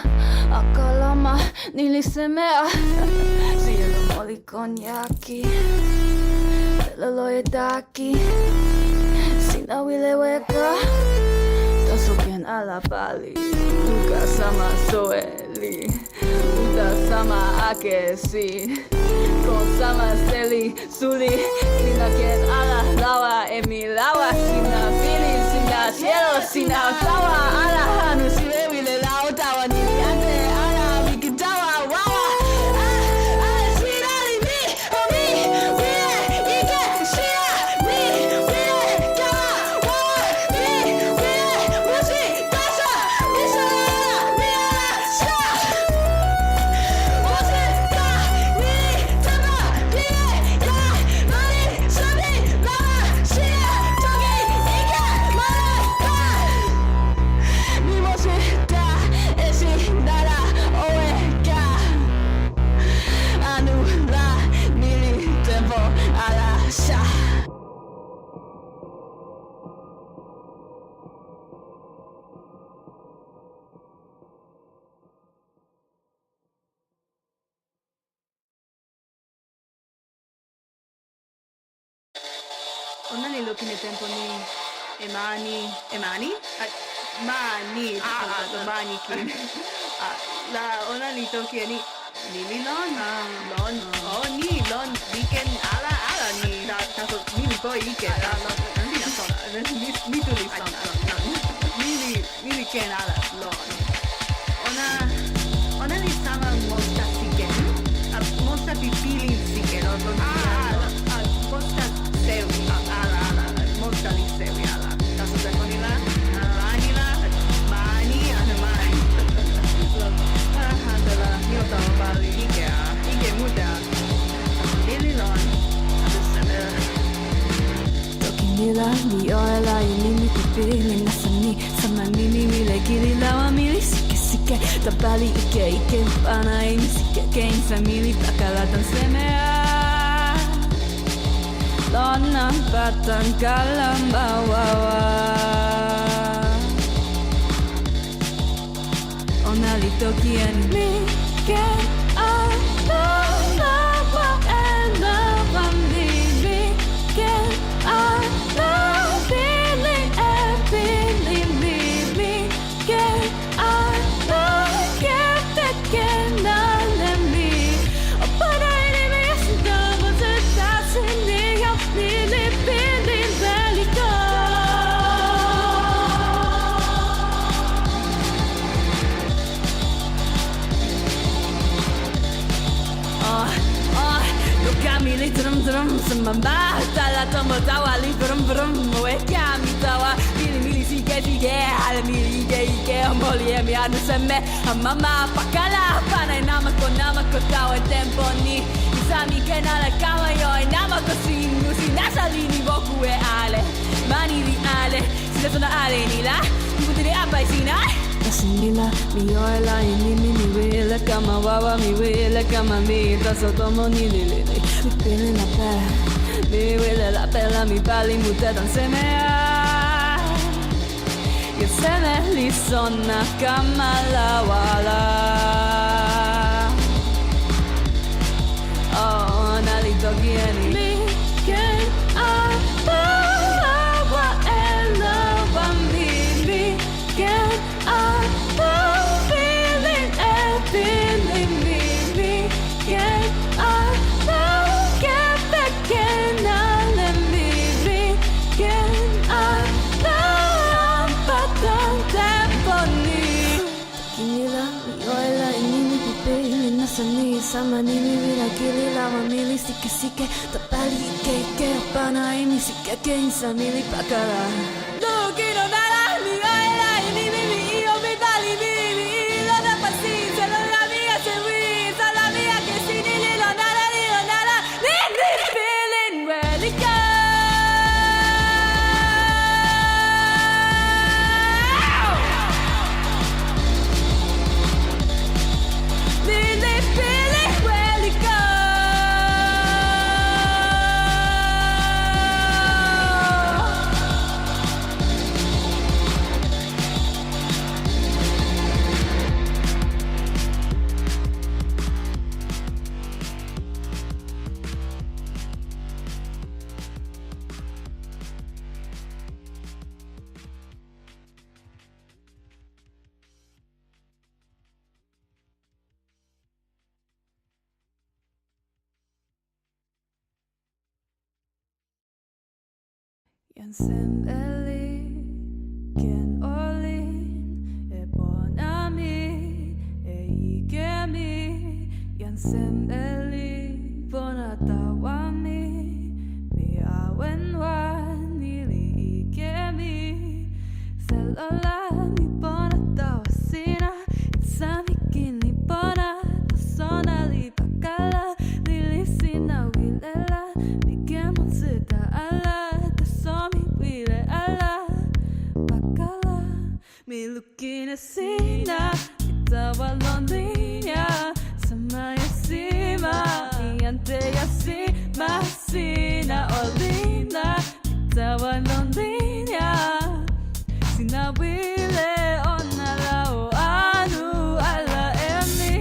akalama, niliseme a, cielo moli konyaki, loloyedaki, sinawile weka, tasuken ala pali, uka sama soeli, uta sama akesi. Con sama seli suli sinaken ala lawa emi lawa sina fili sina cielo sina tawa ala hanu siwe wile lao tawa nini ante ala mikitawa wawa sina li mi omi wile ike shia mi wile kawa wawa mi wile musi tasa misa ala mi ala sa Onnani looking at tempo ni emani mani ki la onnani toki ni nili lon ni lon weekend ala ni ta so nili boy ike nanti na sona ni tuli sona nili ken ala lon ona ni sama mosta siken mosta pipili siken mosta sewi ala mosta li sewi ala taso sekonila vanila mani anamai handala niota bali ike muda lililon Tokinila ni oela nimi pipili nasani sama nimi wile gililawa mili sike tabali ike pana imi sike kein famili pakalatan semea Lona batang kalama wawa Onali toki and me get along and love me get along feeling and feeling me get along get that can let me but I never double the that's in Nili Pelin Veliko Lukami li drum Semamba Tala tomo tawa li brum Weka mi tawa Mili si Moliemi anu seme Mama pakala Panay namako tawa tenpo ni Isami ke nalakama yo Namako musi Nasalini boku e ale Mani di ale Sila sona ale nila Iputiri apai sinai Nila mioela nimi mi wile kama wawa mi wile kama mi taso tomo ni lili mi pili la pela mi wile la pela mi pali mutetan seme che seme li sonna kama la wala oh nali toki eni mi ke apa wa ela wa mi ke apa feeling feeling me ke apa ke pequena le mi ke apa patang tempo ni kinila oela nimi pipe nasani sama nimi vira kilila wa mili sike tapali ke pana imi sike insamili pakara Luki no nara mi oela nimi mi io mi dali mi la da pazienza la mia seguita la mia che si ni lo nara ni feeling really good Yansembeli ken olin e bonami e igemi Yansembeli bonatawami mi awen wa nili igemi Selola mi bonatawasina Sami kini bona Tasona li pakala Lili sina wilela Mi kemon sita ala Mi lukina sina Itawa Londrinia Samaya sima Mi anteya sima Sina olina Itawa Londrinia Sina wile onala o anu ala emi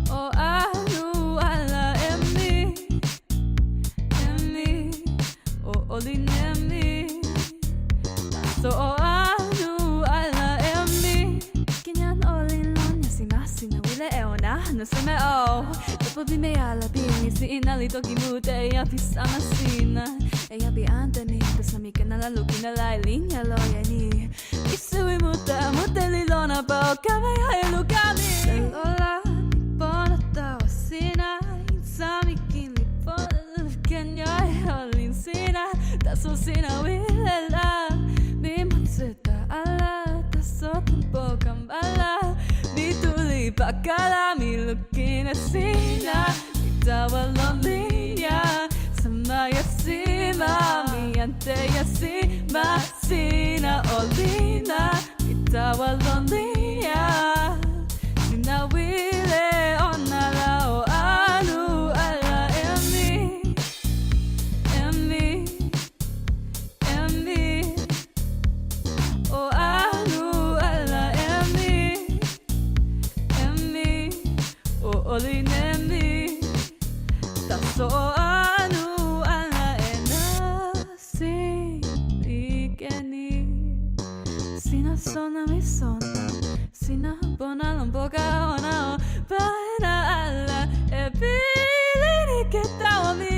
O anu ala emi Olinemi So anu ala emi Kinyan olin Sina wile eona No seme o Tepo bime ala bini Sina li toki mute Ea pisama sina Ea bi ante mi Pesami ke nala lukina la linea loya ni Isui muta li lona Pa o kame hai lukami Selola mi bona tawa sina Insami kin li bona Kenya olin sina Taso sina wilela Mi manseta ala Taso tempo kambala Mi tuli pakala Mi lukina sina Mi tawa Londrinia Samaya sima Mi anteya sima Sina olina Mi tawa Londrinia Sina wile onala o anu ala emi O anu ala emi O olinemi Taso o anu ala enasi Ikeni Sina sona mi sona Sina bona lomboka ona o Baina ala e pilini ke tawa mi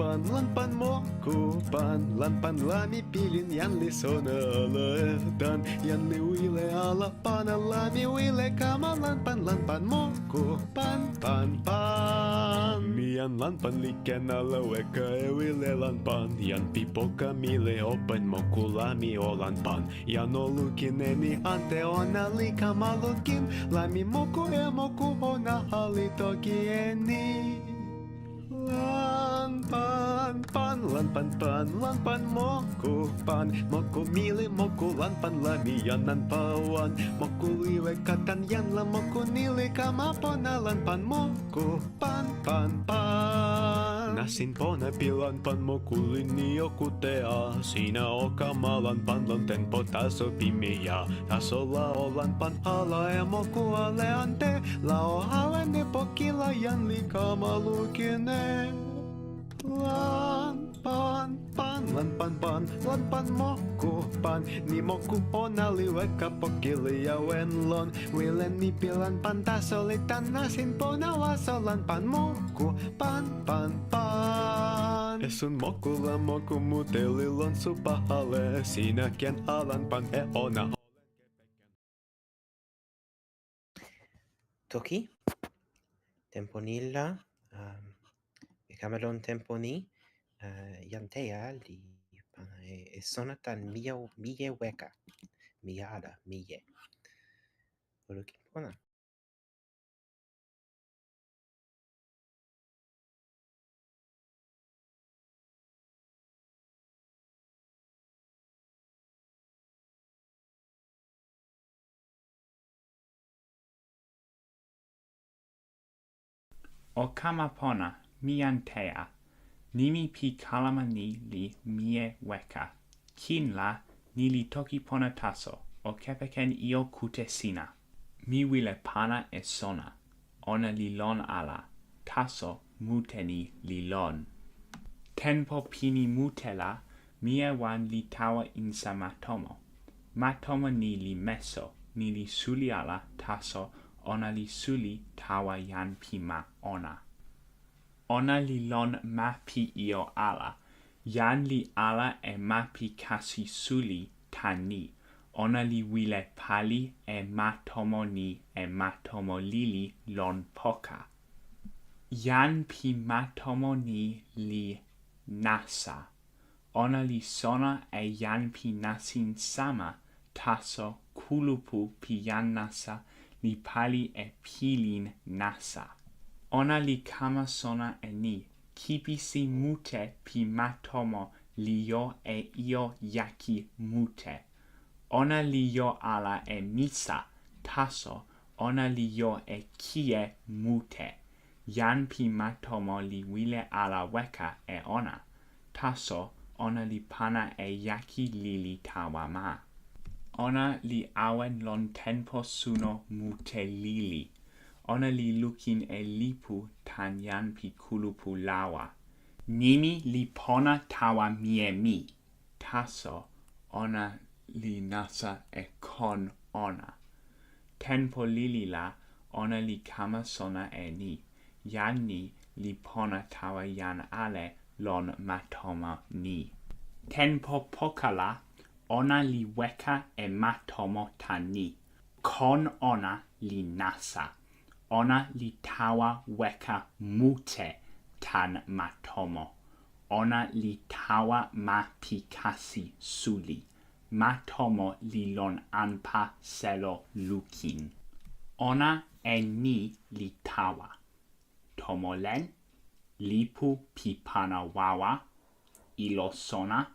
Lanpan moku pan lanpan lami pilin yan li sona dan yan li wile ala pana lami wile kama lanpan moku pan mian lanpan li ken ala weka e wile lanpan yan pipoka mile open moku lami o lanpan yan o lukin eni ante ona li kama lukin lami moku e moku ona hali toki eni lanpan moku mili moku lanpan lamianan pawan moku liwe katan yan la moku nili kama pona lanpan moku pan nasin pona pilan pan moku linio kutea sina o kamalan pan lon tenpo taso pimia taso la o lanpan ala e moku ale ante la o awen e poki la yan li kama lukine lanpan moku pan ni moku ona li weka poki li awen lon wilen ni pilan pan taso li tanasin pona waso lanpan moku pan esun moku la moku muteli lon supahale sina ken alan pan e ona Toki, temponilla, kamelon temponi, yantea li e sonatan mie weka, miada mie. Ulukin pona. O kama pona, miantea, nimi pi kalama ni li mie weka. Kin la, ni li toki pona taso, o kepeken io kute sina. Mi wile pana e sona, ona li lon ala, taso muteni li lon. Tenpo pini mutela, mie wan li tawa insa matomo. Matomo ni li meso, ni li suli ala, taso ona li suli tawa yan pi ma ona. Ona li lon ma pi io ala, yan li ala e ma pi kasi suli tani. Ona li wile pali e matomo ni e matomo lili lon poka. Yan pi matomo ni li nasa. Ona li sona e yan pi nasin sama, taso kulupu pi yan nasa, li pali e pilin nasa. Ona li kama sona e ni, kipi si mute pi matomo li yo e io yaki mute. Ona li yo ala e misa, taso, ona li yo e kie mute. Yan pi matomo li wile ala weka e ona, taso, ona li pana e yaki lili tawa ma. Ona li awen lon tenpo suno mute lili. Ona li lukin e lipu tan yan pi kulupu lawa. Nimi li pona tawa mie mi. Taso, ona li nasa e kon ona. Tenpo lili la, ona li kama sona e ni. Yan ni li pona tawa yan ale lon matoma ni. Tenpo pokala, ona li weka e matomo tani. Kon ona li nasa. Ona li tawa weka mute tan matomo. Ona li tawa ma pikasi suli. Matomo li lon anpa selo lukin. Ona e ni li tawa. Tomo len, lipu pi pana wawa, ilo sona,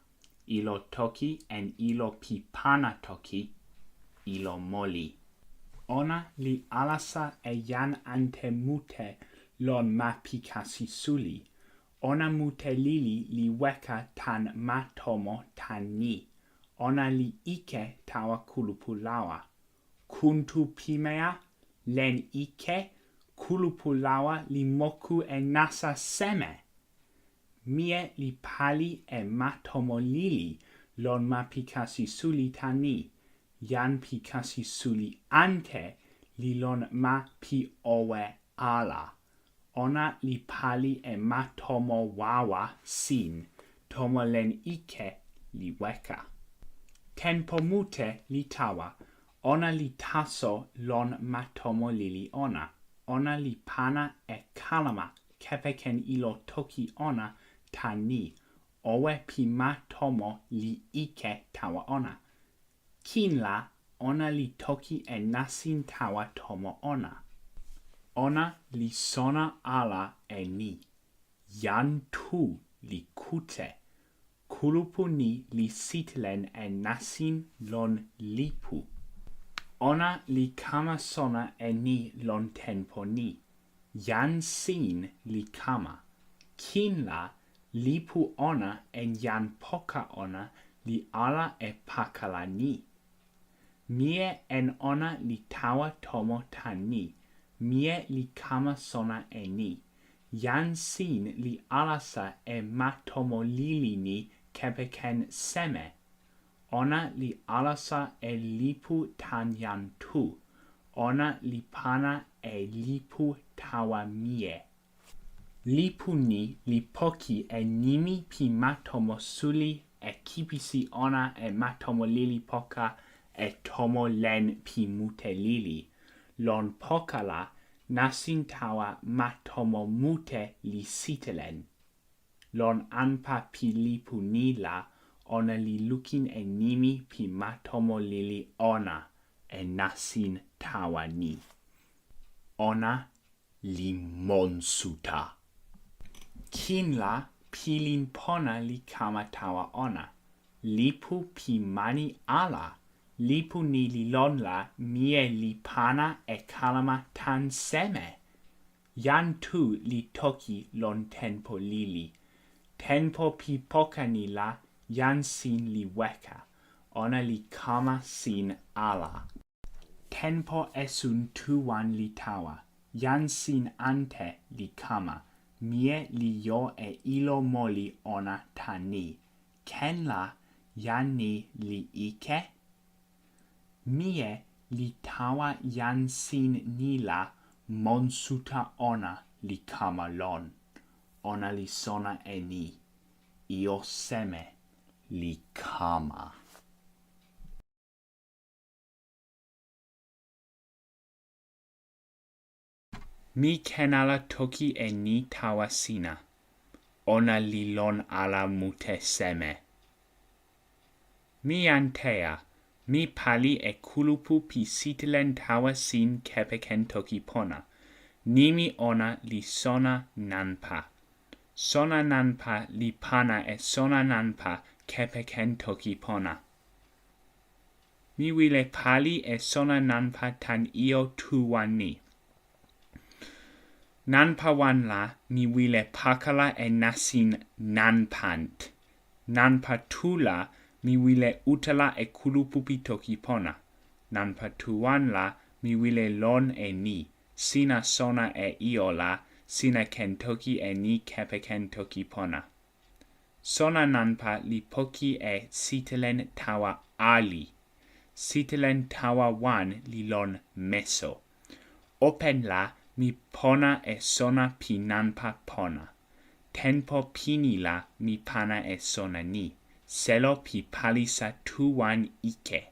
ilo toki en ilo pi pana toki, ilo moli. Ona li alasa e jan ante mute lon ma pi kasi suli. Ona mute lili li weka tan ma tomo tan ni. Ona li ike tawa kulupu lawa. Kuntu pimea, len ike, kulupu lawa li moku e nasa seme. Mie li pali e ma tomo lili lon ma pi kasi suli tani. Jan pi kasi suli ante li lon ma pi owe ala. Ona li pali e ma tomo wawa sin, tomo len ike li weka. Tenpo mute li tawa, ona li taso lon ma tomo lili ona. Ona li pana e kalama kepeken ilo toki ona tani. Owe pi ma tomo li ike tawa ona. Kinla, ona li toki e nasin tawa tomo ona. Ona li sona ala e ni. Jan tu li kute. Kulupu ni li sitlen e nasin lon lipu. Ona li kama sona e ni lon tenpo ni. Jan sin li kama. Kinla, lipu ona en jan poka ona li ala e pakala ni. Mie en ona li tawa tomo tan ni. Mie li kama sona e ni. Jan sin li alasa e ma tomo lili ni kepeken seme. Ona li alasa e lipu tan jan tu. Ona li pana e lipu tawa mie. Lipu ni li poki e nimi pi matomo suli e kipisi ona e matomo lili poka e tomo len pi mute lili. Lon poka la nasin tawa matomo mute li sitelen. Lon anpa pi lipu ni la ona li lukin e nimi pi matomo lili ona e nasin tawa ni. Ona li monsuta. Kinla pilin pona li kama tawa ona. Lipu pi mani ala. Lipu ni li lon la mie li pana e kalama tan seme. Jan tu li toki lon tenpo lili. Tenpo pi poka ni la jan sin li weka. Ona li kama sin ala. Tenpo esun tuwan li tawa. Jan sin ante li kama. Mie li yo e ilo moli ona tani. Ken la jan ni li ike? Mie li tawa jan sin ni la monsuta ona li kama lon. Ona li sona e ni. Io seme li kama. Mi ken ala toki e ni tawa sina. Ona li lon ala mute seme. Mi antea. Mi pali e kulupu pi sitelen tawa sin kepeken toki pona. Nimi ona li sona nanpa. Sona nanpa li pana e sona nanpa kepeken toki pona. Mi wile pali e sona nanpa tan io tuwan ni. Nanpa wan la mi wile pakala e nasin nanpant. Nanpa tula mi wile utala e kulupupi toki pona. Nanpa tuwan la mi wile lon e ni. Sina sona e io la, sina ken toki e ni kepeken toki pona. Sona nanpa li poki e sitelen tawa ali. Sitelen tawa wan li lon meso. Open la mi pona e sona pi nanpa pona. Tenpo pini la mi pana e sona ni. Selo pi palisa tuwan ike.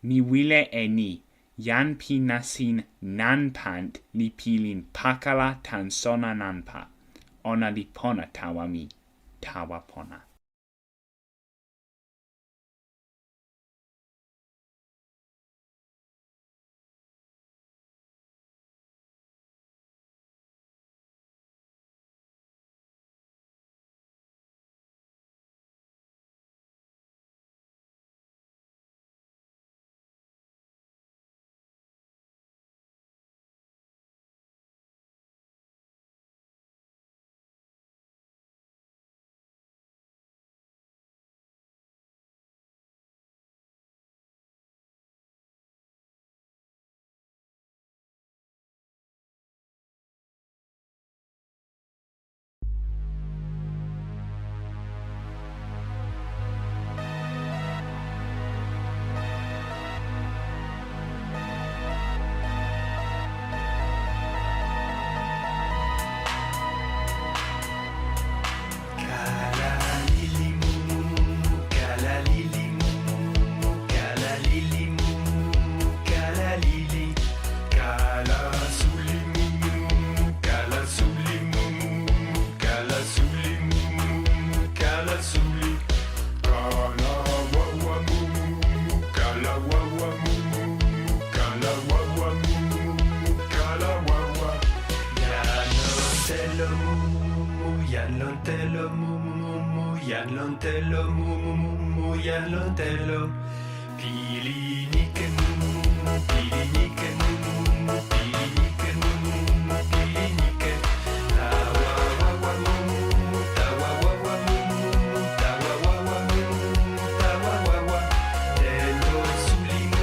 Mi wile e ni. Jan pi nasin nanpant li pilin pakala tan sona nanpa. Ona li pona tawa mi. Tawa pona. lontelo mu mu mu mu yan lontelo mu mu mu mu yan lontelo pilinike mu mu mu pilinike mu mu mu pilinike mu mu mu pilinike tawa wa wa mu mu tawa wa wa mu mu tawa wa wa mu mu tawa wa wa tempo suli mu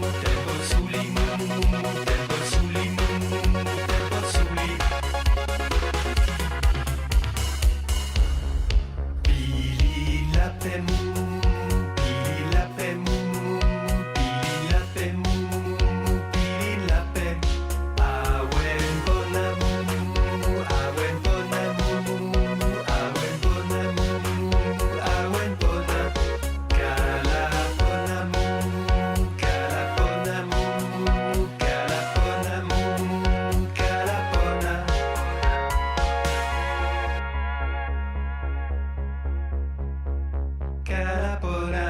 mu tempo suli mu mu tempo suli mu mu tempo suli pili lape mu pili lape mu pili lape mu pili lape awen pona mu awen pona mu awen pona mu awen pona kala pona mu kala pona mu kala pona mu kala pona Kalapora.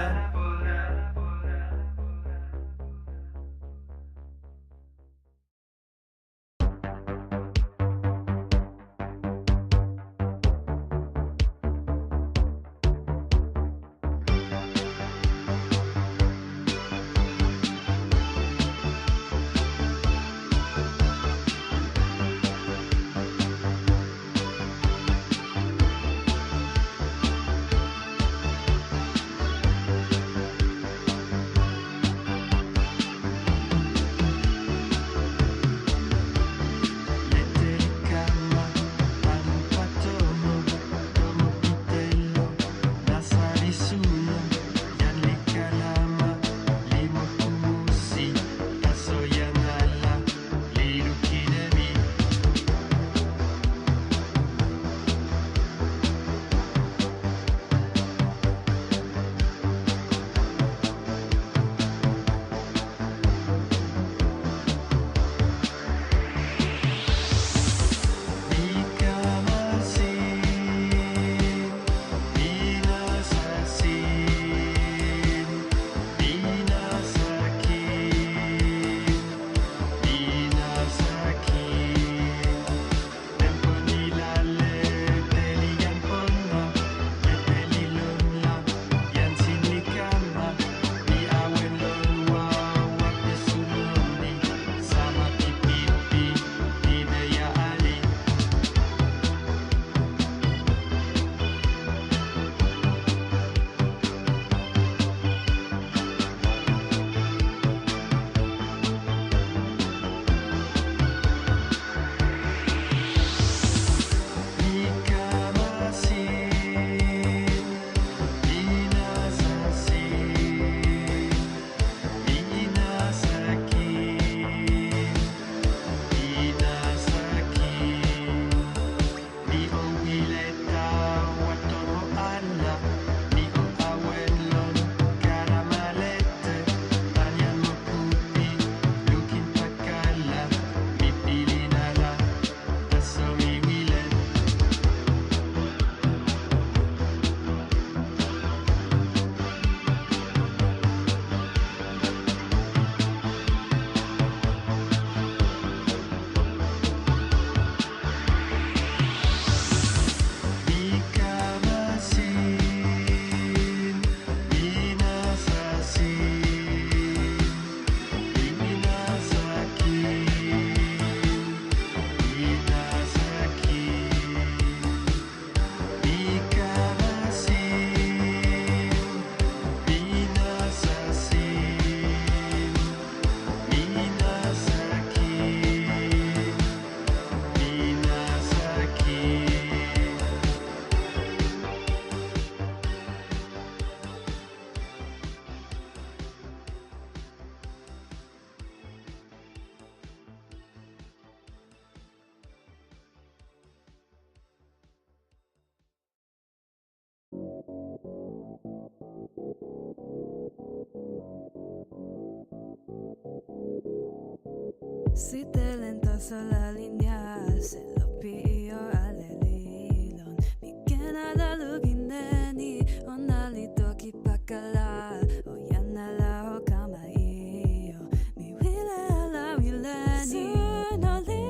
Si te lentas a la línea, se lo pido al elilon. Mi que nada lugineni, onali toki pakala, oyana la hokamaiyo. Mi wile ala wileni, suno li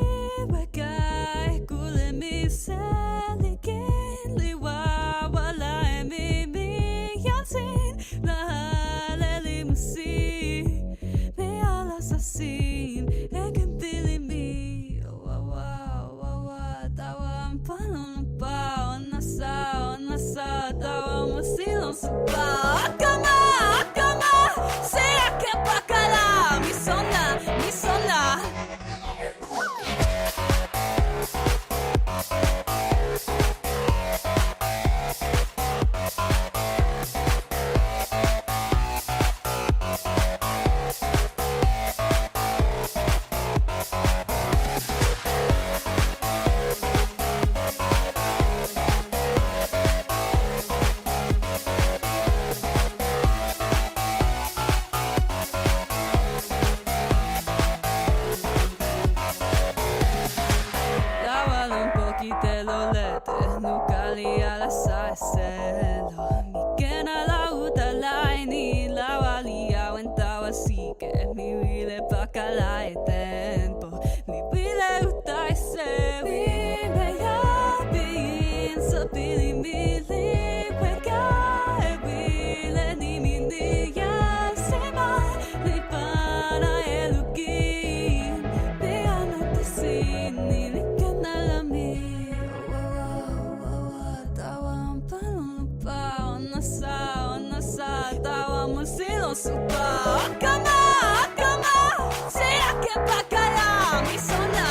weka, kule mi selikin silon supa akama Será que bacala mi sona Lavalon poki te lo lete Nukali ala saeselo Mikena la utalaini Lawali awen tawasike Mi wile pakala e tenpo Mi wile utaise Wile ya biin Sabili mili Weka e wile nimi niya Sema li pana elukin Peana te sini Supa akama Será que bacala mi sona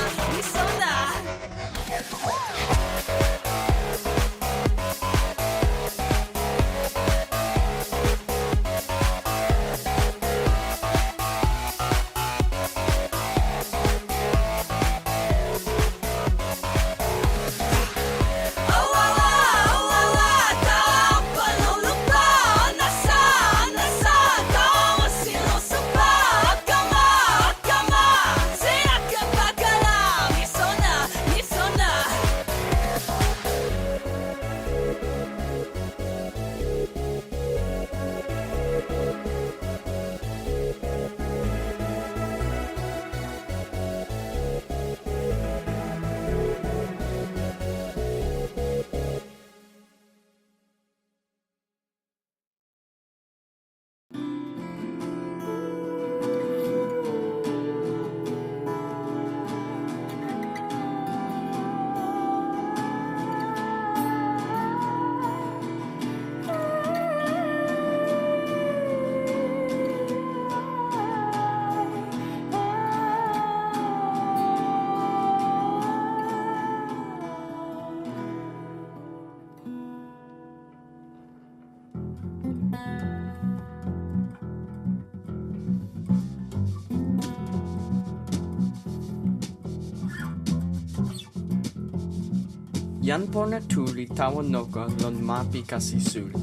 Yan pona tu li tawa noka lon mapi kasi suri.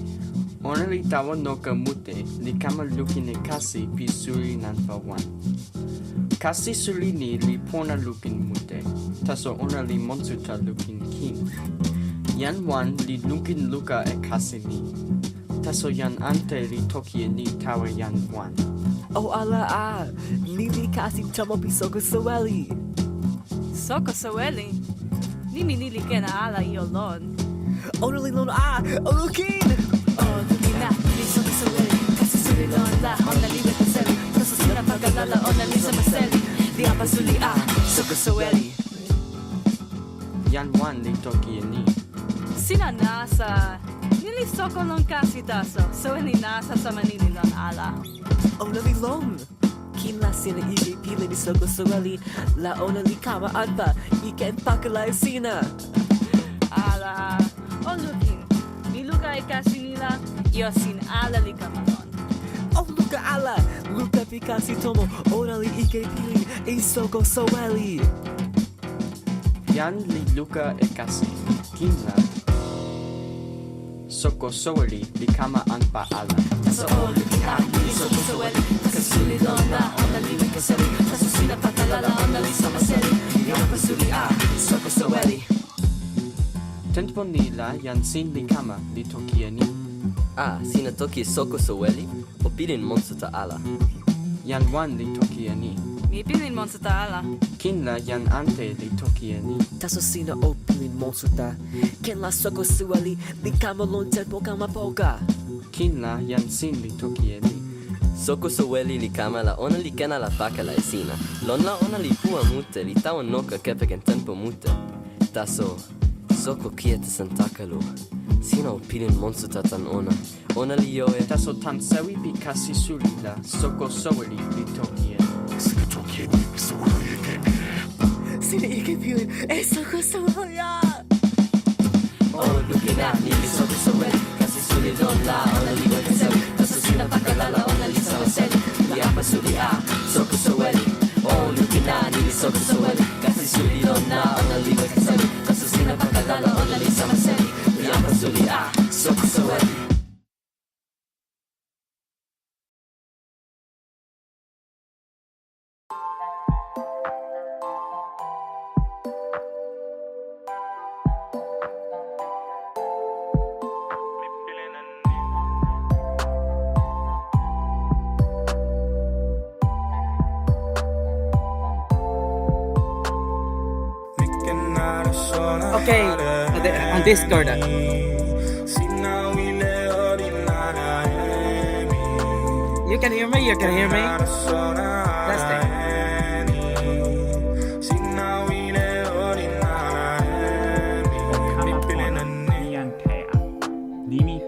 Ona li tawa noka mute li kama luki ne kasi pi suri nanfa wan. Kasi suri ni li pona lukin mute, taso ona li monsuta lukin kin. Yan wan li lukin luka e kasi ni, taso yan ante li toki ni tawa yan wan. Oh ala ni li kasi tamo pi soko soweli. Soko soweli? Nimi nili kena ala iolon. Only lon lukin! Oh, lukina, li soko soweli Kasi suri lon la, ona li weka seli Taso sina pagalala, ona li sama seli Li apa suli soko soweli Yan wan li toki ni. Sina nasa. Nili soko lon kasi taso. So ni nasa sama nili lon ala. Ona li lon! Kin la sina ike pili ni soko soweli La ona li kama anpa Ike pakala e sina Ala. Oh lukin. Mi luka e kasi nila. Io sin ala li kamalon. Oh luka ala! Luka pi kasi tomo Ona li ike pili e soko soweli Yan li luka e kasi. Kinla. Soko soweli li kama anpa ala. Taso o lukina, li soko soweli Kasi suli lon la, ona li weka seli Taso sina pagalala, ona li sama seli Li apa suli soko soweli Tenpo nila yan sin li kama li toki ni. Sina toki soko soweli o pilin monsuta ala. Yan wan li toki ni. Mi pilin monsuta ala. Kinla yan ante li toki ni. Taso sina o pilin monsuta Ken la soko soweli Li kama lon tenpo kama poka Kinla yan sin li toki ni. Soko soweli li kama la ona li kena la pakala e sina. Lon la ona li pua mute li tawa noka kepeken tenpo mute. Taso soko kiete sentakalu. Sina o pilin monsuta tan ona. ona li oe taso tan sewi pi kasi suli la soko soweli li toki Sine ike piu e soko soya. Oh, looking at me, so kasi suli don la, ona li weka sewi, taso sina pakalala, ona li sawa seli, li apa suli a, soko soweli. Oh, looking at me, so kasi suli don la, ona li weka sewi, taso sina pakalala, ona li sawa seli, li apa suli a, soko soweli. Okay, on Discord. You can hear me? You can hear me? Testing.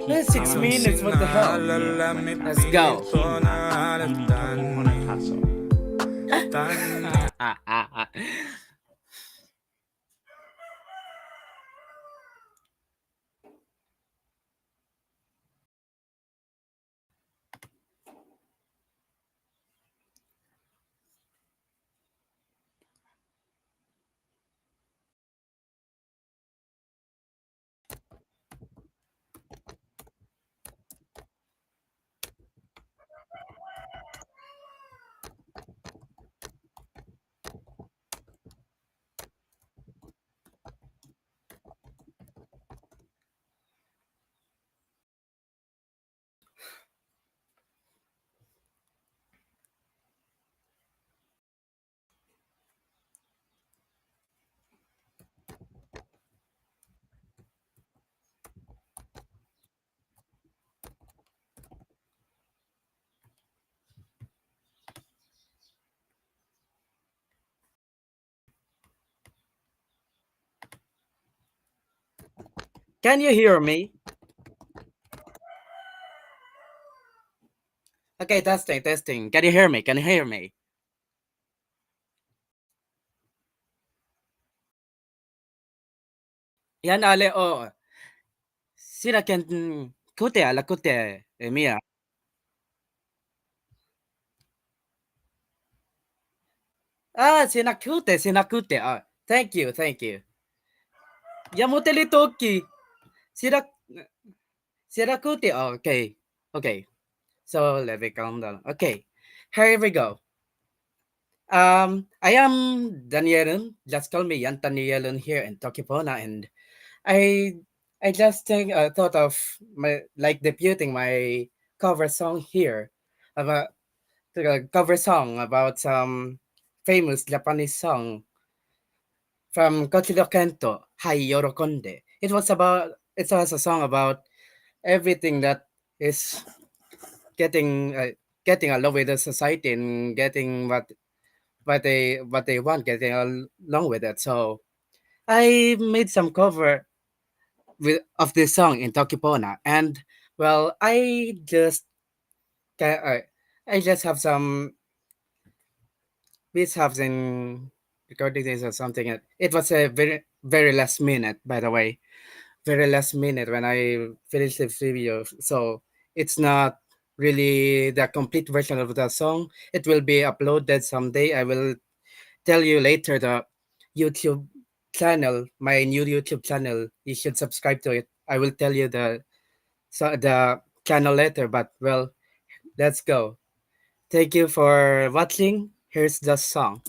That's 6 minutes, what the hell? Let's go. Can you hear me? Okay, testing. Can you hear me? Can you hear me? Yan ale o. Sina ken kute ala kute mia. Sina kute. Thank you. Yamuteli toki. Sina kute. Okay. So let me calm down. Okay, here we go. I am Danielun. Just call me Yan Danielun here in Tokipona, and I just thought of debuting my cover song here about the cover song about some famous Japanese song from Kochiro Kento, Hai Yorokonde. It was a song about everything that is getting along with the society and getting what they want, getting along with it. So I made some cover of this song in Tokipona, and well, I just have some mishaps in recording this or something. It was a very last minute, by the way, very last minute when I finished the video, so it's not really the complete version of the song. It will be uploaded someday. I will tell you later the YouTube channel, my new YouTube channel. You should subscribe to it. I will tell you the channel later, but well, let's go. Thank you for watching. Here's the song.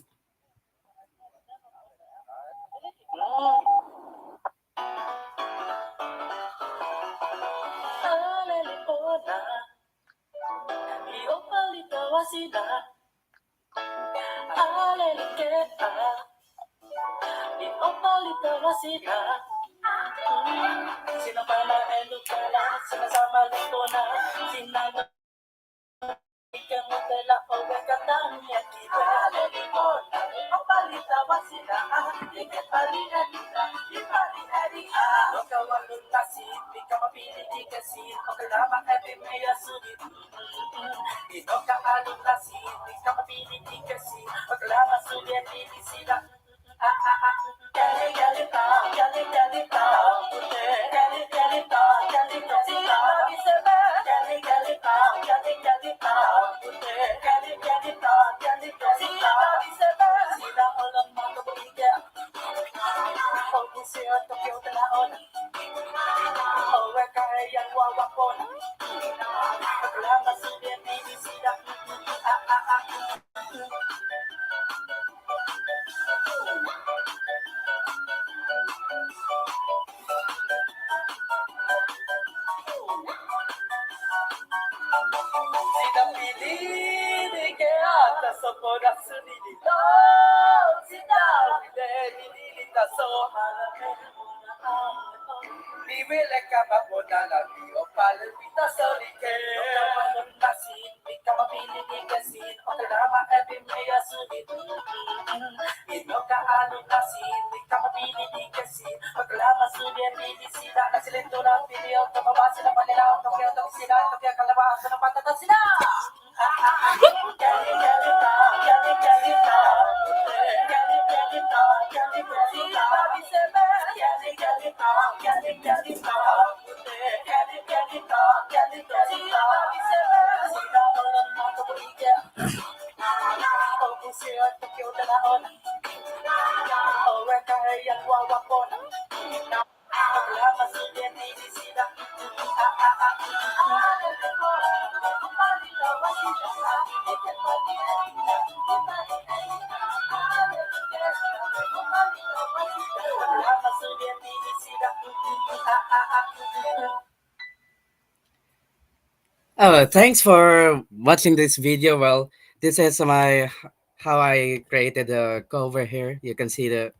Oh, thanks for watching this video. Well, this is my how I created the cover here. You can see the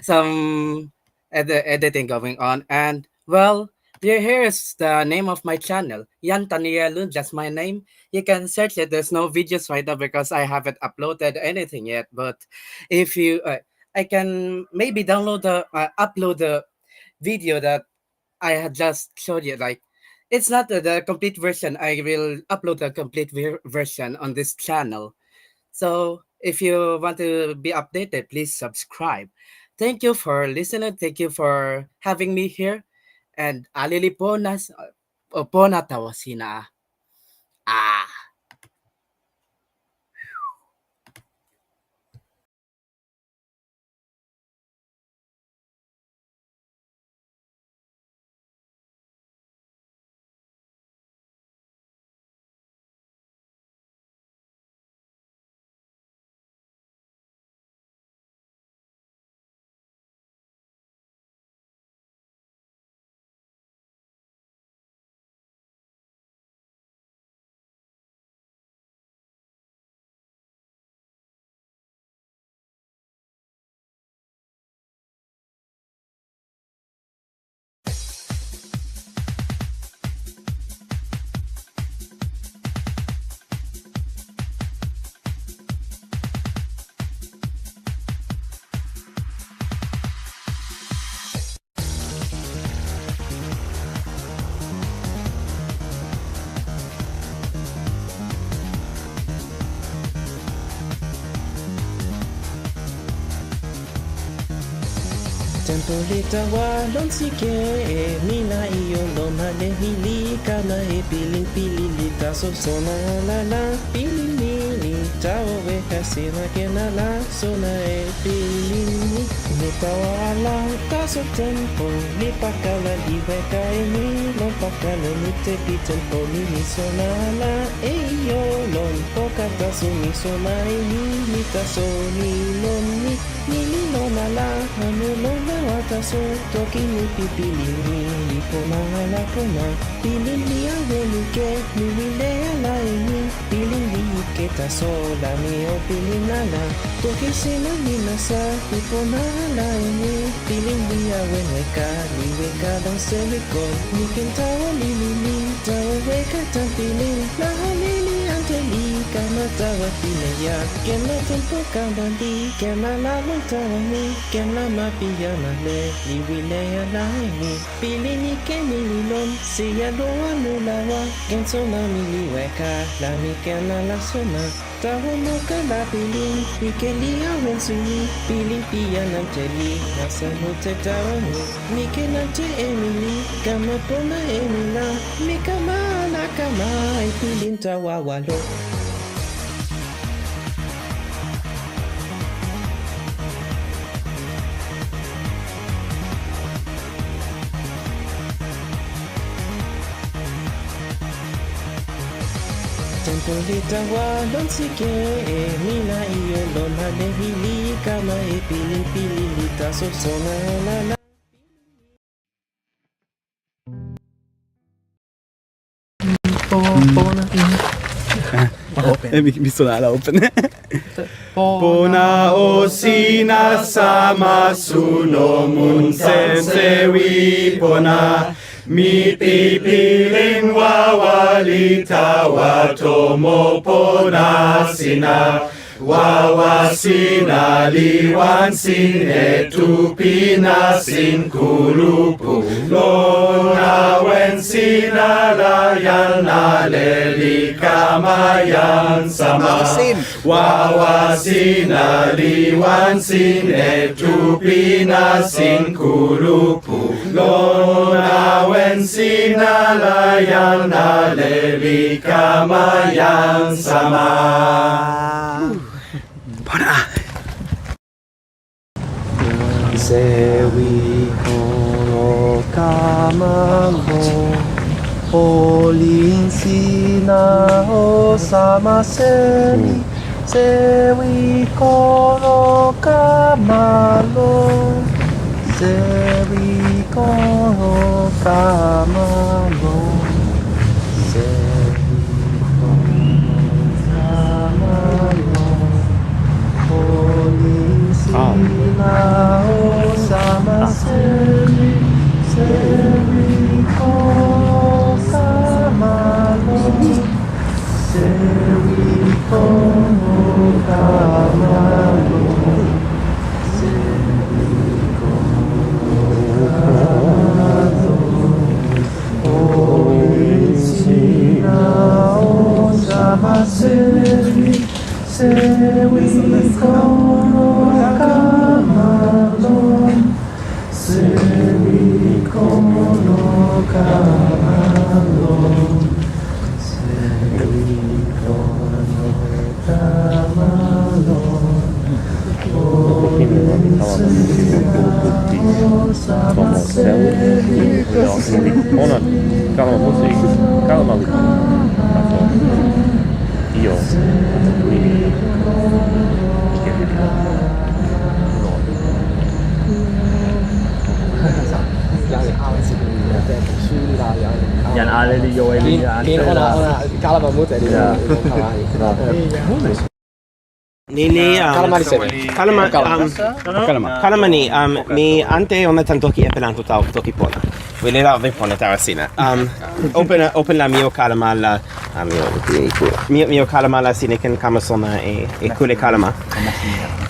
some editing going on, and well, here is the name of my channel, Yan Tanielun, just my name. You can search it. There's no videos right now because I haven't uploaded anything yet. But if you, I can maybe download the upload the video that I had just showed you. Like, it's not the complete version. I will upload the complete version on this channel. So if you want to be updated, please subscribe. Thank you for listening. Thank you for having me here. And aliliponas pona tawasina. Ah. Tempolita walon sike mina iyo loma le hili kana e pilin pililita so sona la la pilini tao weka sina kenala sona e pilini ni tawala taso tempo ni pakala di weka e ni lon pakala ni te pi tempo ni sona la e yo lon poka taso ni sona e ni taso ni lon ni lona la hanu lona wataso toki ni pipili ni pona la pona pilin ni awenu ke ni wile ala ni pilin ni ke taso la ni o pilin ala toki sina ni nasa ni pona la ni pilin ni awen weka dan semiko ni kentawa ni tawa weka tan pilin la halili anteli kama tawa pinaya kema tenpo kambali kema lama tawani kema mapia male liwile ya laini pilini kemi lilon siya doa nulawa genso mami liweka lami kena la sona tawa moka la pilin pikeli awen suni pilin pia nanteli nasa note tawani mike nante emili kama pona emila mikama nakama ipilin tawa walo Tenpo litawa lon sike mina iyo lon halehili kama pili lita sosona la mi suona la open. Pona osina sama suno mun sensewi pona mi pipilin wawalita watomo pona sina wawasina liwansin etupina sin kulupu lona wensina layan naleli kamayan sama wawasina liwansin etupina sin kulupu lona wensina layan naleli kamayan sama. Sewi kono kamago Olin sina osama semi Sewi kono kamalo Sewi kono kamalo Sewi kono kamalo Olin sina osama semi Sewi kono kamalo Sewi kono kamalo Sewi kono kamalo Olin sina osama semi Sewi kono kamalo Sewi kono kamalo Sewi kono kamalo Olin sina osama semi Pona, kalama musi, kalama io Yan aleli yo eli ona kalama muta di Nini kalama ni mi ante ona tantoki e pelanto tau toki pona. Wile la pona tarasina. Open la mio kalama la mio kalama la sineken kamasona e kule kalama.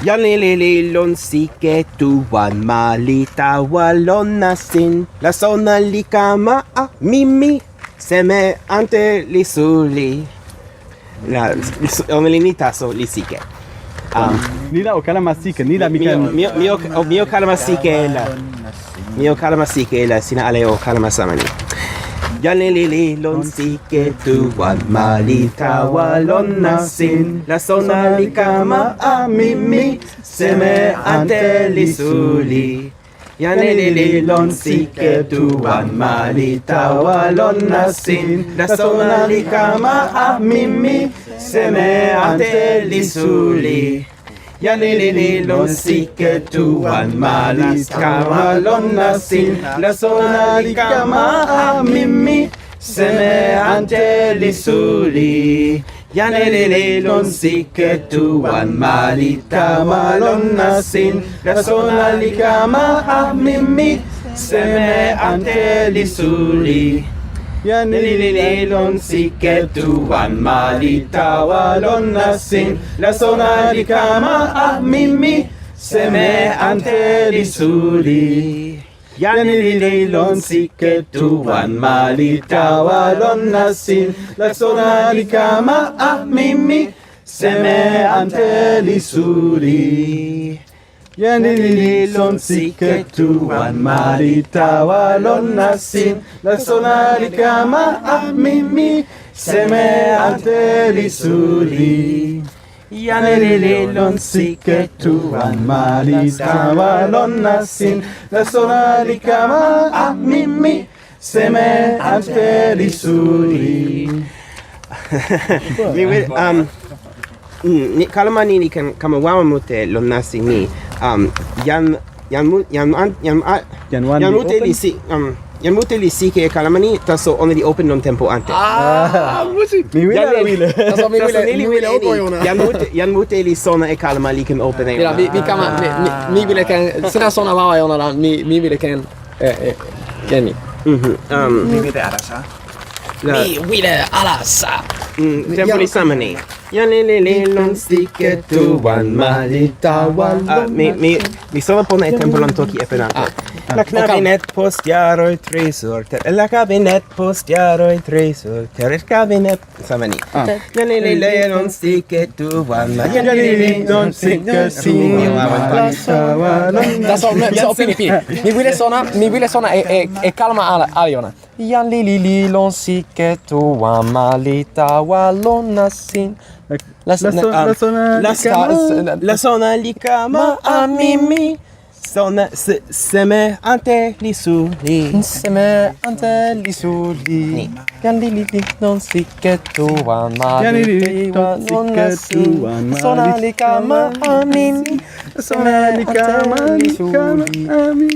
Yanelele lon sike tu wan malita walon nasin la sona likama a mimi seme ante lisuli. La omelinita so lisike. Nila o kalama sike, nila mio kalama sike la. Mio kalama sike la sina ale o kalama samani. Yanelele lon sike tu wan malita walon nasin la sona likama a mimi seme ante lisuli. Yanelele lon sike tu wan malita walon nasin la sona likama a mimi seme ante lisuli. Yanelele lon sike tu wan malita walon nasin la sona likama a mimi seme ante lisuli. Yanelele lon sike tu wan malita walon nasin la sona likama a mimi seme ante lisuli. Yanilililon siketuan malitawa lon nasin la sona di kama mimi seme ante di suli. Yanilililon siketuan malitawa lon nasin la sona di kama mimi seme ante di suli. Yanilililon siketuan malitawa lon nasin la sona di kama mimi seme ante di suli. Yanilililon siketuan malitawa lon nasin la sona di kama mimi seme ante di suli. Ni kalama ni kan kama wawa mute lon nasi ni yan mute li si ke kalama ni taso on di open non tempo ante musi mi wile taso mi wile oko yona yan mute li sona e kalama li kan open e mi kama mi wile kan sina sona wawa yona mi wile kan keni mi wile arasa mi wile alasa tempo li samani Yanilililon siketuan malitawan mi sono pona e tempo lon toki e penante la cabinet post jaroi tresor la cabinet post jaroi tresor el cabinet samani Yanilililon siketuan Yanilililon siketuan taso pini mi wile sona e kalama aliona Yanilililon siketuan malitawa lon nasin La sona li kama mimi sona seme ante li suli seme ante li suli Yanilili non siketuan malitawa lon nasin sona li kama mimi seme ante li suli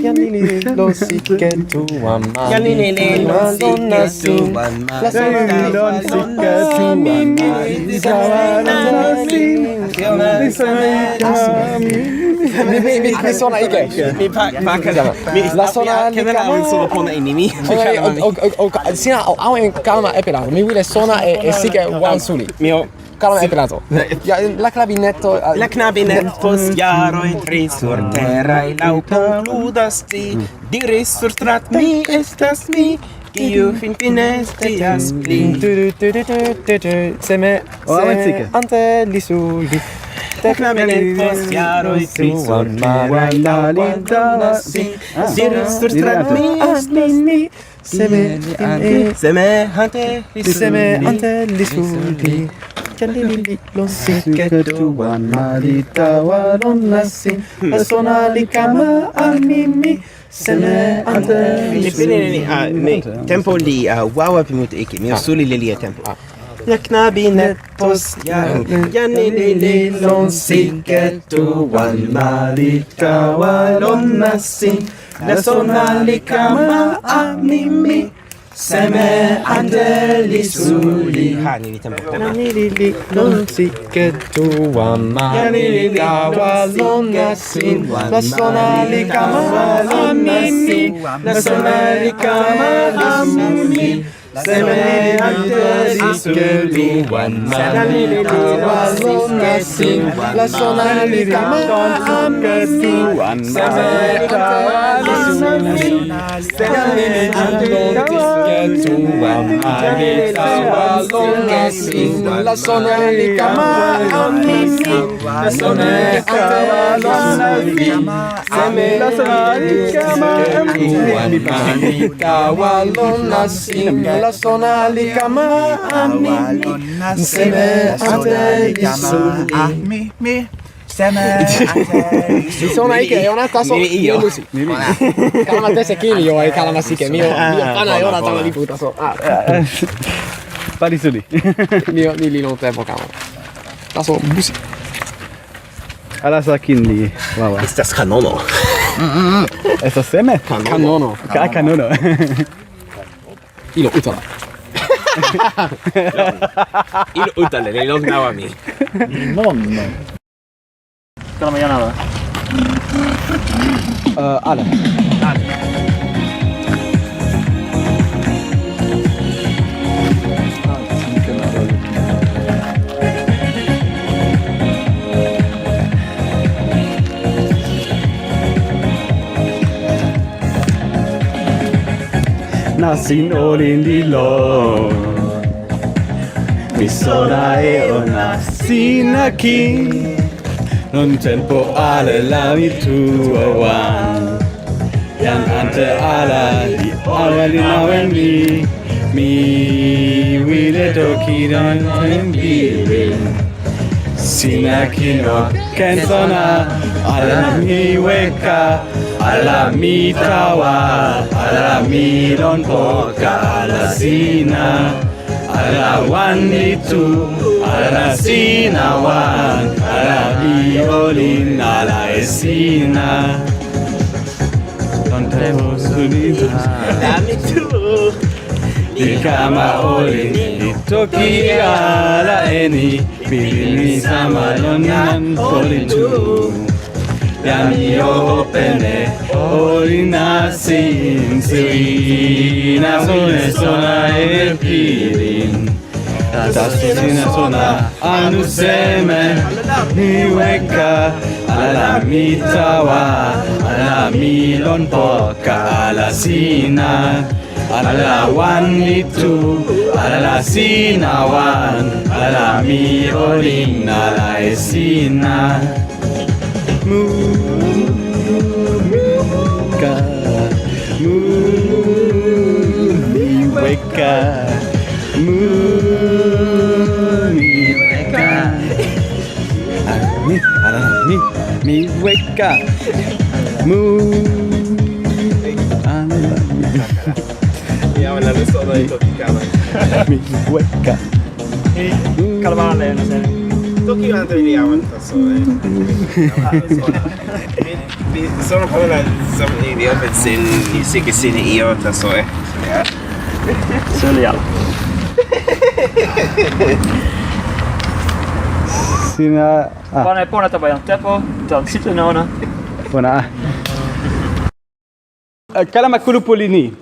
Yanilili non siketuan malitawa lon nasin la sona li kama mimi mi sona ike mi la sona li kama solo pona nimi sina awen kalama epelato mi wile sona e sike wan suli mio kalama epelato la clavinet post jaroi tresor terra lau concludas ti diris sur strat mi estas mi Io fine stias pli seme ante li suli Teclamenet post jaroi tresor terra lau concludas ti diris sur strat mi estas mi seme ante li suli Yanilili lon siketuan malitawa lon nasin la sona li kama mimi seme ante li suli. Tempo li wawa pimut iki mi suli li tempo la knabinet post Yanilili lon siketuan malitawa lon nasin la sona li kama mimi seme ante li suli ni tempo Yanilili lon siketuan malitawa lon nasin la sona li kama mimi la sona li kama mimi seme ante li suli malitawa lon nasin la sona li kama mimi seme ante li suli Ketuan malitawa lon nasin la sona li kama mimi la sona li kama seme la sona li kama Ketuan malitawa lon nasin la sona li kama seme ante li suli Mi sona ike yona taso io musi kalama tese kini yo ai kalama sike mio pana yona tama li puta so Pali suli mio ni li non tempo kalama taso musi ala sakin li wawa estas kanono estas seme kanono kanono ilo utala ilo utale le non nawa mi Kalama yan ala ala nasin olin dilon. Misona e ona sinakin. Non tenpo ala la mi tuawan. Yan ante ala di awali nawen mi wile toki don tembirin. Sinakin o kensona ala mi weka ala mi tawa ala mi don poka ala sina ala wan itu ala sina wan ala violin ala esina don tenpo sunita ala mi tu di kama olin di toki ala eni pilini sama lonan politu yang yo pene olina sin sina sona e pilin tasina sona anu seme Mewika ala mi tawa ala mi lon poka ala sina ala wan itu ala sina wan ala mi olin ala esina Mewika Mewika Mewika Mewika Ja, men det står där i Tokikama. Mewika Kalama le no se. Toki on really awen taso. Sono pala some idiot sin sin io taso. Sölja. Sina Pona tabayan Tepo, dan situnona. Pona. Kalama kulupu lini.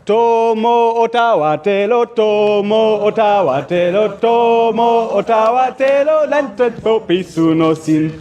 Tomo otawa telo, tomo otawa telo, tomo otawa telo, lente popi suno sin.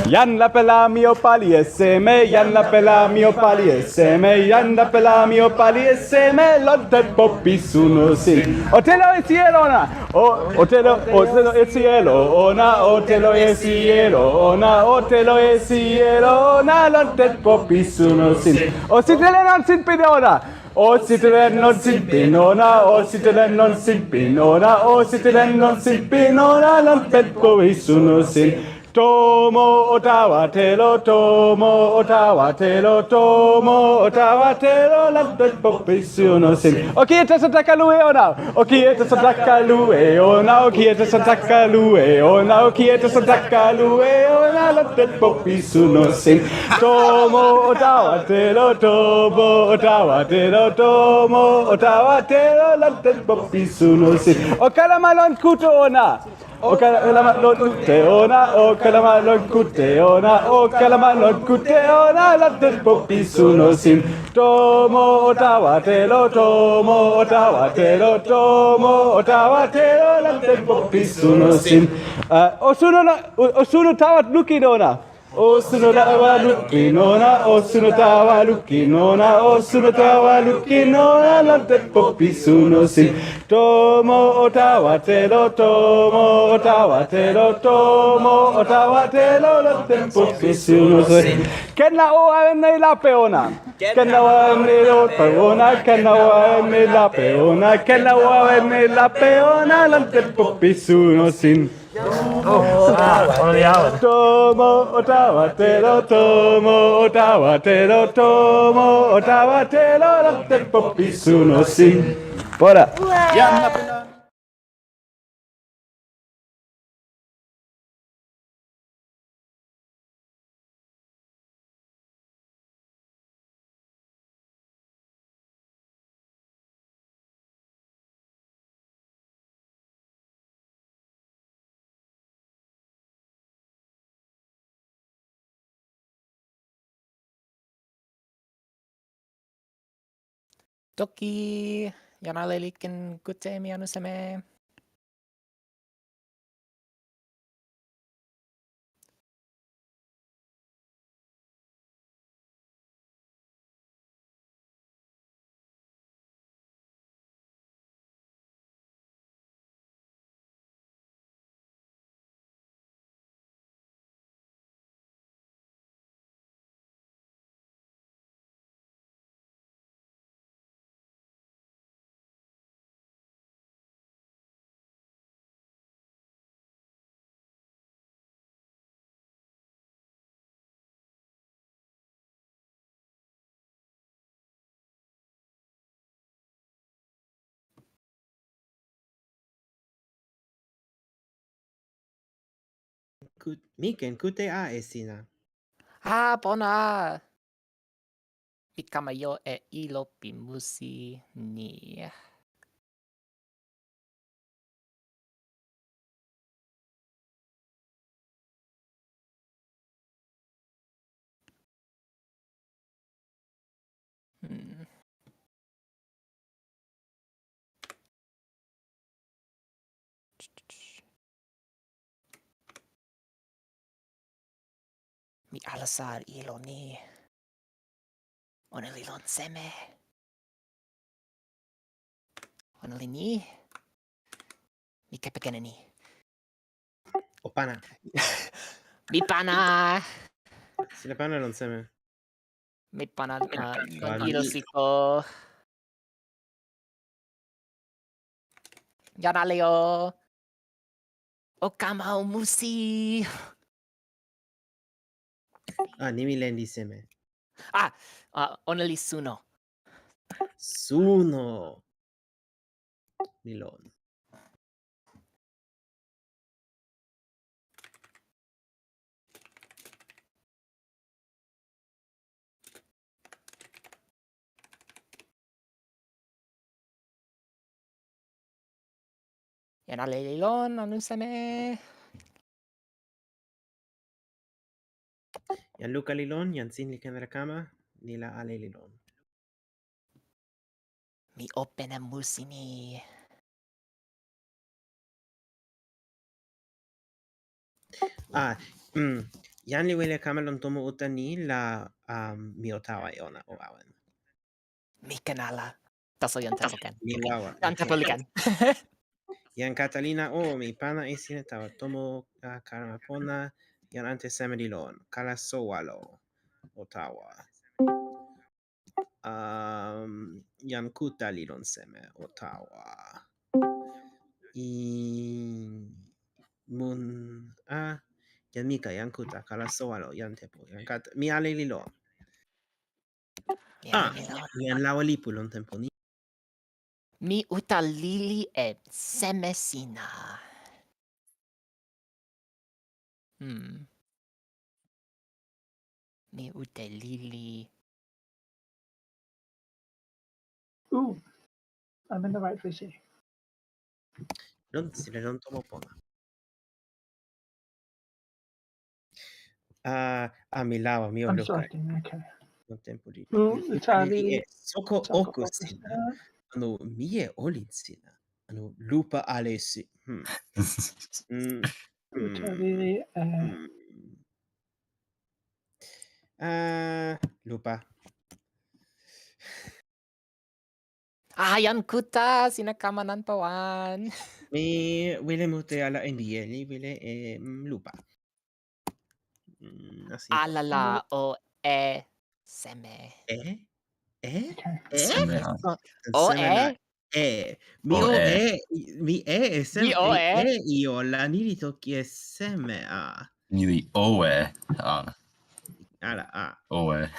Yan la pela mio pali seme, yan la pela mio pali seme, yan la pela mio pali seme, lente popi suno sin. Otelo e cielo na, otelo e cielo, ona otelo e cielo, ona otelo e cielo, na lente popi suno sin. O sitele non sin pinona, o sitele non sin pinona, o sitele non sin pinona, o sitele non sin pinona, non petpo e suno sin. Tomo otawa telo, tomo otawa telo, tomo otawa telo, non petpo e suno sin. O chi è Santa Lui ona, o chi è Santa Lui ona, o chi è Santa Lui ona, o chi è Santa Lui ona, non petpo e suno sin. Tomo otawa telo, tomo otawa telo, tomo otawa telo, non petpo e suno sin. O kalama lon kuto ona. O kalama lon kute ona, o kalama lon kute ona, o kalama lon kute ona, la tenpo pisuno sin. Tomo otawa telo, tomo otawa telo, tomo otawa telo, la tenpo pisuno sin. O suno tawa lukinona. O suno tawa lukinona, o suno tawa lukinona, o suno tawa lukinona, la tenpo pisuno sin. Tomo otawa telo, tomo otawa telo, tomo otawa telo, la tenpo pisuno sin. Kenna o awen la peona. Kenna o awen la peona, kenna o awen la peona, kenna o awen la peona, la tenpo pisuno sin. Tomo otawa telo, tomo otawa telo, tomo otawa telo, la tenpo pisuno sin. Bora. Toki, yanalelikin kutemi anu seme. Miken kute a e sina. Pona. Mi kama yo e ilo pi musi ni. Mi alasar ilo ni. Ona li lon seme. Ona li ni. Mi kepekena ni. O pana. Mi pana. Sina pana lon seme. Mi pana non Pali. ilo siko. Yana leo. O kama o musi. Nimi lendi seme. Ona li suno. Suno. Milon. Yana lelilon anu seme. Yan luka lilon, yan sin liken rakama, nila ale lilon. Mi opena musi ni. Yan li wele kama lon tomo uta ni la mi o tawa e ona o awen. Mi kanala. Taso yan tepo kan. Mi wawa. Yan tepo likan. Yan Catalina mi pana e sine tawa tomo karama pona, yan ante seme lilon, kala sowalo o tawa. Yan kuta lilon seme o tawa. Yan mika, yan kuta, kala sowalo, yan tepo. Mi ale lilon. Yan lawalipu lon tempo ni. Mi uta lili e seme sina. Mi ute lili. Ooh, I'm in the right vision. Sile lon tomo pona. Mi lawa, mi o I'm luka. sorting, okay. Non tempo di. Usawi. Soko oku sina. Mi e olin sina. Lupa alesi. Usawi. Lupa. Yan kuta sinakamanan pawan. Mi wile mute ala endieli, wile lupa. Alala o seme. Seme. O Mi o mi seme. Mi o io la nili toki e seme Nili oe. Ala Oe.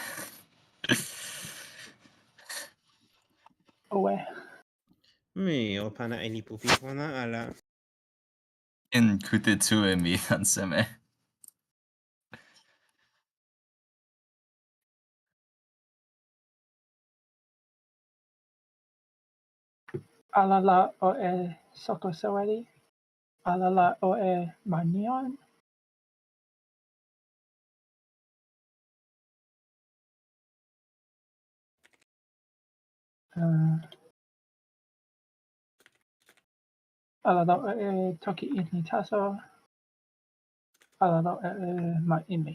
Oe. Mi o pana e ni pupi pona ala. In kute tue mi an seme. Alala o soko sawari. Alala o manion. Alala o toki ini taso. Alala o ma imi.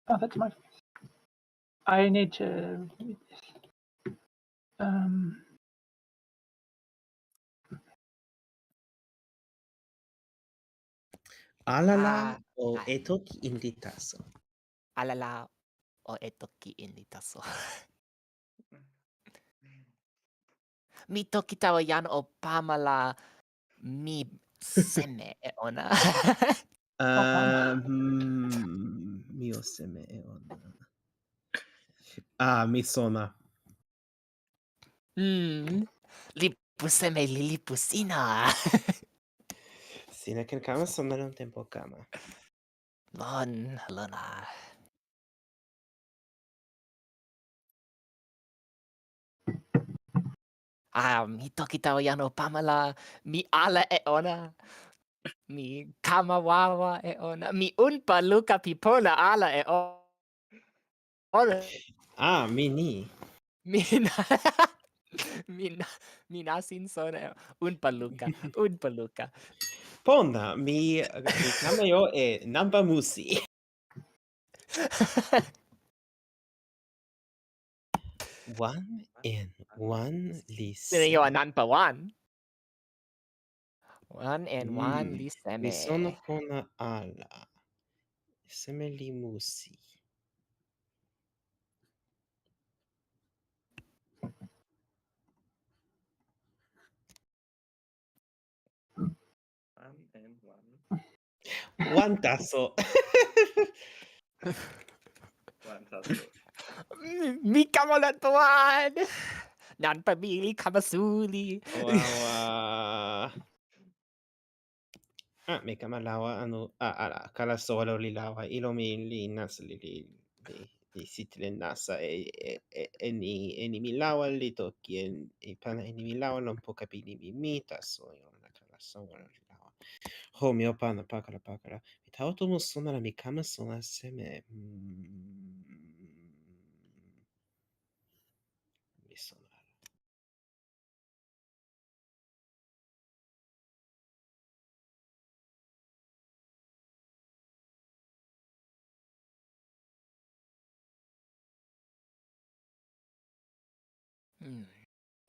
Oh, that's my face. I need to read this. Alala o toki indi taso. Alala o toki indi taso. Mi toki tawa yan o pamala mi seme e ona. Mi o seme e ona. Mi sona. Lipu seme li lipu sina. Sina ken kama sona lon tenpo kama. Lon, lona. Mi toki tawa yan o pamala. Mi ala e ona. Mi kama wawa e ona. Mi unpa luka pipona ala e ona. Mi ni. Mina. Minasin sona. Unpa luka. Pona, mi kama yo e namba musi. One and one li Sino yo seme. nanpa one. 1 and 1 li Mi sono seme. pona ala. Seme li musi. One taso. Mi kamalat one. Nanpamili kamasuli. Wawa. Me kama lawa ala kala solo li lawa ilo mi li nasa li sitlen nasa ni mi lawa li toki pana ni mi lawa lon poka pi ni mi taso yo na kala solo li lawa. Ho mi o pana pakala. Mi tau tomo sona la mi kama sona seme. Mi sona.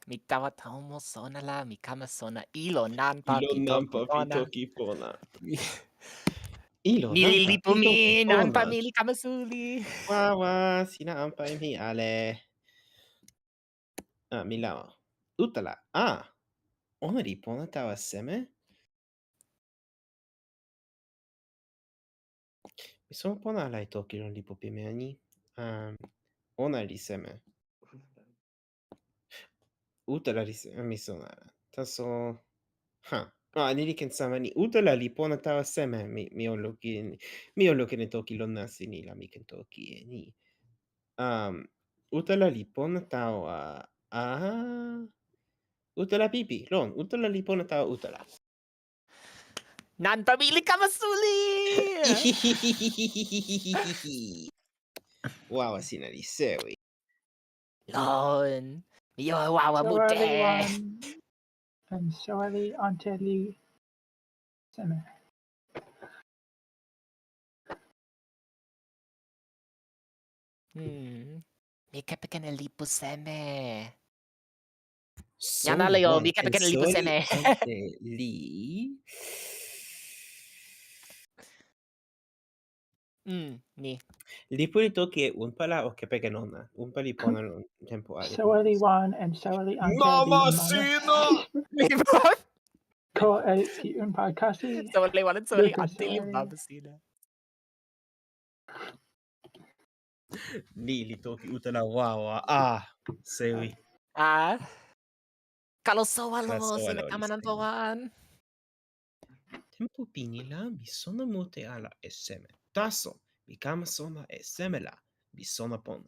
Mi tawa taumo sona la. Mi kama sona ilo nanpa Ilo pitoki nampa pona. pitoki pona. Ilo Nililipo nampa mi. pitoki Nanpa pona. mili kamasuli. Wawa, sina ampai mi ale. Mi lawa. Utala. Ona li pona tawa seme? Mi sono pona ala i toki lon lipo pi me ani. Ona li seme. Utala li seme. Mi sono ala. Taso... ni li ken sama ni. Utala li pona tawa seme. Mi o loki e toki lon nasi ni la mi ken toki e ni. Utala li pona tawa... Utala pipi, lon. Utala li pona tawa utala. Nanpa mili kamasuli. Wawa sina li sewi. Lon. Yo wawa mute. Sawali wan and sawali ante li seme. Mi kepiken e lipo seme. So Yan ala yo. one Mi kepiken e lipo soli seme. ante li... Ni. Lipo li toki e un pala o kepeken ona. Un pali pona lon tempo ali. Sawali wan and sawali ante Mama li sina! Ko e pi un pa kasi. Sawali wan and sawali Luka ante li sawali. babasina. Li toki utala wawa. Sewi. Kalau sawalo Kala sowalo sina li kamanan seme. pawan. Tempo pini la mi sona mute ala e seme. Taso, mi kama sona e seme la. Mi sona pona.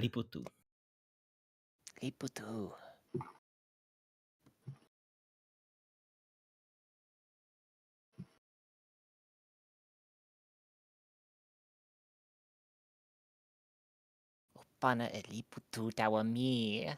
Lipo tu. Lipo tu. Opana e lipo tu tawa mi.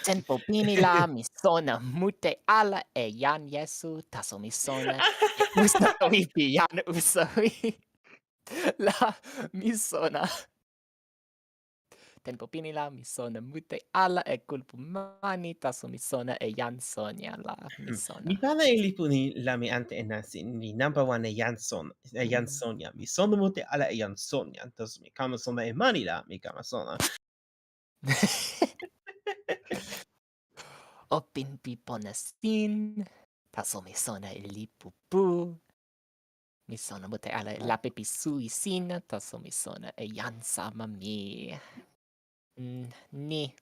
Tenpo pini la mi sona mute ala e yan yesu taso mi sona e usawi pi yan usawi la mi sona tenpo pinila, mi sona mute ala e kulupu mani, taso mi sona e jan Sonja la mi sona. Mi pana e lipu ni la mi ante e nasin, ni number one e jan Sonja. Mi sona mute ala e jan Sonja, taso mi kama sona e mani la, mi kama sona. O pinpi pona sin, taso mi sona e lipu pu. Mi sona mute ala e lape pi sui sin, taso mi sona e jan sama mi. Ni.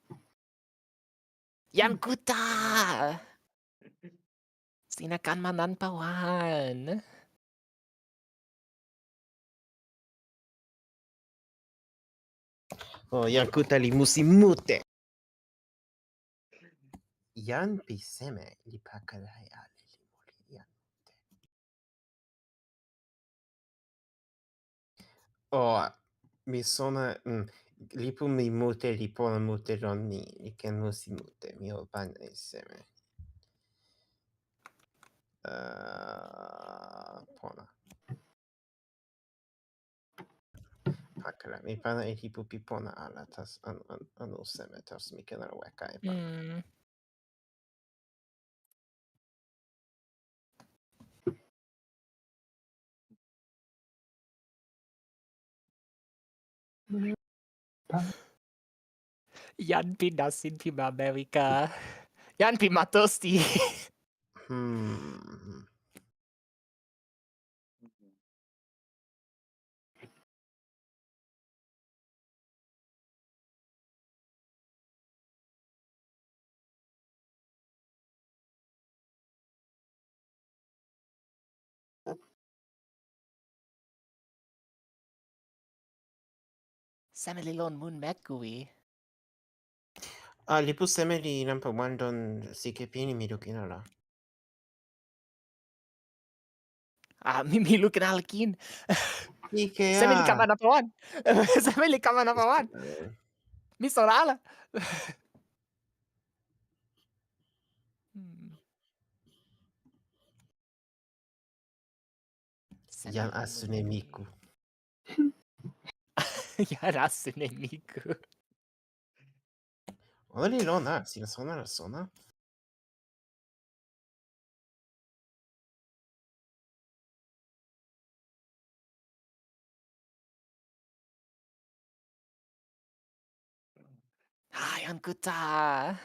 Jan kuta! Sina kan manan pawan. Oh, jan kuta li musi mute. Jan pi seme li pakalai ale li muli jan. Oh, mi sona... lipu mi mute, li pona mute ron ni. Li ken musi mute. Mi o pana e seme. Pona. Pakala. Mi pana e lipu pi pona ala. Tas anu seme. Tas mi ken ala weka e pana. Jan pi nasin pi Mewika. Jan pi matosti. Seme li lon mun mekui. Lipu seme li nampa wandon si Kepi ni mi lukin ala. Mi lukin ala kin. Ike Seme li kama na pawan. Seme li kama na pawan. Mi sona ala. Jan asune miku. Jan asune miku. Ona li lona, sina sona la sona. Jan kuta.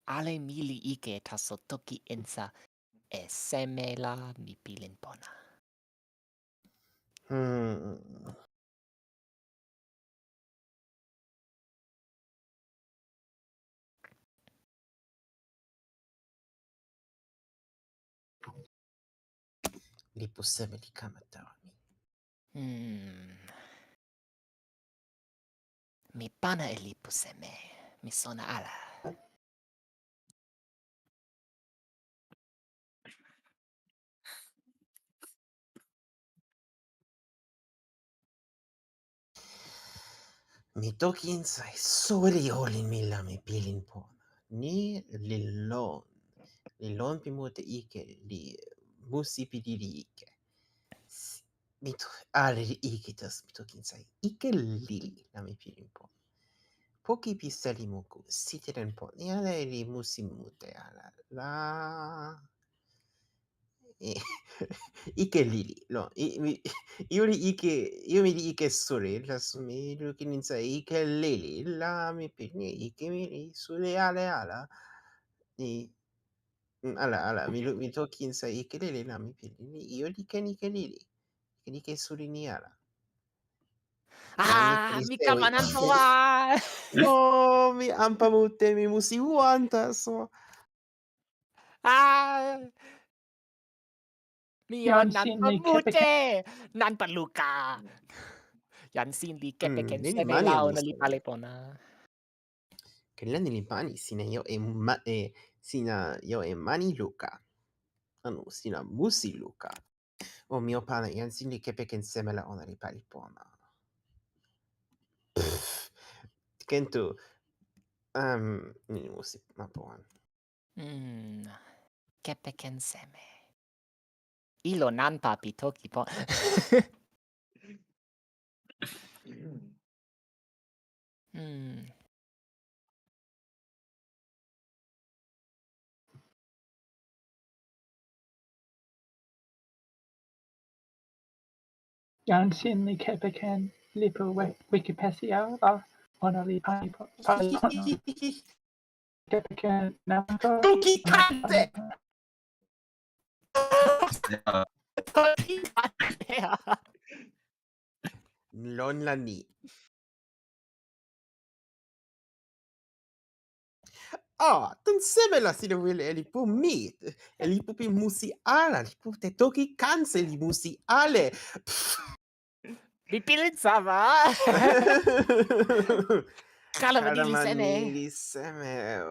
Ale mili ike taso toki insa e seme la mi pilin pona. Lipu seme li kama tawa mi. Mi pana e lipu seme. Mi sona ala. Mi toki insai soli olin mi la mi pilin pona. Ni li lon. Li lon pi mute ike li musi pi diri ike. Ale li ike tas mi toki insai ike lili la mi pilin pona. Poki pi seli moku siteren pona. Ni ale li musi mute ala. La... Ike lili. No, io mi di ike suri, lasu mi lukin insai ike lili. La mi pilni ike mi li suri ale ala. Ni ala mi toki insai ike lili la mi pilni. Io li ken ike lili. Ken ike suri ni ala. Mi kamanan pawan. Oh, mi ampa mute mi musi wanta so. Mi on nan pamute. Nan paluka. Jan sin li kepe ken seme la ona li pale pona. Kella ni pani sina yo e mani luka. Anu sina musi luka. O mio pana jan sin li kepe ken seme la ona li pali pona. Kentu ni musi ma poan. Kepe ken seme. Ilo nan papi toki pona. Jan sin li kepeken lipo Wikipedia ona li pani kepeken namako. Toki kante! Lon la ni. Tan seme la sina wile e li pu mi. E li pu pi musi ala. Li pu te toki kanse li musi ale. Mi pilin sama. Kalama ni li seme. Li seme.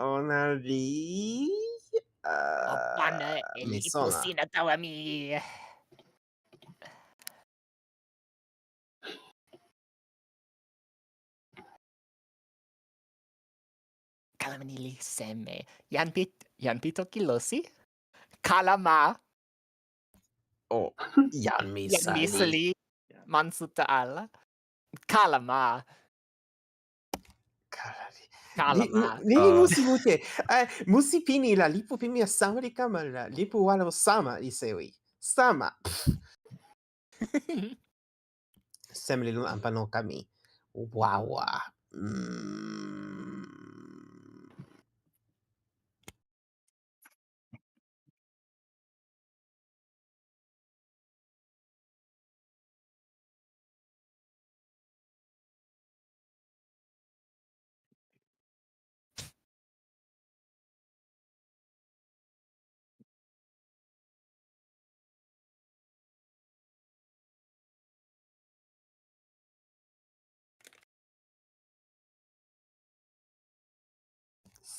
Ona li... O pana e mi lipo sona. sina tawa mi. Kalama ni li seme. Jan pi toki losi? Kalama. Jan mi Jan sali. misali. Mansuta ala. Kalama. Kalama. Nini musi mute. Musi pini la lipo pimi a sama di kama la. Lipo wala sama i sewi. Sama. Seme li lun ampa no kami. Wawa.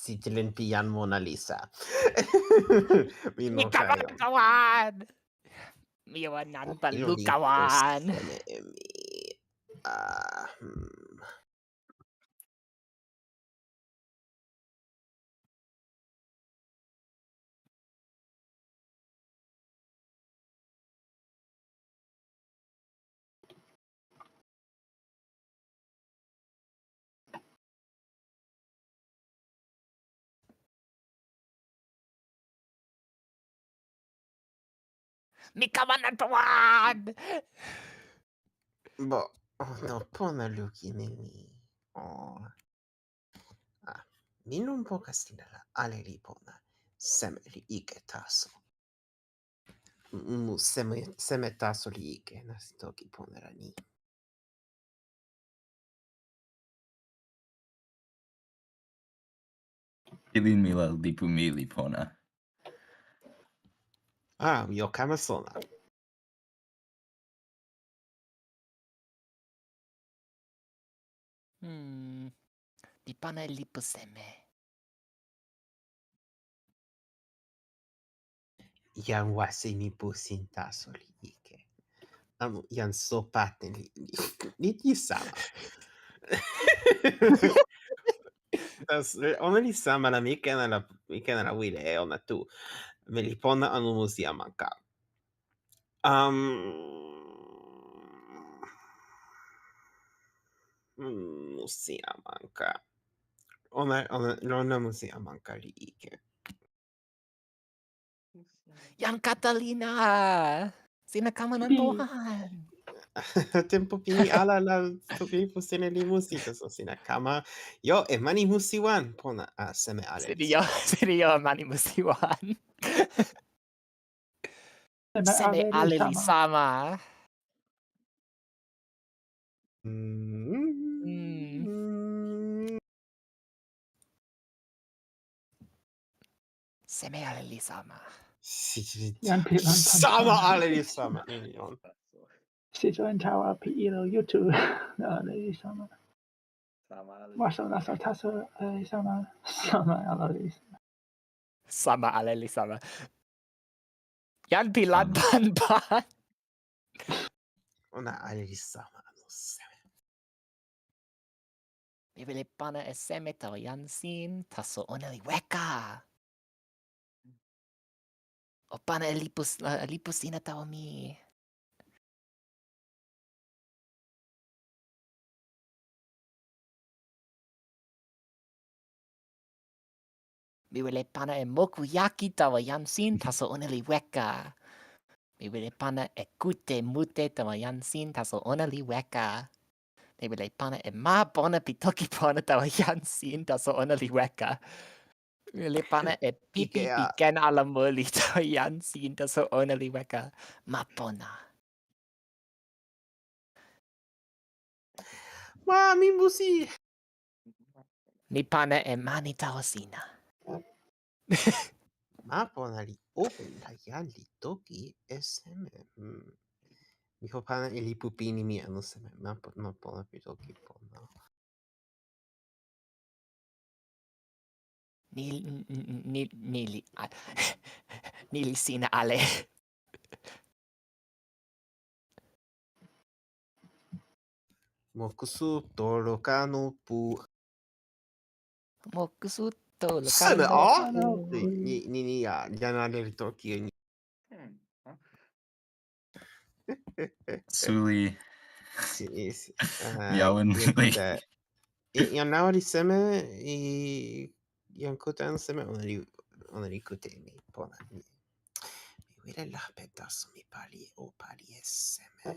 Sitilin pian Mona Lisa. Mi Mi kawan. Mi wanan palu kawan. Mi kawanan pawan. No pona luki nimi. Mi non po castina la ale li pona. Seme li ike taso. Seme taso li ike. Nasi toki pona la ni. Pelin mi la lipu mi li pona. Io kama sona. Di pana lipo seme. Jan wasi mi pusin taso li ike. Jan sopate li sama. Ona li sama la mi kena la wile e ona tu. Me li pona anu musi amanka. Musi amanka. Ona musi amanka li ike. Jan Catalina. Sina kamanan pawan. Tempo pini ala la toki pusene li musi taso sina kama. Yo, e mani musi wan pona seme ale. Serio mani musi wan. Seme ale li sama. Seme ale li sama. Sama ale li sama. Sito en tawa pi ilo YouTube. Ale li sama. Waso nasa taso ale li sama. Sama ale li sama. Sama ale li sama. Jan pilan pan. Ona ale li sama. Mi vile pana e seme tawa jan sin. Taso ona li weka. O pana e lipo sina tawa mi. Mi wile pana e mokuyaki tawa yansin taso onali weka. Mi wile pana e kute mute tawa yansin taso onali weka. Mi wile pana e ma pona pi toki pona tawa yansin taso onali weka. Mi wile pana e pipi pi ken ala moli tawa yansin taso onali weka. Ma pona. Mi musi. Mi pana e mani tawa sina. Ma pona li open la yan li toki e seme. Mi ho pana e li pupini mi anu seme. Ma pona pi toki pona. Nili sina ale. Mokusu toro kano pu. Mokusu toro Seme kano pu. Ni ya janare li toki ni. Suli. Yawen. Yan nawa di seme yan kota anu seme onari kute mi pona mi. Mi wile la petaso mi pali o pali e seme.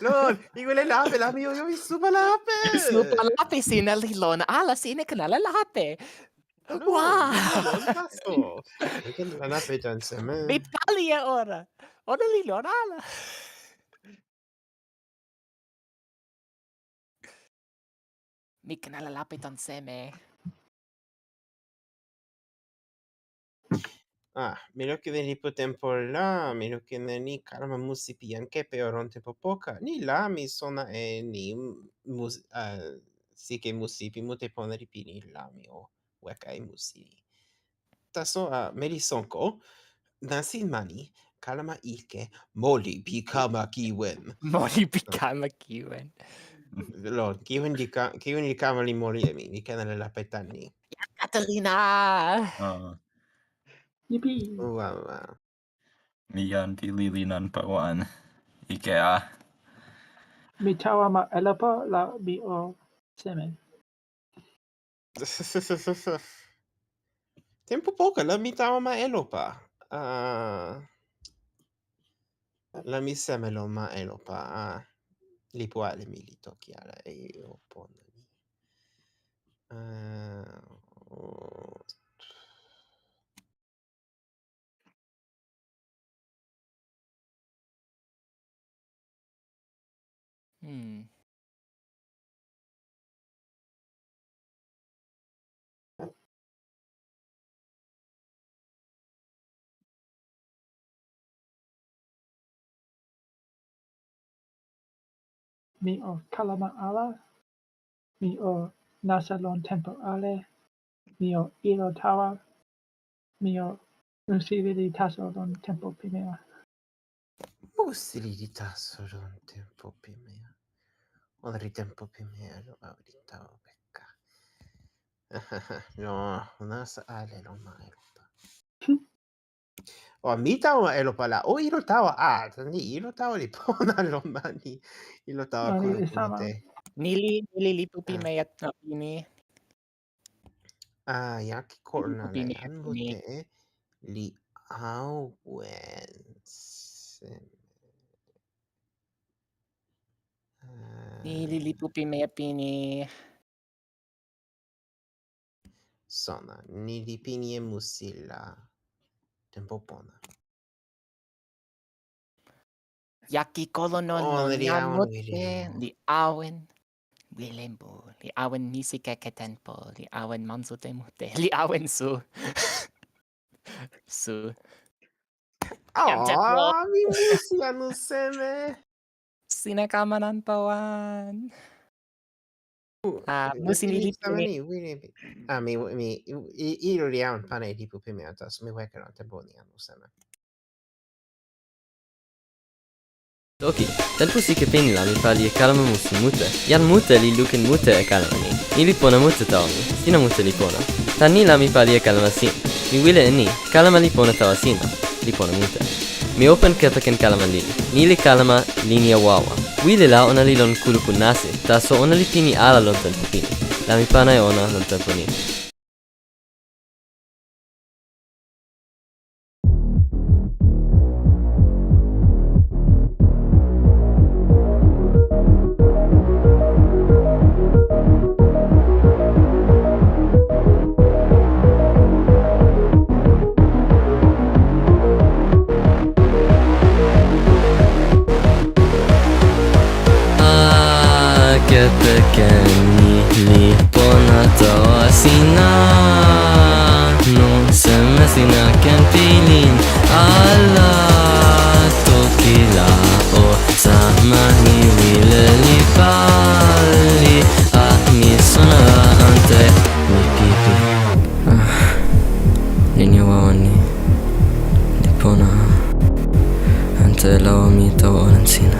Lon, wile lape la mi yo super lape. Super lape sina lilon ala sina kanala lape. Wow. Taso. Kan la lape tan seme. Mi pali e ora. Ona lilon ala. Mi kanala lape tan seme. Miro che veni po tempo la, miro che ni kalama musi pi anche peoron tempo poca. Ni la mi sona e ni si che musi pi mute pona ripini la mi o weka e musi. Taso meri sonko, na Simani, kalama ike, moli pi kama kiwen. Moli pi kama kiwen. Lord, kiwen di kama li moli e mi kena la petani. Catalina. Yippee. Wow. Mi yan pililinan pawan. Ikea. Mi tawa ma elapa la mi o seme. Tempo poca la mi tawa ma elopa. La mi semelo ma elopa. Li puale mi li toki ala e opona mi. Mi o kalama ala. Mi o nasalon tempo ale. Mi o ilo tawa. Mi o musivili taso don tempo primera. Musili di tasso don tempo pimea. Onri tempo pimea lo aurita o becca. No, nasa ale lo ma elopa. Mi tawa elopa la. O ilo tawa ni ilo tawa li pona lo mani. Ilo tawa kulupu no te. Nili li pupi mea tapini. Yaki korna la yan mute li awen. Nili li pupi mea pini. Sona, ni li pini e musila. Tempo pona. Yaki kolono no li awen nyamute. Li awen. Wilembo. Li awen nisikake tenpo. Li awen manso temute. Li awen su. Su. Mi musi anu seme. Sinakama ng pawan. Musi ni Ni mi ilo liaun pane lipu pimientos mi weka non tempo ni anu seme. Toki, tenpo si Kepi la mi pali e kalama musi mute. Jan mute li lukin mute e kalama ni. Ili pona mute tawa mi, sina mute li pona. Tan ni la mi pali e kalama sin. Mi wile e ni, kalama li pona tawa sina. Li pona mute. Mi open kepeken kalama lili. Ni li kalama linia wawa. Wile la ona li lon kulupu nasi. Taso ona li pini ala lon tenpo pini. La mi pana e ona lon tenpo ni. Kepeken ni pona tawa sina. No seme sina ken Pelin. Ala toki la o sama ni wile li pali. Mi sona ante mi pipi. Linia wawa ni li pona ante lawa mi tawa olan sina.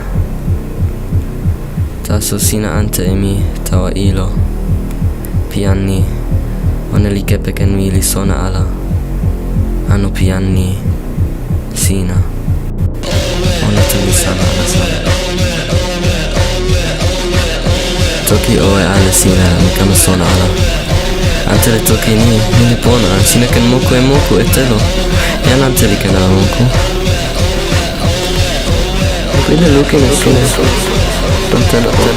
Taso sina ante mi tawa ilo. Pianni ona li kepeken mi li sona ala. Anu pianni sina ona tuli sana ala sana. Toki oe ala sina mi kama sona ala. Ante le toki ni li pona sina ken moku e moku e telo. Yan ante li ken ala moku. Wile lukin e sina. Don't tell it all.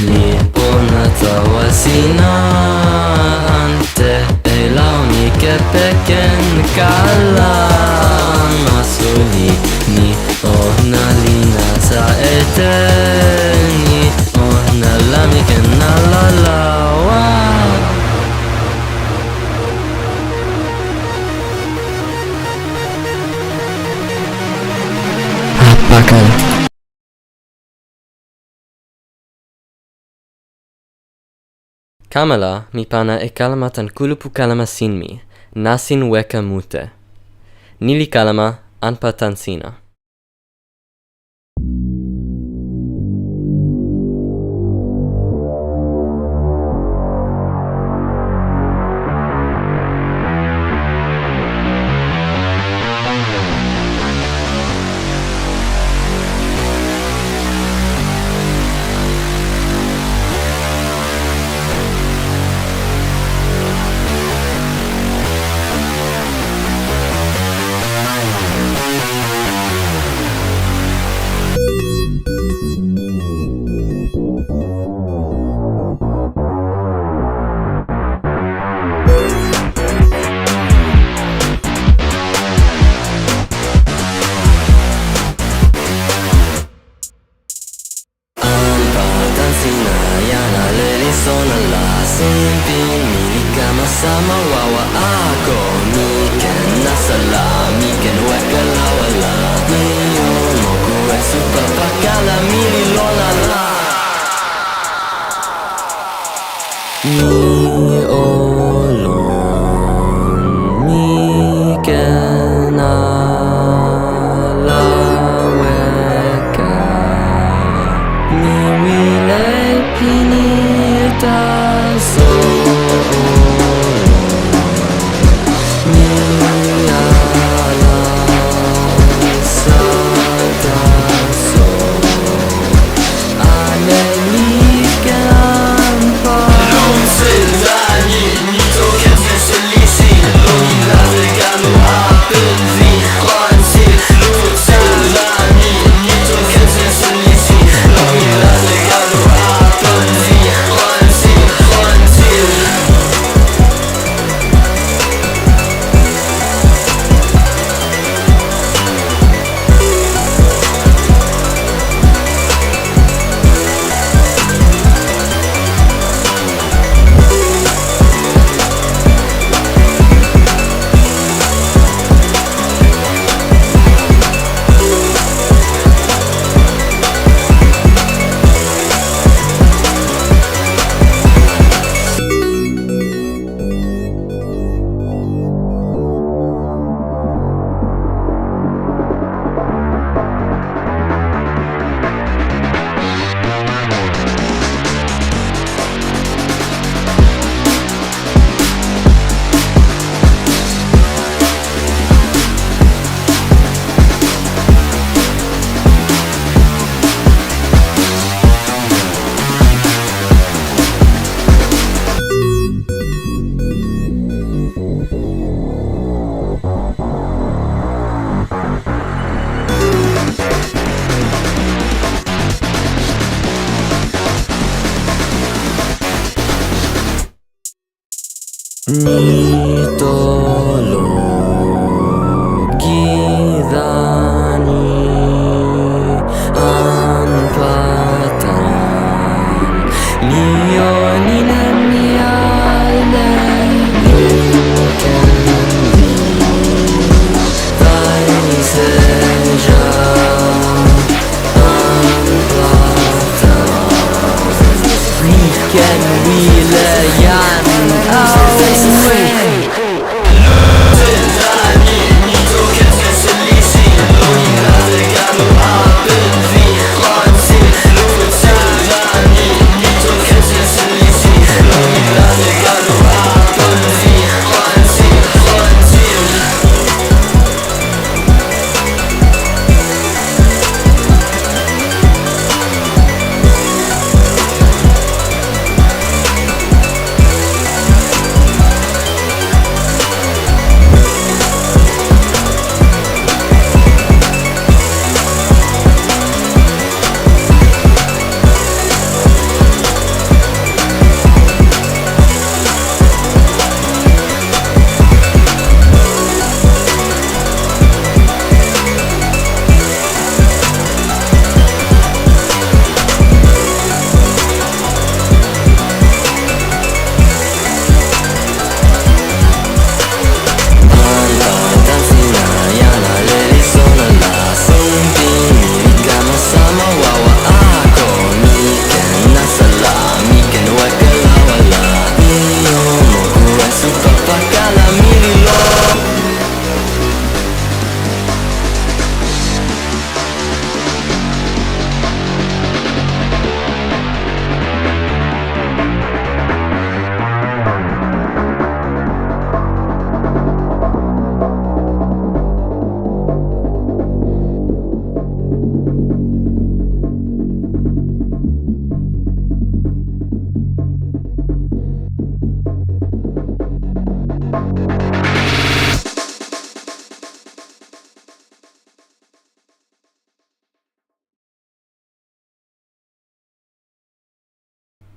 Ni pona tawa sina ante launi kepeken kalama suli ni ona lina sa eteni ona lami ken nalalawa. Apakan. Kamala mi pana e kalama tan kulupu kalama sinmi, nasin weka mute. Nili kalama anpa tan sina. Sama wawa ako miken nasala miken weka lawala miyo moku e super pakala mili lola la mi olon miken ala weka mi wile pinita so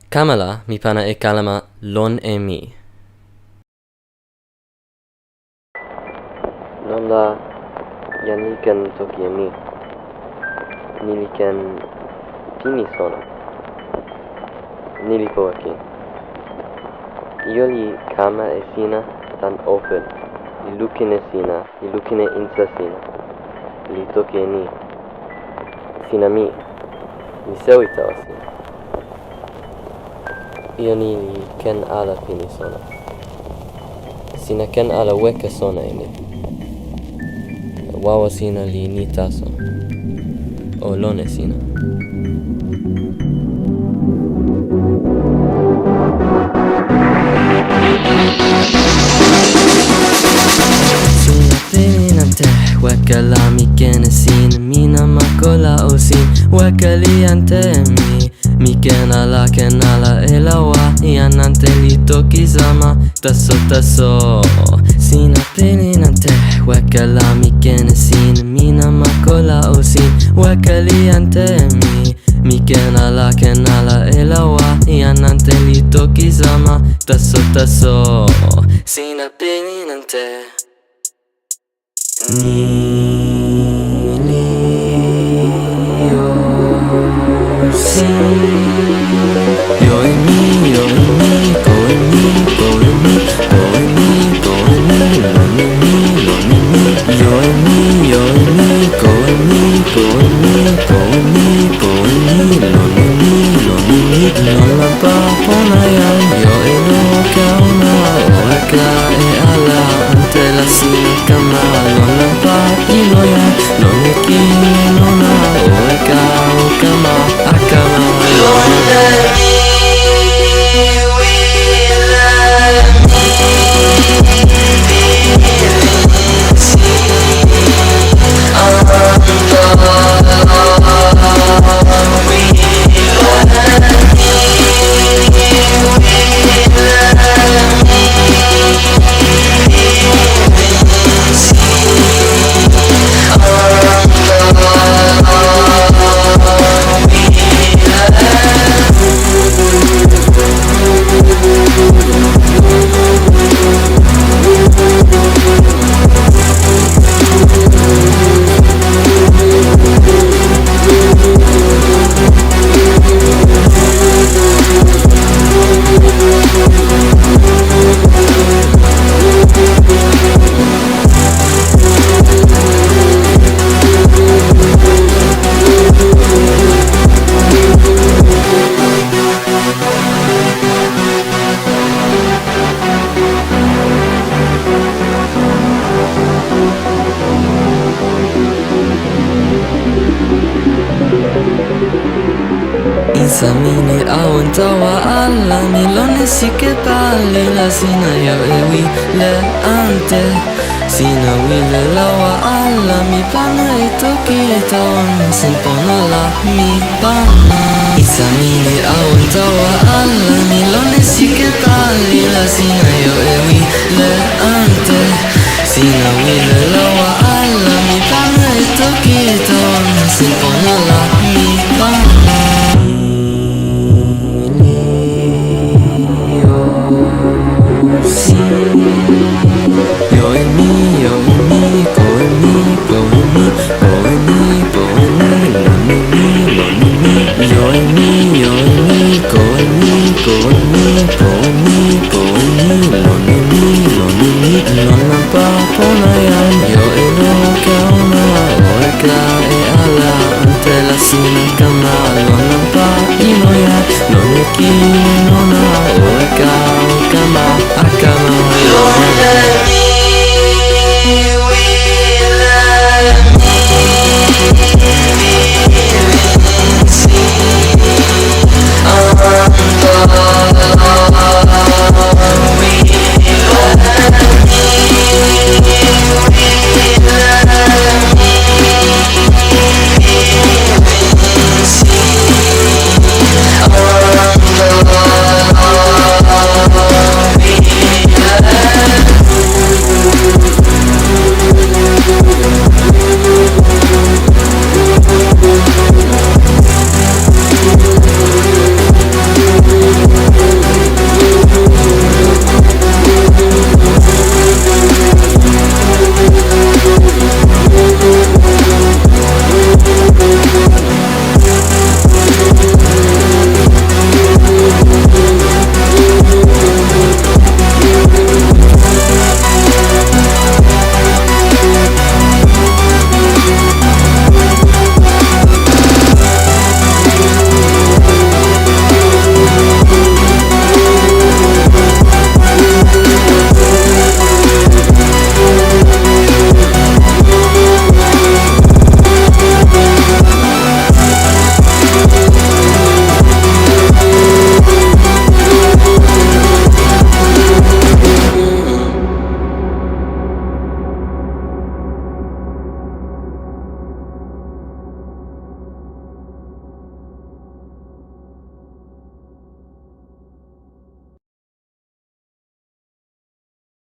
Kamala mi pana e kalama lon e mi. Non la yaniken toki e mi. Niliken pini sona. Nili poki. Io li kama e sina tan open. Li lukine sina, li lukine insa sina. Li toki e ni. Sina mi. Mi sewi tawa sina. Io ni ken ala pini sona. Sina ken ala weka sona ini. Wawa sina li ni taso. O lone sina. Sina pini nante weka la mi kene sina. Mina makola o sin weka li ante mi. Mi ken ala e lawa yanante li toki sama taso taso. Sina pini nante weka la mi kene sin. Mina makola o sin weka li ante mi. Mi ken ala e lawa yanante li toki sama taso taso. Sina pini nante Yo and me, go and me, go and me, go and me, go and me, go and me, lon and me, lon and me. Yo and me, go and me, go and me, go and me, go and me, go and me, lon and me, lon and me. Non la pa pona yan, yo e no kauna, o eka e ala ante la sina kama. Non la pa ilo yan, non e ki nona, o eka o kama, akama. Lon and me. Isamini awen tawa ala milone sike pali la sina yo ewi le ante Sina wile lawa ala mi pana e toki tawan Sen pona la mi pana Isamini awen tawa ala milone sike pali la sina yo ewi le ante Sina wile lawa ala mi pana e toki tawan Sen pona la mi pana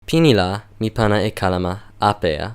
Pinila mi pana e kalama apea.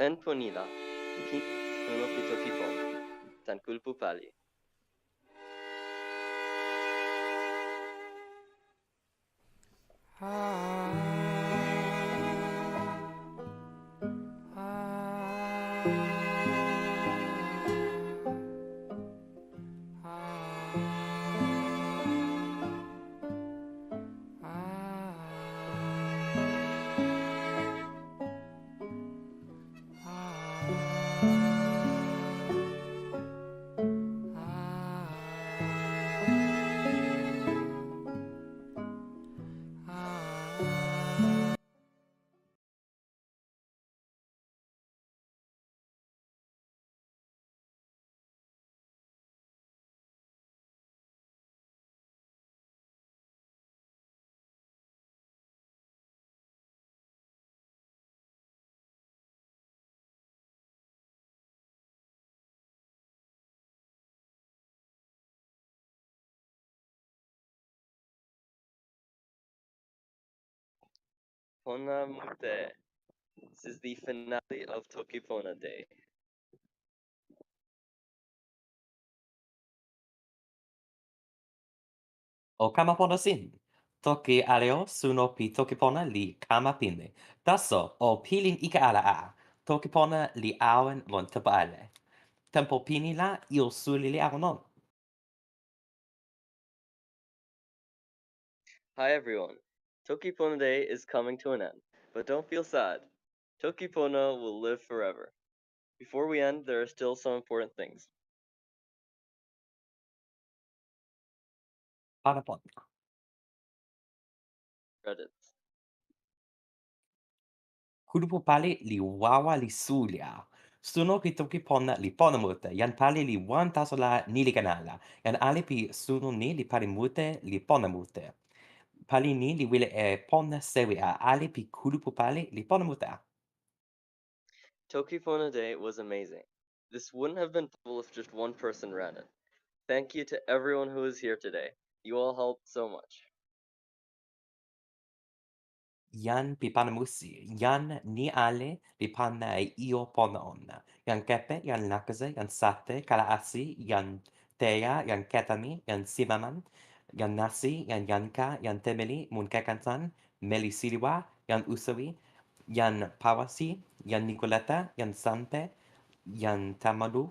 tenpo nila, suno toki pona, tan kulupu pali. Pona mute. This is the finale of Tokipona Day. O kama pona sin. Toki aleo suno pi toki pona li kama pine. Taso o pilin ika ala a. Toki pona li awen lon tepo ale. Tempo pini la il suli li agonon. Hi everyone. Tokipona Day is coming to an end, but don't feel sad. Tokipona will live forever. Before we end, there are still some important things. Panapon. Credits. Kulupu pali li wawa li sulia. Suno pi toki pona li pona mute. Yan pali li wan taso la ni li kanala. Yan ali pi suno ni li pali mute li pona mute. Pali ni li wile e pona sewi a ali pi kulupu pali li pona mute a. Tokipona Day was amazing. This wouldn't have been possible if just one person ran it. Thank you to everyone who is here today. You all helped so much. Yan pi pana musi. Yan ni ale li pana e io pona ona. Yan kepe, yan lakuse, yan sate, kalaasi, yan teja, yan ketami, yan Simiman, yan nasi, yan yanka, yan temeli, mun kekansan, meli siliwa, yan Usawi, yan Pawasi, yan Nicoleta, yan Sante, yan Tamalu,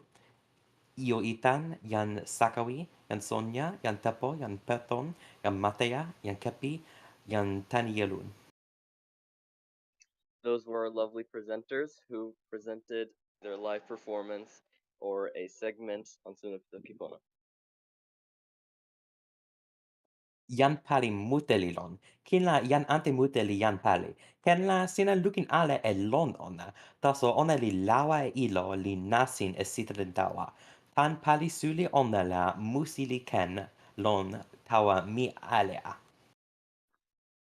io itan, yan Sakawi, yan Sonja, yan Tepo, yan Peton, yan Mateja, yan Kepi, yan Tanielun. Those were our lovely presenters who presented their live performance or a segment on Suno Tokipona. Yan pali mutelilon. Kin la yan ante muteli yan pali. Ken la sina lukin ale e lon ona. Taso ona li lawa e ilo li nasin e sitren tawa. Tan pali suli ona la musi li ken lon tawa mi alea.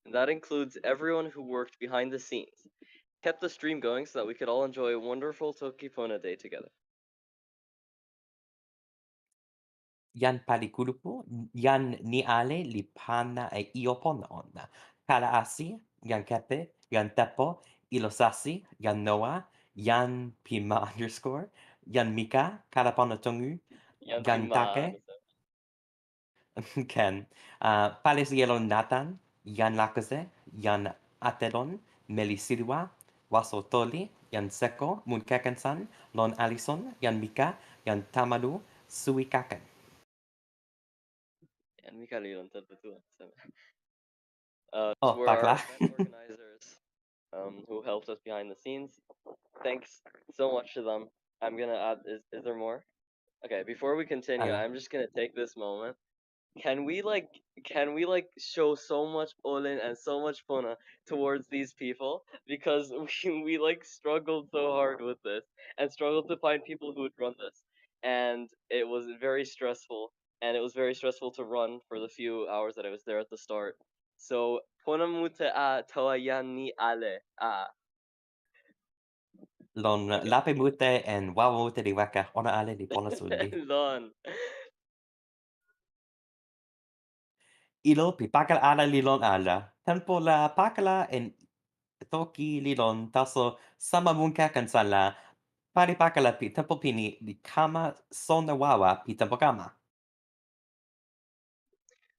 And that includes everyone who worked behind the scenes, kept the stream going so that we could all enjoy a wonderful Tokipona Day together. Yan pali kulupu, yan ni ale li pana e io pona ona. Kala asi, yan kepe, yan tepo, ilo sasi, yan noa, yan pima underscore, yan mika, kala pona tongu, yan take, ken, palis yelon natan, yan lakuse, yan atelon, melisirwa, waso toli, yan seko, mun kekensan, lon alison, yan mika, yan tamalu, suikaken. And we got on top of Oh, were our event organizers who helped us behind the scenes. Thanks so much to them. I'm gonna add. Is there more? Okay, before we continue, I'm just gonna take this moment. Can we show so much olin and so much pona towards these people because we like struggled so hard with this and struggled to find people who would run this, and it was very stressful, and it was very stressful to run for the few hours that I was there at the start. So pona mute a tawayan ni ale a. Lon lape mute en wawa mute di weka ona ale di pona suli. Lon. Ilo pi pakala ala li lon ala. Tenpo la pakala en toki lilon taso sama munka kansala paripakala pi tempo pini li kama sona wawa pi tempo kama.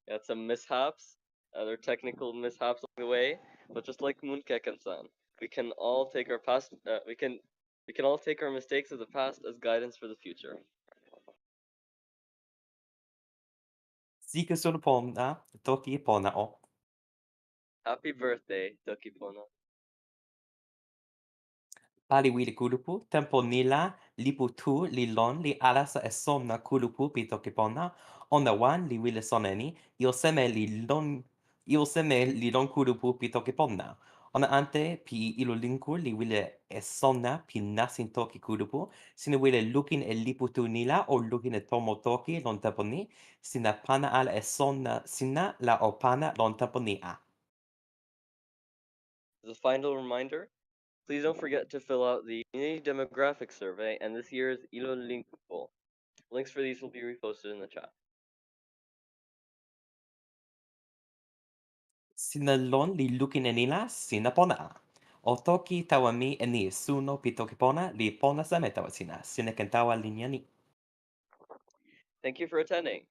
Got some mishaps, other technical mishaps along the way, but just like Munkeken-san, we can all take our past. We can all take our mistakes of the past as guidance for the future. Sika sunu pona toki pona o. Happy birthday, Tokipona. Pali wili kulupu, tempo nila, lipu tu, li lon, li alasa e sona kulupu pi toki pona, ona wan li wile soneni, io seme li lon kulupu pi toki pona. Ona ante pi ilo linku li wile e sona pi nasin toki kulupu, sina wile lukin e lipu tu nila o lukin e tomo toki lon tempo ni, sina pana ala e sona sina la o pana lon tempo ni a. As a final reminder, please don't forget to fill out the community demographic survey and this year's Ilo Link poll. Links for these will be reposted in the chat. Sina lon li lukin e nila, sina pona a. O toki tawa mi e ni suno pi toki pona li pona seme tawa sina ken tawa linia ni. Thank you for attending.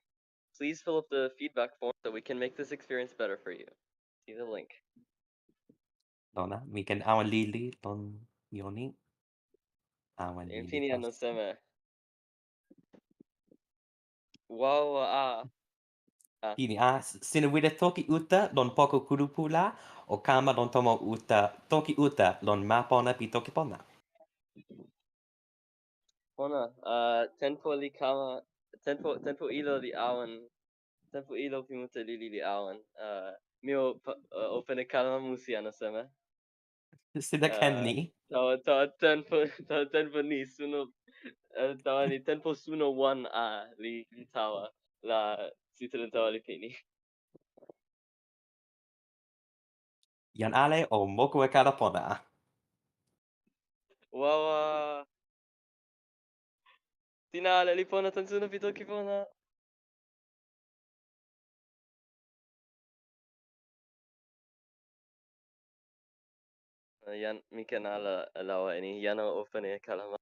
Please fill up the feedback form so we can make this experience better for you. See the link. Lona, mi ken awan lili lon yoni. Awan lili Impini pas. no seme. Wow, Pini a, sina wile toki uta lon poko kurupula, o kama lon tomo uta, toki uta lon ma pona pi toki pona. Pona, tenpo li kama, tenpo ilo li awen, tenpo ilo pimuta lili li awen. Mio opene kalama musi ano seme. Sina ken ni. Tawa tenpo ni suno, tawa ni tenpo suno 1 li tawa la sitelen tawa li pini. Yan ale o moku e kala pona. Wawa. Tinala li pona tan suno pi toki pona. Yan mi ken ala lawa ini yan o opene kalama.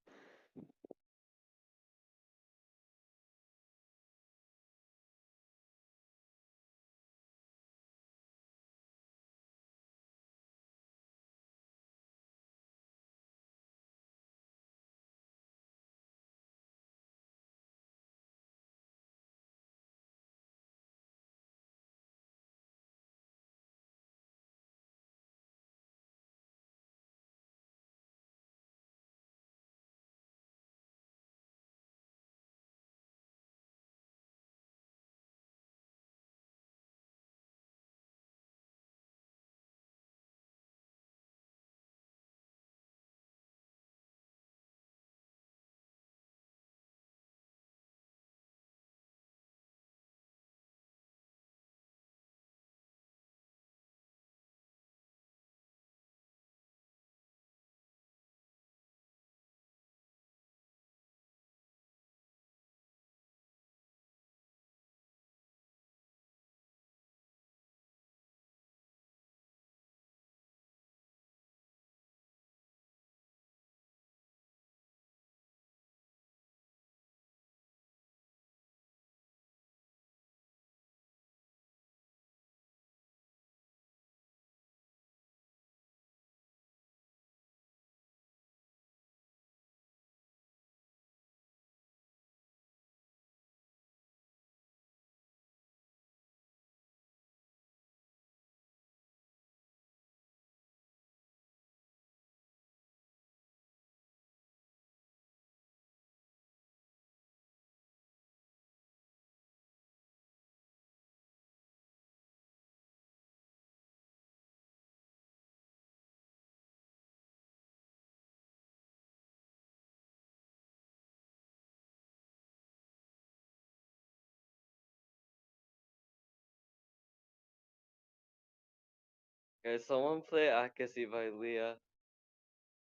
Okay, someone play Akasi by Leah.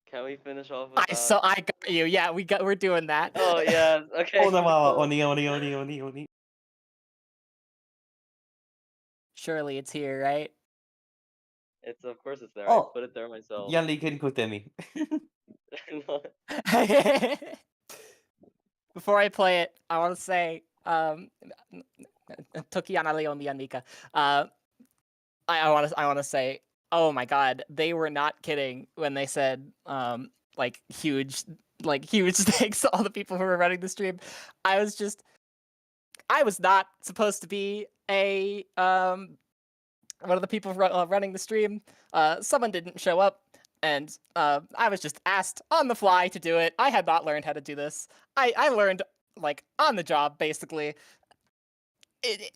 Can we finish off with that? I got you. Yeah, we're doing that. Oh yeah, okay. Ona wawa, oni. Surely it's here, right? It's of course it's there. Oh, I put it there myself. Yan li kin kute mi. No. Before I play it, I want to say, Tokiana Leon Mewika. I want to say, oh my god, they were not kidding when they said like huge thanks to all the people who were running the stream. I was not supposed to be a one of the people running the stream. Someone didn't show up, and I was just asked on the fly to do it. I had not learned how to do this. I learned like on the job, basically. It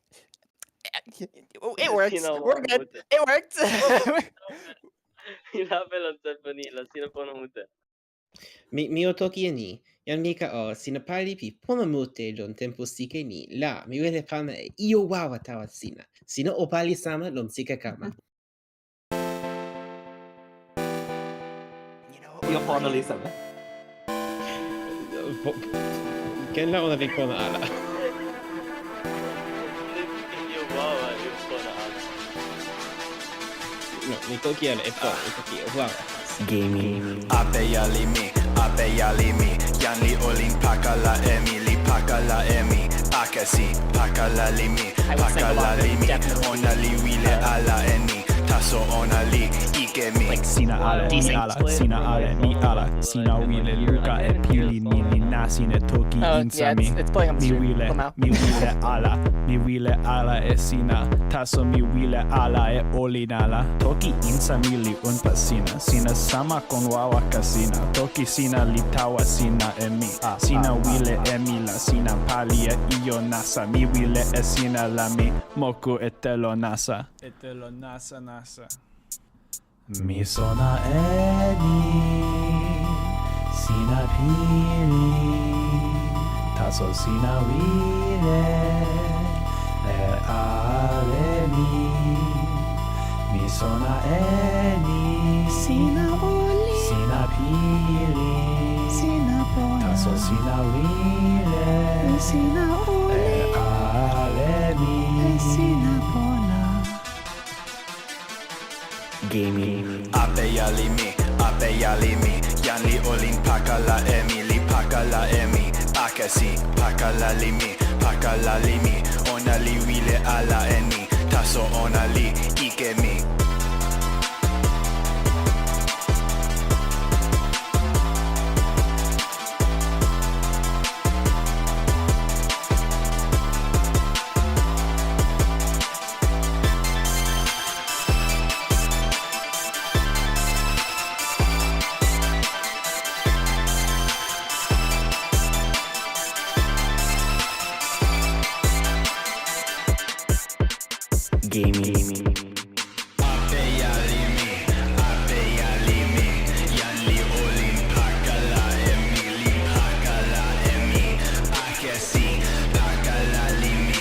worked. We're good. It worked. Mi o toki e ni, jan mi ka o sina pali pi pona mute lon tenpo sike ni, la mi wele pana e iyo wawa tawa sina. Sina o pali sama lon sika kama. Io pona li sama. Ken la ona vi pona ala. No, mi toki ala e pona, mi toki o wawa. Gaming. Ape yalimi, yanli olin pakala emi, li pakala emi, akasi, pakala limi, ona li wile ala eni, taso ona li ikemi. Like sina ale, mi ala, sina ale, mi ala, sina wile luka e pili nini na sina toki insami. Mi wile ala e sina, taso mi wile ala e olinala. Toki insami li unpa sina, sina sama con wawa kasina. Toki sina li tawa sina e mi, sina wile e mi la, sina pali e iyo nasa. Mi wile e sina la mi, moku e telo nasa. E telo nasa. Mi sona eni, sina pili, taso sina wile, e ale mi sona eni, sina oli, sina pili, sina pona, taso sina wile, sina oli, e ale sina pona. Gaming. Ape yalimi, yanli olin pakala emi, li pakala emi, akasi, pakala limi, ona li wile ala eni, taso ona li ikemi. Gaming. Ape yalimi, yanli olin pakala emi, akasi, pakala limi,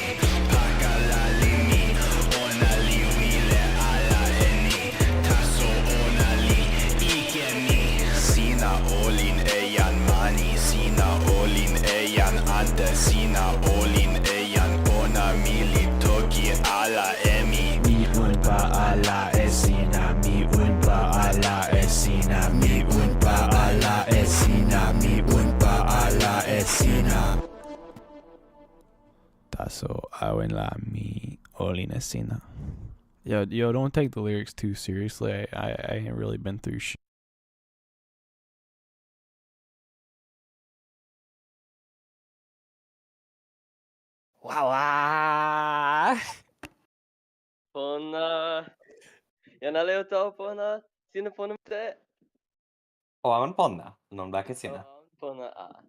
ona li wile ala eni, taso ona li ikemi. Sina olin eyan mani, sina olin eyan ante, sina olin eyan pona mili toki ala emi. Mi unpa ala esina, mi unpa ala esina, mi unpa ala esina, mi unpa ala esina. Taso awen la mi olin esina. Yo, don't take the lyrics too seriously. I ain't really been through shit. Wow. Pona. Yanaleo tao pona. Sina pona te. O awan ponna, non baka sina. Pona a.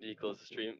Did you close the stream?